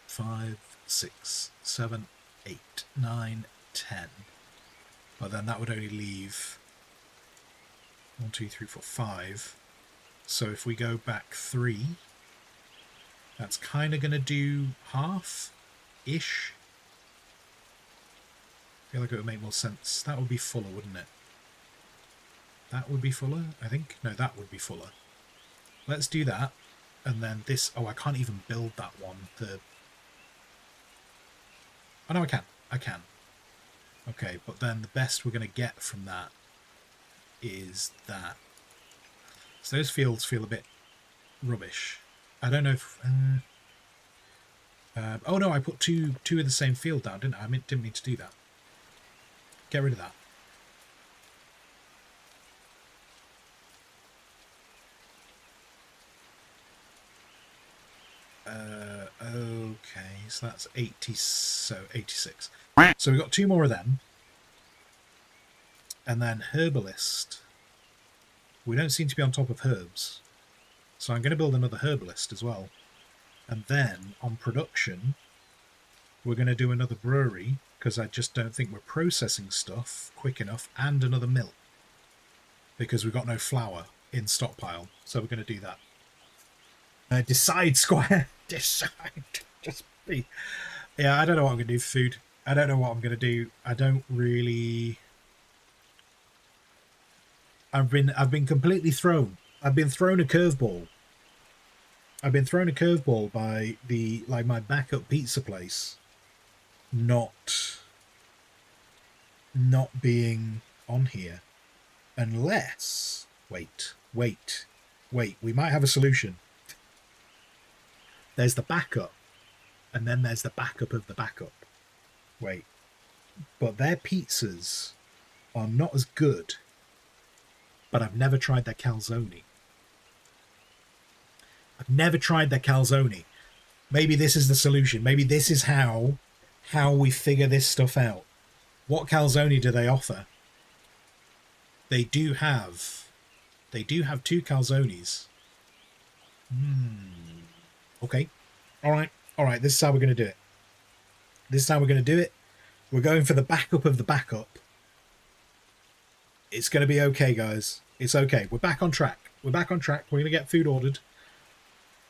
Speaker 5: 5, 6, 7, 8, 9, 10. But then that would only leave 1, 2, 3, 4, 5. So if we go back 3, that's kind of going to do half-ish. I feel like it would make more sense. That would be fuller, wouldn't it? That would be fuller, I think. No, that would be fuller. Let's do that, and then this... Oh, I can't even build that one. Oh, no, I can. I can. Okay, but then the best we're going to get from that is that. So those fields feel a bit rubbish. I don't know if... oh, no, I put two of the same field down, didn't I? I didn't mean to do that. Get rid of that. Okay, so that's 80, so 86. So we've got 2 more of them. And then herbalist. We don't seem to be on top of herbs. So I'm going to build another herbalist as well. And then on production, we're going to do another brewery, because I just don't think we're processing stuff quick enough, and another mill. Because we've got no flour in stockpile. So we're going to do that. Decide, Squire. Decide. Just be. Yeah, I don't know what I'm going to do for food. I don't know what I'm going to do. I don't really... I've been completely thrown. I've been thrown a curveball. I've been thrown a curveball by my backup pizza place not being on here. Unless... Wait. We might have a solution. There's the backup, and then there's the backup of the backup. Wait. But their pizzas are not as good, but I've never tried their calzone. I've never tried their calzone. Maybe this is the solution. Maybe this is how we figure this stuff out. What calzone do they offer? They do have 2 calzones. Okay. Alright, this is how we're going to do it. We're going for the backup of the backup. It's going to be okay, guys. It's okay. We're back on track. We're going to get food ordered.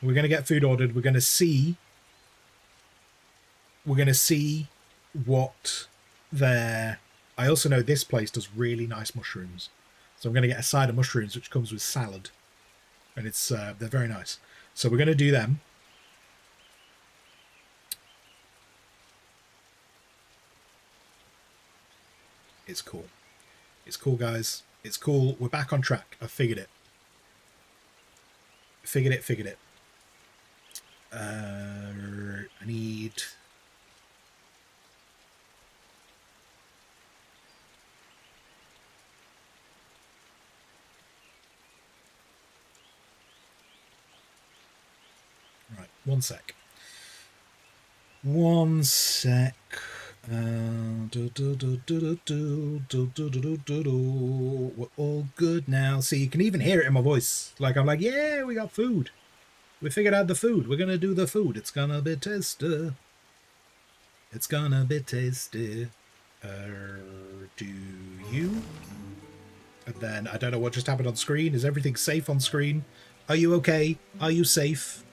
Speaker 5: We're going to get food ordered. We're going to see what their... I also know this place does really nice mushrooms. So I'm going to get a side of mushrooms, which comes with salad. And it's they're very nice. So we're going to do them. It's cool. It's cool, guys. It's cool. We're back on track. I figured it. Figured it. I need... Right, one sec. We're all good now. See, you can even hear it in my voice. Like, I'm like, yeah, we got food. We figured out the food. We're going to do the food. It's going to be tasty. It's going to be tasty. Do you? And then, I don't know what just happened on screen. Is everything safe on screen? Are you okay? Are you safe?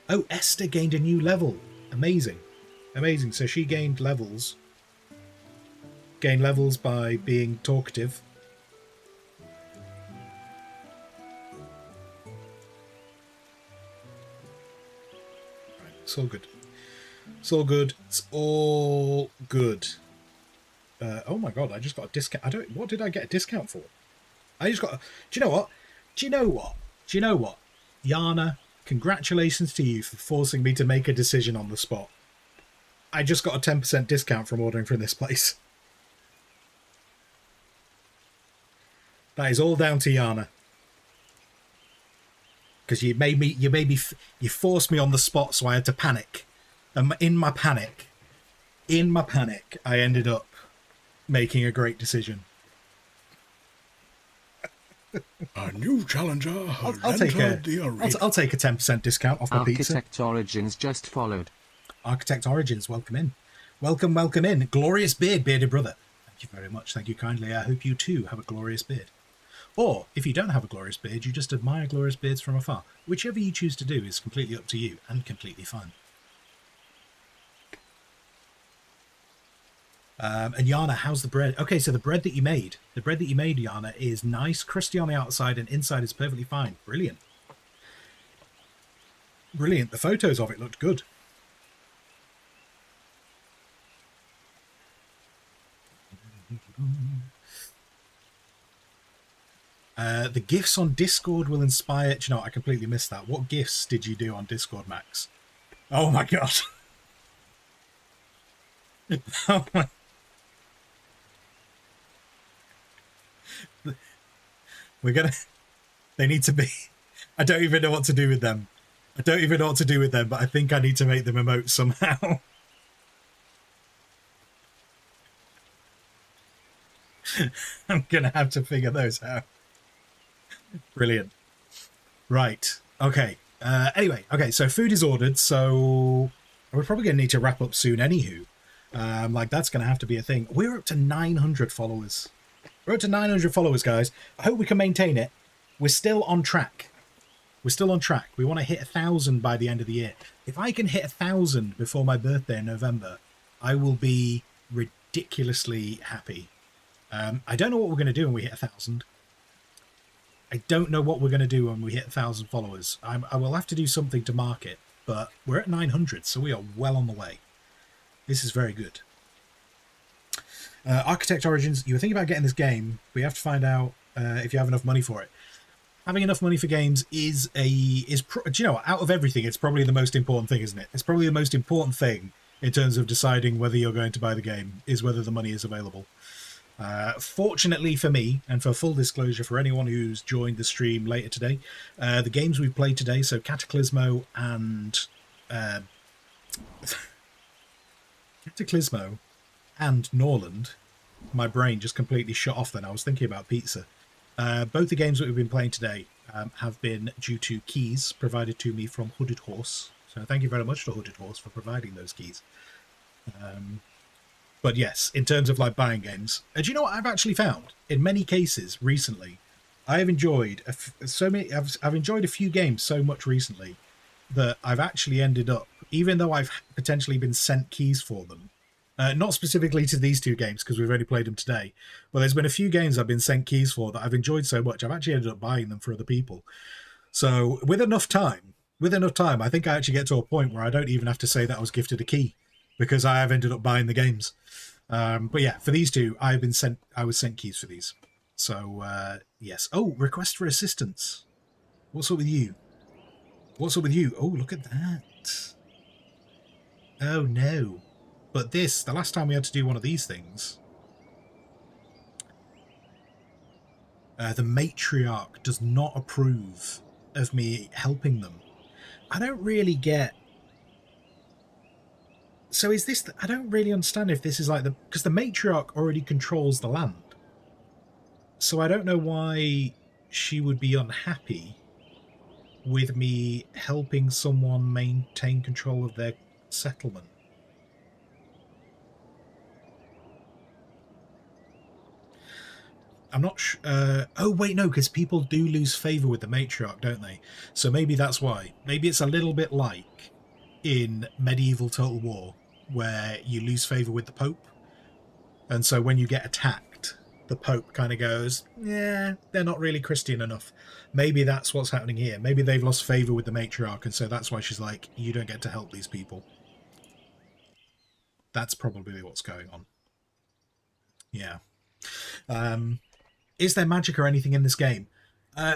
Speaker 5: Oh, Esther gained a new level. Amazing. Amazing. So she gained levels. Gained levels by being talkative. Right, it's all good. It's all good. It's all good. Oh my god, I just got a discount. What did I get a discount for? I just got a... Do you know what? Do you know what? Do you know what? Yana, congratulations to you for forcing me to make a decision on the spot. I just got a 10% discount from ordering from this place. That is all down to Yana. Because you forced me on the spot, so I had to panic. And in my panic, I ended up making a great decision.
Speaker 8: A new challenger has
Speaker 5: I'll take
Speaker 8: entered the arena.
Speaker 5: I'll take a 10% discount off my pizza.
Speaker 11: Architect Origins just followed.
Speaker 5: Architect Origins, welcome in. Welcome in. Glorious beard, bearded brother. Thank you very much. Thank you kindly. I hope you too have a glorious beard. Or, if you don't have a glorious beard, you just admire glorious beards from afar. Whichever you choose to do is completely up to you and completely fine. And Yana, how's the bread? Okay, so the bread that you made, Yana, is nice, crusty on the outside, and inside is perfectly fine. Brilliant. Brilliant. The photos of it looked good. The gifts on Discord will inspire... Do you know what? I completely missed that. What gifts did you do on Discord, Max? Oh my god. Oh my... We're gonna... They need to be... I don't even know what to do with them. But I think I need to make them emote somehow. I'm gonna have to figure those out. Brilliant. Right. Okay. Anyway, okay, so food is ordered, so we're probably gonna need to wrap up soon anywho. Like, that's gonna have to be a thing. We're up to 900 followers. We're up to 900 followers, guys. I hope we can maintain it. We're still on track. We want to hit 1,000 by the end of the year. If I can hit 1,000 before my birthday in November, I will be ridiculously happy. I don't know what we're going to do when we hit 1,000. I don't know what we're going to do when we hit 1,000 followers. I will have to do something to mark it, but we're at 900, so we are well on the way. This is very good. Architect Origins, you were thinking about getting this game. We have to find out if you have enough money for it. Having enough money for games do you know what? Out of everything, it's probably the most important thing, isn't it? It's probably the most important thing in terms of deciding whether you're going to buy the game, is whether the money is available. Fortunately for me, and for full disclosure for anyone who's joined the stream later today, the games we've played today, so Cataclismo and Norland, my brain just completely shut off then. I was thinking about pizza. Both the games that we've been playing today have been due to keys provided to me from Hooded Horse. So thank you very much to Hooded Horse for providing those keys. But yes, in terms of like buying games, do you know what I've actually found? In many cases recently, I have enjoyed I've enjoyed a few games so much recently that I've actually ended up, even though I've potentially been sent keys for them, not specifically to these two games because we've only played them today, but there's been a few games I've been sent keys for that I've enjoyed so much, I've actually ended up buying them for other people. So with enough time, I think I actually get to a point where I don't even have to say that I was gifted a key because I have ended up buying the games. But yeah, for these two, I was sent keys for these. So yes. Oh, request for assistance. What's up with you? What's up with you? Oh, look at that. Oh no. But the last time we had to do one of these things, the matriarch does not approve of me helping them. I don't really get... So is this... I don't really understand if this is like the... Because the matriarch already controls the land. So I don't know why she would be unhappy with me helping someone maintain control of their settlement. I'm not sure. Oh, wait, no, because people do lose favour with the matriarch, don't they? So maybe that's why. Maybe it's a little bit like in medieval Total War, where you lose favour with the Pope. And so when you get attacked, the Pope kind of goes, yeah, they're not really Christian enough. Maybe that's what's happening here. Maybe they've lost favour with the matriarch, and so that's why she's like, you don't get to help these people. That's probably what's going on. Yeah. Is there magic or anything in this game?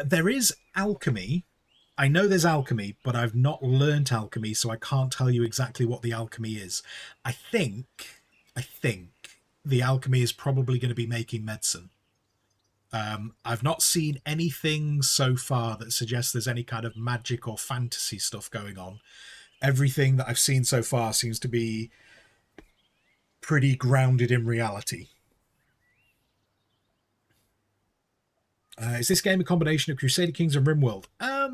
Speaker 5: There is alchemy. I know there's alchemy, but I've not learnt alchemy, so I can't tell you exactly what the alchemy is. I think the alchemy is probably going to be making medicine. I've not seen anything so far that suggests there's any kind of magic or fantasy stuff going on. Everything that I've seen so far seems to be pretty grounded in reality. Is this game a combination of Crusader Kings and RimWorld? A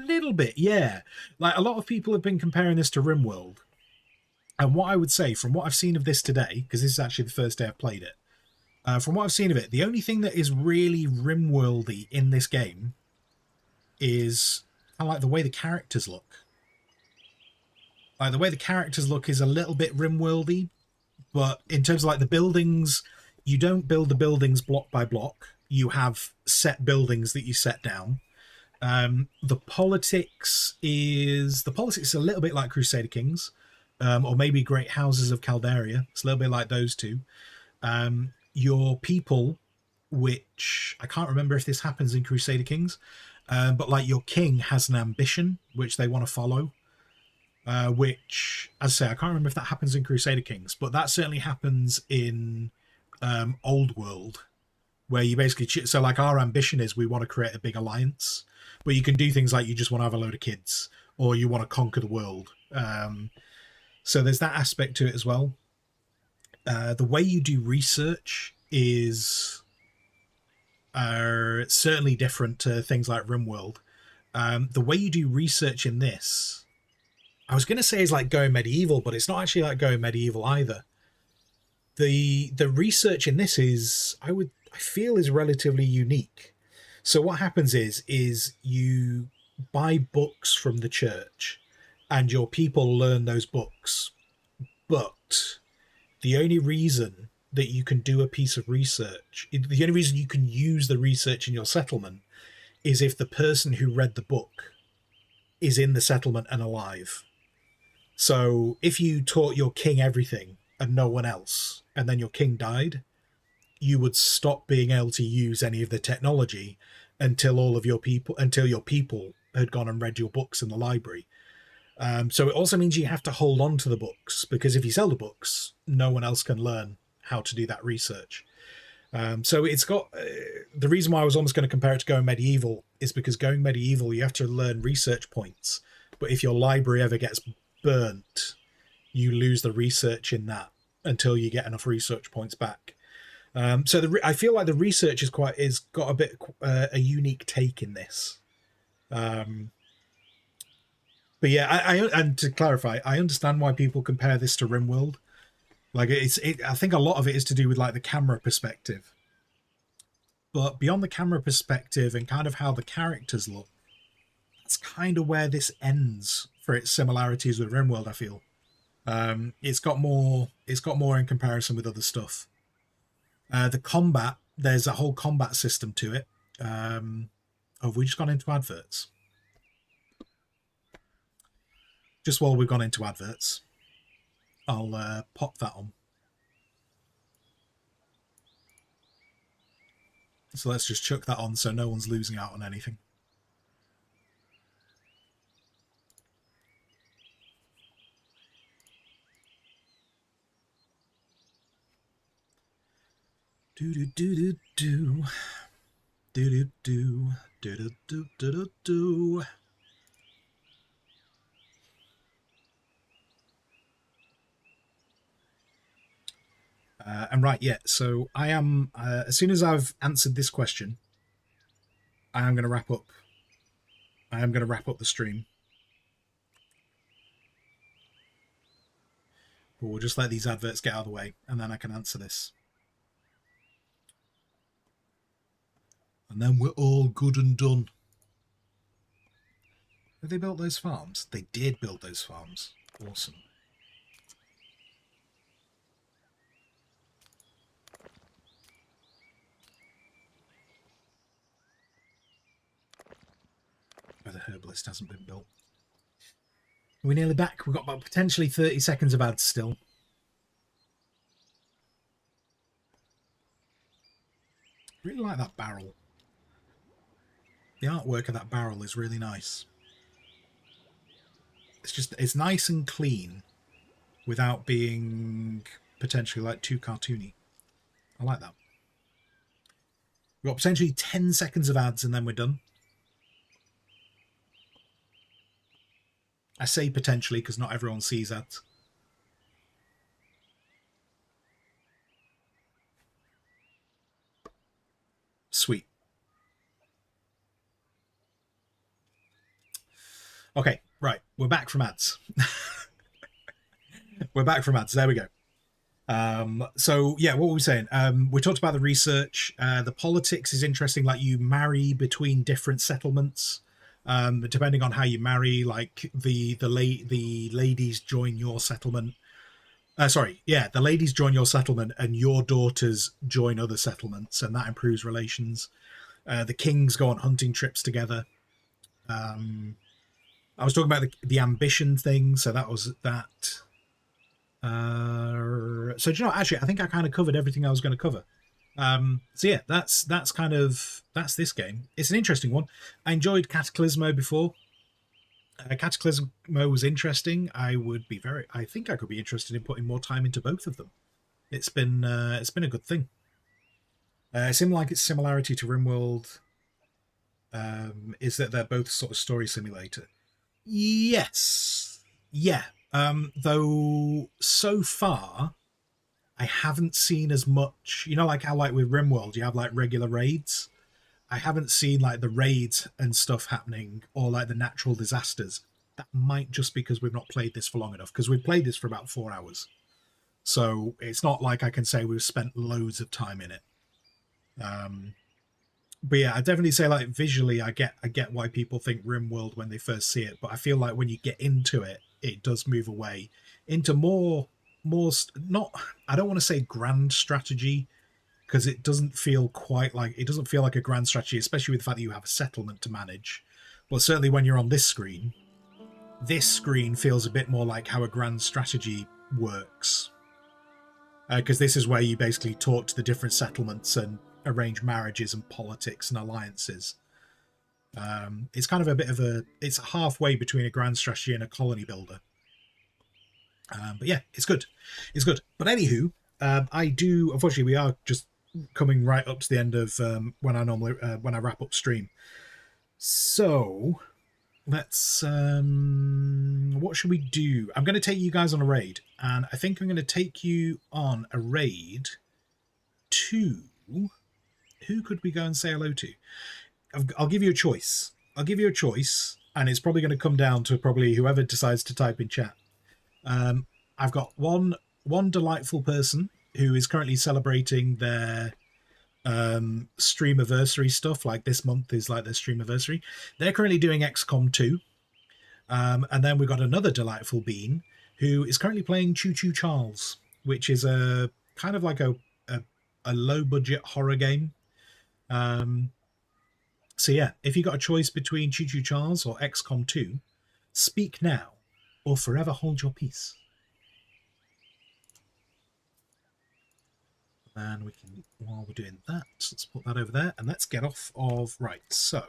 Speaker 5: little bit, yeah. Like, a lot of people have been comparing this to RimWorld. And what I would say, from what I've seen of this today, because this is actually the first day I've played it, from what I've seen of it, the only thing that is really RimWorldy in this game is I like the way the characters look. Like, the way the characters look is a little bit RimWorldy, but in terms of like the buildings, you don't build the buildings block by block. You have set buildings that you set down. The politics is a little bit like Crusader Kings, or maybe Great Houses of Calderia. It's a little bit like those two. Your people, which I can't remember if this happens in Crusader Kings, but like your king has an ambition which they want to follow. Which, as I say, I can't remember if that happens in Crusader Kings, but that certainly happens in Old World. Where you basically... So, like, our ambition is we want to create a big alliance. But you can do things like you just want to have a load of kids. Or you want to conquer the world. So there's that aspect to it as well. The way you do research is certainly different to things like RimWorld. The way you do research in this... I was going to say is like Going Medieval, but it's not actually like Going Medieval either. The research in this is... I feel is relatively unique. So what happens is you buy books from the church and your people learn those books. But the only reason that you can do a piece of research, the only reason you can use the research in your settlement is if the person who read the book is in the settlement and alive. So if you taught your king everything and no one else, and then your king died, you would stop being able to use any of the technology until your people had gone and read your books in the library. So it also means you have to hold on to the books, because if you sell the books, no one else can learn how to do that research. So it's got... the reason why I was almost going to compare it to Going Medieval is because Going Medieval, you have to learn research points. But if your library ever gets burnt, you lose the research in that until you get enough research points back. So I feel like the research is got a bit a unique take in this. But yeah, and to clarify, I understand why people compare this to RimWorld. Like I think a lot of it is to do with like the camera perspective. But beyond the camera perspective and kind of how the characters look, that's kind of where this ends for its similarities with RimWorld, I feel. It's got more in comparison with other stuff. The combat, there's a whole combat system to it. Have we just gone into adverts? Just while we've gone into adverts, I'll pop that on. So let's just chuck that on so no one's losing out on anything. Do do do do do do do do do do do do do. And right, yeah. So I am. As soon as I've answered this question, I am going to wrap up. I am going to wrap up the stream. But we'll just let these adverts get out of the way, and then I can answer this. And then we're all good and done. Have they built those farms? They did build those farms. Awesome. Where the herbalist hasn't been built. We're nearly back. We've got about potentially 30 seconds of ads still. Really like that barrel. The artwork of that barrel is really nice. It's nice and clean without being potentially like too cartoony. I like that. We've got potentially 10 seconds of ads and then we're done. I say potentially because not everyone sees ads. Sweet. Okay, right. We're back from ads. We're back from ads. There we go. So yeah, what were we saying? We talked about the research. The politics is interesting. Like you marry between different settlements. Depending on how you marry, like the ladies join your settlement. The ladies join your settlement and your daughters join other settlements, and that improves relations. The kings go on hunting trips together. I was talking about the ambition thing, so that was that. So do you know, actually, I think I kind of covered everything I was going to cover. So yeah, that's this game. It's an interesting one. I enjoyed Cataclismo before. Cataclismo was interesting. I think I could be interested in putting more time into both of them. It's been a good thing. It seemed like its similarity to RimWorld is that they're both sort of story simulator. Yes. Yeah. Though so far I haven't seen as much, you know, like how like with RimWorld you have like regular raids. I haven't seen like the raids and stuff happening or like the natural disasters. That might just because we've not played this for long enough, because we've played this for about 4 hours. So it's not like I can say we've spent loads of time in it. But yeah, I definitely say like visually I get why people think RimWorld when they first see it, but I feel like when you get into it, it does move away into more not, I don't want to say grand strategy, because it doesn't feel like a grand strategy, especially with the fact that you have a settlement to manage. But certainly when you're on this screen feels a bit more like how a grand strategy works, because this is where you basically talk to the different settlements and arrange marriages and politics and alliances. It's kind of it's halfway between a grand strategy and a colony builder. But yeah, it's good. But anywho, unfortunately we are just coming right up to the end of when I wrap up stream. So let's what should we do? I'm going to take you guys on a raid, and I think I'm going to take you on a raid to, who could we go and say hello to? I'll give you a choice. And it's probably going to come down to probably whoever decides to type in chat. I've got one delightful person who is currently celebrating their streamiversary stuff. Like this month is like their streamiversary. They're currently doing XCOM 2. And then we've got another delightful being who is currently playing Choo Choo Charles, which is a kind of like a low budget horror game. So yeah, if you got a choice between Choo Choo Charles or XCOM 2, speak now or forever hold your peace. And we can, while we're doing that, let's put that over there and let's get off of, right, so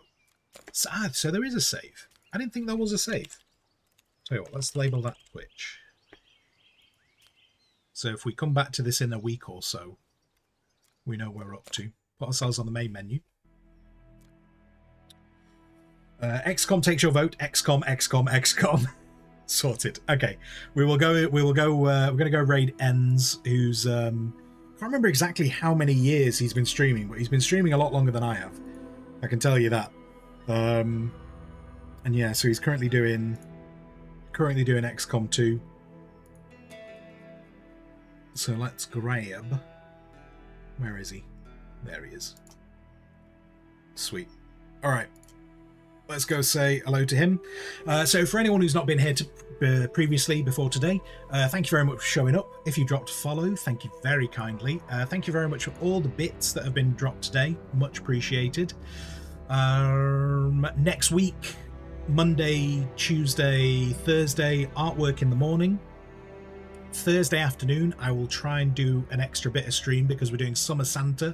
Speaker 5: there is a save. I didn't think there was a save. Tell you what, let's label that Twitch. So if we come back to this in a week or so, we know where we're up to. Put ourselves on the main menu. XCOM takes your vote. XCOM. Sorted. Okay, we will go. We're going to go raid Enz, who's can't remember exactly how many years he's been streaming, but he's been streaming a lot longer than I have. I can tell you that. And yeah, so he's currently doing XCOM 2. So let's grab. Where is he? There he is. Sweet. All right. Let's go say hello to him. So for anyone who's not been here previously before today, thank you very much for showing up. If you dropped a follow, thank you very kindly. Thank you very much for all the bits that have been dropped today. Much appreciated. Next week, Monday, Tuesday, Thursday, artwork in the morning. Thursday afternoon, I will try and do an extra bit of stream because we're doing Summer Santa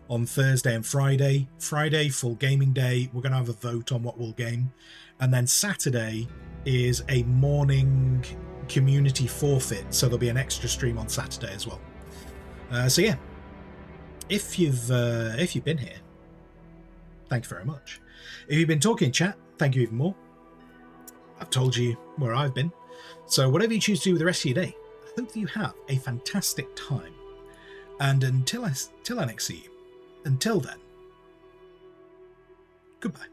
Speaker 5: on Thursday and Friday. Friday, full gaming day. We're going to have a vote on what we'll game. And then Saturday is a morning community forfeit. So there'll be an extra stream on Saturday as well. So yeah, if you've been here, thank you very much. If you've been talking in chat, thank you even more. I've told you where I've been. So whatever you choose to do with the rest of your day, I hope that you have a fantastic time. And until I next see you, until then, goodbye.